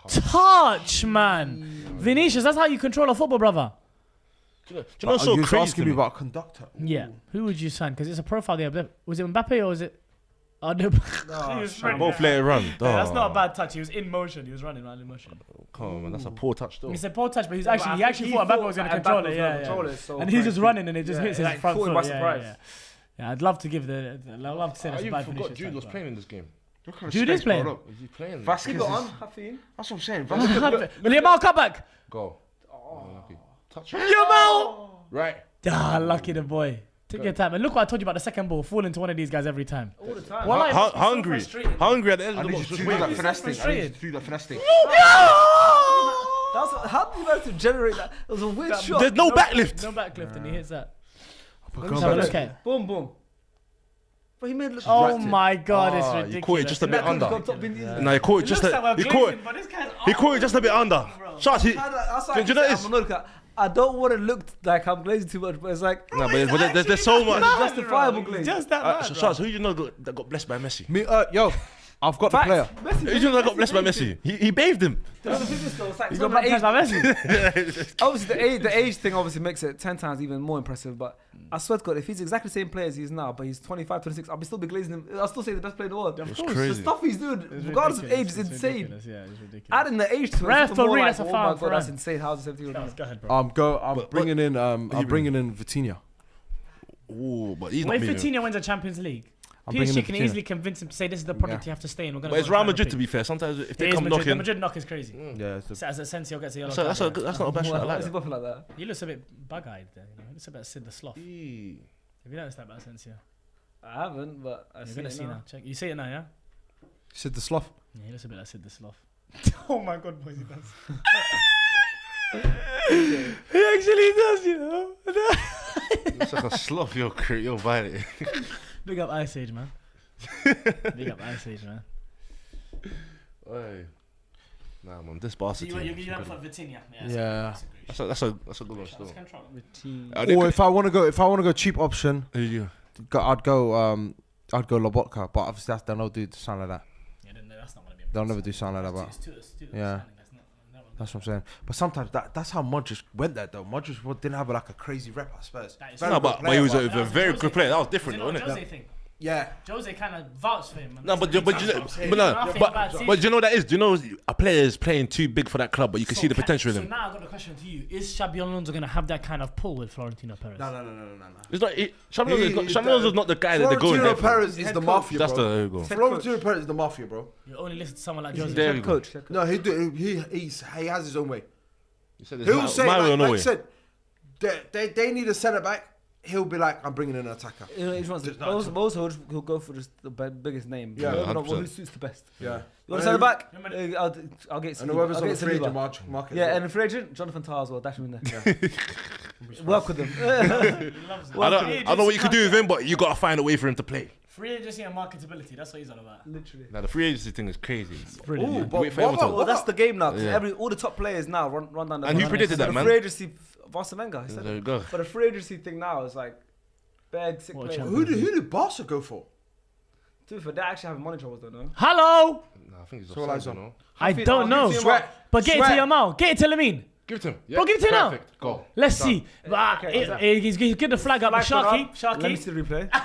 Speaker 4: Touch, man. Vinicius, that's how you control a football, brother.
Speaker 3: Do you know what's so
Speaker 1: you're
Speaker 3: crazy?
Speaker 1: asking
Speaker 3: to
Speaker 1: me
Speaker 3: me?
Speaker 1: about conductor.
Speaker 4: Yeah. Who would you sign? Because it's a profile there. Was it Mbappe or was it? Oh, no. He was running.
Speaker 3: Both let it run.
Speaker 4: Yeah, that's not a bad touch. He was in motion. He was running around in motion.
Speaker 3: Come on, man. That's a poor touch, though.
Speaker 4: It's a poor touch, but he
Speaker 2: I think
Speaker 4: actually thought Mbappe was going to control it. Yeah.
Speaker 2: So
Speaker 4: And he's just running and it just hits his
Speaker 2: like,
Speaker 4: front
Speaker 2: caught him
Speaker 4: foot.
Speaker 2: by
Speaker 4: Yeah,
Speaker 2: surprise.
Speaker 4: yeah. Yeah, I'd love to give I'd love to say that's
Speaker 3: You
Speaker 4: a bad
Speaker 3: forgot
Speaker 4: Vinicius
Speaker 3: Jude
Speaker 4: touch,
Speaker 3: was
Speaker 4: but-
Speaker 3: playing in this game.
Speaker 4: Jude is playing.
Speaker 3: Is he playing?
Speaker 1: Vasquez.
Speaker 2: Keep it
Speaker 1: Is,
Speaker 2: on, Hafiin.
Speaker 1: that's what I'm saying.
Speaker 4: Will Yamal come back?
Speaker 3: Go. Touch.
Speaker 4: Yamal!
Speaker 3: Right.
Speaker 4: Ah, lucky the boy. Take your time. And look what I told you about the second ball. Fall into one of these guys every time.
Speaker 2: All the time.
Speaker 4: Well, like,
Speaker 3: Hungry. Hungry at the end
Speaker 1: I
Speaker 3: of the
Speaker 1: need
Speaker 3: box.
Speaker 1: you to
Speaker 3: Just
Speaker 1: do
Speaker 3: wait.
Speaker 1: that finesse thing. I need you
Speaker 4: frustrated.
Speaker 1: to do that finesse thing.
Speaker 2: How do you manage to generate that? It was a weird shot.
Speaker 3: There's no backlift.
Speaker 4: No backlift, and he hits that.
Speaker 1: But
Speaker 4: Let's
Speaker 1: go
Speaker 4: have a
Speaker 1: back
Speaker 4: look
Speaker 1: to-
Speaker 4: at it.
Speaker 2: Boom, boom. But he made it look
Speaker 4: Oh
Speaker 1: right
Speaker 4: my god, it's
Speaker 3: Ah,
Speaker 4: ridiculous.
Speaker 3: you caught it just a bit under.
Speaker 2: Yeah.
Speaker 3: No, he caught it just a. He caught it. He caught it just a bit under. Shots. He. Do you know this?
Speaker 2: I don't want to look like I'm glazing too much, but it's like
Speaker 3: No, but there's so much.
Speaker 2: justifiable glaze.
Speaker 4: Just that bad, bro.
Speaker 3: Shots. Who do you know that got blessed by Messi?
Speaker 1: Me, yo, I've got the player.
Speaker 3: Who do you know that got blessed by Messi? He bathed him.
Speaker 4: He got baptized by Messi.
Speaker 2: Obviously, the age thing obviously makes it 10 times even more impressive. But I swear to God, if he's exactly the same player as he is now, but he's 25, 26, I'll still be glazing him. I'll still say the best player in the world.
Speaker 3: It's
Speaker 2: The
Speaker 3: crazy.
Speaker 2: stuff he's doing, regardless of age, is insane.
Speaker 4: Yeah, it's ridiculous.
Speaker 2: Adding the age to it,
Speaker 4: Ref
Speaker 2: it's
Speaker 4: for
Speaker 2: more
Speaker 4: real,
Speaker 2: like,
Speaker 4: that's a
Speaker 2: oh
Speaker 4: foul
Speaker 2: my
Speaker 4: for
Speaker 2: God, that's
Speaker 4: him.
Speaker 2: insane. How's the 17-year-old?
Speaker 4: Go ahead, bro.
Speaker 1: I'm bringing in Vitinha.
Speaker 3: Ooh, but he's
Speaker 4: What
Speaker 3: not
Speaker 4: if
Speaker 3: moving.
Speaker 4: Vitinha wins a Champions League?
Speaker 1: I'm bringing
Speaker 4: PSG
Speaker 1: in
Speaker 4: can
Speaker 1: Vitinha.
Speaker 4: easily convince him to say this is the project you have to stay in. We're gonna
Speaker 3: But it's
Speaker 4: go
Speaker 3: Real
Speaker 4: and
Speaker 3: Madrid
Speaker 4: pick.
Speaker 3: to be fair. Sometimes if
Speaker 4: It
Speaker 3: they
Speaker 4: is
Speaker 3: come
Speaker 4: Madrid. The
Speaker 3: knocking,
Speaker 4: Madrid knock is crazy.
Speaker 1: Yeah, it's
Speaker 4: So as Asensio gets a yellow
Speaker 3: that's
Speaker 4: card.
Speaker 3: not a bad shot. I
Speaker 2: Why
Speaker 3: like
Speaker 2: is he
Speaker 3: that.
Speaker 2: buffing like that?
Speaker 4: He looks a bit bug-eyed there. You know? He looks a bit Sid the Sloth. Have you noticed that about Asensio?
Speaker 2: I haven't, but I
Speaker 4: You're
Speaker 2: see
Speaker 4: gonna
Speaker 2: it
Speaker 4: see
Speaker 2: now.
Speaker 4: now. Check. You see it now, yeah?
Speaker 1: Sid the Sloth.
Speaker 4: Yeah, he looks a bit like Sid the Sloth. Oh my God, boys, he does. He actually does, you know.
Speaker 3: It's like a sloth. You're violent.
Speaker 4: Big up Ice Age, man. Big up Ice Age, man.
Speaker 3: Oi. Nah, man, this Barca
Speaker 4: So you
Speaker 3: team.
Speaker 4: went for Vitinha.
Speaker 1: Yeah.
Speaker 3: That's a good one still.
Speaker 1: Or if I want to go cheap option,
Speaker 3: Who you?
Speaker 1: I'd go Lobotka, but obviously they'll not do something like that.
Speaker 4: Yeah, that's not gonna be.
Speaker 1: They'll never do something like that. But yeah. That's what I'm saying. But sometimes that's how Modric went there though. Modric didn't have like a crazy rep, I suppose.
Speaker 4: That is
Speaker 3: No, but he was a very good player. That was different, though,
Speaker 4: Was it
Speaker 3: wasn't
Speaker 4: not
Speaker 3: it?
Speaker 4: a Jose thing?
Speaker 1: Yeah.
Speaker 4: Jose kind of vouched for him. Man.
Speaker 3: No, but you know that is. Do you know a player is playing too big for that club, but you can see the potential in
Speaker 4: So
Speaker 3: him.
Speaker 4: now I got a question to you: is Xabi Alonso going to have that kind of pull with Florentino Perez?
Speaker 1: No.
Speaker 3: It's not. Xabi Alonso's not the guy that they're going.
Speaker 1: Florentino Perez is the mafia,
Speaker 3: That's
Speaker 1: bro.
Speaker 3: there you go.
Speaker 1: Florentino Perez is the mafia, bro.
Speaker 4: You only listen to someone like Jose.
Speaker 3: There you go.
Speaker 1: No, he has his own way.
Speaker 3: You said
Speaker 1: He'll say,
Speaker 3: my way or no
Speaker 1: like
Speaker 3: way.
Speaker 1: you said, they need a centre back. He'll be like, I'm bringing in an attacker.
Speaker 2: You know, also he'll go for just the biggest name.
Speaker 1: Yeah,
Speaker 2: who suits the best.
Speaker 1: Yeah.
Speaker 2: You want to send it back? I'll get
Speaker 1: And whoever's
Speaker 2: I'll
Speaker 1: on the
Speaker 2: get
Speaker 1: free agent
Speaker 2: Saliba.
Speaker 1: market.
Speaker 2: Yeah,
Speaker 1: as
Speaker 2: and the free agent, Jonathan Tah as well. Dash him in there.
Speaker 1: well.
Speaker 2: Work with him.
Speaker 4: He loves it.
Speaker 3: I don't know what you could do with him, but you got to find a way for him to play.
Speaker 4: Free agency and marketability. That's what he's all about.
Speaker 2: Literally.
Speaker 3: Now the free agency thing is crazy.
Speaker 4: Brilliant.
Speaker 1: Ooh,
Speaker 4: yeah.
Speaker 1: but
Speaker 3: Wait for
Speaker 1: what
Speaker 3: Everton.
Speaker 1: about-
Speaker 2: Well, that's the game now. 'Cause
Speaker 3: Yeah.
Speaker 2: all the top players now run down the.
Speaker 3: And who
Speaker 2: run.
Speaker 3: predicted
Speaker 2: So
Speaker 3: that,
Speaker 2: the
Speaker 3: man?
Speaker 2: Free agency, Arsene Wenger. He said
Speaker 3: There you
Speaker 2: it.
Speaker 3: go.
Speaker 2: But the free agency thing now is like big sick
Speaker 4: What a
Speaker 2: players.
Speaker 4: champion.
Speaker 1: Who did Barca go for?
Speaker 2: Dude, for they actually have money troubles, don't know.
Speaker 4: Hello.
Speaker 3: Nah, I think he's
Speaker 1: So
Speaker 3: offside,
Speaker 1: lies
Speaker 3: you
Speaker 1: on.
Speaker 3: know.
Speaker 4: I
Speaker 2: feel-
Speaker 4: don't know.
Speaker 2: I'll give it to him.
Speaker 4: But get it to Yamal. Get it to Lamine.
Speaker 3: Give it to him.
Speaker 4: Bro, give it to him now.
Speaker 3: Perfect. Go.
Speaker 4: Let's see. But
Speaker 2: Okay,
Speaker 4: he's get the flag up.
Speaker 2: Flag
Speaker 4: Sharky.
Speaker 2: up. Let me
Speaker 4: Sharky.
Speaker 2: see the replay.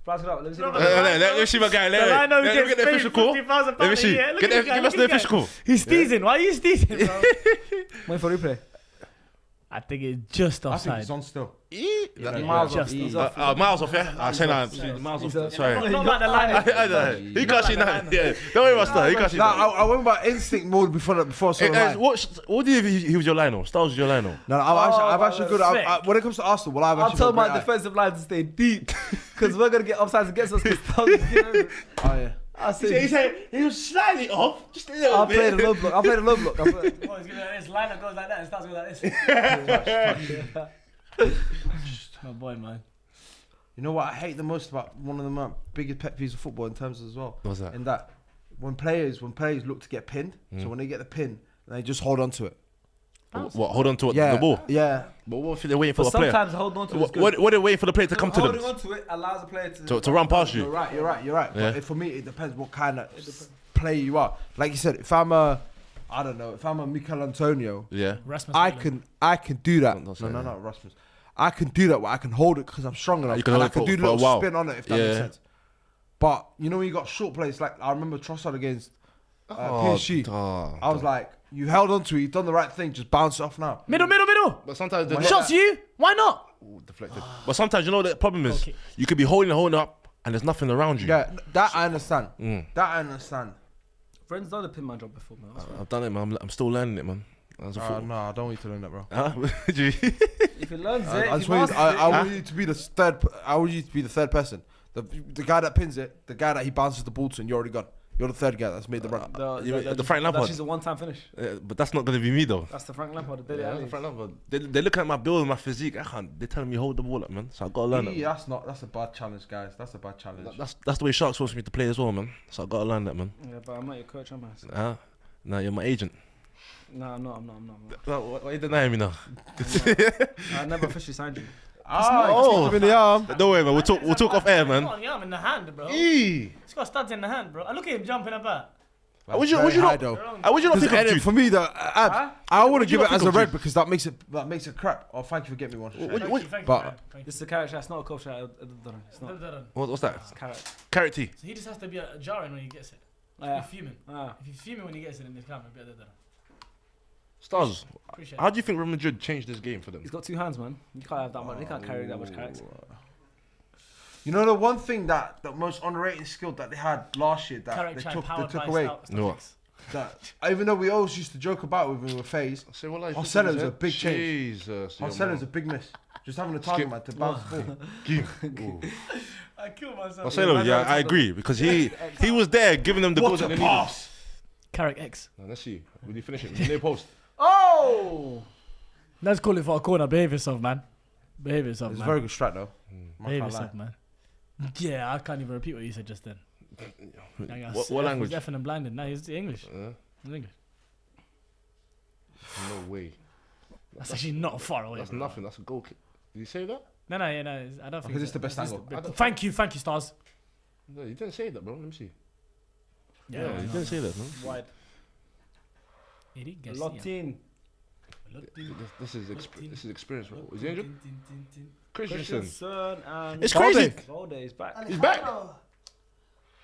Speaker 2: Flag it up. Let me see the
Speaker 4: No,
Speaker 2: replay.
Speaker 3: Let me see my guy.
Speaker 4: I
Speaker 3: Let
Speaker 4: know
Speaker 3: me
Speaker 4: he
Speaker 3: get
Speaker 4: gets
Speaker 3: the
Speaker 4: paid
Speaker 3: official call.
Speaker 4: £50,000
Speaker 3: Let me
Speaker 4: a
Speaker 3: see.
Speaker 4: year. Look
Speaker 3: Give
Speaker 4: at this guy,
Speaker 3: us
Speaker 4: look
Speaker 3: the
Speaker 4: at this
Speaker 3: official
Speaker 4: guy.
Speaker 3: call.
Speaker 4: He's teasing. Why are you teasing, bro?
Speaker 2: Wait for replay.
Speaker 4: I think it's just
Speaker 1: I think
Speaker 4: offside.
Speaker 1: he's on still.
Speaker 2: Miles off.
Speaker 4: Just
Speaker 2: He's
Speaker 4: off.
Speaker 2: off.
Speaker 3: Miles off, yeah? I say that. Miles off. Sorry.
Speaker 4: Not about the line.
Speaker 3: He can't see nothing. Yeah. Don't worry about that. He can't see
Speaker 1: No,
Speaker 3: nothing.
Speaker 1: I went by instinct mode before I saw the line.
Speaker 3: What do you think he was your line on? Styles was your line on?
Speaker 1: No, I've actually good.
Speaker 4: sick.
Speaker 1: When it comes to Arsenal, well, I've
Speaker 2: I'm
Speaker 1: actually
Speaker 2: telling
Speaker 1: got
Speaker 2: my
Speaker 1: a great eye.
Speaker 2: defensive line to stay deep because we're gonna get offsides against us.
Speaker 1: Oh yeah.
Speaker 2: I said,
Speaker 3: said he was slightly off, just a little
Speaker 2: I played a low block. I played a low block.
Speaker 4: Oh, he's going like this. Liner goes like that and starts going like this. My boy, man.
Speaker 1: You know what I hate the most about one of the biggest pet peeves of football in terms as well?
Speaker 3: What's that?
Speaker 1: In that when players look to get pinned, so when they get the pin, they just hold on to it.
Speaker 3: What? Hold on to
Speaker 1: Yeah,
Speaker 3: the ball.
Speaker 1: Yeah.
Speaker 3: But what if they're waiting for
Speaker 2: But
Speaker 3: the player?
Speaker 2: sometimes hold on to it. is good.
Speaker 3: What are they waiting for the player to come to
Speaker 2: Holding
Speaker 3: them?
Speaker 2: on to it allows the player
Speaker 3: To run past
Speaker 1: You're
Speaker 3: you?
Speaker 1: right.
Speaker 3: Yeah.
Speaker 1: But for me, it depends what kind of player you are. Like you said, if I'm a Mikel Antonio,
Speaker 3: Yeah.
Speaker 4: Rasmus
Speaker 1: I
Speaker 4: Højlund.
Speaker 1: can do that.
Speaker 3: Don't say
Speaker 1: No,
Speaker 3: that.
Speaker 1: not Rasmus. I can do that where I can hold it because I'm strong enough.
Speaker 3: You can
Speaker 1: and I
Speaker 3: hold it
Speaker 1: can do
Speaker 3: for
Speaker 1: the
Speaker 3: a
Speaker 1: little
Speaker 3: while.
Speaker 1: spin on it if that
Speaker 3: Yeah.
Speaker 1: makes sense. But you know when you got short plays, like I remember Trossard against PSG. I was like, you held on to it, you've done the right thing, just bounce it off now.
Speaker 4: Middle.
Speaker 3: But sometimes they're
Speaker 4: Shots to you. Why not?
Speaker 3: deflected. But sometimes you know the problem is
Speaker 4: Okay.
Speaker 3: you could be holding up and there's nothing around you.
Speaker 1: Yeah, that I understand.
Speaker 3: Mm.
Speaker 1: That I understand.
Speaker 2: Friends done the pin man job before, man.
Speaker 3: I've done it, man. I'm still learning it, man. As a football.
Speaker 1: No, I don't want you to learn that, bro.
Speaker 3: Huh?
Speaker 2: If he learns it,
Speaker 1: I
Speaker 2: if
Speaker 1: just
Speaker 2: he
Speaker 1: want
Speaker 2: masters
Speaker 1: you, I
Speaker 2: it,
Speaker 1: want you to be the third. I want you to be the third person. The guy that pins it, the guy that he bounces the ball to, and you're already gone. You're the third guy that's made the run.
Speaker 3: the Frank Lampard.
Speaker 2: That's just a one-time finish.
Speaker 3: But that's not gonna be me though.
Speaker 2: That's the Frank Lampard. The Daily
Speaker 3: Yeah,
Speaker 2: Alley.
Speaker 3: Frank Lampard. They're looking at my build and my physique. They're telling me hold the ball up, man. So I gotta learn it.
Speaker 1: Yeah, that's a bad challenge, guys. That's a bad challenge.
Speaker 3: That's the way Sharks wants me to play as well, man. So I gotta learn that, man.
Speaker 2: Yeah, but I'm not your coach, am I?
Speaker 3: Nah, you're my agent.
Speaker 2: No, I'm not. I'm not.
Speaker 3: Why are you denying me now?
Speaker 2: I never officially signed you.
Speaker 3: Oh,
Speaker 1: in the arm.
Speaker 3: don't worry, man. We'll talk off air, man.
Speaker 4: Come on, arm in the hand, bro.
Speaker 3: Eee.
Speaker 4: He's got studs in the hand, bro. And look at him jumping about.
Speaker 3: Would you not think of Jude?
Speaker 1: For me, I want to give
Speaker 3: you
Speaker 1: it
Speaker 3: not
Speaker 1: as
Speaker 3: think
Speaker 1: a
Speaker 3: of
Speaker 1: red
Speaker 3: Jude?
Speaker 1: because that makes it crap. Oh, thank you for getting me one.
Speaker 3: What-
Speaker 4: Thank you, thank you,
Speaker 1: but-
Speaker 4: man. Thank you.
Speaker 2: This is a character. It's not a coach. It's not.
Speaker 3: What's that?
Speaker 2: It's a character.
Speaker 3: Carrot tea.
Speaker 4: So he just has to be jarring when he gets it.
Speaker 2: Yeah.
Speaker 4: He's fuming. If he's fuming when he gets it in this camera,
Speaker 3: Stars.
Speaker 4: appreciate
Speaker 3: How
Speaker 4: it.
Speaker 3: do you think Real Madrid changed this game for them?
Speaker 2: He's got two hands, man. You can't have that much. He can't carry that much character.
Speaker 1: You know the one thing that the most underrated skill that they had last year that
Speaker 4: Character
Speaker 1: they
Speaker 4: and powered
Speaker 1: took
Speaker 4: by
Speaker 1: away.
Speaker 4: statistics.
Speaker 3: No.
Speaker 1: That even though we always used to joke about with him with FaZe,
Speaker 3: Say what like
Speaker 1: Marcelo's a big change.
Speaker 3: Jesus.
Speaker 1: Marcelo's a big miss. Just having a target man to bounce the ball.
Speaker 4: I killed myself.
Speaker 3: Marcelo, yeah, I agree because he was there giving them the goals that they needed.
Speaker 4: Carrick X.
Speaker 3: Now, let's see. Will you finish it? Near post.
Speaker 2: Oh!
Speaker 4: Let's call it for a corner. Behave yourself, man. Behave yourself,
Speaker 1: It's a
Speaker 4: man.
Speaker 1: very good strike though.
Speaker 4: Behave yourself, man. Yeah, I can't even repeat what you said just then.
Speaker 3: What language?
Speaker 4: He's deaf and blinded. No, he's English. He's English.
Speaker 3: No way.
Speaker 4: That's actually not far away.
Speaker 3: That's
Speaker 4: bro.
Speaker 3: nothing. That's a goal kick. Did you say that?
Speaker 4: No, I don't think
Speaker 1: Because it's the best
Speaker 4: It's
Speaker 1: angle.
Speaker 4: Thank you, Stars.
Speaker 3: No, you didn't say that, bro. Let me see.
Speaker 4: Yeah,
Speaker 3: you didn't say that, man.
Speaker 2: Wide.
Speaker 4: Eric Garcia.
Speaker 2: Locked in.
Speaker 3: This is experience, bro. Is he injured? Christensen.
Speaker 2: And
Speaker 3: It's crazy.
Speaker 2: Valde is back.
Speaker 3: He's back.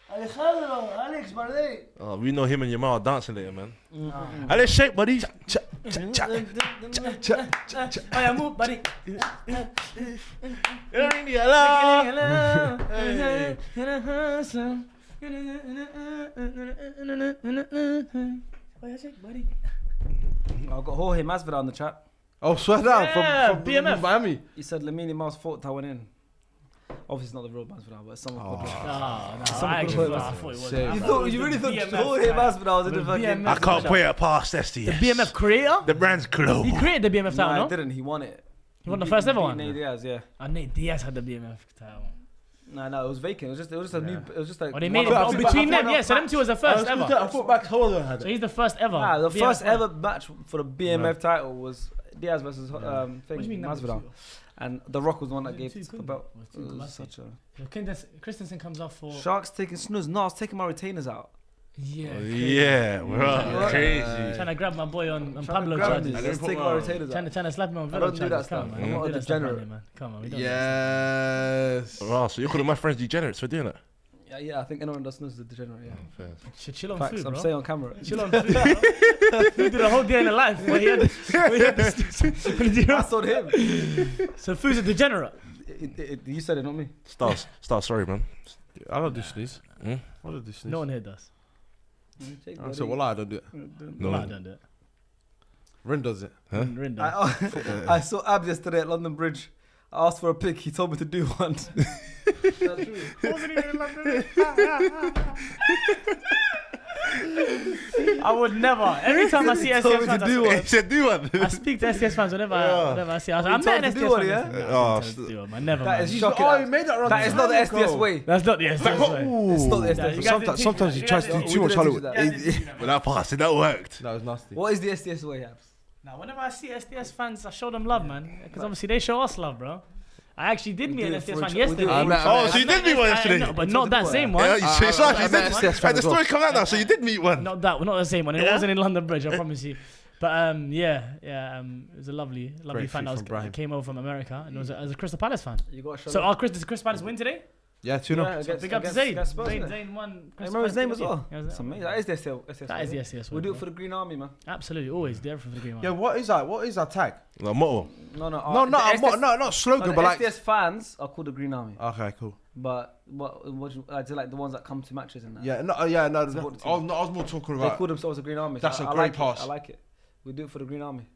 Speaker 5: Alejandro, Alex, Madrid.
Speaker 3: Oh, we know him and Yamal dancing later, man. Let's shake, buddy.
Speaker 4: Oh yeah, move, buddy.
Speaker 2: I've got Jorge Masvidal on the chat.
Speaker 1: Oh, swear down
Speaker 4: Yeah,
Speaker 1: from
Speaker 4: BMF.
Speaker 1: Miami.
Speaker 2: He said Lamine Yamal's fault that went in. Obviously, it's not the real Masvidal, but someone called him.
Speaker 4: I actually thought it was.
Speaker 1: Same.
Speaker 2: You really thought Jorge Masvidal was in the fucking...
Speaker 3: I can't put it past STS.
Speaker 4: The BMF creator?
Speaker 3: The brand's global.
Speaker 4: He created the BMF
Speaker 2: No,
Speaker 4: title,
Speaker 2: he
Speaker 4: no?
Speaker 2: didn't. He won it.
Speaker 4: He won the first ever
Speaker 2: beat
Speaker 4: one?
Speaker 2: Nate Diaz, yeah.
Speaker 4: And Nate Diaz had the BMF title.
Speaker 2: No, it was vacant. It was just a new. It was just like.
Speaker 4: Oh, they made it
Speaker 2: one of-
Speaker 4: between them, yeah. So them two was the first
Speaker 1: I
Speaker 4: ever.
Speaker 1: thought back Holder had
Speaker 4: So
Speaker 1: it.
Speaker 4: he's the first ever.
Speaker 2: Nah, the
Speaker 4: BMF
Speaker 2: first
Speaker 4: winner.
Speaker 2: ever match for the BMF title was Diaz versus
Speaker 4: What do you mean number
Speaker 2: Masvidal,
Speaker 4: two?
Speaker 2: and The Rock was the one that gave
Speaker 4: Too
Speaker 2: the
Speaker 4: good.
Speaker 2: belt.
Speaker 4: Was too
Speaker 2: It was
Speaker 4: massive.
Speaker 2: such a
Speaker 4: Christensen comes off for.
Speaker 2: Sharks taking snooze. No, I was taking my retainers out.
Speaker 4: Yeah.
Speaker 3: Yeah, bro. Crazy.
Speaker 4: Trying to grab my boy on
Speaker 2: Trying
Speaker 4: Pablo
Speaker 2: to grab
Speaker 4: charges.
Speaker 2: me. Let's take my retainers
Speaker 4: Trying
Speaker 2: out.
Speaker 4: to slap him on
Speaker 2: I
Speaker 4: Velo
Speaker 2: don't do that
Speaker 4: charges.
Speaker 2: stuff.
Speaker 4: Come on,
Speaker 2: I'm
Speaker 4: man.
Speaker 2: not
Speaker 4: Don't
Speaker 2: a
Speaker 4: do that stuff
Speaker 2: degenerate.
Speaker 4: around here, man. Come on, we don't do that
Speaker 1: Yes.
Speaker 3: Wow, so you're calling my friends degenerates for doing that?
Speaker 2: Yeah. I think anyone that snooze is a degenerate. Yeah.
Speaker 4: stuff. Chill on
Speaker 2: Facts.
Speaker 4: food,
Speaker 2: I'm
Speaker 4: bro.
Speaker 2: saying on camera.
Speaker 4: Chill on food, bro. Food did a whole day in the life. Where he had
Speaker 2: I saw him.
Speaker 4: So food's a degenerate.
Speaker 2: You said it, not me.
Speaker 3: Stars, sorry, man.
Speaker 1: I don't do sneeze.
Speaker 3: Hmm?
Speaker 1: I don't do sneeze.
Speaker 4: No one here does.
Speaker 1: So well, I don't do it.
Speaker 3: No.
Speaker 4: I don't do it.
Speaker 1: Ren does it.
Speaker 3: Huh?
Speaker 4: Rin does.
Speaker 2: I saw Ab yesterday at London Bridge. I asked for a pic. He told me to do one. That's true.
Speaker 4: Wasn't even in London. I would never. Every time I see
Speaker 2: Told
Speaker 4: STS
Speaker 2: me
Speaker 4: fans,
Speaker 2: to do one.
Speaker 3: He said do one.
Speaker 4: I speak to STS fans whenever I see. I
Speaker 2: told
Speaker 4: met
Speaker 2: you
Speaker 4: an
Speaker 2: to
Speaker 4: STS
Speaker 2: do one,
Speaker 4: fan.
Speaker 2: yeah?
Speaker 4: yesterday.
Speaker 3: Oh,
Speaker 4: I told him to do one, man. Never.
Speaker 2: That
Speaker 4: man.
Speaker 2: is shocking.
Speaker 1: Oh, he made that wrong.
Speaker 2: That is not the SDS way.
Speaker 4: That's not the STS way.
Speaker 2: It's not the
Speaker 4: Yeah,
Speaker 2: SDS
Speaker 4: you
Speaker 2: way.
Speaker 4: guys didn't teach
Speaker 1: Sometimes
Speaker 4: me
Speaker 1: he
Speaker 4: that.
Speaker 1: tries to do
Speaker 4: You
Speaker 1: too
Speaker 2: guys
Speaker 1: much
Speaker 2: didn't
Speaker 1: Hollywood.
Speaker 2: teach you that.
Speaker 3: But that passed, that worked.
Speaker 1: That was nasty.
Speaker 2: What is the SDS way, Abs?
Speaker 4: Now, whenever I see SDS fans, I show them love, man. Because obviously they show us love, bro. I actually did meet
Speaker 2: do
Speaker 4: an
Speaker 2: it
Speaker 4: STS
Speaker 2: for
Speaker 4: fan
Speaker 2: each- we
Speaker 4: yesterday.
Speaker 2: do it for each
Speaker 3: Oh, so you did meet one yesterday?
Speaker 4: No, but
Speaker 2: We
Speaker 4: not
Speaker 2: talked
Speaker 4: that
Speaker 2: about
Speaker 4: same
Speaker 2: it.
Speaker 4: one.
Speaker 3: Yeah, you saw
Speaker 1: I
Speaker 3: you
Speaker 1: met
Speaker 3: did.
Speaker 1: STS fan
Speaker 3: The
Speaker 1: as well.
Speaker 3: story come out now, so you did meet one.
Speaker 4: Not the same one. It wasn't in London Bridge, I promise you. But it was a lovely
Speaker 1: Great
Speaker 4: fan
Speaker 1: feed
Speaker 4: that
Speaker 1: from Brahim.
Speaker 4: came over from America and was a Crystal Palace fan.
Speaker 2: You got to show
Speaker 4: So
Speaker 2: love.
Speaker 4: does Crystal Palace win today?
Speaker 1: Yeah, 2-0.
Speaker 2: against-
Speaker 4: Big up to
Speaker 2: against-
Speaker 4: Zayn.
Speaker 2: against Spurs, innit?
Speaker 4: Zayn won.
Speaker 2: I
Speaker 4: Crystal
Speaker 2: remember his
Speaker 4: Palace
Speaker 2: name as
Speaker 4: yeah.
Speaker 2: well.
Speaker 4: Yeah,
Speaker 2: It's amazing. That is the SDS.
Speaker 4: That is the SDS.
Speaker 2: We'll do it for the Green Army, man.
Speaker 4: Absolutely, always do everything for the green one.
Speaker 1: Yeah, what is that? What is that tag?
Speaker 3: The motto.
Speaker 2: No,
Speaker 1: No, not slogan,
Speaker 2: the
Speaker 1: but like.
Speaker 2: SDS fans are called the Green Army.
Speaker 1: Okay, cool.
Speaker 2: But I do like the ones that come to matches and that.
Speaker 1: Yeah, no.
Speaker 2: Support the
Speaker 1: I
Speaker 2: team.
Speaker 1: was more talking
Speaker 2: They
Speaker 1: about
Speaker 2: call themselves the Green Army.
Speaker 1: That's
Speaker 2: so
Speaker 1: a
Speaker 2: I
Speaker 1: great
Speaker 2: like
Speaker 1: pass.
Speaker 2: I like it. We do it for the Green Army.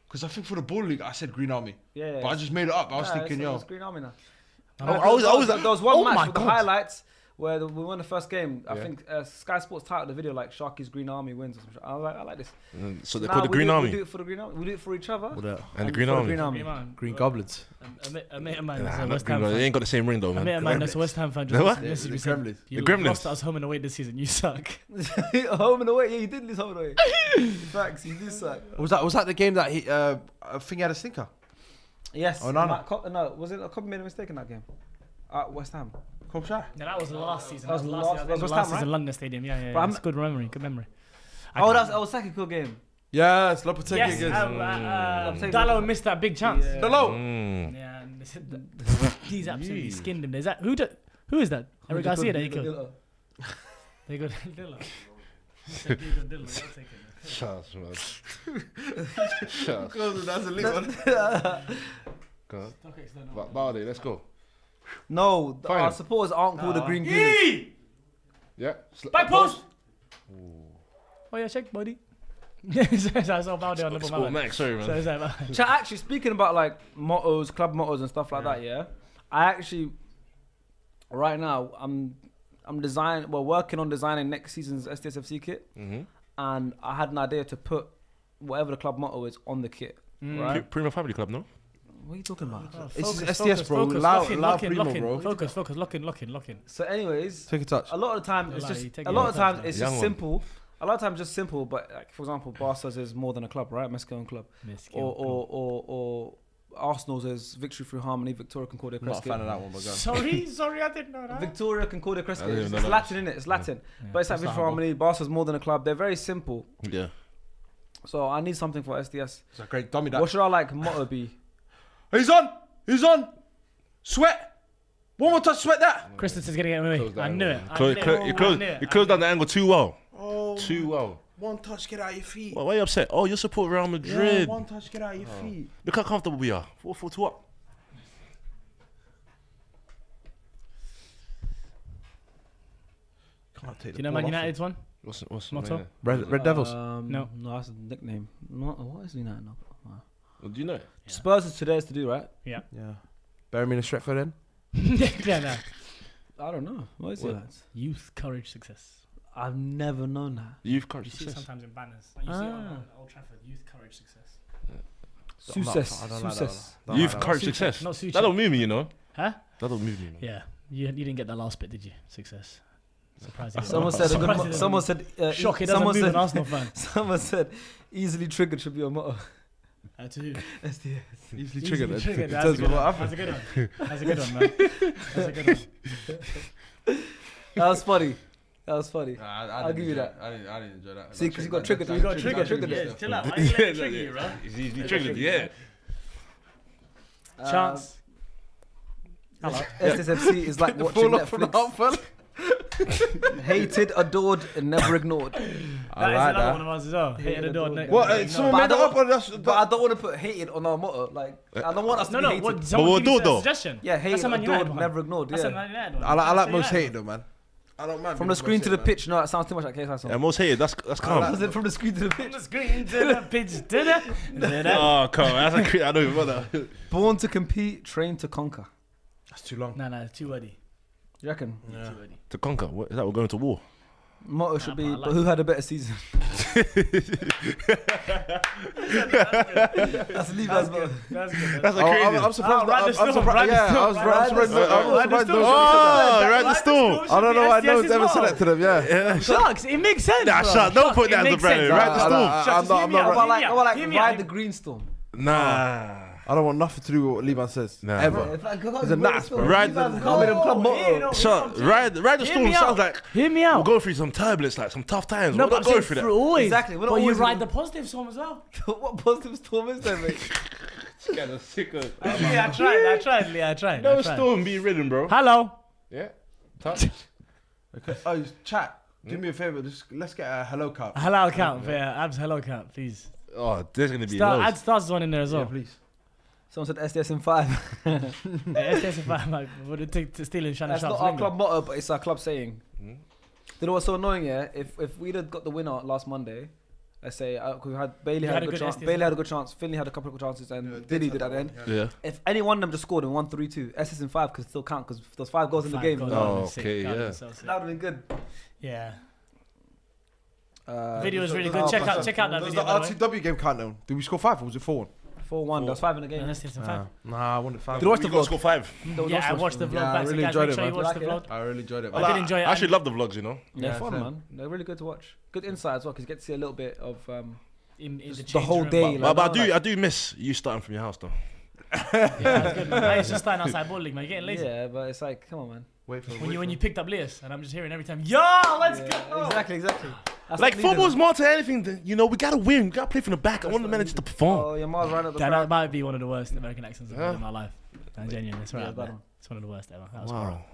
Speaker 1: because I think for the ball league I said Green Army,
Speaker 2: Yeah.
Speaker 1: but I just made it up. I was thinking,
Speaker 2: it's Green Army now.
Speaker 3: I was
Speaker 2: There was one
Speaker 4: oh
Speaker 2: match
Speaker 4: my
Speaker 2: with the
Speaker 4: God.
Speaker 2: highlights where we won the first game. I
Speaker 1: Yeah.
Speaker 2: think Sky Sports titled the video like Sharky's Green Army wins or something. I was like, I like this.
Speaker 3: So they're
Speaker 2: Nah,
Speaker 3: called the
Speaker 2: we
Speaker 3: Green
Speaker 2: do-
Speaker 3: Army.
Speaker 2: We do it for the Green Army. We do it for each other.
Speaker 3: And the Green
Speaker 2: for
Speaker 3: Army.
Speaker 2: Green Army.
Speaker 1: Green Goblins.
Speaker 4: A mate of mine
Speaker 3: Nah,
Speaker 4: that's a
Speaker 3: not
Speaker 4: West
Speaker 3: Green
Speaker 4: Ham
Speaker 3: Army. They
Speaker 4: fan.
Speaker 3: ain't got the same ring though,
Speaker 4: A mate
Speaker 3: man.
Speaker 4: of mine that's a West Ham fan
Speaker 3: The what?
Speaker 4: just messaged me
Speaker 1: The
Speaker 4: saying,
Speaker 1: Gremlins.
Speaker 4: you
Speaker 3: The Gremlins.
Speaker 4: lost us home and away this season. You suck.
Speaker 2: Home and away. Yeah, you did lose home and away. Facts. You do suck.
Speaker 1: Was that the game that he I think he had a stinker?
Speaker 2: Yes.
Speaker 1: Oh, no.
Speaker 2: No, was it a copy made a mistake in that game? West Ham.
Speaker 1: Come shy.
Speaker 4: No, that was last season.
Speaker 2: That was last- that was West
Speaker 4: last
Speaker 2: Ham,
Speaker 4: season,
Speaker 2: right?
Speaker 4: London Stadium. Yeah.
Speaker 2: But I'm-
Speaker 4: It's good memory. Good memory.
Speaker 2: Oh, that was second cool game.
Speaker 1: Yes, Lopetegui
Speaker 4: Yes,
Speaker 1: against.
Speaker 4: Dallo missed that big chance.
Speaker 2: Yeah.
Speaker 1: Hello.
Speaker 4: Yeah, and they said that he's absolutely skinned him. Is that who is that? Eric Garcia that he killed. They got Dilla. Dilla.
Speaker 3: Shush, man. Shush.
Speaker 1: That's a lit one.
Speaker 3: Go on. Balde, let's go.
Speaker 2: No,
Speaker 3: Fine.
Speaker 2: our supporters aren't called the Green Goonies.
Speaker 3: Yeah.
Speaker 4: Back post. Oh yeah, check, buddy. So I saw Balde on the
Speaker 3: Score
Speaker 4: ball.
Speaker 3: Max, sorry,
Speaker 4: So
Speaker 3: man.
Speaker 4: it's like,
Speaker 2: Chat, actually, speaking about like mottos, club mottos and stuff like that, yeah. I actually, right now, I'm working on designing next season's STSFC kit, and I had an idea to put whatever the club motto is on the kit. Right?
Speaker 3: Prima Family Club, no?
Speaker 2: What are you talking about?
Speaker 1: It's SDS, bro. Loud primo, bro.
Speaker 4: Focus, lock in.
Speaker 2: So, anyways,
Speaker 1: Take a touch.
Speaker 2: a lot of the time it's
Speaker 4: Lie,
Speaker 2: just
Speaker 4: you take
Speaker 2: a
Speaker 4: it
Speaker 2: lot
Speaker 4: out
Speaker 2: of
Speaker 4: of
Speaker 2: times
Speaker 4: touch,
Speaker 2: it's
Speaker 3: man.
Speaker 2: just
Speaker 3: Young
Speaker 2: simple. A lot of times just simple, but like for example, Barca's is more than a club, right? Mexican club, or Arsenal's is victory through harmony. Victoria Concordia
Speaker 1: I'm not a fan of
Speaker 2: Crescent.
Speaker 1: that one, but go.
Speaker 4: Sorry, I didn't know that.
Speaker 2: Victoria Concordia
Speaker 3: I
Speaker 2: Crescent.
Speaker 3: didn't
Speaker 2: It's
Speaker 3: know that.
Speaker 2: Latin, innit? It's Latin. But it's like
Speaker 4: that's
Speaker 2: victory
Speaker 4: not
Speaker 2: through harmony. Barca's more than a club. They're very simple.
Speaker 3: Yeah.
Speaker 2: So I need something for SDS.
Speaker 1: It's a great dummy that.
Speaker 2: What should our motto be?
Speaker 1: He's on. Sweat. One more touch, sweat that.
Speaker 4: Christensen's gonna get away. I knew it.
Speaker 3: You closed down the angle too well.
Speaker 1: Oh,
Speaker 3: Too well.
Speaker 1: one touch, get out your feet.
Speaker 3: Why are you upset? Oh, you support Real
Speaker 1: Yeah,
Speaker 3: Madrid.
Speaker 1: one touch, get out your feet.
Speaker 3: Look how comfortable we are. 4-4 to what?
Speaker 1: Can't take
Speaker 4: Do you know Man United's one?
Speaker 3: What's
Speaker 4: Motto?
Speaker 1: Red Devils.
Speaker 2: No, that's a nickname. What is United? No.
Speaker 3: Well, do you know?
Speaker 4: Yeah.
Speaker 2: Spurs is today's to do, right?
Speaker 4: Yeah.
Speaker 1: Yeah. Bury me in a Stretford then.
Speaker 4: Yeah, no.
Speaker 2: I don't know. What is it?
Speaker 4: Youth, courage, success.
Speaker 2: I've never known that.
Speaker 3: You've
Speaker 4: You
Speaker 3: courage
Speaker 4: see it
Speaker 3: success.
Speaker 4: sometimes in banners. Like you see it on Old Trafford. Youth, courage, success.
Speaker 2: Success.
Speaker 1: I don't like that
Speaker 2: Success.
Speaker 1: one.
Speaker 3: You've
Speaker 1: Don't like
Speaker 3: courage
Speaker 4: Suchet,
Speaker 3: success.
Speaker 4: not Suchet.
Speaker 3: That don't move me, you know.
Speaker 4: Huh?
Speaker 3: That don't move me, man.
Speaker 4: Yeah. You didn't get that last bit, did you? Success. Surprising.
Speaker 2: Someone said. Someone said.
Speaker 4: Shock. It doesn't move an Arsenal fan.
Speaker 2: Someone said, "Easily triggered should be your motto."
Speaker 4: To who?
Speaker 2: SDS.
Speaker 1: Easily triggered.
Speaker 4: Easily triggered.
Speaker 1: It
Speaker 4: That's
Speaker 1: tells
Speaker 4: a
Speaker 1: me
Speaker 4: good
Speaker 1: what
Speaker 4: one.
Speaker 1: happened.
Speaker 4: That's a good one. That's a good one, man. That's a good one.
Speaker 2: That was funny. That was funny.
Speaker 1: I'll
Speaker 2: I'll give you that.
Speaker 1: I didn't enjoy that.
Speaker 2: See, 'cause you got triggered.
Speaker 4: You got triggered.
Speaker 2: Triggered.
Speaker 4: Yeah, chill out. Why are you letting it trigger you, bro?
Speaker 3: He's easily triggered, yeah.
Speaker 4: Chance.
Speaker 2: Hello. SSFC is like watching Netflix. Hated, adored, and never ignored.
Speaker 4: That
Speaker 1: I
Speaker 4: is
Speaker 1: like
Speaker 4: another
Speaker 1: that.
Speaker 4: one of ours as well. Hated, adored.
Speaker 2: What?
Speaker 1: What? Someone
Speaker 2: But I
Speaker 1: made that
Speaker 2: don't-
Speaker 1: up or that's...
Speaker 2: But I don't want to put hated on our motto. I don't want us to
Speaker 4: No,
Speaker 2: be
Speaker 4: no.
Speaker 2: hated.
Speaker 4: What? Someone
Speaker 3: we'll
Speaker 4: give you
Speaker 3: do it
Speaker 4: a
Speaker 3: though.
Speaker 4: suggestion.
Speaker 2: Yeah, hated,
Speaker 4: That's a Man United
Speaker 2: adored,
Speaker 4: one.
Speaker 2: never ignored.
Speaker 4: That's a
Speaker 2: Yeah.
Speaker 4: Man United one.
Speaker 1: I like
Speaker 4: That's
Speaker 1: most
Speaker 4: a United
Speaker 1: hated though, man. I don't mind.
Speaker 2: From
Speaker 1: being
Speaker 2: the screen
Speaker 1: most
Speaker 2: to the
Speaker 1: hated,
Speaker 2: pitch. No, that sounds too much like KSI song.
Speaker 3: Yeah, most hated. That's calm.
Speaker 1: like-
Speaker 2: Was it from the screen to the
Speaker 4: From
Speaker 2: pitch?
Speaker 4: the screen to the pitch to the.
Speaker 3: Oh, come on. That's a I don't even want that.
Speaker 2: Born to compete, trained to conquer.
Speaker 1: That's too long.
Speaker 4: No, it's too wordy.
Speaker 2: You reckon?
Speaker 1: Yeah.
Speaker 4: Too wordy.
Speaker 3: To conquer. What is that? We're going to war.
Speaker 2: Motto should
Speaker 4: but
Speaker 2: be,
Speaker 4: I like
Speaker 2: but who had a better season? That's Levi's motto.
Speaker 4: That's good.
Speaker 3: That's a
Speaker 1: Oh,
Speaker 3: crazy.
Speaker 1: I'm surprised.
Speaker 4: ride the
Speaker 1: I'm
Speaker 4: storm,
Speaker 1: surprised.
Speaker 4: ride the
Speaker 1: Yeah,
Speaker 4: storm,
Speaker 1: I was
Speaker 4: ride the
Speaker 1: surprised.
Speaker 4: storm,
Speaker 1: I was
Speaker 4: ride the
Speaker 1: surprised.
Speaker 4: storm.
Speaker 3: Oh, right the storm.
Speaker 1: I don't know why no one's ever
Speaker 4: STS's
Speaker 1: said that to them. Yeah.
Speaker 4: Sharks, it makes sense.
Speaker 3: Nah,
Speaker 4: bro.
Speaker 3: shut. Don't
Speaker 4: Sharks,
Speaker 3: put
Speaker 4: it
Speaker 3: that as the
Speaker 4: makes
Speaker 3: brand.
Speaker 4: sense.
Speaker 3: Right the storm.
Speaker 1: I'm
Speaker 4: Sharks,
Speaker 1: not.
Speaker 4: hear
Speaker 1: I'm
Speaker 4: me out,
Speaker 1: not.
Speaker 2: Well, like,
Speaker 4: hear me
Speaker 2: well,
Speaker 4: out,
Speaker 2: like
Speaker 4: hear me out.
Speaker 2: ride the green storm.
Speaker 3: Nah.
Speaker 1: I don't want nothing to do with what Levan says.
Speaker 3: Nah.
Speaker 1: Ever. He's a nuts, bro.
Speaker 3: Ride
Speaker 2: Levi's
Speaker 3: the-
Speaker 2: can't be the club
Speaker 4: Oh,
Speaker 2: motto.
Speaker 3: Shut. Ride the
Speaker 4: Hear
Speaker 3: storm
Speaker 4: me out.
Speaker 3: sounds like
Speaker 4: Hear me
Speaker 3: we're
Speaker 4: out.
Speaker 3: going through some turbulence, like some tough times.
Speaker 4: No,
Speaker 3: We're
Speaker 4: but
Speaker 3: not
Speaker 4: I'm
Speaker 3: going
Speaker 4: saying
Speaker 3: through that.
Speaker 4: through always.
Speaker 2: Exactly, we're not
Speaker 4: But you
Speaker 2: always
Speaker 4: ride
Speaker 2: in-
Speaker 4: the positive storm as well.
Speaker 2: What positive storm is there, mate?
Speaker 3: Kind of sick of.
Speaker 4: Yeah, I tried.
Speaker 3: No storm be ridden, bro.
Speaker 4: Hello.
Speaker 3: Yeah. Touch.
Speaker 1: Okay. Oh, chat. Do me a favor. Let's get a hello count.
Speaker 4: Hello count. Yeah, Abs hello count, please.
Speaker 3: Oh, there's gonna be
Speaker 4: Add
Speaker 3: loads.
Speaker 4: stars one in there as
Speaker 1: Yeah,
Speaker 4: well.
Speaker 1: please.
Speaker 2: Someone said SDS in 5.
Speaker 4: STS5, like, would it take to steal in Shannon
Speaker 2: That's not
Speaker 4: Sharp's
Speaker 2: our
Speaker 4: lingo?
Speaker 2: club motto, but it's our club saying. You know what's so annoying? Yeah, if we'd have got the winner last Monday, let's say we had Bailey
Speaker 4: You
Speaker 2: had
Speaker 4: had
Speaker 2: a
Speaker 4: a
Speaker 2: good
Speaker 4: good
Speaker 2: chance.
Speaker 4: STS.
Speaker 2: Bailey had a good chance. Finley had a couple of good chances, and Diddy did at the end.
Speaker 3: Yeah.
Speaker 2: If any one of them just scored and won 3-2, SS in 5 could still count because there's 5 goals in the
Speaker 4: Five
Speaker 2: game.
Speaker 4: goals,
Speaker 3: Oh,
Speaker 4: that would've been sick,
Speaker 3: okay,
Speaker 4: that would've
Speaker 3: yeah.
Speaker 4: been so sick.
Speaker 2: That would have been good.
Speaker 4: Yeah.
Speaker 2: Uh,
Speaker 4: Video is really
Speaker 1: Does
Speaker 4: good. Check
Speaker 1: the-
Speaker 4: out that
Speaker 1: does
Speaker 4: video. by the way.
Speaker 1: the RTW game count now? Did we score 5 or was it 4-1?
Speaker 2: 4-1. There's 5 in the
Speaker 4: Yeah,
Speaker 2: game.
Speaker 4: that's STS5.
Speaker 1: Nah, I wanted 5.
Speaker 2: Did you watch
Speaker 3: We
Speaker 2: the
Speaker 3: got
Speaker 2: vlog?
Speaker 3: score 5.
Speaker 4: Yeah, I watched the vlog
Speaker 1: Yeah, I
Speaker 4: back. So
Speaker 1: really
Speaker 4: guys,
Speaker 1: enjoyed
Speaker 4: make
Speaker 1: it,
Speaker 4: sure you
Speaker 1: man.
Speaker 4: watch the
Speaker 2: You like
Speaker 4: vlog.
Speaker 1: I really enjoyed it.
Speaker 4: I
Speaker 1: man.
Speaker 4: did enjoy it.
Speaker 3: I actually love the vlogs, you know.
Speaker 2: They're
Speaker 1: Yeah,
Speaker 2: fun,
Speaker 1: same.
Speaker 2: man. They're really good to watch. Good insight as well because you get to see a little bit of
Speaker 4: in
Speaker 2: the
Speaker 4: change
Speaker 2: whole
Speaker 4: room.
Speaker 2: day.
Speaker 3: But
Speaker 2: like,
Speaker 3: I do miss you starting from your house though.
Speaker 4: Yeah, that's good, man. It's just starting outside ball league, man. You're getting lazy.
Speaker 2: Yeah, but it's like, come on, man.
Speaker 1: Wait for
Speaker 4: When you picked up Leas, and I'm just hearing every time, yo, let's go.
Speaker 2: Exactly. That's
Speaker 3: Like
Speaker 2: what
Speaker 3: football's
Speaker 2: leaders-
Speaker 3: more to anything than, you know, we gotta win, we gotta play from the back. I want the manager to perform.
Speaker 2: Oh, your mom's right at the
Speaker 4: That
Speaker 2: front.
Speaker 4: might be one of the worst American accents I've
Speaker 3: Yeah.
Speaker 4: heard in my life. I'm genuine. It's right
Speaker 2: Yeah,
Speaker 4: up
Speaker 2: that
Speaker 4: there.
Speaker 2: one.
Speaker 4: It's one of the worst ever. That was horrible.
Speaker 3: Wow.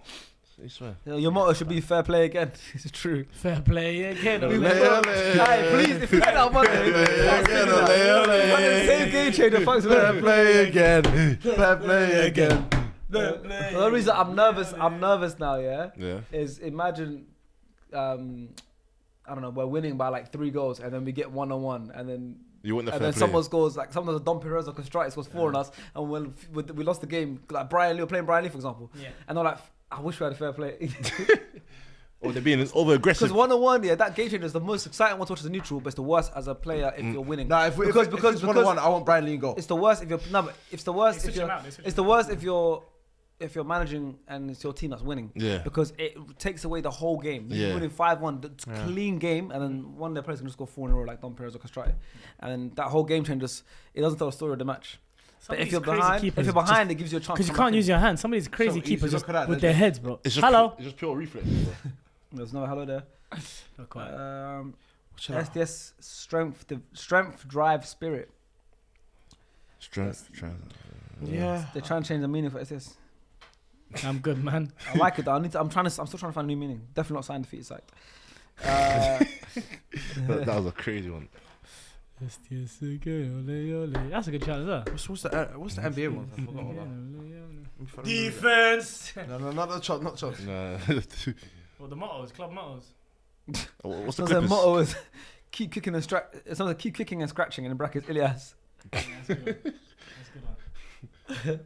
Speaker 3: I swear.
Speaker 2: Your motto should be fair play again. It's true.
Speaker 4: Fair play again.
Speaker 2: Hey, please, if you get that money, same game changer. Fucks
Speaker 1: Fair
Speaker 2: with
Speaker 1: play again. Fair play again.
Speaker 2: The only reason I'm nervous now, yeah,
Speaker 3: Yeah.
Speaker 2: is imagine, I don't know, we're winning by like 3 goals, and then we get 1-on-1, and then
Speaker 3: You want the
Speaker 2: and
Speaker 3: fair
Speaker 2: then
Speaker 3: play.
Speaker 2: someone scores, like someone does a Dom Perez or Castrati scores 4 on us, and we lost the game. Like Brian Lee, we're playing Brian Lee, for example,
Speaker 4: Yeah.
Speaker 2: and they're like, I wish we had a fair play.
Speaker 3: Or they're being over aggressive.
Speaker 2: Because 1-on-1, yeah, that game changer is the most exciting one to watch as a neutral, but it's the worst as a player if you're winning.
Speaker 1: Nah, if it's 1-1, I want Brian Lee in goal.
Speaker 2: It's the worst if you're but it's the worst
Speaker 4: They
Speaker 2: if
Speaker 4: switch
Speaker 2: you're
Speaker 4: them out, they switch
Speaker 2: it's
Speaker 4: them
Speaker 2: the worst if you're managing and it's your team that's winning.
Speaker 3: Yeah.
Speaker 2: Because it takes away the whole game. You're
Speaker 3: Yeah.
Speaker 2: winning 5-1, it's clean game, and then one of their players can just score 4 in a row like Dom Perez or Castrati, and that whole game changes. It doesn't tell the story of the match.
Speaker 4: Some
Speaker 2: But
Speaker 4: of
Speaker 2: if you're
Speaker 4: these crazy
Speaker 2: behind,
Speaker 4: keepers
Speaker 2: it gives you a chance.
Speaker 4: because
Speaker 2: to
Speaker 4: you
Speaker 2: come
Speaker 4: can't
Speaker 2: back
Speaker 4: use
Speaker 2: in.
Speaker 4: your hands. Some of these crazy
Speaker 1: So,
Speaker 4: keepers
Speaker 1: look
Speaker 4: just
Speaker 1: at that,
Speaker 4: with
Speaker 1: they're
Speaker 4: their heads, bro.
Speaker 3: It's just
Speaker 4: Hello.
Speaker 3: It's just pure reflex. Bro.
Speaker 2: There's no hello there.
Speaker 4: Not quite.
Speaker 2: SDS strength, drive, spirit.
Speaker 3: Strength.
Speaker 1: Yeah.
Speaker 2: They're trying to change the meaning for SDS.
Speaker 4: I'm good, man.
Speaker 2: I like it though. I'm still trying to find a new meaning. Definitely not sign defeated side.
Speaker 3: That was a crazy one.
Speaker 4: That's a good challenge, huh?
Speaker 1: What's the NBA one? I forgot all that.
Speaker 4: Defense.
Speaker 1: No, not shots.
Speaker 3: Nah.
Speaker 4: Well, the mottos, club mottos.
Speaker 3: What's the
Speaker 2: So the
Speaker 3: Clippers?
Speaker 2: motto is keep kicking and It sounds like keep kicking and scratching, and in brackets Ilias.
Speaker 4: That's a good one.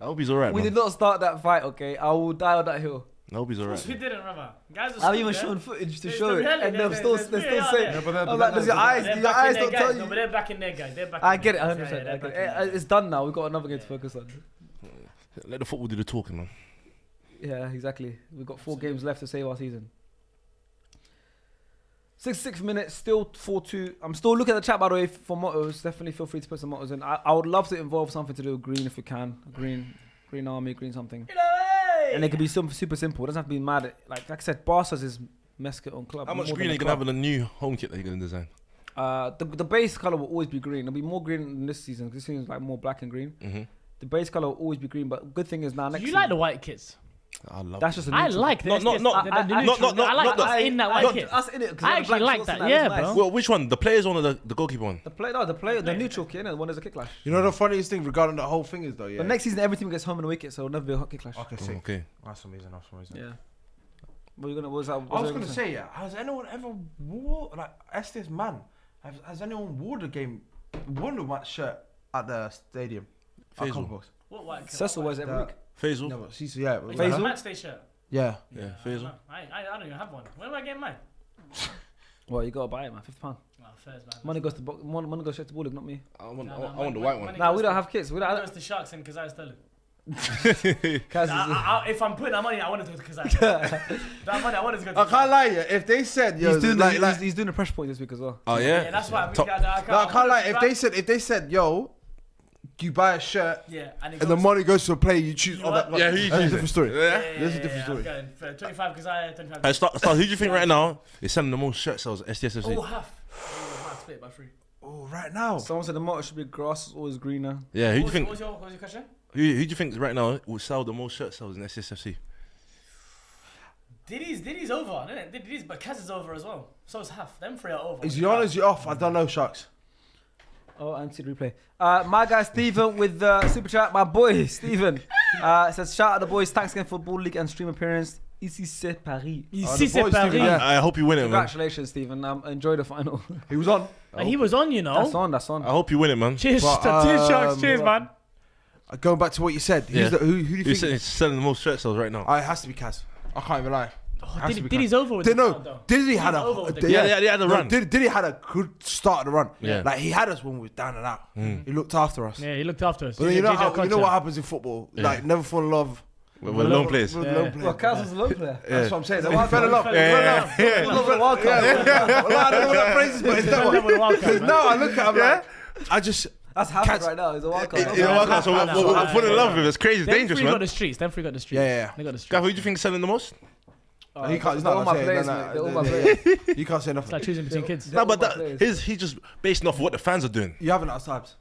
Speaker 3: I hope he's alright,
Speaker 2: We
Speaker 3: man.
Speaker 2: did not start that fight, okay? I will die on that hill.
Speaker 3: I hope he's alright.
Speaker 4: We didn't, brother. Guys are
Speaker 2: I've even shown footage to show it, and they're still saying.
Speaker 1: but
Speaker 2: I'm like, does your eyes not tell
Speaker 4: No,
Speaker 2: you?
Speaker 4: but they're back in there, guys. They're back.
Speaker 2: I
Speaker 4: in
Speaker 2: get it,
Speaker 4: there.
Speaker 2: 100%.
Speaker 4: Yeah,
Speaker 2: I
Speaker 4: they're
Speaker 2: get
Speaker 4: back
Speaker 2: it.
Speaker 4: in there.
Speaker 2: It's done now. We've got another game to focus on.
Speaker 3: Let the football do the talking, man.
Speaker 2: Yeah, exactly. We've got 4 games left to save our season. 66th minute, still 4-2. I'm still looking at the chat, by the way, for mottos. Definitely feel free to put some mottos in. I would love to involve something to do with green if we can. Green army, green something. And it could be something super simple. It doesn't have to be mad. Like I said, Barca's is Mesket on club.
Speaker 3: How much
Speaker 2: more
Speaker 3: green
Speaker 2: than
Speaker 3: are you
Speaker 2: the
Speaker 3: going to have
Speaker 2: club.
Speaker 3: in the new home kit that you're going to design?
Speaker 2: The base color will always be green. There'll be more green in this season. This season is like more black and green.
Speaker 3: Mm-hmm.
Speaker 2: The base color will always be green. But good thing is now next
Speaker 4: Do you
Speaker 2: season,
Speaker 4: like the white kits?
Speaker 3: I love
Speaker 2: that's just a
Speaker 4: I
Speaker 2: neutral.
Speaker 4: like this.
Speaker 3: No,
Speaker 4: I like us in that white kit.
Speaker 2: Us in it. 'cause
Speaker 4: I
Speaker 2: the
Speaker 4: actually
Speaker 2: black
Speaker 4: like
Speaker 2: shorts
Speaker 4: that,
Speaker 2: and
Speaker 4: yeah,
Speaker 2: it's nice.
Speaker 4: bro.
Speaker 3: Well, which one? The players one or the goalkeeper one?
Speaker 2: The neutral kit, innit? The one there's a kick clash.
Speaker 1: You know the funniest thing regarding the whole thing is though, yeah.
Speaker 2: But next season, every team gets home and away kit, so it'll never be a kick clash.
Speaker 1: Okay,
Speaker 3: Oh,
Speaker 1: sick.
Speaker 3: okay.
Speaker 1: That's amazing.
Speaker 2: Yeah. What was that?
Speaker 1: I was gonna say, yeah. Has anyone ever wore like Estes man? Has anyone worn the white shirt at the stadium? At
Speaker 3: Faisal.
Speaker 1: Comic Box?
Speaker 4: What white kit?
Speaker 2: Cecil wears it every week.
Speaker 3: Faisal?
Speaker 1: No, but Cecil, yeah.
Speaker 4: Faisal?
Speaker 2: Faisal?
Speaker 4: Match day shirt.
Speaker 1: Yeah.
Speaker 3: Yeah, Faisal.
Speaker 4: I don't even have one. Where am I getting mine?
Speaker 2: Well, you gotta buy it, man. £50.
Speaker 4: Oh, fairs, man.
Speaker 2: Money goes to money goes straight to Bullock, not me.
Speaker 3: I want
Speaker 4: No,
Speaker 3: the white one.
Speaker 2: Nah, we don't have kits. We
Speaker 4: I
Speaker 2: don't.
Speaker 4: goes to Sharks and Kazai Sterling.
Speaker 2: Kaz is-
Speaker 4: If I'm putting that money, I want it to go to Kazai. That money, I want it to go to
Speaker 1: I can't lie, yeah. If they said, yo,
Speaker 2: He's doing
Speaker 1: like,
Speaker 2: he's doing the pressure point this week as well.
Speaker 3: Oh,
Speaker 4: Yeah,
Speaker 3: yeah?
Speaker 4: that's why I'm
Speaker 3: Top-
Speaker 1: I can't lie. If they said, yo, you buy a shirt
Speaker 4: Yeah,
Speaker 1: and the money goes to a player you choose. Oh, that,
Speaker 3: Yeah, who you
Speaker 1: that's a
Speaker 3: choose?
Speaker 1: different story.
Speaker 3: Yeah.
Speaker 1: That's a different story.
Speaker 4: I'm going for 25 Kazai, 25.
Speaker 3: Hey, start, who do you think right now is selling the most shirt sales at STSFC?
Speaker 4: Oh, half. Half split by 3.
Speaker 1: Oh, right now.
Speaker 2: Someone said the motto should be grass is always greener.
Speaker 3: Yeah, who do you think?
Speaker 4: What was your question?
Speaker 3: Who do you think right now will sell the most shirt sales in SSFC?
Speaker 4: Diddy's over, isn't it? Diddy's, but Kaz is over as well. So is half. Them 3 are over.
Speaker 1: Is he on or is he off? I don't know, Sharks.
Speaker 2: Oh, and see the replay. My guy Steven with super chat. My boy Steven says shout out the boys. Thanks again for Football League and stream appearance. Ici c'est Paris.
Speaker 4: Ici c'est
Speaker 1: boys,
Speaker 4: Paris.
Speaker 1: Steven, yeah.
Speaker 3: I hope you win it, man.
Speaker 2: Congratulations, Steven. Enjoy the final.
Speaker 1: He was on.
Speaker 4: And he was on, you know.
Speaker 2: That's on.
Speaker 3: I hope you win it, man.
Speaker 4: Cheers,
Speaker 1: But,
Speaker 4: cheers, Sharks. Cheers, man.
Speaker 1: Going back to what you said,
Speaker 3: Yeah.
Speaker 1: who do you
Speaker 3: Who's
Speaker 1: think?
Speaker 3: selling the most shirt sales right now?
Speaker 1: It has to be Kaz. I can't even lie.
Speaker 4: Oh,
Speaker 1: Has to be
Speaker 4: Diddy's over with
Speaker 1: Did
Speaker 4: the
Speaker 1: no?
Speaker 4: crowd, though.
Speaker 1: Diddy had
Speaker 4: He's over with
Speaker 1: a
Speaker 4: the
Speaker 3: Yeah, they had a run.
Speaker 1: Diddy had a good start of the run.
Speaker 3: Yeah.
Speaker 1: Like he had us when we were down and out. He looked after us.
Speaker 4: Yeah, he looked after us.
Speaker 1: But you know what happens in football?
Speaker 3: Yeah.
Speaker 1: Like never fall in love
Speaker 3: With lone players.
Speaker 1: with
Speaker 4: Yeah.
Speaker 1: lone players.
Speaker 2: Well, Kaz was a low player.
Speaker 1: That's what I'm saying.
Speaker 4: So
Speaker 1: He fell in love.
Speaker 4: he
Speaker 1: He
Speaker 4: fell in
Speaker 1: fell in
Speaker 4: love.
Speaker 1: love.
Speaker 2: He was a wild card.
Speaker 1: Well, I don't know what that phrase is, but it's that
Speaker 4: Fell in love with a wild card,
Speaker 1: Because
Speaker 4: man.
Speaker 1: now I look at him like, I just
Speaker 2: That's Hazard right now. He's a wild card.
Speaker 3: You know what? So
Speaker 4: Yeah.
Speaker 3: we're falling in love with it. It's crazy, it's
Speaker 4: Them
Speaker 3: dangerous,
Speaker 4: 3 got
Speaker 3: man.
Speaker 4: the streets. Them 3 got the streets.
Speaker 1: Yeah.
Speaker 4: They got the
Speaker 3: Gav,
Speaker 4: streets.
Speaker 3: who do you think is selling the most?
Speaker 1: he can't. He's
Speaker 2: They're all
Speaker 1: not
Speaker 2: my players, mate. They're all my players.
Speaker 1: You can't say
Speaker 4: It's
Speaker 1: nothing.
Speaker 4: like choosing between kids.
Speaker 2: They're
Speaker 3: No, but
Speaker 2: all my
Speaker 3: that
Speaker 2: players.
Speaker 3: he's just basing off of what the fans are doing.
Speaker 1: You haven't asked Abs.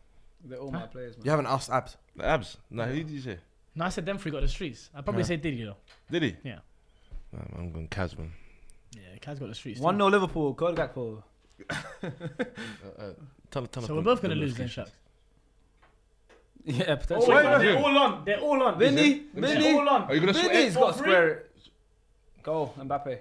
Speaker 2: They're all my players, man.
Speaker 1: You haven't asked Abs.
Speaker 3: The abs. Nah, who did you say?
Speaker 4: No, I said them 3 got the streets. I'd probably
Speaker 3: Yeah.
Speaker 4: say Diddy, though.
Speaker 3: Did he?
Speaker 4: Yeah.
Speaker 3: Nah, man, I'm going Kaz, man.
Speaker 4: Yeah, Kaz got the streets.
Speaker 2: 1-0 Liverpool. Code Gakpo.
Speaker 3: Tell
Speaker 4: So we're both going to lose then, Sharks.
Speaker 2: Yeah,
Speaker 4: Oh,
Speaker 2: potentially.
Speaker 4: wait, no, they're all on. They're all on.
Speaker 2: Vinny,
Speaker 4: They're
Speaker 2: Vinny.
Speaker 4: all on.
Speaker 3: Are you gonna
Speaker 2: Vinny's
Speaker 3: sweat?
Speaker 2: got to square it. Goal, Mbappe.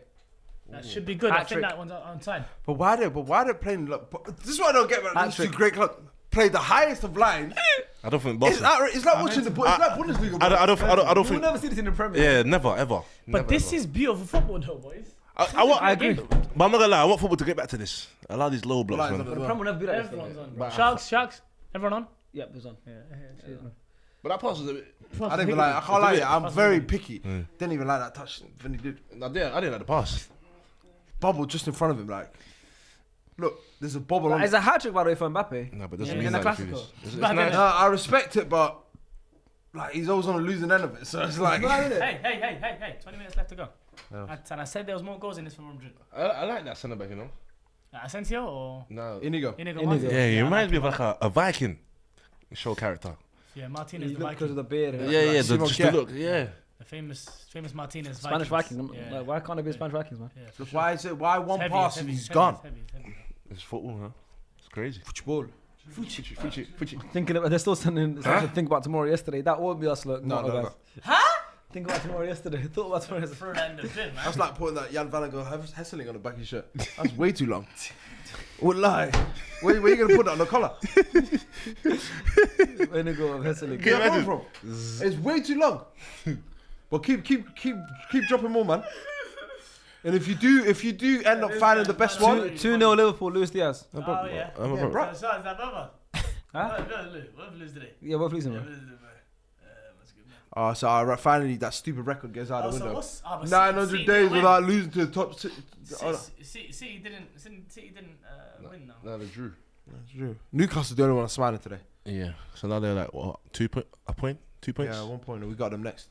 Speaker 4: That should be good. I
Speaker 2: Hat-trick.
Speaker 4: think that one's on time.
Speaker 1: But why they playing? This is what I don't get about these two
Speaker 2: Hat-trick.
Speaker 1: great clubs. Play the highest of line.
Speaker 3: I don't think
Speaker 1: It's
Speaker 3: Boston.
Speaker 1: like watching the. It's like Bundesliga. bro.
Speaker 3: I don't
Speaker 2: We'll
Speaker 3: think.
Speaker 2: never see this in the Premier.
Speaker 3: Yeah, never, ever.
Speaker 4: But this is beautiful football, though, boys.
Speaker 3: I want.
Speaker 2: I agree.
Speaker 3: But I'm not gonna lie. I want football to get back to this. Allow these low blocks,
Speaker 1: Lines
Speaker 3: man.
Speaker 1: up
Speaker 2: But
Speaker 1: as
Speaker 2: the
Speaker 1: well.
Speaker 2: Premier will never be like this.
Speaker 4: Everyone's on.
Speaker 3: But-
Speaker 4: Sharks. Everyone on?
Speaker 2: Yep, it was on.
Speaker 3: But that pass was a bit.
Speaker 1: I didn't even like. I can't lie. I'm
Speaker 4: Pass
Speaker 1: very
Speaker 4: me.
Speaker 1: picky. Didn't even like that touch. Vinny did.
Speaker 3: I didn't like the pass.
Speaker 1: Bubble just in front of him. Like, look, there's a bubble on.
Speaker 2: It's a hat trick, by the way, for Mbappe.
Speaker 3: No, but doesn't
Speaker 2: Yeah,
Speaker 3: mean
Speaker 2: in the
Speaker 3: like
Speaker 2: Classico.
Speaker 3: It's
Speaker 4: But
Speaker 3: nice.
Speaker 1: No, I respect it, but like he's always on the losing end of it. So it's like.
Speaker 4: Hey. 20 minutes left to go.
Speaker 3: Yeah.
Speaker 4: And I said there was more goals in this for Madrid.
Speaker 3: I like that centre back, you know.
Speaker 4: Asensio or
Speaker 3: No.
Speaker 1: Inigo.
Speaker 4: Inigo?
Speaker 2: Inigo.
Speaker 4: Martinez?
Speaker 3: Yeah, he
Speaker 4: I
Speaker 3: reminds me
Speaker 4: like
Speaker 3: of like a Viking show character.
Speaker 4: Yeah, Martinez the
Speaker 2: Because of
Speaker 4: Viking.
Speaker 2: the beard.
Speaker 3: Yeah,
Speaker 1: Simon
Speaker 3: just the
Speaker 1: Kjær.
Speaker 3: look. Yeah.
Speaker 4: The famous Martinez
Speaker 2: Spanish
Speaker 4: Vikings.
Speaker 2: Viking.
Speaker 4: Yeah.
Speaker 2: Like, why can't it be Spanish Vikings, man?
Speaker 4: Yeah, for
Speaker 1: Look,
Speaker 4: sure.
Speaker 1: why is it? Why one
Speaker 4: It's
Speaker 1: pass
Speaker 4: heavy,
Speaker 1: and
Speaker 4: it's
Speaker 1: he's
Speaker 4: heavy,
Speaker 1: gone?
Speaker 4: it's heavy, it's heavy.
Speaker 3: It's football, huh? It's crazy.
Speaker 1: Football.
Speaker 2: Thinking of, they're still sending think about tomorrow yesterday. That won't be us, look.
Speaker 1: No,
Speaker 2: not
Speaker 1: no,
Speaker 2: guys.
Speaker 1: no.
Speaker 2: Think about tomorrow yesterday. Thought about tomorrow yesterday.
Speaker 4: Throw that in the bin, man.
Speaker 1: That's like putting that Jan van Gogh Hesseling on the back of your shirt. That's way too long. Would lie. Where you gonna put that on the collar?
Speaker 2: Inigo of Hesseling.
Speaker 1: Get that from? It's way too long. But keep dropping more, man. And if you do end up finding the best one,
Speaker 2: 2-0 Liverpool, Luis Diaz.
Speaker 4: Oh, yeah.
Speaker 1: yeah, bro.
Speaker 4: So is that brother?
Speaker 2: Huh?
Speaker 4: What lose today?
Speaker 2: Yeah, what pleasing, man.
Speaker 4: That's good, man.
Speaker 1: So finally that stupid record gets out
Speaker 4: Oh,
Speaker 1: the
Speaker 4: so
Speaker 1: window.
Speaker 4: what's... Oh, but
Speaker 1: 900
Speaker 4: City
Speaker 1: days
Speaker 4: didn't win.
Speaker 1: without losing to the top six.
Speaker 4: City didn't win now.
Speaker 3: No, they drew.
Speaker 1: Newcastle's the only one that's smiling today.
Speaker 3: Yeah. So now they're like, what, 2 point? A point? 2 points?
Speaker 1: Yeah, 1 point. And we got them next.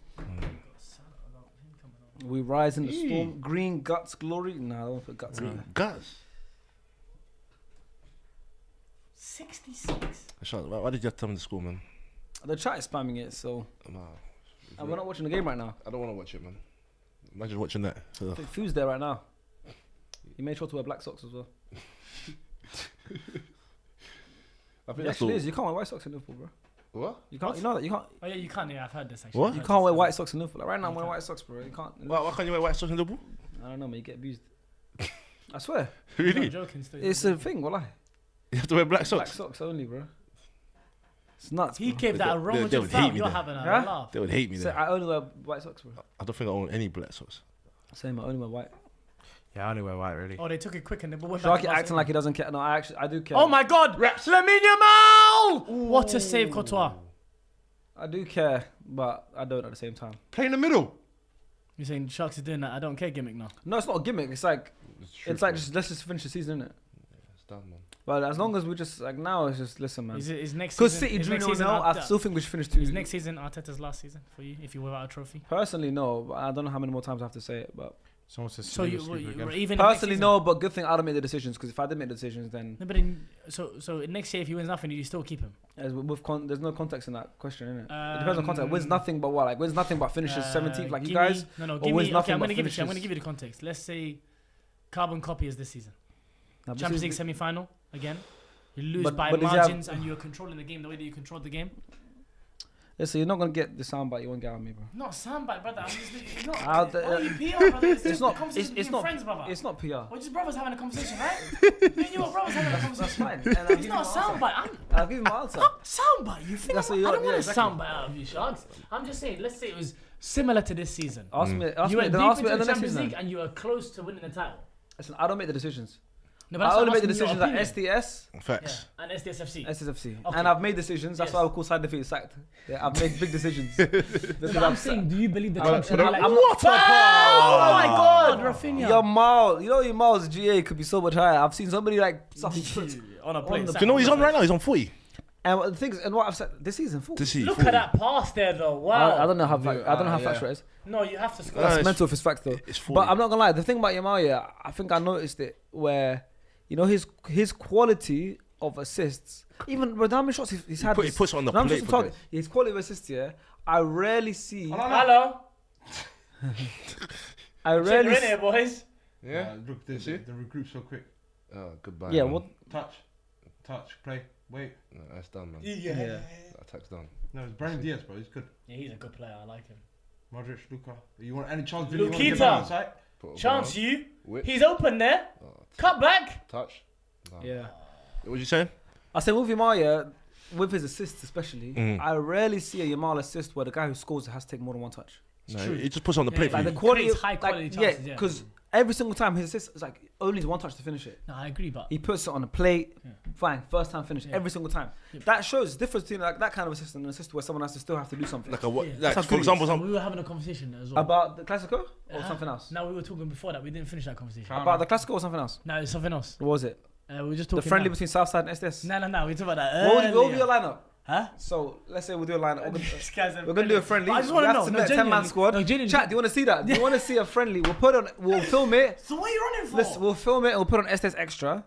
Speaker 2: We rise in the storm. Green guts glory. Nah, I don't put guts in there.
Speaker 3: Guys.
Speaker 4: 66.
Speaker 3: Sean, why did you have to tell me the score, man?
Speaker 2: The chat is spamming it, so.
Speaker 3: Nah,
Speaker 2: And we're not watching the game right now.
Speaker 3: I don't want to watch it, man. Imagine watching that.
Speaker 2: I think Fu's there right now. He made sure to wear black socks as well.
Speaker 3: I think
Speaker 2: It
Speaker 3: that's
Speaker 2: actually
Speaker 3: all.
Speaker 2: is. You can't wear white socks in Liverpool, bro.
Speaker 3: What?
Speaker 2: You can't. You know that you can't.
Speaker 4: Oh yeah, you can't. Yeah, I've heard this actually.
Speaker 3: What?
Speaker 4: I've
Speaker 2: You
Speaker 4: heard
Speaker 2: can't
Speaker 4: this.
Speaker 2: wear white socks in Liverpool. Like right now, I'm wearing white socks, bro. You can't.
Speaker 3: Why can't you wear white socks in Liverpool?
Speaker 2: I don't know, man. You get abused. I swear,
Speaker 4: I'm
Speaker 3: Really?
Speaker 4: not joking. Still.
Speaker 2: it's a thing. Wallah.
Speaker 3: You have to wear black
Speaker 2: Black
Speaker 3: socks?
Speaker 2: socks only, bro. It's nuts.
Speaker 4: He
Speaker 2: bro.
Speaker 4: gave that a wrong
Speaker 3: they
Speaker 4: with your
Speaker 3: would hate
Speaker 4: fam.
Speaker 3: me
Speaker 4: You're
Speaker 3: then.
Speaker 4: having a
Speaker 2: Huh?
Speaker 4: laugh.
Speaker 3: They would hate me
Speaker 2: So
Speaker 3: there.
Speaker 2: I only wear white socks, bro.
Speaker 3: I don't think I own any black socks.
Speaker 2: Same. I only wear white.
Speaker 1: Yeah, I only wear white, really.
Speaker 4: Oh, they took it quick and they went back
Speaker 2: Sharky
Speaker 4: to
Speaker 2: acting
Speaker 4: Barcelona.
Speaker 2: like he doesn't care. No, I do care.
Speaker 4: Oh my God! Lamine Yamal! What a save, Courtois.
Speaker 2: I do care, but I don't at the same time.
Speaker 1: Play in the middle.
Speaker 4: You're saying Sharks is doing that I don't care gimmick now.
Speaker 2: No, it's not a gimmick. It's like just let's just finish the season, innit?
Speaker 3: It's done, man.
Speaker 2: But as long as we just like now, it's just listen, man.
Speaker 4: Is next
Speaker 2: Because
Speaker 4: season?
Speaker 2: City
Speaker 4: is
Speaker 2: drew
Speaker 4: next
Speaker 2: 0-0,
Speaker 4: season
Speaker 2: I still think we should finish 2.
Speaker 4: Is next season Arteta's last season for you if you without a trophy?
Speaker 2: Personally, no. But I don't know how many more times I have to say it, but
Speaker 1: Someone says
Speaker 4: So you even
Speaker 2: personally,
Speaker 4: next
Speaker 2: no. But good thing I don't make the decisions, because if I did make the decisions, then
Speaker 4: No, but so next year if he wins nothing, you still keep him.
Speaker 2: there's no context in that question, innit? It depends on context. Wins nothing but what? Like wins nothing but finishes 17th, like you
Speaker 4: give me-
Speaker 2: guys.
Speaker 4: No,
Speaker 2: or
Speaker 4: give
Speaker 2: wins
Speaker 4: me.
Speaker 2: nothing
Speaker 4: Okay, I'm
Speaker 2: but
Speaker 4: gonna give it to you. I'm
Speaker 2: finishes-
Speaker 4: gonna give you the context. Let's say carbon copy is this season.
Speaker 2: Now, this
Speaker 4: Champions
Speaker 2: is
Speaker 4: League
Speaker 2: the-
Speaker 4: semi-final again. You lose
Speaker 2: But-
Speaker 4: by
Speaker 2: but does he
Speaker 4: margins
Speaker 2: have-
Speaker 4: and you're controlling the game the way that you controlled the game.
Speaker 2: Listen, you're not gonna get the soundbite you won't get out of me, bro.
Speaker 4: Not soundbite, brother. I'm just, it's not.
Speaker 2: I'll-
Speaker 4: Oh, you PR, brother. It's,
Speaker 2: It's
Speaker 4: not.
Speaker 2: not.
Speaker 4: Conversation
Speaker 2: It's
Speaker 4: between
Speaker 2: not.
Speaker 4: friends, brother.
Speaker 2: It's not PR.
Speaker 4: We're just brothers having a conversation, right? Me and you are brothers having a
Speaker 2: That's
Speaker 4: conversation.
Speaker 2: fine. And I'll give
Speaker 4: It's
Speaker 2: you
Speaker 4: not a
Speaker 2: my answer.
Speaker 4: soundbite.
Speaker 2: I'll give you my answer.
Speaker 4: Soundbite? You think
Speaker 2: That's what
Speaker 4: I
Speaker 2: you
Speaker 4: don't
Speaker 2: want-
Speaker 4: want
Speaker 2: yeah,
Speaker 4: a
Speaker 2: exactly.
Speaker 4: soundbite out of you, Sharks. I'm just saying. Let's say it was similar to this season.
Speaker 2: Ask me. Ask
Speaker 4: You
Speaker 2: me.
Speaker 4: went
Speaker 2: Then
Speaker 4: deep
Speaker 2: ask me
Speaker 4: into
Speaker 2: in
Speaker 4: the
Speaker 2: the next
Speaker 4: Champions
Speaker 2: season.
Speaker 4: League and you were close to winning the title.
Speaker 2: Listen, I don't make the decisions.
Speaker 4: No,
Speaker 2: I
Speaker 4: that's
Speaker 2: only
Speaker 4: what
Speaker 2: make the
Speaker 4: I'm asking
Speaker 2: decisions
Speaker 4: your
Speaker 2: at
Speaker 4: opinion.
Speaker 2: SDS,
Speaker 4: Yeah,
Speaker 3: Facts.
Speaker 4: and SDSFC.
Speaker 2: SSFC,
Speaker 4: Okay.
Speaker 2: and I've made decisions. That's
Speaker 4: Yes.
Speaker 2: why I call side defeat sacked. Yeah, I've made big decisions.
Speaker 4: But I'm saying, do you believe the
Speaker 2: I'm
Speaker 4: club should have like...
Speaker 2: what a
Speaker 4: Oh my God, Rafinha.
Speaker 2: Your Miles, your Miles GA could be so much higher. I've seen somebody like stuff he puts.
Speaker 4: on a plane.
Speaker 2: the-
Speaker 3: Do you know what he's on right now? He's on 40.
Speaker 2: And the things, and what I've said this season, full.
Speaker 3: To see.
Speaker 4: Look
Speaker 3: 40.
Speaker 4: at that pass there, though. Wow.
Speaker 2: I don't know how I don't know how
Speaker 1: yeah.
Speaker 2: factual it is.
Speaker 4: No, you have to score.
Speaker 2: That's
Speaker 3: it's-
Speaker 2: mental if it's facts though.
Speaker 3: It's 40.
Speaker 2: But I'm not gonna lie. The thing about Yamal, yeah, I think I noticed it where, you know, his quality of assists, even with how many shots he's had.
Speaker 3: He puts it on the
Speaker 2: how many
Speaker 3: plate
Speaker 2: shots
Speaker 3: for
Speaker 2: on target, his quality of assists, yeah, I rarely see.
Speaker 4: Hello.
Speaker 2: I
Speaker 4: We're
Speaker 2: rarely.
Speaker 4: in here, boys.
Speaker 3: Yeah.
Speaker 1: Look, they regroup so quick.
Speaker 3: Oh, goodbye.
Speaker 2: Yeah,
Speaker 3: man.
Speaker 2: what?
Speaker 1: Touch, play, wait.
Speaker 3: No, that's done, man.
Speaker 2: Yeah.
Speaker 3: That attack's done.
Speaker 1: No, it's Brian Diaz, bro. He's good.
Speaker 4: Yeah, he's a good player. I like him.
Speaker 1: Modric, Luka. You want any chance?
Speaker 4: Lukita.
Speaker 3: Put a
Speaker 4: Chance
Speaker 3: ball
Speaker 4: you.
Speaker 3: on. Whip.
Speaker 4: He's open there.
Speaker 3: Oh,
Speaker 4: Cut back.
Speaker 3: touch. No.
Speaker 2: Yeah.
Speaker 3: What you saying?
Speaker 2: I say with Yamal, yeah, with his assists especially,
Speaker 3: Mm.
Speaker 2: I rarely see a Yamal assist where the guy who scores has to take more than one touch.
Speaker 3: No,
Speaker 4: true.
Speaker 3: he just puts it on the
Speaker 4: Yeah,
Speaker 3: plate
Speaker 4: yeah.
Speaker 3: for
Speaker 2: Like
Speaker 3: you.
Speaker 2: the quality,
Speaker 4: creates
Speaker 2: of,
Speaker 4: high
Speaker 2: like,
Speaker 4: quality
Speaker 2: yeah,
Speaker 4: chances, yeah.
Speaker 2: because every single time his assist is like only one touch to finish it.
Speaker 4: No, I agree, but
Speaker 2: He puts it on the plate, fine, first time finish,
Speaker 4: Yeah.
Speaker 2: every single time. That shows the difference between like that kind of assist and an assist where someone has to still have to do something.
Speaker 3: Like a what?
Speaker 4: Yeah.
Speaker 3: Like
Speaker 2: Sounds
Speaker 3: for
Speaker 2: good.
Speaker 3: example,
Speaker 4: we were having a conversation as well.
Speaker 2: About the Classico or
Speaker 4: Huh?
Speaker 2: something else?
Speaker 4: No, we were talking before that. We didn't finish that conversation.
Speaker 2: About the Classico or something else?
Speaker 4: No, it's something else.
Speaker 2: What was it?
Speaker 4: We were just
Speaker 2: The
Speaker 4: talking.
Speaker 2: friendly
Speaker 4: now.
Speaker 2: between Southside and SDS?
Speaker 4: No, we talked about that.
Speaker 2: What will be
Speaker 4: earlier.
Speaker 2: your lineup?
Speaker 4: Huh?
Speaker 2: So let's say we'll do a lineup.
Speaker 4: These guys are
Speaker 2: We're gonna do a
Speaker 4: brilliant.
Speaker 2: friendly.
Speaker 4: But I just
Speaker 2: We
Speaker 4: want to
Speaker 2: have
Speaker 4: know.
Speaker 2: to
Speaker 4: No,
Speaker 2: submit a 10-man
Speaker 4: genuinely.
Speaker 2: squad.
Speaker 4: No, genuinely.
Speaker 2: Chat, do you want to see that? Do you want to see a friendly? We'll film it.
Speaker 4: So what are you running for?
Speaker 2: Listen, we'll film it and we'll put on SDS Extra.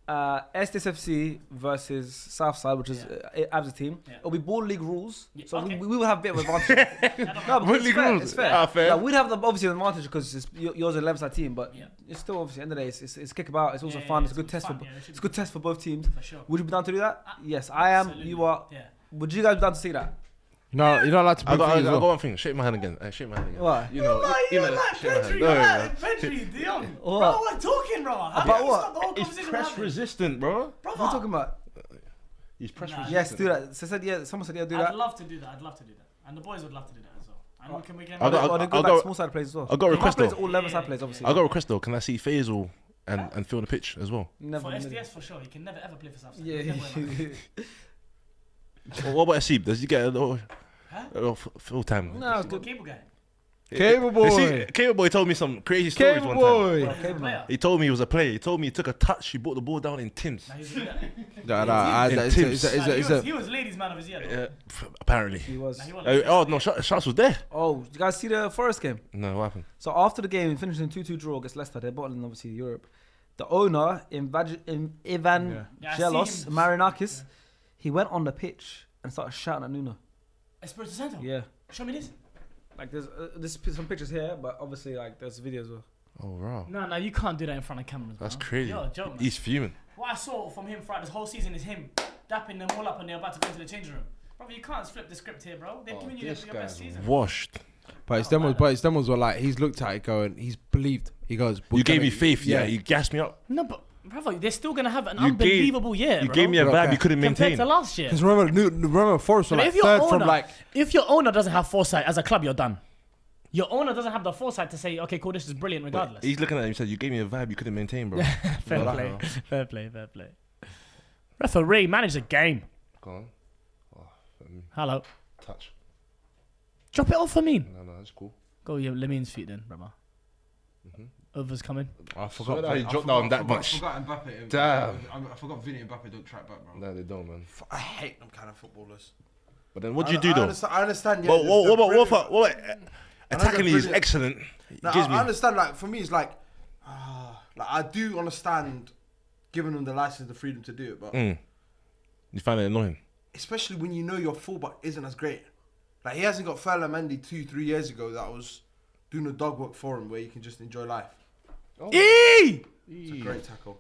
Speaker 2: SDSFC versus Southside, which is Abs' team.
Speaker 4: Yeah.
Speaker 2: It'll be ball league rules,
Speaker 4: Yeah,
Speaker 2: so
Speaker 4: okay.
Speaker 2: we will have a bit of advantage. No,
Speaker 3: Ball
Speaker 2: it's
Speaker 3: league
Speaker 2: fair.
Speaker 3: rules.
Speaker 2: It's fair.
Speaker 3: Ah, fair.
Speaker 2: Like, we'd have the obviously an advantage because yours are 11-side team, but
Speaker 4: Yeah.
Speaker 2: it's still obviously end of the day it's kick about. It's also
Speaker 4: Yeah,
Speaker 2: fun.
Speaker 4: yeah,
Speaker 2: It's a good test
Speaker 4: fun,
Speaker 2: for
Speaker 4: yeah, it should
Speaker 2: it's a
Speaker 4: be
Speaker 2: good test for both teams.
Speaker 4: For sure.
Speaker 2: Would you be down to do that? Yes, I am.
Speaker 4: Absolutely.
Speaker 2: You are.
Speaker 4: Yeah.
Speaker 2: Would you guys be down to see that?
Speaker 1: No, you're not allowed to
Speaker 3: I
Speaker 1: bring
Speaker 3: got, I
Speaker 1: things
Speaker 3: got
Speaker 1: up.
Speaker 3: one thing. Shake my hand again. Shake my hand again.
Speaker 2: Why?
Speaker 3: You know,
Speaker 4: You're
Speaker 3: shake my hand.
Speaker 4: Pedri,
Speaker 3: No,
Speaker 4: you're
Speaker 3: no, no.
Speaker 4: Pedri, Dion.
Speaker 2: What?
Speaker 4: Bro, we're talking, bro. How
Speaker 2: About
Speaker 4: can you
Speaker 2: what?
Speaker 4: stop the whole
Speaker 3: It's
Speaker 4: conversation
Speaker 3: press
Speaker 4: we're having?
Speaker 3: resistant, bro.
Speaker 4: Brother.
Speaker 2: What are you talking about?
Speaker 3: He's press
Speaker 4: Nah.
Speaker 3: resistant.
Speaker 2: Yes, do that. So said yeah. Someone said yeah, do
Speaker 4: I'd
Speaker 2: that.
Speaker 4: love to do that. I'd love to do that. And the boys would love to do that as well. And we can
Speaker 3: I'll go-
Speaker 2: Or they go
Speaker 3: I'll
Speaker 2: back
Speaker 3: go-
Speaker 2: small side plays as well.
Speaker 3: I'll go request
Speaker 2: Half plays
Speaker 3: though.
Speaker 2: all 11-side plays, obviously.
Speaker 3: I got a request though. Can I see Faisal and fill the pitch as well?
Speaker 2: Never.
Speaker 4: For
Speaker 2: never.
Speaker 4: SDS for sure. He can never ever play for Southside.
Speaker 2: Yeah.
Speaker 4: Never, ever.
Speaker 3: Well, what about Asib? Does he get a little
Speaker 4: Huh?
Speaker 3: full time?
Speaker 2: No, it's
Speaker 4: Good
Speaker 2: good.
Speaker 4: cable guy.
Speaker 1: Cable boy.
Speaker 3: Cable boy told me some crazy stories
Speaker 1: Cable
Speaker 3: one
Speaker 1: boy.
Speaker 3: time.
Speaker 4: He's a player.
Speaker 3: He told me he was a player. He told me he took a touch. He brought the ball down in Tims.
Speaker 4: Nah, he was good at it.
Speaker 1: It's
Speaker 4: He's man of his year. though.
Speaker 3: Apparently.
Speaker 2: He was.
Speaker 4: Nah, he won.
Speaker 3: Oh no, Shots was there.
Speaker 2: Oh, you guys see the Forest game?
Speaker 3: No, what happened?
Speaker 2: So after the game, finished in 2-2 draw against Leicester. They're bottling obviously Europe. The owner, Evangelos
Speaker 4: Yeah, I see him.
Speaker 2: Marinakis, he went on the pitch and started shouting at Nuno.
Speaker 4: Espirito Santo.
Speaker 2: Yeah.
Speaker 4: Show me this.
Speaker 2: Like there's some pictures here, but obviously like there's videos as well.
Speaker 3: Oh wow,
Speaker 4: No, you can't do that in front of cameras.
Speaker 3: that's
Speaker 4: bro.
Speaker 3: crazy.
Speaker 4: You're a joke, man.
Speaker 3: He's fuming.
Speaker 4: What I saw from him throughout this whole season is him dapping them all up and they're about to go into the changing room. Bro, you can't flip the script here, bro. They're giving you your best season.
Speaker 3: Washed.
Speaker 1: But his demos were like, he's looked at it going, he's believed. He goes,
Speaker 3: You gave me faith. Yeah, you gassed me up.
Speaker 4: No, but brother, they're still gonna have an
Speaker 3: You gave-
Speaker 4: unbelievable year.
Speaker 3: You
Speaker 4: bro.
Speaker 3: gave me a vibe
Speaker 1: Okay.
Speaker 3: you couldn't
Speaker 4: compared
Speaker 3: maintain.
Speaker 4: to last year.
Speaker 1: Because remember, Forest were
Speaker 4: But
Speaker 1: like
Speaker 4: if your
Speaker 1: third
Speaker 4: owner,
Speaker 1: from like.
Speaker 4: if your owner doesn't have foresight as a club, you're done. Your owner doesn't have the foresight to say, okay, cool, this is brilliant regardless.
Speaker 3: He's looking at him and said, "You gave me a vibe you couldn't maintain, bro."
Speaker 4: Fair
Speaker 3: Well,
Speaker 4: play,
Speaker 3: no.
Speaker 4: fair play, fair play. Referee, manage the game.
Speaker 3: Go on.
Speaker 4: Hello.
Speaker 3: Touch.
Speaker 4: Drop it off for me.
Speaker 3: No, that's cool.
Speaker 4: Go your Lamine's feet then, brother. Over's coming.
Speaker 3: I forgot how he dropped down that much.
Speaker 1: I forgot Mbappe.
Speaker 3: Damn.
Speaker 1: I forgot Vinny and Mbappe don't track back, bro.
Speaker 3: No, they don't, man.
Speaker 1: I hate them kind of footballers.
Speaker 3: But then what do you do though?
Speaker 1: I understand. Yeah,
Speaker 3: What about
Speaker 1: brilliant-
Speaker 3: attacking is
Speaker 1: brilliant.
Speaker 3: excellent.
Speaker 1: No,
Speaker 3: Gives
Speaker 1: I
Speaker 3: me.
Speaker 1: understand. Like for me, it's like I do understand giving them the license, the freedom to do it, but
Speaker 3: You find it annoying.
Speaker 1: especially when you know your fullback isn't as great. Like he hasn't got Ferland Mendy 2-3 years ago that was doing the dog work for him, where you can just enjoy life.
Speaker 4: E!
Speaker 1: It's a great tackle.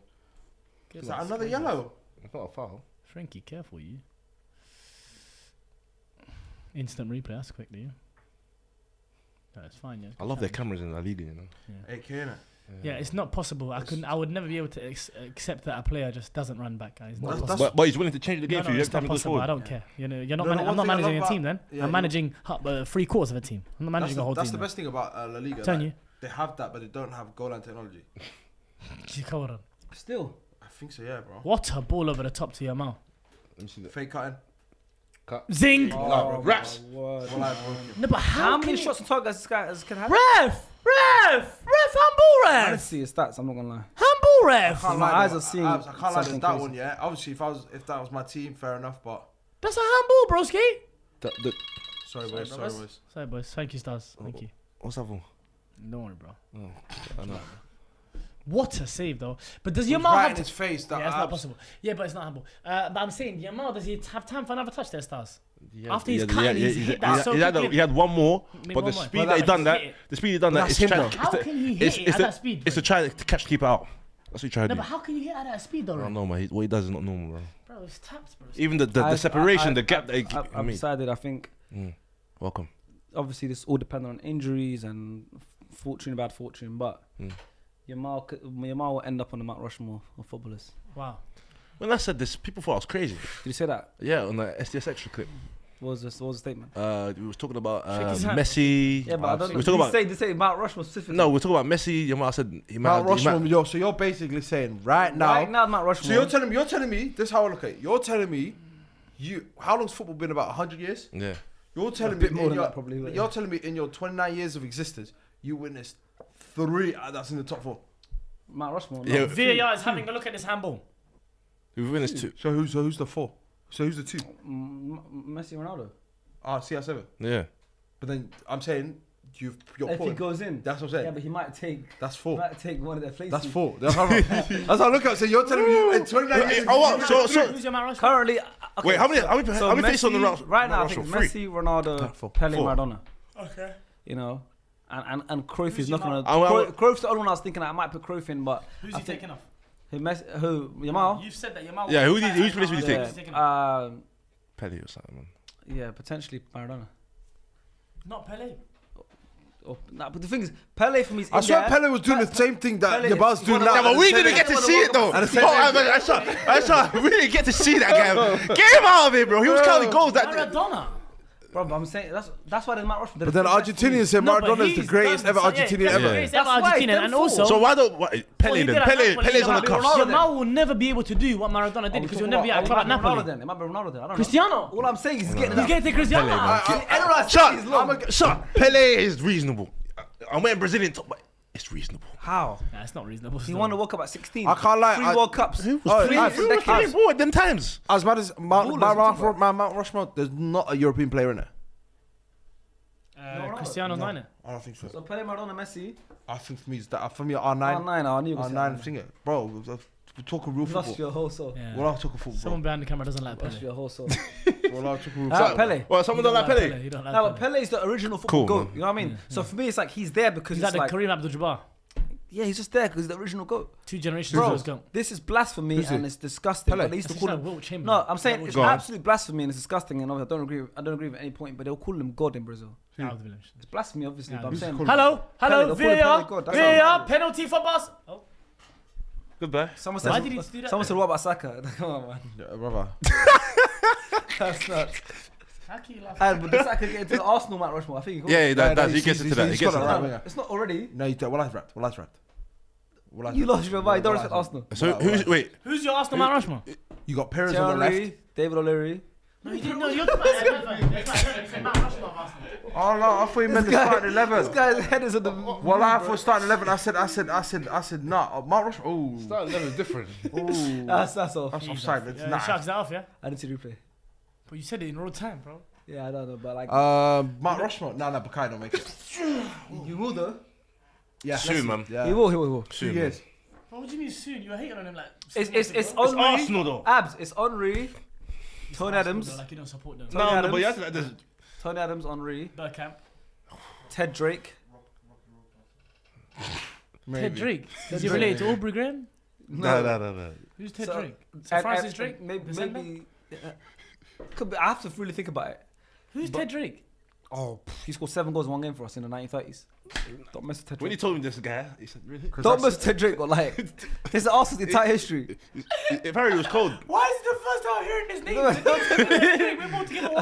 Speaker 1: Is that another yellow?
Speaker 3: It's not a foul.
Speaker 4: Frankie, careful you. Instant replay, that's quick, do you? That's fine, yeah.
Speaker 3: I love their cameras in La Liga, you know.
Speaker 1: AK, innit?
Speaker 4: Yeah, it's not possible. I would never be able to accept that a player just doesn't run back, guys. It's not
Speaker 1: That's-
Speaker 4: possible.
Speaker 3: But he's willing to change the game
Speaker 4: No,
Speaker 3: for you
Speaker 4: it's
Speaker 3: every time
Speaker 4: not
Speaker 3: he goes
Speaker 4: possible. I
Speaker 3: forward.
Speaker 4: don't care. You know, you're not.
Speaker 1: No, no,
Speaker 4: I'm
Speaker 1: one
Speaker 4: not
Speaker 1: thing I
Speaker 4: managing
Speaker 1: love
Speaker 4: a team.
Speaker 1: about-
Speaker 4: Then
Speaker 1: yeah,
Speaker 4: I'm
Speaker 1: you-
Speaker 4: managing 3/4 of a team. I'm not managing a whole
Speaker 1: That's
Speaker 4: team.
Speaker 1: the best thing about La Liga.
Speaker 4: Telling
Speaker 1: like, they have that, but they don't have goal line technology.
Speaker 4: Come on.
Speaker 2: Still.
Speaker 1: I think so, yeah, bro.
Speaker 4: What a ball over the top to Yamal.
Speaker 3: Let me see that.
Speaker 1: Fake cutting.
Speaker 4: Zing.
Speaker 2: Oh,
Speaker 3: Raps.
Speaker 2: my word.
Speaker 1: Well, like, broken.
Speaker 4: No, but
Speaker 2: How
Speaker 4: can
Speaker 2: many
Speaker 4: you-
Speaker 2: shots on target this guy can have?
Speaker 4: Ref, handball
Speaker 2: I
Speaker 4: ref,
Speaker 2: didn't see his stats. I'm not gonna lie.
Speaker 4: handball
Speaker 1: I
Speaker 4: ref.
Speaker 1: can't
Speaker 2: My
Speaker 1: lie,
Speaker 2: eyes
Speaker 1: though.
Speaker 2: are seeing
Speaker 1: I can't lie.
Speaker 2: something
Speaker 1: There's that
Speaker 2: crazy.
Speaker 1: one, yeah. Obviously, if that was my team, fair enough. But
Speaker 4: That's a handball, broski.
Speaker 1: sorry, boys. Sorry, boys.
Speaker 4: Sorry, boys. Thank you, stars. Thank you.
Speaker 3: What's that for?
Speaker 4: Don't worry, bro.
Speaker 3: I know.
Speaker 4: What a save, though. But does
Speaker 1: It was
Speaker 4: Yamal
Speaker 1: right
Speaker 4: have?
Speaker 1: in his face. That
Speaker 4: Yeah, it's not possible. Yeah, but it's not handball. But I'm saying Yamal, does he have time for another touch there, stars? After he's cutting, he's hit that so quickly.
Speaker 3: He had one more,
Speaker 4: Maybe
Speaker 3: but
Speaker 4: one
Speaker 3: the
Speaker 4: more.
Speaker 3: speed
Speaker 4: But
Speaker 3: that he
Speaker 4: that
Speaker 3: done
Speaker 4: means
Speaker 3: that,
Speaker 4: hit it.
Speaker 3: the speed he done that,
Speaker 1: That's
Speaker 3: is
Speaker 1: him,
Speaker 3: trying.
Speaker 1: though.
Speaker 4: How can he hit it at that speed?
Speaker 3: It's to try to catch the keeper out. That's what he tried to
Speaker 4: No,
Speaker 3: do.
Speaker 4: but how can you hit at that speed, though?
Speaker 3: I
Speaker 4: Right?
Speaker 3: don't know, man. What he does is not normal, bro.
Speaker 4: Bro, it's taps, bro.
Speaker 3: Even the separation, the gap that he. I
Speaker 2: I've
Speaker 3: mean,
Speaker 2: decided. I think
Speaker 3: welcome.
Speaker 2: obviously this all depends on injuries and fortune, bad fortune, but Yamal will end up on the Mount Rushmore of footballers.
Speaker 4: Wow.
Speaker 3: When I said this, people thought I was crazy.
Speaker 2: Did you say that?
Speaker 3: Yeah, on the SDS extra clip.
Speaker 2: What was the statement?
Speaker 3: We was talking about
Speaker 4: Shake his hand.
Speaker 3: Messi.
Speaker 2: Yeah, but I don't
Speaker 3: we
Speaker 2: know.
Speaker 3: was
Speaker 2: Did
Speaker 3: talking
Speaker 2: you
Speaker 3: about
Speaker 2: say Mount Rushmore specifically?
Speaker 3: no, we're talking about Messi. Yamal said he might.
Speaker 1: Mount Rushmore, yo. So you're basically saying right now.
Speaker 2: Mount Rushmore.
Speaker 1: So you're telling me. This is how I look at it. You're telling me. How long's football been? About 100 years.
Speaker 3: Yeah.
Speaker 1: You're telling me.
Speaker 2: bit more
Speaker 1: in
Speaker 2: than
Speaker 1: your-
Speaker 2: that, probably, but
Speaker 1: You're
Speaker 2: yeah.
Speaker 1: telling me in your 29 years of existence, you witnessed 3 that's in the top 4.
Speaker 2: Mount Rushmore.
Speaker 3: Yeah.
Speaker 2: No.
Speaker 4: VAR is having a look at this handball.
Speaker 3: We've witnessed two.
Speaker 1: So who's the 4? So who's the 2?
Speaker 2: Messi, Ronaldo.
Speaker 1: CR7.
Speaker 3: Yeah.
Speaker 1: But then I'm saying you're
Speaker 2: If he
Speaker 1: putting.
Speaker 2: goes in.
Speaker 1: That's what I'm saying.
Speaker 2: Yeah, but he might take.
Speaker 1: That's
Speaker 2: He
Speaker 1: 4.
Speaker 2: might take one of their places.
Speaker 1: That's 4. That's how I look at it. So you're telling me in 29 years.
Speaker 3: Oh, what? So
Speaker 4: Who's your Mount Rushmore?
Speaker 2: Currently, okay,
Speaker 3: wait, how many faces on the
Speaker 2: Messi- right now? I think
Speaker 3: Rushmore?
Speaker 2: it's Messi, Ronaldo,
Speaker 1: Four.
Speaker 2: Pele,
Speaker 3: Four.
Speaker 2: Maradona.
Speaker 4: Okay.
Speaker 2: You know, and Cruyff
Speaker 4: Who's
Speaker 2: is
Speaker 4: your
Speaker 2: knocking on.
Speaker 3: Mount?
Speaker 2: Cruyff's the only one I was thinking I might put Cruyff in, but
Speaker 4: Who's
Speaker 2: I
Speaker 4: he
Speaker 2: think
Speaker 4: taking off?
Speaker 2: who Yamal?
Speaker 4: You've said that Yamal.
Speaker 3: Yeah, whose place would you take?
Speaker 4: Who's taking off?
Speaker 3: Pele or something, man.
Speaker 2: Yeah, potentially Maradona.
Speaker 4: Not Pele.
Speaker 2: Nah, but the thing is, Pele for me is.
Speaker 1: I
Speaker 2: in
Speaker 1: swear
Speaker 2: there.
Speaker 1: Pele was doing the same thing that
Speaker 2: Pele
Speaker 1: Yabal's
Speaker 2: is
Speaker 1: doing
Speaker 2: one of
Speaker 1: now.
Speaker 2: the-
Speaker 3: Yeah, but we
Speaker 2: Same
Speaker 3: didn't get to
Speaker 2: thing.
Speaker 3: see it though.
Speaker 1: At the same time.
Speaker 3: We didn't get to see that guy. Get him out of here, bro. He was counting goals that day.
Speaker 4: Maradona.
Speaker 2: Bro, I'm saying that's why there's Matt Rushmore.
Speaker 1: But then Argentinians say
Speaker 4: No, but
Speaker 1: Maradona is the
Speaker 4: he's
Speaker 1: greatest
Speaker 4: done
Speaker 1: ever
Speaker 4: so- yeah,
Speaker 1: Argentinian
Speaker 4: he's the
Speaker 1: ever.
Speaker 4: greatest
Speaker 2: That's
Speaker 4: ever
Speaker 2: why,
Speaker 4: Argentinian,
Speaker 2: them
Speaker 4: and
Speaker 2: four.
Speaker 4: also.
Speaker 3: So why don't Pele
Speaker 4: Well, he
Speaker 3: then?
Speaker 4: did at that point,
Speaker 3: Pele's
Speaker 4: he
Speaker 3: on the
Speaker 4: did
Speaker 3: cuff.
Speaker 2: Ronaldo then.
Speaker 4: Yamal will never be able to do what Maradona did because he'll never be at a club at Napoli.
Speaker 2: Then. It might be Ronaldo then. I don't know.
Speaker 4: Cristiano.
Speaker 2: All I'm saying is he's getting it
Speaker 4: He's
Speaker 2: up.
Speaker 4: getting to Cristiano.
Speaker 3: Shut. Pele is reasonable. I'm wearing Brazilian top, but it's reasonable.
Speaker 2: How?
Speaker 4: Nah, it's not reasonable.
Speaker 2: He won the World Cup at 16.
Speaker 1: I can't lie,
Speaker 2: 3
Speaker 1: I-
Speaker 2: World Cups.
Speaker 1: Oh,
Speaker 2: Three
Speaker 1: I-
Speaker 2: for
Speaker 1: who
Speaker 2: decades.
Speaker 3: At them times.
Speaker 1: As bad as
Speaker 2: Ballers, what you talking about?
Speaker 1: Mount Rushmore, there's not a European player in it.
Speaker 4: Cristiano's not in it.
Speaker 1: I don't think so.
Speaker 2: So Pele, Maradona, Messi.
Speaker 1: I think for me, it's that. For me, R9.
Speaker 2: R9, I knew you were
Speaker 1: R9,
Speaker 2: saying
Speaker 1: thing it. Bro, we're talking real
Speaker 2: You lost
Speaker 1: football.
Speaker 2: your whole soul.
Speaker 4: Yeah.
Speaker 1: We're not talking football,
Speaker 4: Someone
Speaker 1: bro.
Speaker 4: behind the camera doesn't like
Speaker 2: Lost
Speaker 4: Pele.
Speaker 2: your whole soul.
Speaker 1: We're not talking real
Speaker 2: Ah,
Speaker 1: football.
Speaker 2: Pele.
Speaker 3: Well, someone don't like Pele.
Speaker 4: He don't like
Speaker 2: No, but
Speaker 4: Pele.
Speaker 2: Pele is the original football
Speaker 3: Cool,
Speaker 2: goat.
Speaker 3: man.
Speaker 2: You know what I mean? So for me, it's like he's there because
Speaker 4: He's
Speaker 2: it's
Speaker 4: like the
Speaker 2: like,
Speaker 4: Kareem Abdul-Jabbar.
Speaker 2: yeah, he's just there because he's the original goat.
Speaker 4: 2 generations
Speaker 2: Bro,
Speaker 4: ago was gone.
Speaker 2: this is blasphemy
Speaker 1: Who's
Speaker 2: and
Speaker 1: he?
Speaker 2: it's disgusting.
Speaker 1: Pele.
Speaker 2: But they used to call him.
Speaker 4: Wilt Chamberlain.
Speaker 2: No, I'm saying it's
Speaker 3: Go on.
Speaker 2: absolute blasphemy and it's disgusting. And obviously I don't agree with any point. But they'll call him God in Brazil. It's blasphemy, obviously.
Speaker 4: Yeah,
Speaker 2: but I'm
Speaker 4: who's
Speaker 2: saying.
Speaker 4: Hello,
Speaker 2: Pele,
Speaker 4: hello,
Speaker 2: they'll call him Pele
Speaker 4: VAR,
Speaker 2: God. That's
Speaker 4: VAR,
Speaker 2: how-
Speaker 4: penalty for Bas. Oh,
Speaker 3: Goodbye.
Speaker 2: Someone
Speaker 4: Why
Speaker 2: said.
Speaker 4: did he do that
Speaker 2: Someone said
Speaker 4: then?
Speaker 2: what about Saka? Come on, man.
Speaker 1: Yeah, brother.
Speaker 2: That's nuts.
Speaker 4: how can you laugh?
Speaker 2: And but does Saka get into the Arsenal Matt Rushmore? I think he got
Speaker 3: Yeah,
Speaker 2: it.
Speaker 3: that does.
Speaker 1: no,
Speaker 3: He gets
Speaker 1: he's-
Speaker 3: into that. He
Speaker 1: he's
Speaker 3: gets
Speaker 1: got
Speaker 3: into
Speaker 1: it
Speaker 3: that.
Speaker 1: right. Yeah.
Speaker 2: It's not already.
Speaker 1: No, you don't. Well, that's right.
Speaker 2: You lost your mind. Don't respect Arsenal.
Speaker 3: So who's wait?
Speaker 4: Who's your Arsenal Mount Rushmore?
Speaker 1: You got Perez on the left.
Speaker 2: Thierry, David O'Leary.
Speaker 4: No, you didn't know. You're the Mount Rushmore of Arsenal.
Speaker 1: Oh no, I thought you meant the starting 11.
Speaker 2: This guy's head is on the.
Speaker 1: Well, I thought starting 11. I said, nah. Mount Rushmore. Oh,
Speaker 3: Starting 11 is different.
Speaker 2: That's off.
Speaker 1: that's offside. It's
Speaker 4: Yeah,
Speaker 1: nah.
Speaker 4: Sharks that off, yeah?
Speaker 2: I didn't see the replay.
Speaker 4: But you said it in real time, bro.
Speaker 2: Yeah, I don't know, but like
Speaker 1: Mount Rushmore. No, Bukai don't make it.
Speaker 2: you will though.
Speaker 1: Yeah,
Speaker 3: Soon, man.
Speaker 1: Yeah.
Speaker 2: He will.
Speaker 1: 2
Speaker 3: Soon,
Speaker 1: years.
Speaker 4: What do you mean soon? You were hating on him like.
Speaker 2: It's
Speaker 3: It's
Speaker 2: Henry.
Speaker 3: Arsenal though.
Speaker 2: Abs. It's Henry. Tony Adams.
Speaker 4: Like you don't support them.
Speaker 3: No,
Speaker 2: Adams.
Speaker 3: but you have to like this.
Speaker 2: Tony Adams, Henry.
Speaker 4: Bergkamp.
Speaker 2: Ted Drake.
Speaker 4: Ted Drake. Is he related to Aubrey Graham?
Speaker 3: No.
Speaker 4: Who's Ted
Speaker 2: So-
Speaker 4: Drake? So Francis Drake?
Speaker 2: Maybe.
Speaker 4: Descendant?
Speaker 2: Could be, I have to really think about it.
Speaker 4: Who's Ted Drake?
Speaker 2: Oh, he scored 7 goals in 1 game for us in the 1930s. Don't mess with Ted
Speaker 3: When he
Speaker 2: Drake.
Speaker 3: told me this guy, he said, "Really?"
Speaker 2: Don't mess with Ted Drake, but like, this is Arsenal's entire history.
Speaker 3: If Harry was cold,
Speaker 4: Why is it the first time I'm hearing this name? We're both together all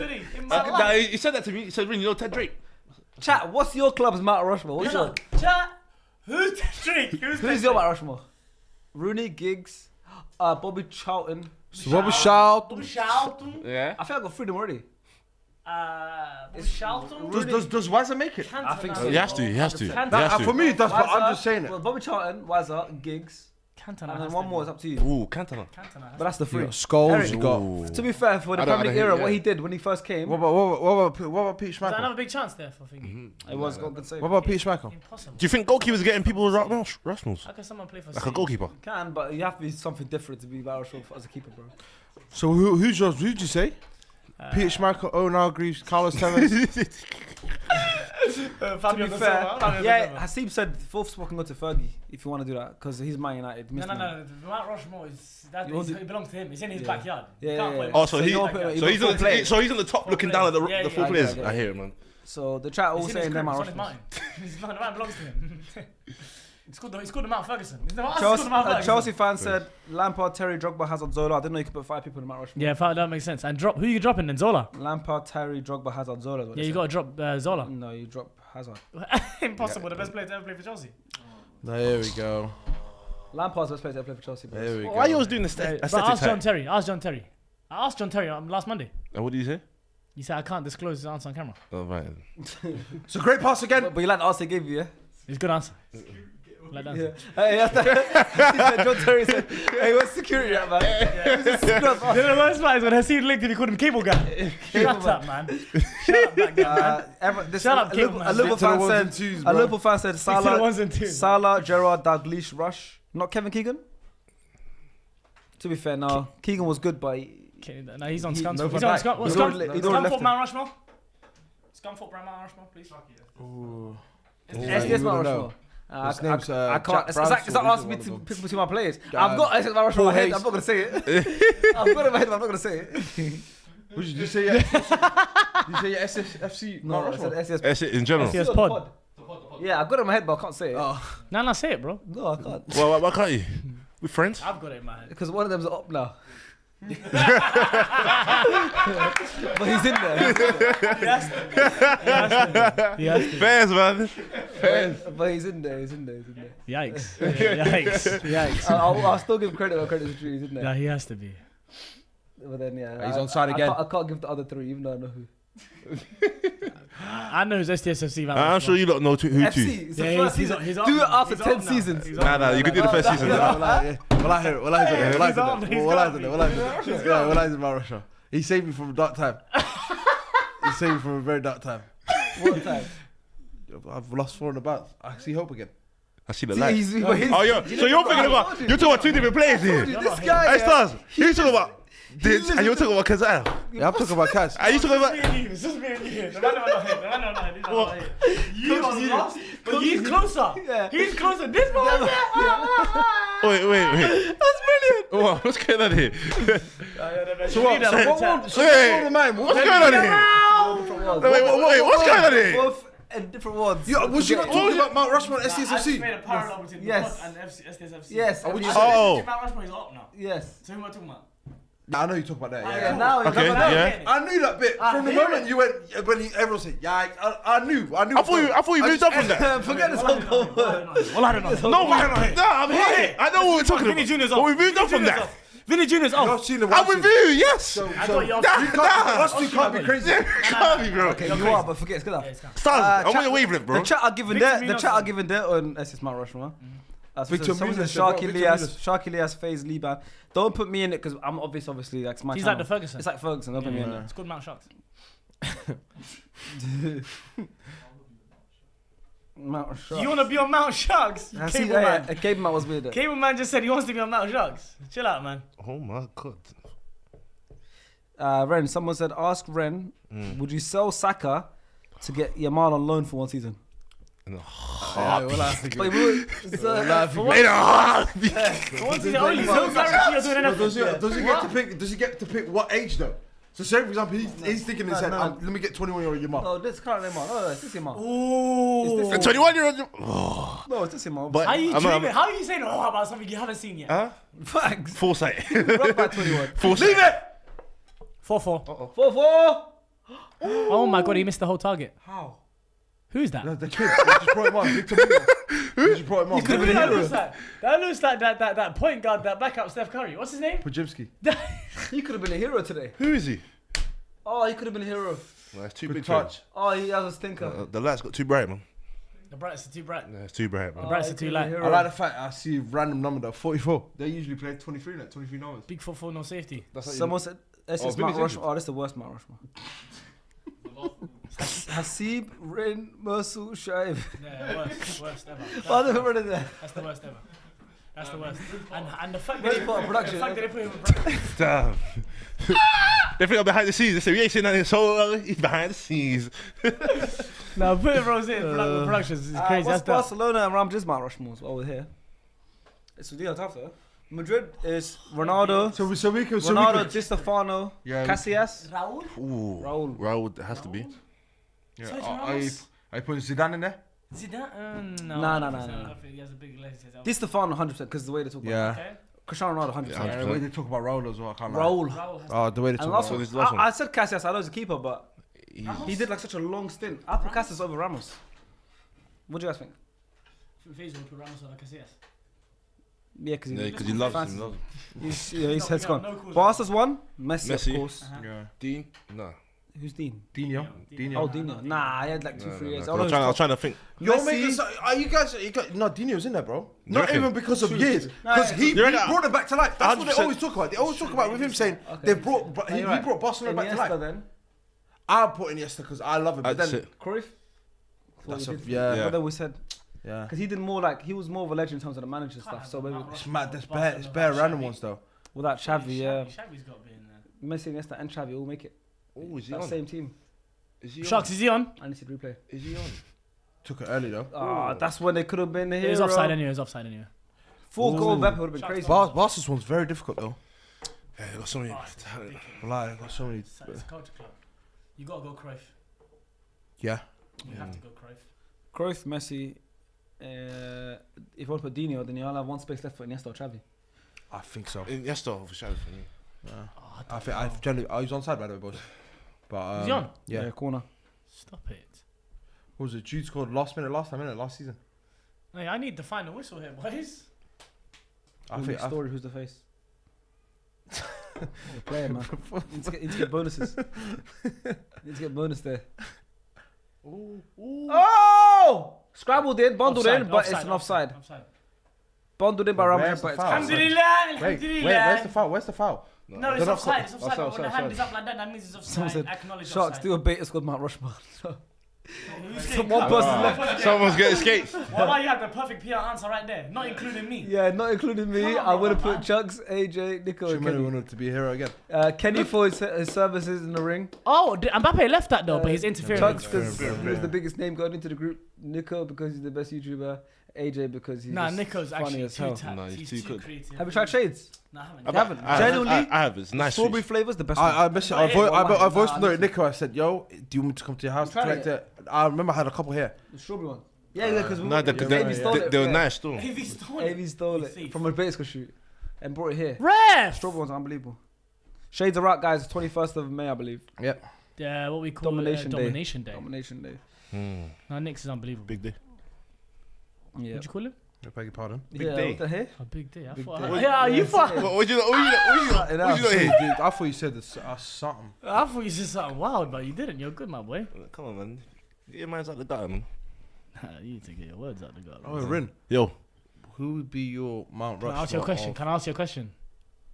Speaker 2: name,
Speaker 4: in my life.
Speaker 3: nah, he said that to me. He said, "Really, you know Ted Drake?"
Speaker 2: Chat, what's your club's Mount Rushmore? What's your,
Speaker 4: Chat. Who's Ted Drake?
Speaker 2: who's your Mount Rushmore? Rooney, Giggs, Bobby Charlton.
Speaker 1: Bobby Shout.
Speaker 4: Charlton?
Speaker 3: Yeah.
Speaker 2: I think I got freedom already.
Speaker 4: Charlton?
Speaker 1: Does Weiser make it?
Speaker 2: I think so.
Speaker 3: He has to. He has to. He
Speaker 4: Cantona.
Speaker 3: has to.
Speaker 1: For me, it does, but I'm
Speaker 2: Wazza,
Speaker 1: just saying it.
Speaker 2: Well, Bobby Charlton, Wazza, Giggs,
Speaker 4: Cantona.
Speaker 2: and then one more is up to you.
Speaker 3: Ooh, Cantona.
Speaker 2: But that's the
Speaker 1: You
Speaker 2: three.
Speaker 1: got Skulls,
Speaker 2: Eric.
Speaker 1: you got.
Speaker 3: Ooh.
Speaker 2: To be fair, for the
Speaker 3: I don't-
Speaker 2: Premier League
Speaker 3: I don't
Speaker 2: era,
Speaker 3: hear-
Speaker 2: what
Speaker 3: yeah.
Speaker 2: he did when he first came,
Speaker 1: What about Pete
Speaker 4: Is that
Speaker 1: Schmeichel?
Speaker 4: another big chance there for thinking?
Speaker 2: it was got good save.
Speaker 1: What about Pete Schmeichel?
Speaker 4: Impossible.
Speaker 3: Do you think goalkeepers getting people Rushmores?
Speaker 4: How can someone play for
Speaker 3: Like a
Speaker 4: City?
Speaker 3: goalkeeper?
Speaker 2: Can, but you have to be something different to be Mount Rushmore as a keeper, bro.
Speaker 1: So who's yours? Who'd you say? Peter Schmeichel, Onal Greaves, Carlos Tevez.
Speaker 2: To be fair, yeah, Hasib said fourth spot can go to Fergie if you want to do that because he's Man United.
Speaker 4: No,
Speaker 2: missed
Speaker 4: no,
Speaker 2: man.
Speaker 4: no. Mount Rushmore
Speaker 2: You want
Speaker 4: it belongs to him. It's in his
Speaker 2: Yeah.
Speaker 4: backyard.
Speaker 2: Yeah,
Speaker 4: You can't
Speaker 2: yeah,
Speaker 4: put
Speaker 2: yeah.
Speaker 4: it.
Speaker 3: Oh, so
Speaker 2: So
Speaker 3: he,
Speaker 2: you don't put- you
Speaker 3: so
Speaker 2: got
Speaker 3: he's
Speaker 2: four
Speaker 3: on the,
Speaker 2: players.
Speaker 3: so he's on the top, looking down at the,
Speaker 4: Yeah,
Speaker 3: the
Speaker 4: yeah,
Speaker 3: four
Speaker 4: yeah,
Speaker 3: players.
Speaker 2: yeah, yeah.
Speaker 3: I hear it, man.
Speaker 2: So the chat all
Speaker 4: It's in his
Speaker 2: saying
Speaker 4: crib,
Speaker 2: them Mount
Speaker 4: it's on his
Speaker 2: Rushmore.
Speaker 4: mountain. His mountain belongs to him. It's called the Mount Ferguson. It's called
Speaker 2: Chelsea,
Speaker 4: the Mount Ferguson.
Speaker 2: Chelsea fan said Lampard, Terry, Drogba, Hazard, Zola. I didn't know you could put 5 people in the Mount Rushmore.
Speaker 4: Yeah, that makes sense. And drop who you dropping then? Zola.
Speaker 2: Lampard, Terry, Drogba, Hazard, Zola. is what
Speaker 4: Yeah,
Speaker 2: they
Speaker 4: you
Speaker 2: said.
Speaker 4: got to drop Zola.
Speaker 2: No, you drop Hazard.
Speaker 4: Impossible. The best player to ever play for Chelsea.
Speaker 1: There we go.
Speaker 2: Lampard's the best player to ever play for Chelsea.
Speaker 1: There we go.
Speaker 3: Why are you always doing this
Speaker 4: But
Speaker 3: aesthetic
Speaker 4: ask John
Speaker 3: type?
Speaker 4: Terry. Ask John Terry. I asked John Terry last Monday.
Speaker 3: And what did you say?
Speaker 4: He said I can't disclose his answer on camera.
Speaker 3: Oh, right.
Speaker 1: It's a great pass again.
Speaker 2: But you like the answer they gave you, yeah?
Speaker 4: It's a good answer. Like that.
Speaker 2: Yeah. Hey, John Terry said, "Hey, what's security at, man?"
Speaker 4: You know the worst part is when I see LinkedIn, he called him cable guy. Shut up, man. Shut up, that guy, man. Shut up, cable man.
Speaker 2: A Liverpool
Speaker 1: Stick to the
Speaker 2: fan
Speaker 1: ones and
Speaker 2: said,
Speaker 1: twos,
Speaker 2: a
Speaker 1: bro.
Speaker 2: Liverpool fan said,
Speaker 4: Stick to the ones and twos.
Speaker 2: Salah, Gerrard, Dalglish, Rush. Not Kevin Keegan. To be fair, no, Keegan was good, but
Speaker 4: Okay, no, he's on
Speaker 2: He-
Speaker 4: Scunthorpe.
Speaker 1: no,
Speaker 4: He's
Speaker 1: for
Speaker 4: on
Speaker 1: back.
Speaker 4: Scunthorpe.
Speaker 2: He's already
Speaker 4: Scunthorpe
Speaker 2: left
Speaker 4: Mount Rushmore. Scunthorpe Mount Rushmore, please.
Speaker 1: Ooh.
Speaker 2: SDS Mount Rushmore.
Speaker 1: His name's,
Speaker 2: I can't.
Speaker 1: Jack
Speaker 2: It's like
Speaker 1: Bransford,
Speaker 2: asking me
Speaker 1: isn't
Speaker 2: to
Speaker 1: one of
Speaker 2: pick between my players.
Speaker 1: Yeah,
Speaker 2: I've got SDS Mount Rushmore in my head.
Speaker 1: Hayes.
Speaker 2: I'm not gonna say it. I've got it in my head, but I'm not gonna say it.
Speaker 1: What did you say? Yeah. Did you say your SSFC?
Speaker 2: No, I said SDS.
Speaker 3: That's it in general.
Speaker 4: SDS pod.
Speaker 2: Yeah, I've got it in my head, but I can't say it.
Speaker 4: No, say it, bro.
Speaker 2: No, I can't.
Speaker 3: Why can't you? We're friends.
Speaker 4: I've got it in my head.
Speaker 2: Because one of them's up now. But he's in there.
Speaker 4: Yes.
Speaker 3: Fairs, man.
Speaker 2: But he's in there. He's in there.
Speaker 4: Yikes. Yikes.
Speaker 2: I'll still give credit where credit's due. He's in there.
Speaker 4: Yeah, he has to be.
Speaker 2: But then, yeah.
Speaker 1: He's on side again.
Speaker 2: I can't give the other three, even though I know who.
Speaker 4: I know who's STSFC. Mount
Speaker 3: I'm
Speaker 4: Rushmore.
Speaker 3: sure you lot know who to.
Speaker 2: FC. It's the
Speaker 4: Yeah,
Speaker 2: first
Speaker 4: he's
Speaker 2: season.
Speaker 4: he's
Speaker 2: Do it after
Speaker 4: he's
Speaker 2: 10
Speaker 4: up now.
Speaker 2: seasons.
Speaker 4: He's
Speaker 3: Nah,
Speaker 4: up
Speaker 3: nah,
Speaker 4: now.
Speaker 3: you could do the first season.
Speaker 1: Well, I hear it. Well, I hear it.
Speaker 4: He's
Speaker 1: Mount Rushmore. He saved me from a dark time. He saved me from a very dark time.
Speaker 2: What time?
Speaker 1: I've lost 4 in the bounce. I see hope again.
Speaker 3: I see the light.
Speaker 2: He's
Speaker 3: Oh, yo. So you're thinking about. You're talking about 2 different players here.
Speaker 2: this guy.
Speaker 3: Hey, Stars. You're talking about. This, and you're talking about Kazal.
Speaker 1: Yeah, I'm talking about Kaz.
Speaker 3: Are you talking about?
Speaker 4: It's just me and you. The man not here. The man not here. These are not here. You are lost, but he's closer.
Speaker 2: Yeah.
Speaker 4: He's closer. This man.
Speaker 3: Wait. That's brilliant. What? What's going on here?
Speaker 1: So what? So what?
Speaker 3: Wait.
Speaker 1: So what's the mind?
Speaker 3: What's going on here? Wait, what's going on here?
Speaker 2: Both in different words.
Speaker 1: Was you not talking about Mount Rushmore and
Speaker 4: I just made a
Speaker 1: STSFC?
Speaker 4: parallel between the
Speaker 2: Yes.
Speaker 4: pod and STSFC.
Speaker 2: Yes.
Speaker 1: Oh, would you
Speaker 3: Oh.
Speaker 4: Mount Rushmore is up now.
Speaker 2: Yes.
Speaker 4: So who am I talking about?
Speaker 1: Nah, I know you talk about that.
Speaker 4: Ah,
Speaker 1: Yeah.
Speaker 4: yeah.
Speaker 1: yeah.
Speaker 2: Now.
Speaker 3: Okay, yeah.
Speaker 1: I knew that bit from the
Speaker 4: hear
Speaker 1: moment
Speaker 4: it.
Speaker 1: you went when everyone said, "Yeah, I knew."
Speaker 3: I thought you moved up from that.
Speaker 2: Forget this whole word.
Speaker 4: Well, I don't know.
Speaker 3: No, I'm here. I know what we're talking
Speaker 4: Vinny
Speaker 3: about.
Speaker 4: Junior's
Speaker 3: But
Speaker 4: off.
Speaker 3: we moved up from that.
Speaker 4: Vinny Junior's
Speaker 1: You're
Speaker 4: off.
Speaker 1: seeing the
Speaker 3: I'm with you, yes.
Speaker 1: So
Speaker 4: I thought you're
Speaker 1: you can't, us two can't be crazy.
Speaker 3: Can't be, bro.
Speaker 2: Okay, you are, but forget it's good enough.
Speaker 3: Stars, I'm on your wavelength, bro.
Speaker 2: The chat are given
Speaker 4: Victor
Speaker 2: there. The
Speaker 4: Minos
Speaker 2: chat are
Speaker 4: on.
Speaker 2: given there on SS Mount Rushmore.
Speaker 1: Victor
Speaker 2: Someone
Speaker 1: Minos,
Speaker 2: says
Speaker 1: bro,
Speaker 2: Sharky
Speaker 1: Victor
Speaker 2: Lias,
Speaker 1: Minos.
Speaker 2: Sharky Lias, FaZe, Liban. Don't put me in it because I'm obviously like it's my
Speaker 4: He's
Speaker 2: channel.
Speaker 4: like the Ferguson.
Speaker 2: It's like Ferguson. Don't put me in it.
Speaker 4: It's called Mount Sharks.
Speaker 2: Mount Sharks.
Speaker 4: You want to be on Mount Sharks? You
Speaker 2: I see,
Speaker 4: cable
Speaker 2: yeah,
Speaker 4: man.
Speaker 2: Cable Man was weird.
Speaker 4: Cable man just said he wants to be on Mount Sharks. Chill out, man.
Speaker 3: Oh my god.
Speaker 2: Ren, someone said, ask Ren, would you sell Saka to get Yamal on loan for 1 season? But he would.
Speaker 4: For one season only. No guarantee you're doing anything.
Speaker 1: Does he get to pick what age though? So say for example, he's thinking in his head, let me get 21-year-old Yamal.
Speaker 2: No, this current Yamal. No, it's this Yamal.
Speaker 4: Ooh.
Speaker 3: A 21-year-old.
Speaker 2: No, it's this Yamal.
Speaker 3: But
Speaker 4: How are you
Speaker 3: I'm-
Speaker 4: dreaming? How are you saying about something you haven't seen yet?
Speaker 3: Huh?
Speaker 2: Facts.
Speaker 3: Foresight.
Speaker 2: Rock by 21.
Speaker 3: Foresight.
Speaker 1: Leave it.
Speaker 4: 4-4.
Speaker 2: 4-4.
Speaker 4: Oh my god, he missed the whole target.
Speaker 2: How?
Speaker 4: Who's that?
Speaker 1: The kid, they just brought him on. Victor Minos. They just brought him on.
Speaker 2: could've been a
Speaker 4: That
Speaker 2: hero.
Speaker 4: looks like that point guard that backup Steph Curry. What's his name?
Speaker 1: Pajimski.
Speaker 2: He could have been a hero today.
Speaker 3: Who is he?
Speaker 2: Oh, he could have been a hero.
Speaker 3: No, it's too
Speaker 1: Good
Speaker 3: big for him.
Speaker 1: touch.
Speaker 2: Oh, he has a stinker.
Speaker 3: The lights got too bright, man.
Speaker 4: The brights are too bright.
Speaker 3: Yeah, it's too bright, man.
Speaker 4: Brights
Speaker 2: he
Speaker 4: are too
Speaker 2: could have been
Speaker 4: light.
Speaker 2: a
Speaker 1: I
Speaker 2: hero.
Speaker 1: like the fact I see random number though, 44. They usually play 23 numbers.
Speaker 4: Big 4-4, no safety.
Speaker 2: Someone said, this is
Speaker 3: Vinny's
Speaker 2: Mount
Speaker 3: injured.
Speaker 2: Rushmore. Oh, this is the worst Mount Rushmore. Hasib, Ren, Mersul, Shaib.
Speaker 4: Yeah, worst ever.
Speaker 2: I never heard of that.
Speaker 4: That's the worst ever. That's the worst. And the fact
Speaker 2: Ready
Speaker 4: that
Speaker 2: for
Speaker 4: the
Speaker 2: production.
Speaker 4: fact that they put him in production.
Speaker 3: Damn. They think I'm behind the scenes. They say, we ain't seen nothing, so he's behind the scenes.
Speaker 4: No, putting Rose in productions is crazy.
Speaker 2: What's
Speaker 4: That's tough.
Speaker 2: Barcelona and Real Madrid's Mount Rushmore while we're here? It's really tough though. Madrid is Ronaldo,
Speaker 1: So we can.
Speaker 2: Ronaldo, Di Stefano,
Speaker 1: Yeah.
Speaker 2: Casillas,
Speaker 4: Raul?
Speaker 3: Ooh.
Speaker 2: Raul.
Speaker 3: Raul has to be.
Speaker 1: Yeah.
Speaker 4: Sergio
Speaker 1: Are you putting Zidane in there?
Speaker 4: Zidane?
Speaker 2: No.
Speaker 4: I don't think he has a big legacy.
Speaker 2: Di Stefano 100% because the way they talk about
Speaker 1: Yeah.
Speaker 4: Okay.
Speaker 2: Cristiano Ronaldo 100%.
Speaker 3: Yeah,
Speaker 1: The way they talk about Raul as well, I can't lie.
Speaker 2: Raul.
Speaker 4: Raul has
Speaker 1: Oh, the way they talk
Speaker 2: And
Speaker 1: about
Speaker 2: last
Speaker 3: So
Speaker 2: one,
Speaker 3: this last one.
Speaker 2: I said Casillas, I know he's a keeper, but he did like such a long stint. I put Casillas over Ramos. What do you guys think?
Speaker 4: FaZe will put Ramos over Casillas.
Speaker 2: Yeah, because
Speaker 3: Yeah, because he loves
Speaker 2: fancies-
Speaker 3: him.
Speaker 2: His head's
Speaker 4: No
Speaker 2: gone.
Speaker 4: calls.
Speaker 2: Barca's won. Messi,
Speaker 3: Messi.
Speaker 2: of course.
Speaker 1: Yeah.
Speaker 3: Dean? No.
Speaker 2: Who's Dean?
Speaker 1: Dino.
Speaker 2: Oh, Dino. Nah, he had like 2-3 years.
Speaker 3: I was trying to think.
Speaker 1: You're
Speaker 2: Messi.
Speaker 1: making are you guys? No, Dino's in there, bro. Not
Speaker 3: reckon?
Speaker 1: even because of years, because he
Speaker 3: You reckon?
Speaker 1: brought it back to life. That's what they
Speaker 3: 100%.
Speaker 1: always talk about. They always talk about with him saying they brought he brought Barcelona back to
Speaker 2: Iniesta
Speaker 1: life.
Speaker 2: then.
Speaker 1: I'll put Iniesta because I love him. But
Speaker 3: That's
Speaker 1: then,
Speaker 3: it.
Speaker 2: Cruyff.
Speaker 1: That's
Speaker 2: What
Speaker 1: a-
Speaker 2: we did.
Speaker 1: yeah.
Speaker 2: What then we said.
Speaker 1: yeah,
Speaker 2: Because he did more like, he was more of a legend in terms of the manager stuff. So maybe
Speaker 1: it's mad. It's bare random ones though.
Speaker 2: without Xavi, yeah.
Speaker 4: Xavi's got to be in there.
Speaker 2: Messi, Iniesta and Xavi all make it.
Speaker 3: Oh, is he
Speaker 2: That
Speaker 3: on?
Speaker 2: same team.
Speaker 3: Is he
Speaker 4: Sharks,
Speaker 3: on?
Speaker 4: is he on?
Speaker 2: I need to replay.
Speaker 3: Is he on?
Speaker 1: Took it early though.
Speaker 2: Ah, that's when they could have been
Speaker 4: He
Speaker 2: here.
Speaker 4: was offside anyway. He was offside anyway.
Speaker 2: Full goal
Speaker 1: Ooh.
Speaker 2: Mbappe would have been crazy.
Speaker 1: Barca's one's very difficult though.
Speaker 3: Yeah, got so many.
Speaker 1: Like, got so many.
Speaker 4: It's a culture club. You got to go Cruyff.
Speaker 1: Yeah.
Speaker 4: You have to go Cruyff.
Speaker 2: Cruyff, Messi. If you want to put Dino, then you'll have one space left for Iniesta or Xavi.
Speaker 1: I think so.
Speaker 3: Iniesta for sure for me.
Speaker 1: I think I generally. I was onside by the way, boys. But
Speaker 4: Is he on?
Speaker 1: Yeah.
Speaker 2: Corner.
Speaker 4: Stop it.
Speaker 1: What was it? Jude scored last minute last season.
Speaker 4: Hey, I need the final whistle here, boys.
Speaker 1: I think.
Speaker 2: Story, who's the face? Player, man. Need to get bonuses. Need to get bonus there. Oh! Scrabbled in, bundled in, but it's an offside. Bundled in by Rafinha,
Speaker 1: Where's the
Speaker 2: but it's
Speaker 1: foul?
Speaker 2: offside.
Speaker 1: Wait, where's the foul? Where's the foul?
Speaker 4: No, it's
Speaker 1: They're
Speaker 4: offside. It's offside.
Speaker 3: Offside,
Speaker 4: But when the hand is up like that, that means it's
Speaker 2: Someone
Speaker 4: offside.
Speaker 2: said,
Speaker 4: Acknowledge
Speaker 2: Sharks
Speaker 4: offside.
Speaker 2: do a beta squad Mount Rushmore.
Speaker 4: Who's
Speaker 2: One
Speaker 4: getting
Speaker 2: person
Speaker 4: cut?
Speaker 2: left.
Speaker 3: Someone's getting skates.
Speaker 4: Why you had the perfect PR answer right there, not including me.
Speaker 2: Yeah, not including me.
Speaker 4: Come on,
Speaker 2: I would have
Speaker 4: man.
Speaker 2: put Chucks, AJ, Nico, and
Speaker 1: Chimene
Speaker 2: Kenny.
Speaker 1: wanted to be a hero again.
Speaker 2: Kenny for his services in the ring.
Speaker 4: Oh, Mbappe left that though, but he's interfering.
Speaker 2: Chucks because
Speaker 1: Fair,
Speaker 2: he was the biggest name going into the group. Nico because he's the best YouTuber. AJ because he's
Speaker 4: Nah,
Speaker 2: just
Speaker 4: Nico's
Speaker 2: funny
Speaker 4: actually
Speaker 2: as
Speaker 4: too
Speaker 2: hell.
Speaker 4: tapped.
Speaker 3: No, he's
Speaker 4: He's
Speaker 3: too
Speaker 4: too
Speaker 3: good.
Speaker 4: creative.
Speaker 2: Have you tried Shades?
Speaker 4: Nah, I haven't.
Speaker 2: You haven't? Genuinely,
Speaker 3: I have. It's nice.
Speaker 2: strawberry
Speaker 3: sweet.
Speaker 2: flavors the best one.
Speaker 1: I messaged.
Speaker 4: But yeah,
Speaker 1: I
Speaker 2: wallahi,
Speaker 1: voiced
Speaker 2: nah,
Speaker 1: note
Speaker 2: listen.
Speaker 1: Nico. I said, "Yo, do you want me to come to your house
Speaker 2: You
Speaker 1: to
Speaker 2: tried
Speaker 1: collect it?" I remember I had a couple here.
Speaker 2: The strawberry one. Yeah, because
Speaker 3: No,
Speaker 2: Amy stole it.
Speaker 3: they were
Speaker 2: yeah.
Speaker 3: nice too.
Speaker 4: Heavy stone.
Speaker 2: Amy stole
Speaker 4: You
Speaker 2: it
Speaker 4: thief.
Speaker 2: from a beta shoot and brought it here.
Speaker 4: Ref.
Speaker 2: Strawberry one's unbelievable. Shades are out, guys. 21st of May, I believe.
Speaker 1: Yep.
Speaker 4: Yeah, what we call
Speaker 2: Domination Day.
Speaker 4: Domination Day.
Speaker 2: Domination Day.
Speaker 4: No, Nick's is unbelievable.
Speaker 3: Big day.
Speaker 2: Yeah.
Speaker 4: What'd you call him?
Speaker 1: I beg your pardon.
Speaker 3: Big
Speaker 2: yeah,
Speaker 3: day.
Speaker 2: What the hell?
Speaker 4: A big day. I
Speaker 2: Big
Speaker 4: thought.
Speaker 2: day.
Speaker 4: Yeah, you fuck.
Speaker 3: What you hear?
Speaker 1: Dude, I thought you said this, something.
Speaker 4: I thought you said something wild, but you didn't. You're good, my boy.
Speaker 3: Come on, man. Get your minds out the gutter, man.
Speaker 4: You need to get your words out the gut.
Speaker 1: Oh, Rin,
Speaker 3: Yo,
Speaker 1: who would be your Mount
Speaker 4: Can
Speaker 1: Rushmore?
Speaker 4: I ask you a question?
Speaker 1: of-
Speaker 4: Can I ask you a question?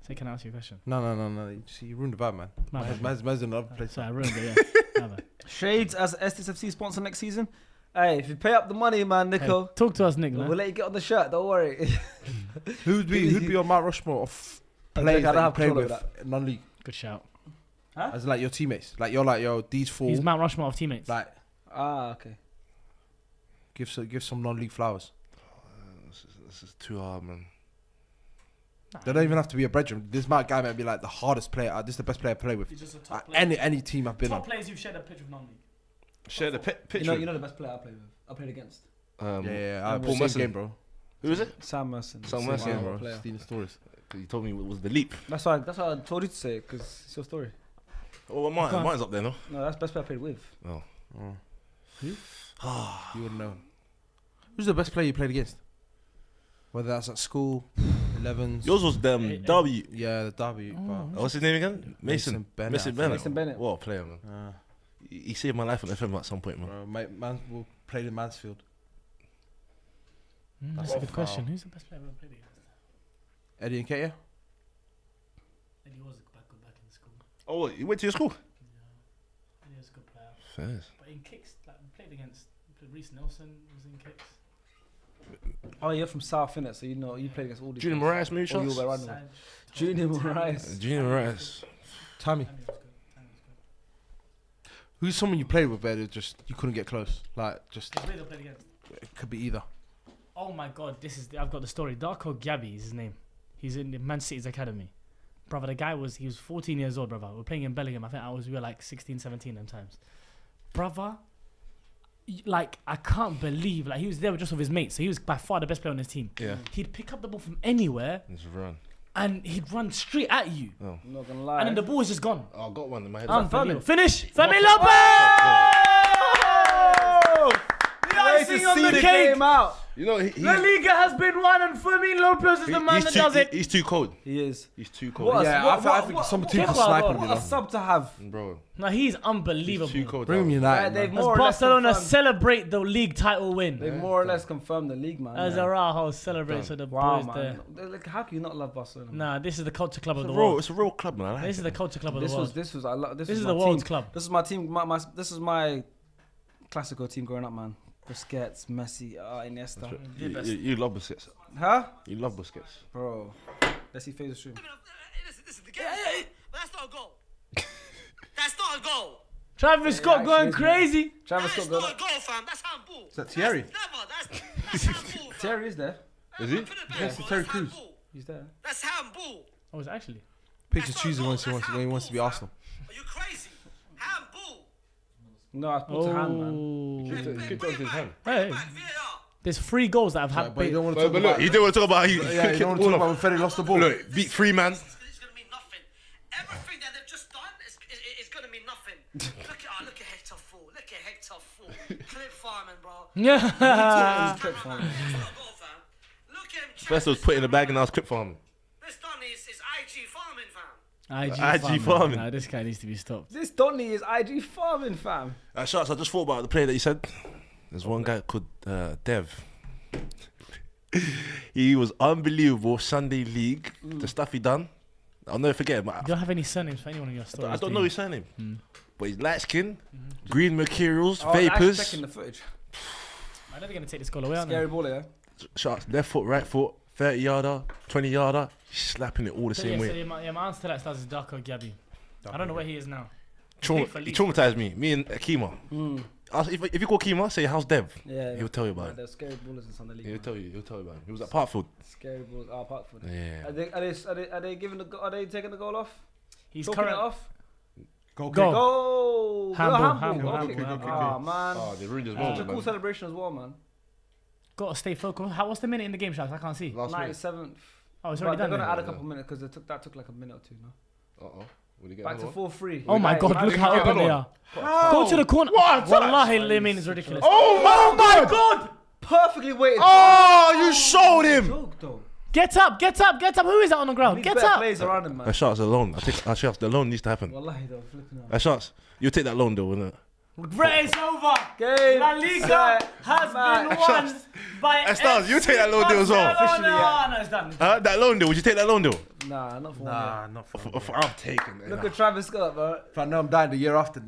Speaker 4: Say, can I ask you a question?
Speaker 1: No. You see, you ruined the vibe, man.
Speaker 4: My bad.
Speaker 1: Man's in another place.
Speaker 4: Sorry, I ruined it. Yeah. My bad.
Speaker 2: Shades as STSFC sponsor next season. Hey, if you pay up the money, man, Nico,
Speaker 4: Hey, talk to us, Nick.
Speaker 2: we'll
Speaker 4: Man.
Speaker 2: let you get on the shirt. Don't worry.
Speaker 1: Who'd be your Mount Rushmore of
Speaker 2: I
Speaker 1: players
Speaker 2: don't
Speaker 1: that you
Speaker 2: have
Speaker 1: played
Speaker 2: control
Speaker 1: with
Speaker 2: over
Speaker 1: non-league?
Speaker 4: Good shout.
Speaker 1: As in, like your teammates. Like you're like, yo, these four.
Speaker 4: He's Mount Rushmore of teammates.
Speaker 1: Like,
Speaker 2: Okay.
Speaker 1: give some non-league flowers.
Speaker 3: this is too hard, man.
Speaker 1: They don't even have to be a brethren. This guy might be like the hardest player. This is the best player I play with.
Speaker 4: He's just a top player.
Speaker 1: Any team I've been on.
Speaker 4: Top players you've shared a pitch with non-league.
Speaker 3: Share the picture.
Speaker 2: You know the best player I played with. I played against.
Speaker 1: Yeah.
Speaker 3: Paul
Speaker 1: Same
Speaker 3: Merson.
Speaker 1: game, bro.
Speaker 3: Who is it?
Speaker 2: Sam Merson.
Speaker 3: Sam
Speaker 1: Same
Speaker 3: Merson,
Speaker 1: game,
Speaker 2: Wow,
Speaker 1: bro.
Speaker 2: player.
Speaker 1: Stealing stories.
Speaker 3: 'Cause you told me it was the leap.
Speaker 2: That's why I told you to say it because it's your story.
Speaker 3: Oh, mine's up there, no?
Speaker 2: No, that's the best player I played with.
Speaker 3: Oh.
Speaker 1: You wouldn't know. Who's the best player you played against? Whether that's at school, 11s.
Speaker 3: Yours was W.
Speaker 1: Yeah, the derby.
Speaker 3: What's his name again? Mason
Speaker 1: Bennett.
Speaker 3: Mason
Speaker 1: I think.
Speaker 3: Bennett.
Speaker 2: Mason Bennett.
Speaker 3: What a player, man. He saved my life on FM at some point, man.
Speaker 1: Bro, man, we'll play in Mansfield.
Speaker 4: That's a good question. Who's the best player I've ever played against?
Speaker 1: Eddie and Katia?
Speaker 4: Eddie was back in school.
Speaker 3: Oh, you went to your school?
Speaker 4: Eddie was a good player.
Speaker 3: Fairs.
Speaker 4: But in kicks, like we played Reece Nelson was in kicks.
Speaker 2: Oh, you're from South, innit? So you know you played against all these.
Speaker 3: Junior
Speaker 2: guys.
Speaker 3: Moraes, maybe
Speaker 2: Or you
Speaker 3: shots?
Speaker 2: were random.
Speaker 4: Sad.
Speaker 2: Junior Moraes.
Speaker 3: Junior Moraes.
Speaker 1: Tammy.
Speaker 4: Tammy was good.
Speaker 1: Who's someone you played with where they just you couldn't get close? Like just
Speaker 4: It's weird I played against.
Speaker 1: it could be either.
Speaker 4: Oh my god, I've got the story. Darko Gabby is his name. He's in Man City's academy. Brother, the guy was 14 years old, brother. We're playing in Bellingham. I think we were like 16, 17 them times. Brother, like I can't believe he was there just with his mates. So he was by far the best player on his team.
Speaker 3: Yeah.
Speaker 4: He'd pick up the ball from anywhere
Speaker 3: Just run.
Speaker 4: and he'd run straight at you.
Speaker 3: Oh.
Speaker 2: I'm not gonna lie.
Speaker 4: And then the ball was just gone.
Speaker 3: Oh, I got one in my head.
Speaker 4: Unbelievable. Finish! Femi
Speaker 2: Oh!
Speaker 4: Lopez! The
Speaker 2: Way to
Speaker 4: icing on
Speaker 2: see
Speaker 4: the
Speaker 2: the
Speaker 4: cake!
Speaker 2: game out.
Speaker 3: You know,
Speaker 4: La Liga has been won, and Fermin Lopez is the man that does it.
Speaker 3: He's too cold.
Speaker 2: He is.
Speaker 3: He's too cold.
Speaker 1: Yeah, I think some team can snipe him, you
Speaker 2: What a
Speaker 1: know.
Speaker 2: sub to have.
Speaker 3: Bro,
Speaker 4: No, he's
Speaker 3: he's
Speaker 4: unbelievable.
Speaker 3: too cold.
Speaker 1: Bring him United,
Speaker 2: They've
Speaker 1: man.
Speaker 4: As
Speaker 2: more or less
Speaker 4: Barcelona
Speaker 2: confirmed-
Speaker 4: celebrate the league title win.
Speaker 2: They've more or less confirmed the league, man.
Speaker 4: As Araujo celebrates with the
Speaker 2: Wow,
Speaker 4: boys there.
Speaker 2: man. Like, how can you not love Barcelona? man?
Speaker 4: Nah, this is the culture club of the
Speaker 3: It's a real,
Speaker 4: world.
Speaker 3: it's a real club, man. I like
Speaker 4: This is
Speaker 3: it.
Speaker 4: the culture club of the
Speaker 2: This
Speaker 4: world.
Speaker 2: was. This
Speaker 4: This
Speaker 2: was
Speaker 4: is
Speaker 2: my
Speaker 4: the world's
Speaker 2: team.
Speaker 4: club.
Speaker 2: This is my team. This is my classical team growing up, man. Busquets, Messi, Iniesta.
Speaker 3: You love Busquets.
Speaker 2: Huh?
Speaker 3: You love Busquets.
Speaker 2: Bro. Let's see phase stream.
Speaker 5: Listen, the game. But that's not a goal. That's not a goal.
Speaker 4: Travis Scott
Speaker 2: actually
Speaker 4: going
Speaker 2: is, man.
Speaker 4: crazy.
Speaker 2: Travis
Speaker 5: That's
Speaker 2: Scott
Speaker 5: not
Speaker 2: going
Speaker 5: a
Speaker 2: up.
Speaker 5: goal, fam. That's handball.
Speaker 1: Is that Thierry?
Speaker 5: That's handball, fam.
Speaker 2: Terry is there.
Speaker 3: Is he?
Speaker 5: Put it back,
Speaker 1: Yes,
Speaker 5: bro.
Speaker 1: Terry
Speaker 5: That's
Speaker 1: Crews.
Speaker 5: handball.
Speaker 2: He's there.
Speaker 5: That's handball.
Speaker 4: Oh, it's actually.
Speaker 1: Picks and
Speaker 5: That's
Speaker 1: chooses
Speaker 5: not a
Speaker 1: when
Speaker 5: goal.
Speaker 1: he wants to be
Speaker 5: That's
Speaker 1: Arsenal.
Speaker 5: Are you crazy? Handball.
Speaker 2: No, I put to hand, man.
Speaker 4: Oh.
Speaker 3: Kicked onto his hand.
Speaker 4: Hey,
Speaker 5: VAR.
Speaker 4: there's 3 goals that have
Speaker 1: Yeah,
Speaker 4: had.
Speaker 1: but you don't want to
Speaker 3: But
Speaker 1: talk
Speaker 3: look,
Speaker 1: about.
Speaker 3: he didn't want to talk about how he
Speaker 1: Yeah, you
Speaker 3: kicked
Speaker 1: don't want
Speaker 3: the
Speaker 1: to
Speaker 3: ball
Speaker 1: talk about
Speaker 3: off.
Speaker 1: when Ferry lost the ball.
Speaker 3: Look, beat 3 man.
Speaker 5: It's going to mean nothing. Everything that they've just done is going to mean nothing. Look at Hector Fool. Look at Hector Fool. Clip farming, bro.
Speaker 4: Yeah.
Speaker 5: That's not a goal, fam. Look at him.
Speaker 3: First it was put in the bag and now it's clip farming.
Speaker 5: This done is IG farming, fam.
Speaker 4: IG
Speaker 3: farming.
Speaker 4: Nah, this guy needs to be stopped.
Speaker 2: This Donny is IG farming, fam.
Speaker 3: Shots, I just thought about the player that you said. There's one guy called Dev. He was unbelievable Sunday League. The stuff he done. I'll never forget him.
Speaker 4: You don't have any surnames for anyone in your story.
Speaker 3: I don't know his surname. But he's light skin, green materials,
Speaker 2: Oh, actually
Speaker 3: vapors.
Speaker 2: checking the footage.
Speaker 4: I know they're going to take this goal away, aren't
Speaker 2: Scary
Speaker 4: they?
Speaker 2: ball, yeah.
Speaker 3: Shots, left foot, right foot, 30 yarder, 20 yarder. Slapping it all the
Speaker 4: So,
Speaker 3: same
Speaker 4: yeah,
Speaker 3: way.
Speaker 4: so my answer to that starts is Darko Gyabi. I don't know where he is now.
Speaker 3: He
Speaker 4: Leaf.
Speaker 3: traumatized me and Akima. If you call Kima, say how's Dev?
Speaker 2: Yeah.
Speaker 3: He'll tell you about it.
Speaker 2: There's scary ballers in Sunday League.
Speaker 3: He'll
Speaker 2: man.
Speaker 3: tell you. He'll tell you about it. He was at Parkfield.
Speaker 2: Scary balls. Parkford.
Speaker 3: Yeah.
Speaker 2: Are they giving the? Are they taking the goal off?
Speaker 4: He's
Speaker 2: Talking it
Speaker 4: current.
Speaker 2: off.
Speaker 1: Go.
Speaker 2: Go.
Speaker 4: Handball.
Speaker 2: Okay.
Speaker 1: Okay.
Speaker 2: Ah, man.
Speaker 3: Oh, they ruined his
Speaker 2: Such a
Speaker 3: moment,
Speaker 2: cool
Speaker 3: man.
Speaker 2: celebration as well, man.
Speaker 4: Got to stay focused. What's the minute in the game, Sharks? I can't see.
Speaker 3: Last minute.
Speaker 2: 97th.
Speaker 4: Oh, it's
Speaker 2: But
Speaker 4: already
Speaker 2: they're
Speaker 4: done.
Speaker 2: gonna
Speaker 4: then.
Speaker 2: add a couple minutes because that took like a minute or two. No.
Speaker 3: Uh-oh. Will he get
Speaker 2: Back to
Speaker 3: another one?
Speaker 2: 4-3.
Speaker 4: Oh my God! Look how open they are. Go to the corner.
Speaker 1: What?
Speaker 4: Wallahi, Lamine is ridiculous.
Speaker 1: Oh my God!
Speaker 2: Perfectly weighted.
Speaker 3: Oh, you showed him.
Speaker 2: Joke though.
Speaker 4: Get up! Get up! Get up! Who is that on the ground?
Speaker 2: Need
Speaker 4: Get
Speaker 2: better
Speaker 4: up!
Speaker 2: Plays around him, man.
Speaker 3: Shots alone. I think shots. The loan needs to happen.
Speaker 2: Wallahi though, flipping out.
Speaker 3: Shots. You take that loan though, wouldn't it?
Speaker 4: It's over.
Speaker 2: Game.
Speaker 4: La Liga
Speaker 2: set,
Speaker 4: has
Speaker 2: match.
Speaker 4: been won by.
Speaker 3: Stars, you take that loan deal as well.
Speaker 2: Officially, yeah.
Speaker 4: No, it's done.
Speaker 3: That loan deal. Would you take that loan deal?
Speaker 2: Nah, not for one.
Speaker 1: Nah, not for.
Speaker 3: I'm taking it.
Speaker 2: Look at Travis Scott, bro.
Speaker 1: If I know I'm dying the year after.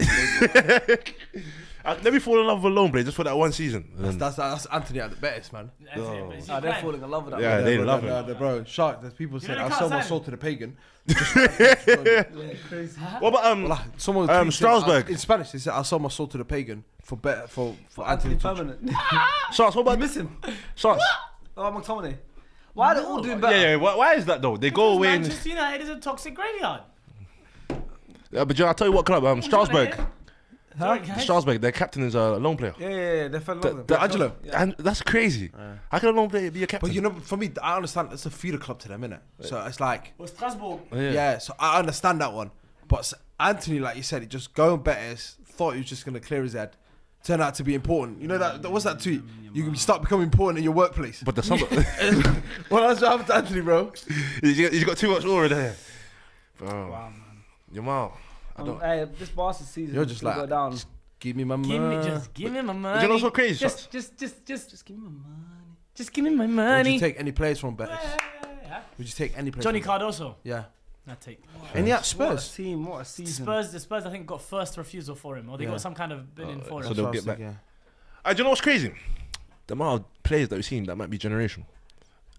Speaker 3: Let me fall in love with a loan play just for that one season. And then-
Speaker 1: That's Anthony at the best, man.
Speaker 2: Ah, they're falling in love with that.
Speaker 3: Yeah,
Speaker 2: man.
Speaker 3: they
Speaker 1: bro,
Speaker 3: love
Speaker 1: no,
Speaker 3: it.
Speaker 1: no, bro. Shark. There's people saying
Speaker 4: know
Speaker 1: I
Speaker 4: they
Speaker 1: sold
Speaker 4: can't
Speaker 1: my
Speaker 4: sign
Speaker 1: soul to the pagan.
Speaker 2: Yeah, crazy.
Speaker 3: What about
Speaker 1: Well, someone
Speaker 3: Um,
Speaker 1: tweeted,
Speaker 3: Strasbourg.
Speaker 1: in Spanish. They said I sold my soul to the pagan for better for
Speaker 2: Anthony
Speaker 1: Anthony.
Speaker 2: permanent.
Speaker 3: shots? What
Speaker 2: You
Speaker 3: about
Speaker 2: miss him.
Speaker 3: shots?
Speaker 2: Oh, McTominay. Why are they all doing better?
Speaker 3: Yeah, yeah. Why is that though? They go away and.
Speaker 4: Manchester United is a toxic graveyard.
Speaker 3: But I'll tell you what club. Strasbourg.
Speaker 4: Sorry, guys.
Speaker 3: Strasbourg. Their captain is a loan player.
Speaker 2: Yeah, they fell in love with him.
Speaker 1: The Angelo.
Speaker 2: Yeah.
Speaker 3: And that's crazy. How can a loan player be a captain?
Speaker 1: But you know, for me, I understand it's a feeder club to them, innit? So it's like,
Speaker 4: Well, Strasbourg.
Speaker 1: yeah. So I understand that one. But Anthony, like you said, he just going better. Thought he was just gonna clear his head. Turned out to be important. You know that what's that tweet? You can start becoming important in your workplace.
Speaker 3: But there's some.
Speaker 1: Well, that's what happened to Anthony, bro.
Speaker 3: He's got too much aura there. Bro.
Speaker 2: Wow, man.
Speaker 3: Yamal. I don't.
Speaker 2: Hey, this Barca season
Speaker 1: You're
Speaker 2: is
Speaker 1: just
Speaker 2: gonna
Speaker 1: like,
Speaker 2: go down.
Speaker 1: just give me my money.
Speaker 4: Give me my money.
Speaker 3: Do you know what's so crazy?
Speaker 4: Just give me my money. Just give me my
Speaker 1: Would
Speaker 4: money.
Speaker 1: you take any players from Betis?
Speaker 4: Yeah.
Speaker 1: Would you take any players?
Speaker 4: Johnny
Speaker 1: from
Speaker 4: Cardoso.
Speaker 1: Yeah.
Speaker 4: I'd take.
Speaker 1: Any at
Speaker 2: What a
Speaker 1: Spurs?
Speaker 2: team, what a season.
Speaker 4: The Spurs, I think, got first refusal for him, or they
Speaker 1: Yeah.
Speaker 4: got some kind of bidding for
Speaker 3: so
Speaker 4: him.
Speaker 3: they'll
Speaker 1: That's
Speaker 3: get
Speaker 1: what I was
Speaker 3: back.
Speaker 1: thinking,
Speaker 3: Do you know what's crazy? The amount of players that we've seen that might be generational.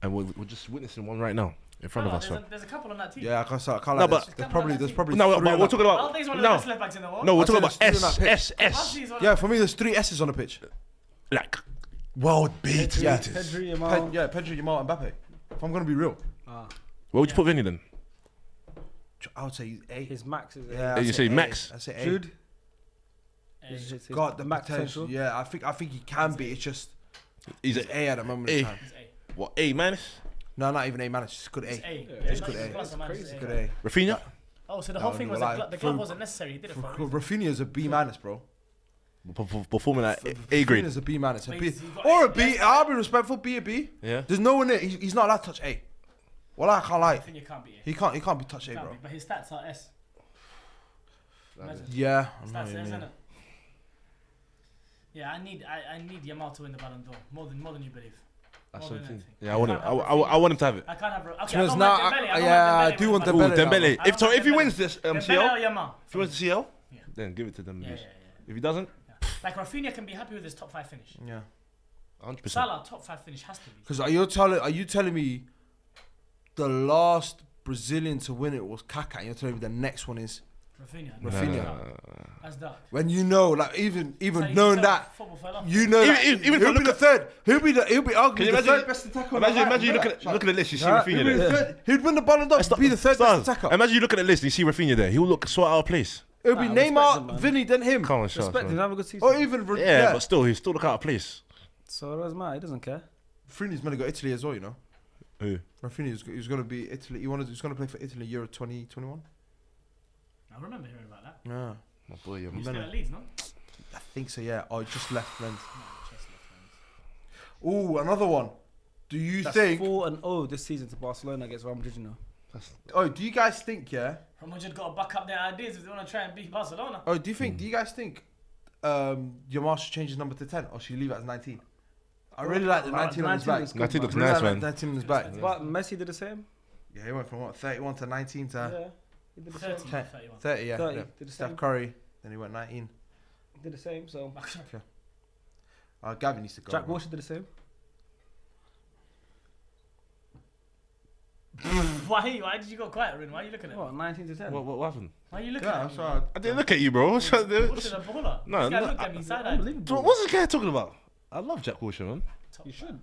Speaker 3: And we're just witnessing one right now in front of us. fam.
Speaker 4: There's a couple on that team.
Speaker 1: Yeah, I can't. I can't.
Speaker 3: No,
Speaker 1: like,
Speaker 3: but-
Speaker 1: there's probably.
Speaker 3: No,
Speaker 1: three
Speaker 3: but
Speaker 1: on
Speaker 3: we're
Speaker 1: that-
Speaker 3: talking
Speaker 4: I
Speaker 3: about.
Speaker 4: don't think he's one of the
Speaker 3: No,
Speaker 4: best left backs in the world.
Speaker 3: no, we're
Speaker 1: I'd
Speaker 3: talking
Speaker 1: say
Speaker 3: about
Speaker 1: there's three on that
Speaker 3: S.
Speaker 4: He's one of
Speaker 1: Yeah, for me, there's 3 S's on the pitch.
Speaker 3: Like, world beaters.
Speaker 1: Yeah.
Speaker 2: Pedri, Yamal.
Speaker 1: Pedri, Yamal, and Mbappe. If I'm gonna be real,
Speaker 3: Where would you put Vinny then?
Speaker 1: I would say he's A.
Speaker 2: His max is
Speaker 1: Yeah,
Speaker 3: You
Speaker 1: I'd
Speaker 3: say
Speaker 1: A.
Speaker 3: Max?
Speaker 1: I say A.
Speaker 2: Jude.
Speaker 4: He's
Speaker 2: His
Speaker 1: Got the
Speaker 2: max
Speaker 1: potential.
Speaker 2: potential.
Speaker 1: Yeah, I think he can be. It's just
Speaker 3: He's
Speaker 1: he's A at the moment in
Speaker 3: A.
Speaker 1: time.
Speaker 3: What, A minus?
Speaker 1: No, not even A man. It's just good A.
Speaker 4: It's
Speaker 1: good A.
Speaker 4: crazy.
Speaker 1: Good A.
Speaker 3: Rafinha?
Speaker 4: Oh, so the whole thing was
Speaker 1: like,
Speaker 4: the glove wasn't necessary. He did it for a reason.
Speaker 1: Rafinha's a B minus, bro.
Speaker 3: Performing at A grade.
Speaker 1: Rafinha's a B man. It's a
Speaker 4: But
Speaker 1: B
Speaker 4: he's got
Speaker 1: or a
Speaker 4: A.
Speaker 1: B. I'll be respectful. B a B.
Speaker 3: Yeah.
Speaker 1: There's no one there. He's not allowed to touch A. Well, I can't lie.
Speaker 4: Rafinha can't be A.
Speaker 1: He can't be touch A,
Speaker 4: Can't
Speaker 1: bro.
Speaker 4: be, but his stats are S. Imagine.
Speaker 1: Yeah. I know
Speaker 4: Stats
Speaker 1: what
Speaker 4: S,
Speaker 1: you
Speaker 4: isn't
Speaker 1: mean.
Speaker 4: it? Yeah, I need Yamal to win the Ballon d'Or more than you believe.
Speaker 3: That's
Speaker 4: More than
Speaker 3: something.
Speaker 4: anything.
Speaker 3: Yeah, I want him.
Speaker 4: can't have
Speaker 3: I want him to have it.
Speaker 4: I can't have. Okay,
Speaker 1: Because
Speaker 4: I don't
Speaker 1: now,
Speaker 4: want Dembele.
Speaker 1: I do want
Speaker 3: Ooh,
Speaker 1: Dembele.
Speaker 3: Dembele.
Speaker 4: I don't want
Speaker 3: If he
Speaker 4: Dembele.
Speaker 3: wins this
Speaker 4: Dembele or
Speaker 3: CL,
Speaker 4: Yamal.
Speaker 3: if he wins the CL,
Speaker 4: Yeah.
Speaker 3: then give it to Dembele.
Speaker 4: Yeah.
Speaker 3: If he doesn't,
Speaker 4: Like Rafinha can be happy with his top 5 finish.
Speaker 1: Yeah.
Speaker 3: 100%.
Speaker 4: Salah top 5 finish has to be.
Speaker 1: Because are you telling me the last Brazilian to win it was Kaká, and you're telling me the next one is
Speaker 4: Rafinha.
Speaker 1: Rafinha?
Speaker 4: That's dark.
Speaker 1: When you know, like even
Speaker 4: So
Speaker 1: knowing
Speaker 4: so
Speaker 1: that,
Speaker 4: football fell off.
Speaker 1: you know,
Speaker 3: Even
Speaker 1: he'll
Speaker 3: if I
Speaker 1: be
Speaker 3: look
Speaker 1: the
Speaker 3: at-
Speaker 1: third. He'll be arguably
Speaker 3: Can you
Speaker 1: the
Speaker 3: imagine?
Speaker 1: third best attacker. on the
Speaker 3: Imagine
Speaker 1: night.
Speaker 3: you look at the list. You see Rafinha
Speaker 1: He'll be the
Speaker 3: there.
Speaker 1: third. He'd win the Ballon d'Or. Be the third
Speaker 3: Stars.
Speaker 1: best attacker.
Speaker 3: Imagine you look at the list and you see Rafinha there. He will look so out of place.
Speaker 1: It'll be
Speaker 2: Nah, respect him,
Speaker 1: Neymar,
Speaker 2: man.
Speaker 1: Vinny, then him,
Speaker 3: Come on, Charles.
Speaker 2: Respect him.
Speaker 3: man.
Speaker 2: Have a good season.
Speaker 1: or even
Speaker 3: Yeah, but still, he still look out of place.
Speaker 2: So it doesn't matter. He doesn't care.
Speaker 1: Rafinha's meant to go Italy as well. You know,
Speaker 3: Who?
Speaker 1: Rafinha's he's going to be Italy. He's going to play for Italy Euro 2021.
Speaker 4: I remember hearing about that.
Speaker 1: Yeah,
Speaker 3: My boy, yeah.
Speaker 4: He's still at Leeds, no?
Speaker 1: I think so. Yeah. Oh, he just left friends.
Speaker 4: No, just left, man.
Speaker 1: Ooh, another one. Do you
Speaker 2: That's
Speaker 1: think?
Speaker 2: 4-0 this season to Barcelona against Real Madrid. You know.
Speaker 1: Oh, do you guys think? Yeah.
Speaker 4: Real Madrid got to back up their ideas if they want to try and beat Barcelona.
Speaker 1: Oh, do you guys think Yamal should change his number to 10 or should he leave it as 19? I really like the 19 on his
Speaker 2: 19
Speaker 1: back.
Speaker 2: is good,
Speaker 3: 19
Speaker 2: man.
Speaker 3: looks
Speaker 1: Really
Speaker 3: nice,
Speaker 1: like
Speaker 3: man.
Speaker 1: 19 on his back.
Speaker 2: But Messi did the same.
Speaker 1: Yeah, he went from what 31 to 19 to
Speaker 2: Yeah. He did the same.
Speaker 4: 30,
Speaker 1: 10.
Speaker 4: 31.
Speaker 1: 30. Yeah.
Speaker 2: 30,
Speaker 1: yeah.
Speaker 2: did the
Speaker 1: Steph
Speaker 2: same.
Speaker 1: Curry. Then he went 19.
Speaker 2: Did the same. So
Speaker 1: Gavin needs to go.
Speaker 2: Jack
Speaker 1: man.
Speaker 2: Wilshere did the same.
Speaker 4: Why did you go quiet, Rin? Why are you looking at me?
Speaker 2: What? 19 to 10.
Speaker 3: What happened?
Speaker 4: Why are you looking
Speaker 1: Yeah,
Speaker 4: at
Speaker 1: that's
Speaker 4: me?
Speaker 1: right.
Speaker 3: I didn't look at you, bro. What's
Speaker 4: Wilshere the baller.
Speaker 3: No,
Speaker 4: This guy
Speaker 3: no,
Speaker 4: looked at me side-eyed.
Speaker 2: Unbelievable.
Speaker 3: What's this guy talking about? I love Jack Wilshere, man.
Speaker 2: You should.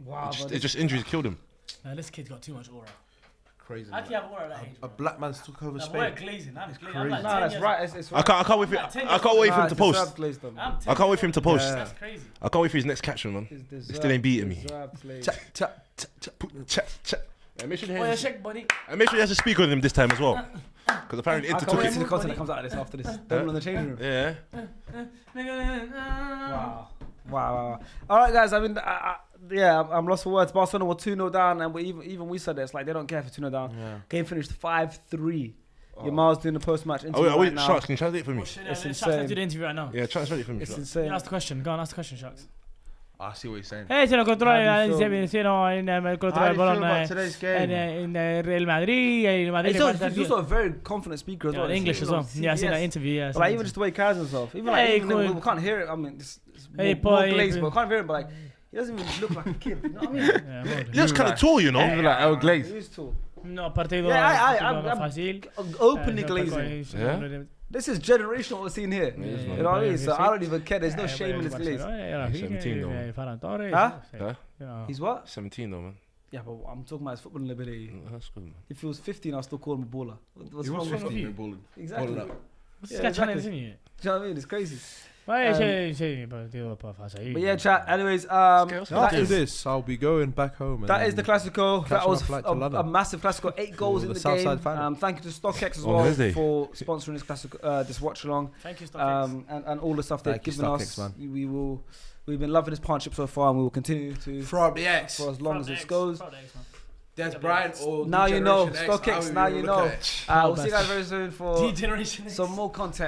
Speaker 2: Wow.
Speaker 3: It's just injuries killed him.
Speaker 4: Nah, this kid's got too much aura.
Speaker 1: Crazy.
Speaker 4: How can you have aura at that age,
Speaker 1: A
Speaker 4: bro?
Speaker 1: black man's took over
Speaker 4: Nah, we're
Speaker 1: Spain.
Speaker 4: glazing. I'm glazing.
Speaker 1: crazy.
Speaker 4: I'm like
Speaker 2: Nah,
Speaker 4: 10
Speaker 2: that's
Speaker 4: years
Speaker 2: right.
Speaker 4: old.
Speaker 2: It's
Speaker 3: I
Speaker 2: right.
Speaker 3: can't wait for
Speaker 4: Nah, 10
Speaker 3: I can't wait for him to
Speaker 2: Nah,
Speaker 3: post.
Speaker 2: deserved glazed, though, man.
Speaker 4: I'm 10
Speaker 3: I can't wait for him to post.
Speaker 1: Yeah.
Speaker 4: That's crazy.
Speaker 3: I can't wait for his next catch, man.
Speaker 2: It's
Speaker 3: He still ain't beating me.
Speaker 2: deserved glazed.
Speaker 3: Check. And make sure
Speaker 4: Oh, yeah, shake, buddy.
Speaker 3: he has to speak on him this time as well. Because apparently
Speaker 2: I
Speaker 3: Inter
Speaker 2: can't
Speaker 3: took
Speaker 2: wait
Speaker 3: it.
Speaker 2: to see the content that comes out of this after this. Them in the changing room.
Speaker 3: Yeah.
Speaker 2: Wow. All right, guys. I mean, I'm lost for words. Barcelona were 2-0 down, and even we said it. It's like they don't care for 2-0 down.
Speaker 1: Yeah.
Speaker 2: Game finished 5-3. Yamal's doing the post-match interview
Speaker 3: Oh,
Speaker 2: right
Speaker 3: wait,
Speaker 2: now.
Speaker 3: Sharks, can you translate for me?
Speaker 2: It's
Speaker 4: Sharks,
Speaker 2: insane.
Speaker 4: let's do the interview right now.
Speaker 3: Yeah, translate it for me.
Speaker 2: It's
Speaker 3: Sharks.
Speaker 2: insane.
Speaker 4: Yeah, ask the question. Go on, ask the question, Sharks.
Speaker 1: I see what you're saying.
Speaker 4: Se lo controla
Speaker 2: How do you feel?
Speaker 4: in el
Speaker 1: How do you feel about today's game?
Speaker 4: in Real Madrid. El Madrid
Speaker 2: He's also a very confident speaker as well.
Speaker 4: English as well. Yeah, I seen that interview. Yeah,
Speaker 2: But like, even just the way he carries himself. Even like,
Speaker 4: Hey,
Speaker 2: even
Speaker 4: cool.
Speaker 2: we can't hear it. I mean, it's
Speaker 4: Hey,
Speaker 2: more
Speaker 4: boy,
Speaker 2: glazed,
Speaker 4: hey,
Speaker 2: but we can't hear him. But like, he doesn't even look like a kid. You know what I mean?
Speaker 3: He looks kind of tall, you know.
Speaker 1: Even like El Glaze.
Speaker 2: He is tall.
Speaker 4: No, partido
Speaker 2: I'm
Speaker 4: fácil.
Speaker 2: openly glazing.
Speaker 3: Yeah?
Speaker 2: This is generational what we're seeing here.
Speaker 3: It is, man.
Speaker 2: You know what I mean? So I don't even care. There's no shame in this glaze.
Speaker 3: He's 17 though.
Speaker 2: Huh?
Speaker 3: Yeah?
Speaker 2: He's what?
Speaker 3: 17 though, man.
Speaker 2: Yeah, but I'm talking about his footballing ability.
Speaker 3: That's good, man.
Speaker 2: If he was 15, I'll still call him a baller. What's
Speaker 1: He was
Speaker 2: wrong with
Speaker 1: 15
Speaker 2: you?
Speaker 1: and balling.
Speaker 2: Exactly.
Speaker 1: Balling up.
Speaker 2: Yeah, exactly. Do
Speaker 4: exactly.
Speaker 2: you know what I mean? It's crazy.
Speaker 4: Sí, partido fácil.
Speaker 2: But yeah, chat. Anyways,
Speaker 1: After
Speaker 2: that is
Speaker 1: this, I'll be going back home.
Speaker 2: That is the Classico. That
Speaker 1: catching
Speaker 2: was
Speaker 1: a flight to
Speaker 2: a
Speaker 1: London.
Speaker 2: massive Classico. 8 goals
Speaker 1: For
Speaker 2: in
Speaker 1: the
Speaker 2: the
Speaker 1: Southside
Speaker 2: game.
Speaker 1: final.
Speaker 2: Thank you to StockX as
Speaker 3: On
Speaker 2: well
Speaker 3: Wednesday.
Speaker 2: for sponsoring this Classico, this watch along,
Speaker 4: Thank you, StockX.
Speaker 2: and all the stuff they've
Speaker 1: Thank you,
Speaker 2: given
Speaker 1: StockX,
Speaker 2: us.
Speaker 1: man.
Speaker 2: We've been loving this partnership so far, and we will continue to
Speaker 1: From the X.
Speaker 2: for as long as it goes.
Speaker 1: Des Bryant or
Speaker 2: Now you know,
Speaker 1: Generation X,
Speaker 2: StockX.
Speaker 1: however
Speaker 2: Now
Speaker 1: you
Speaker 2: you
Speaker 1: look
Speaker 2: know.
Speaker 1: at it.
Speaker 2: We'll see you guys very soon for
Speaker 4: D-Generation X.
Speaker 2: some more content.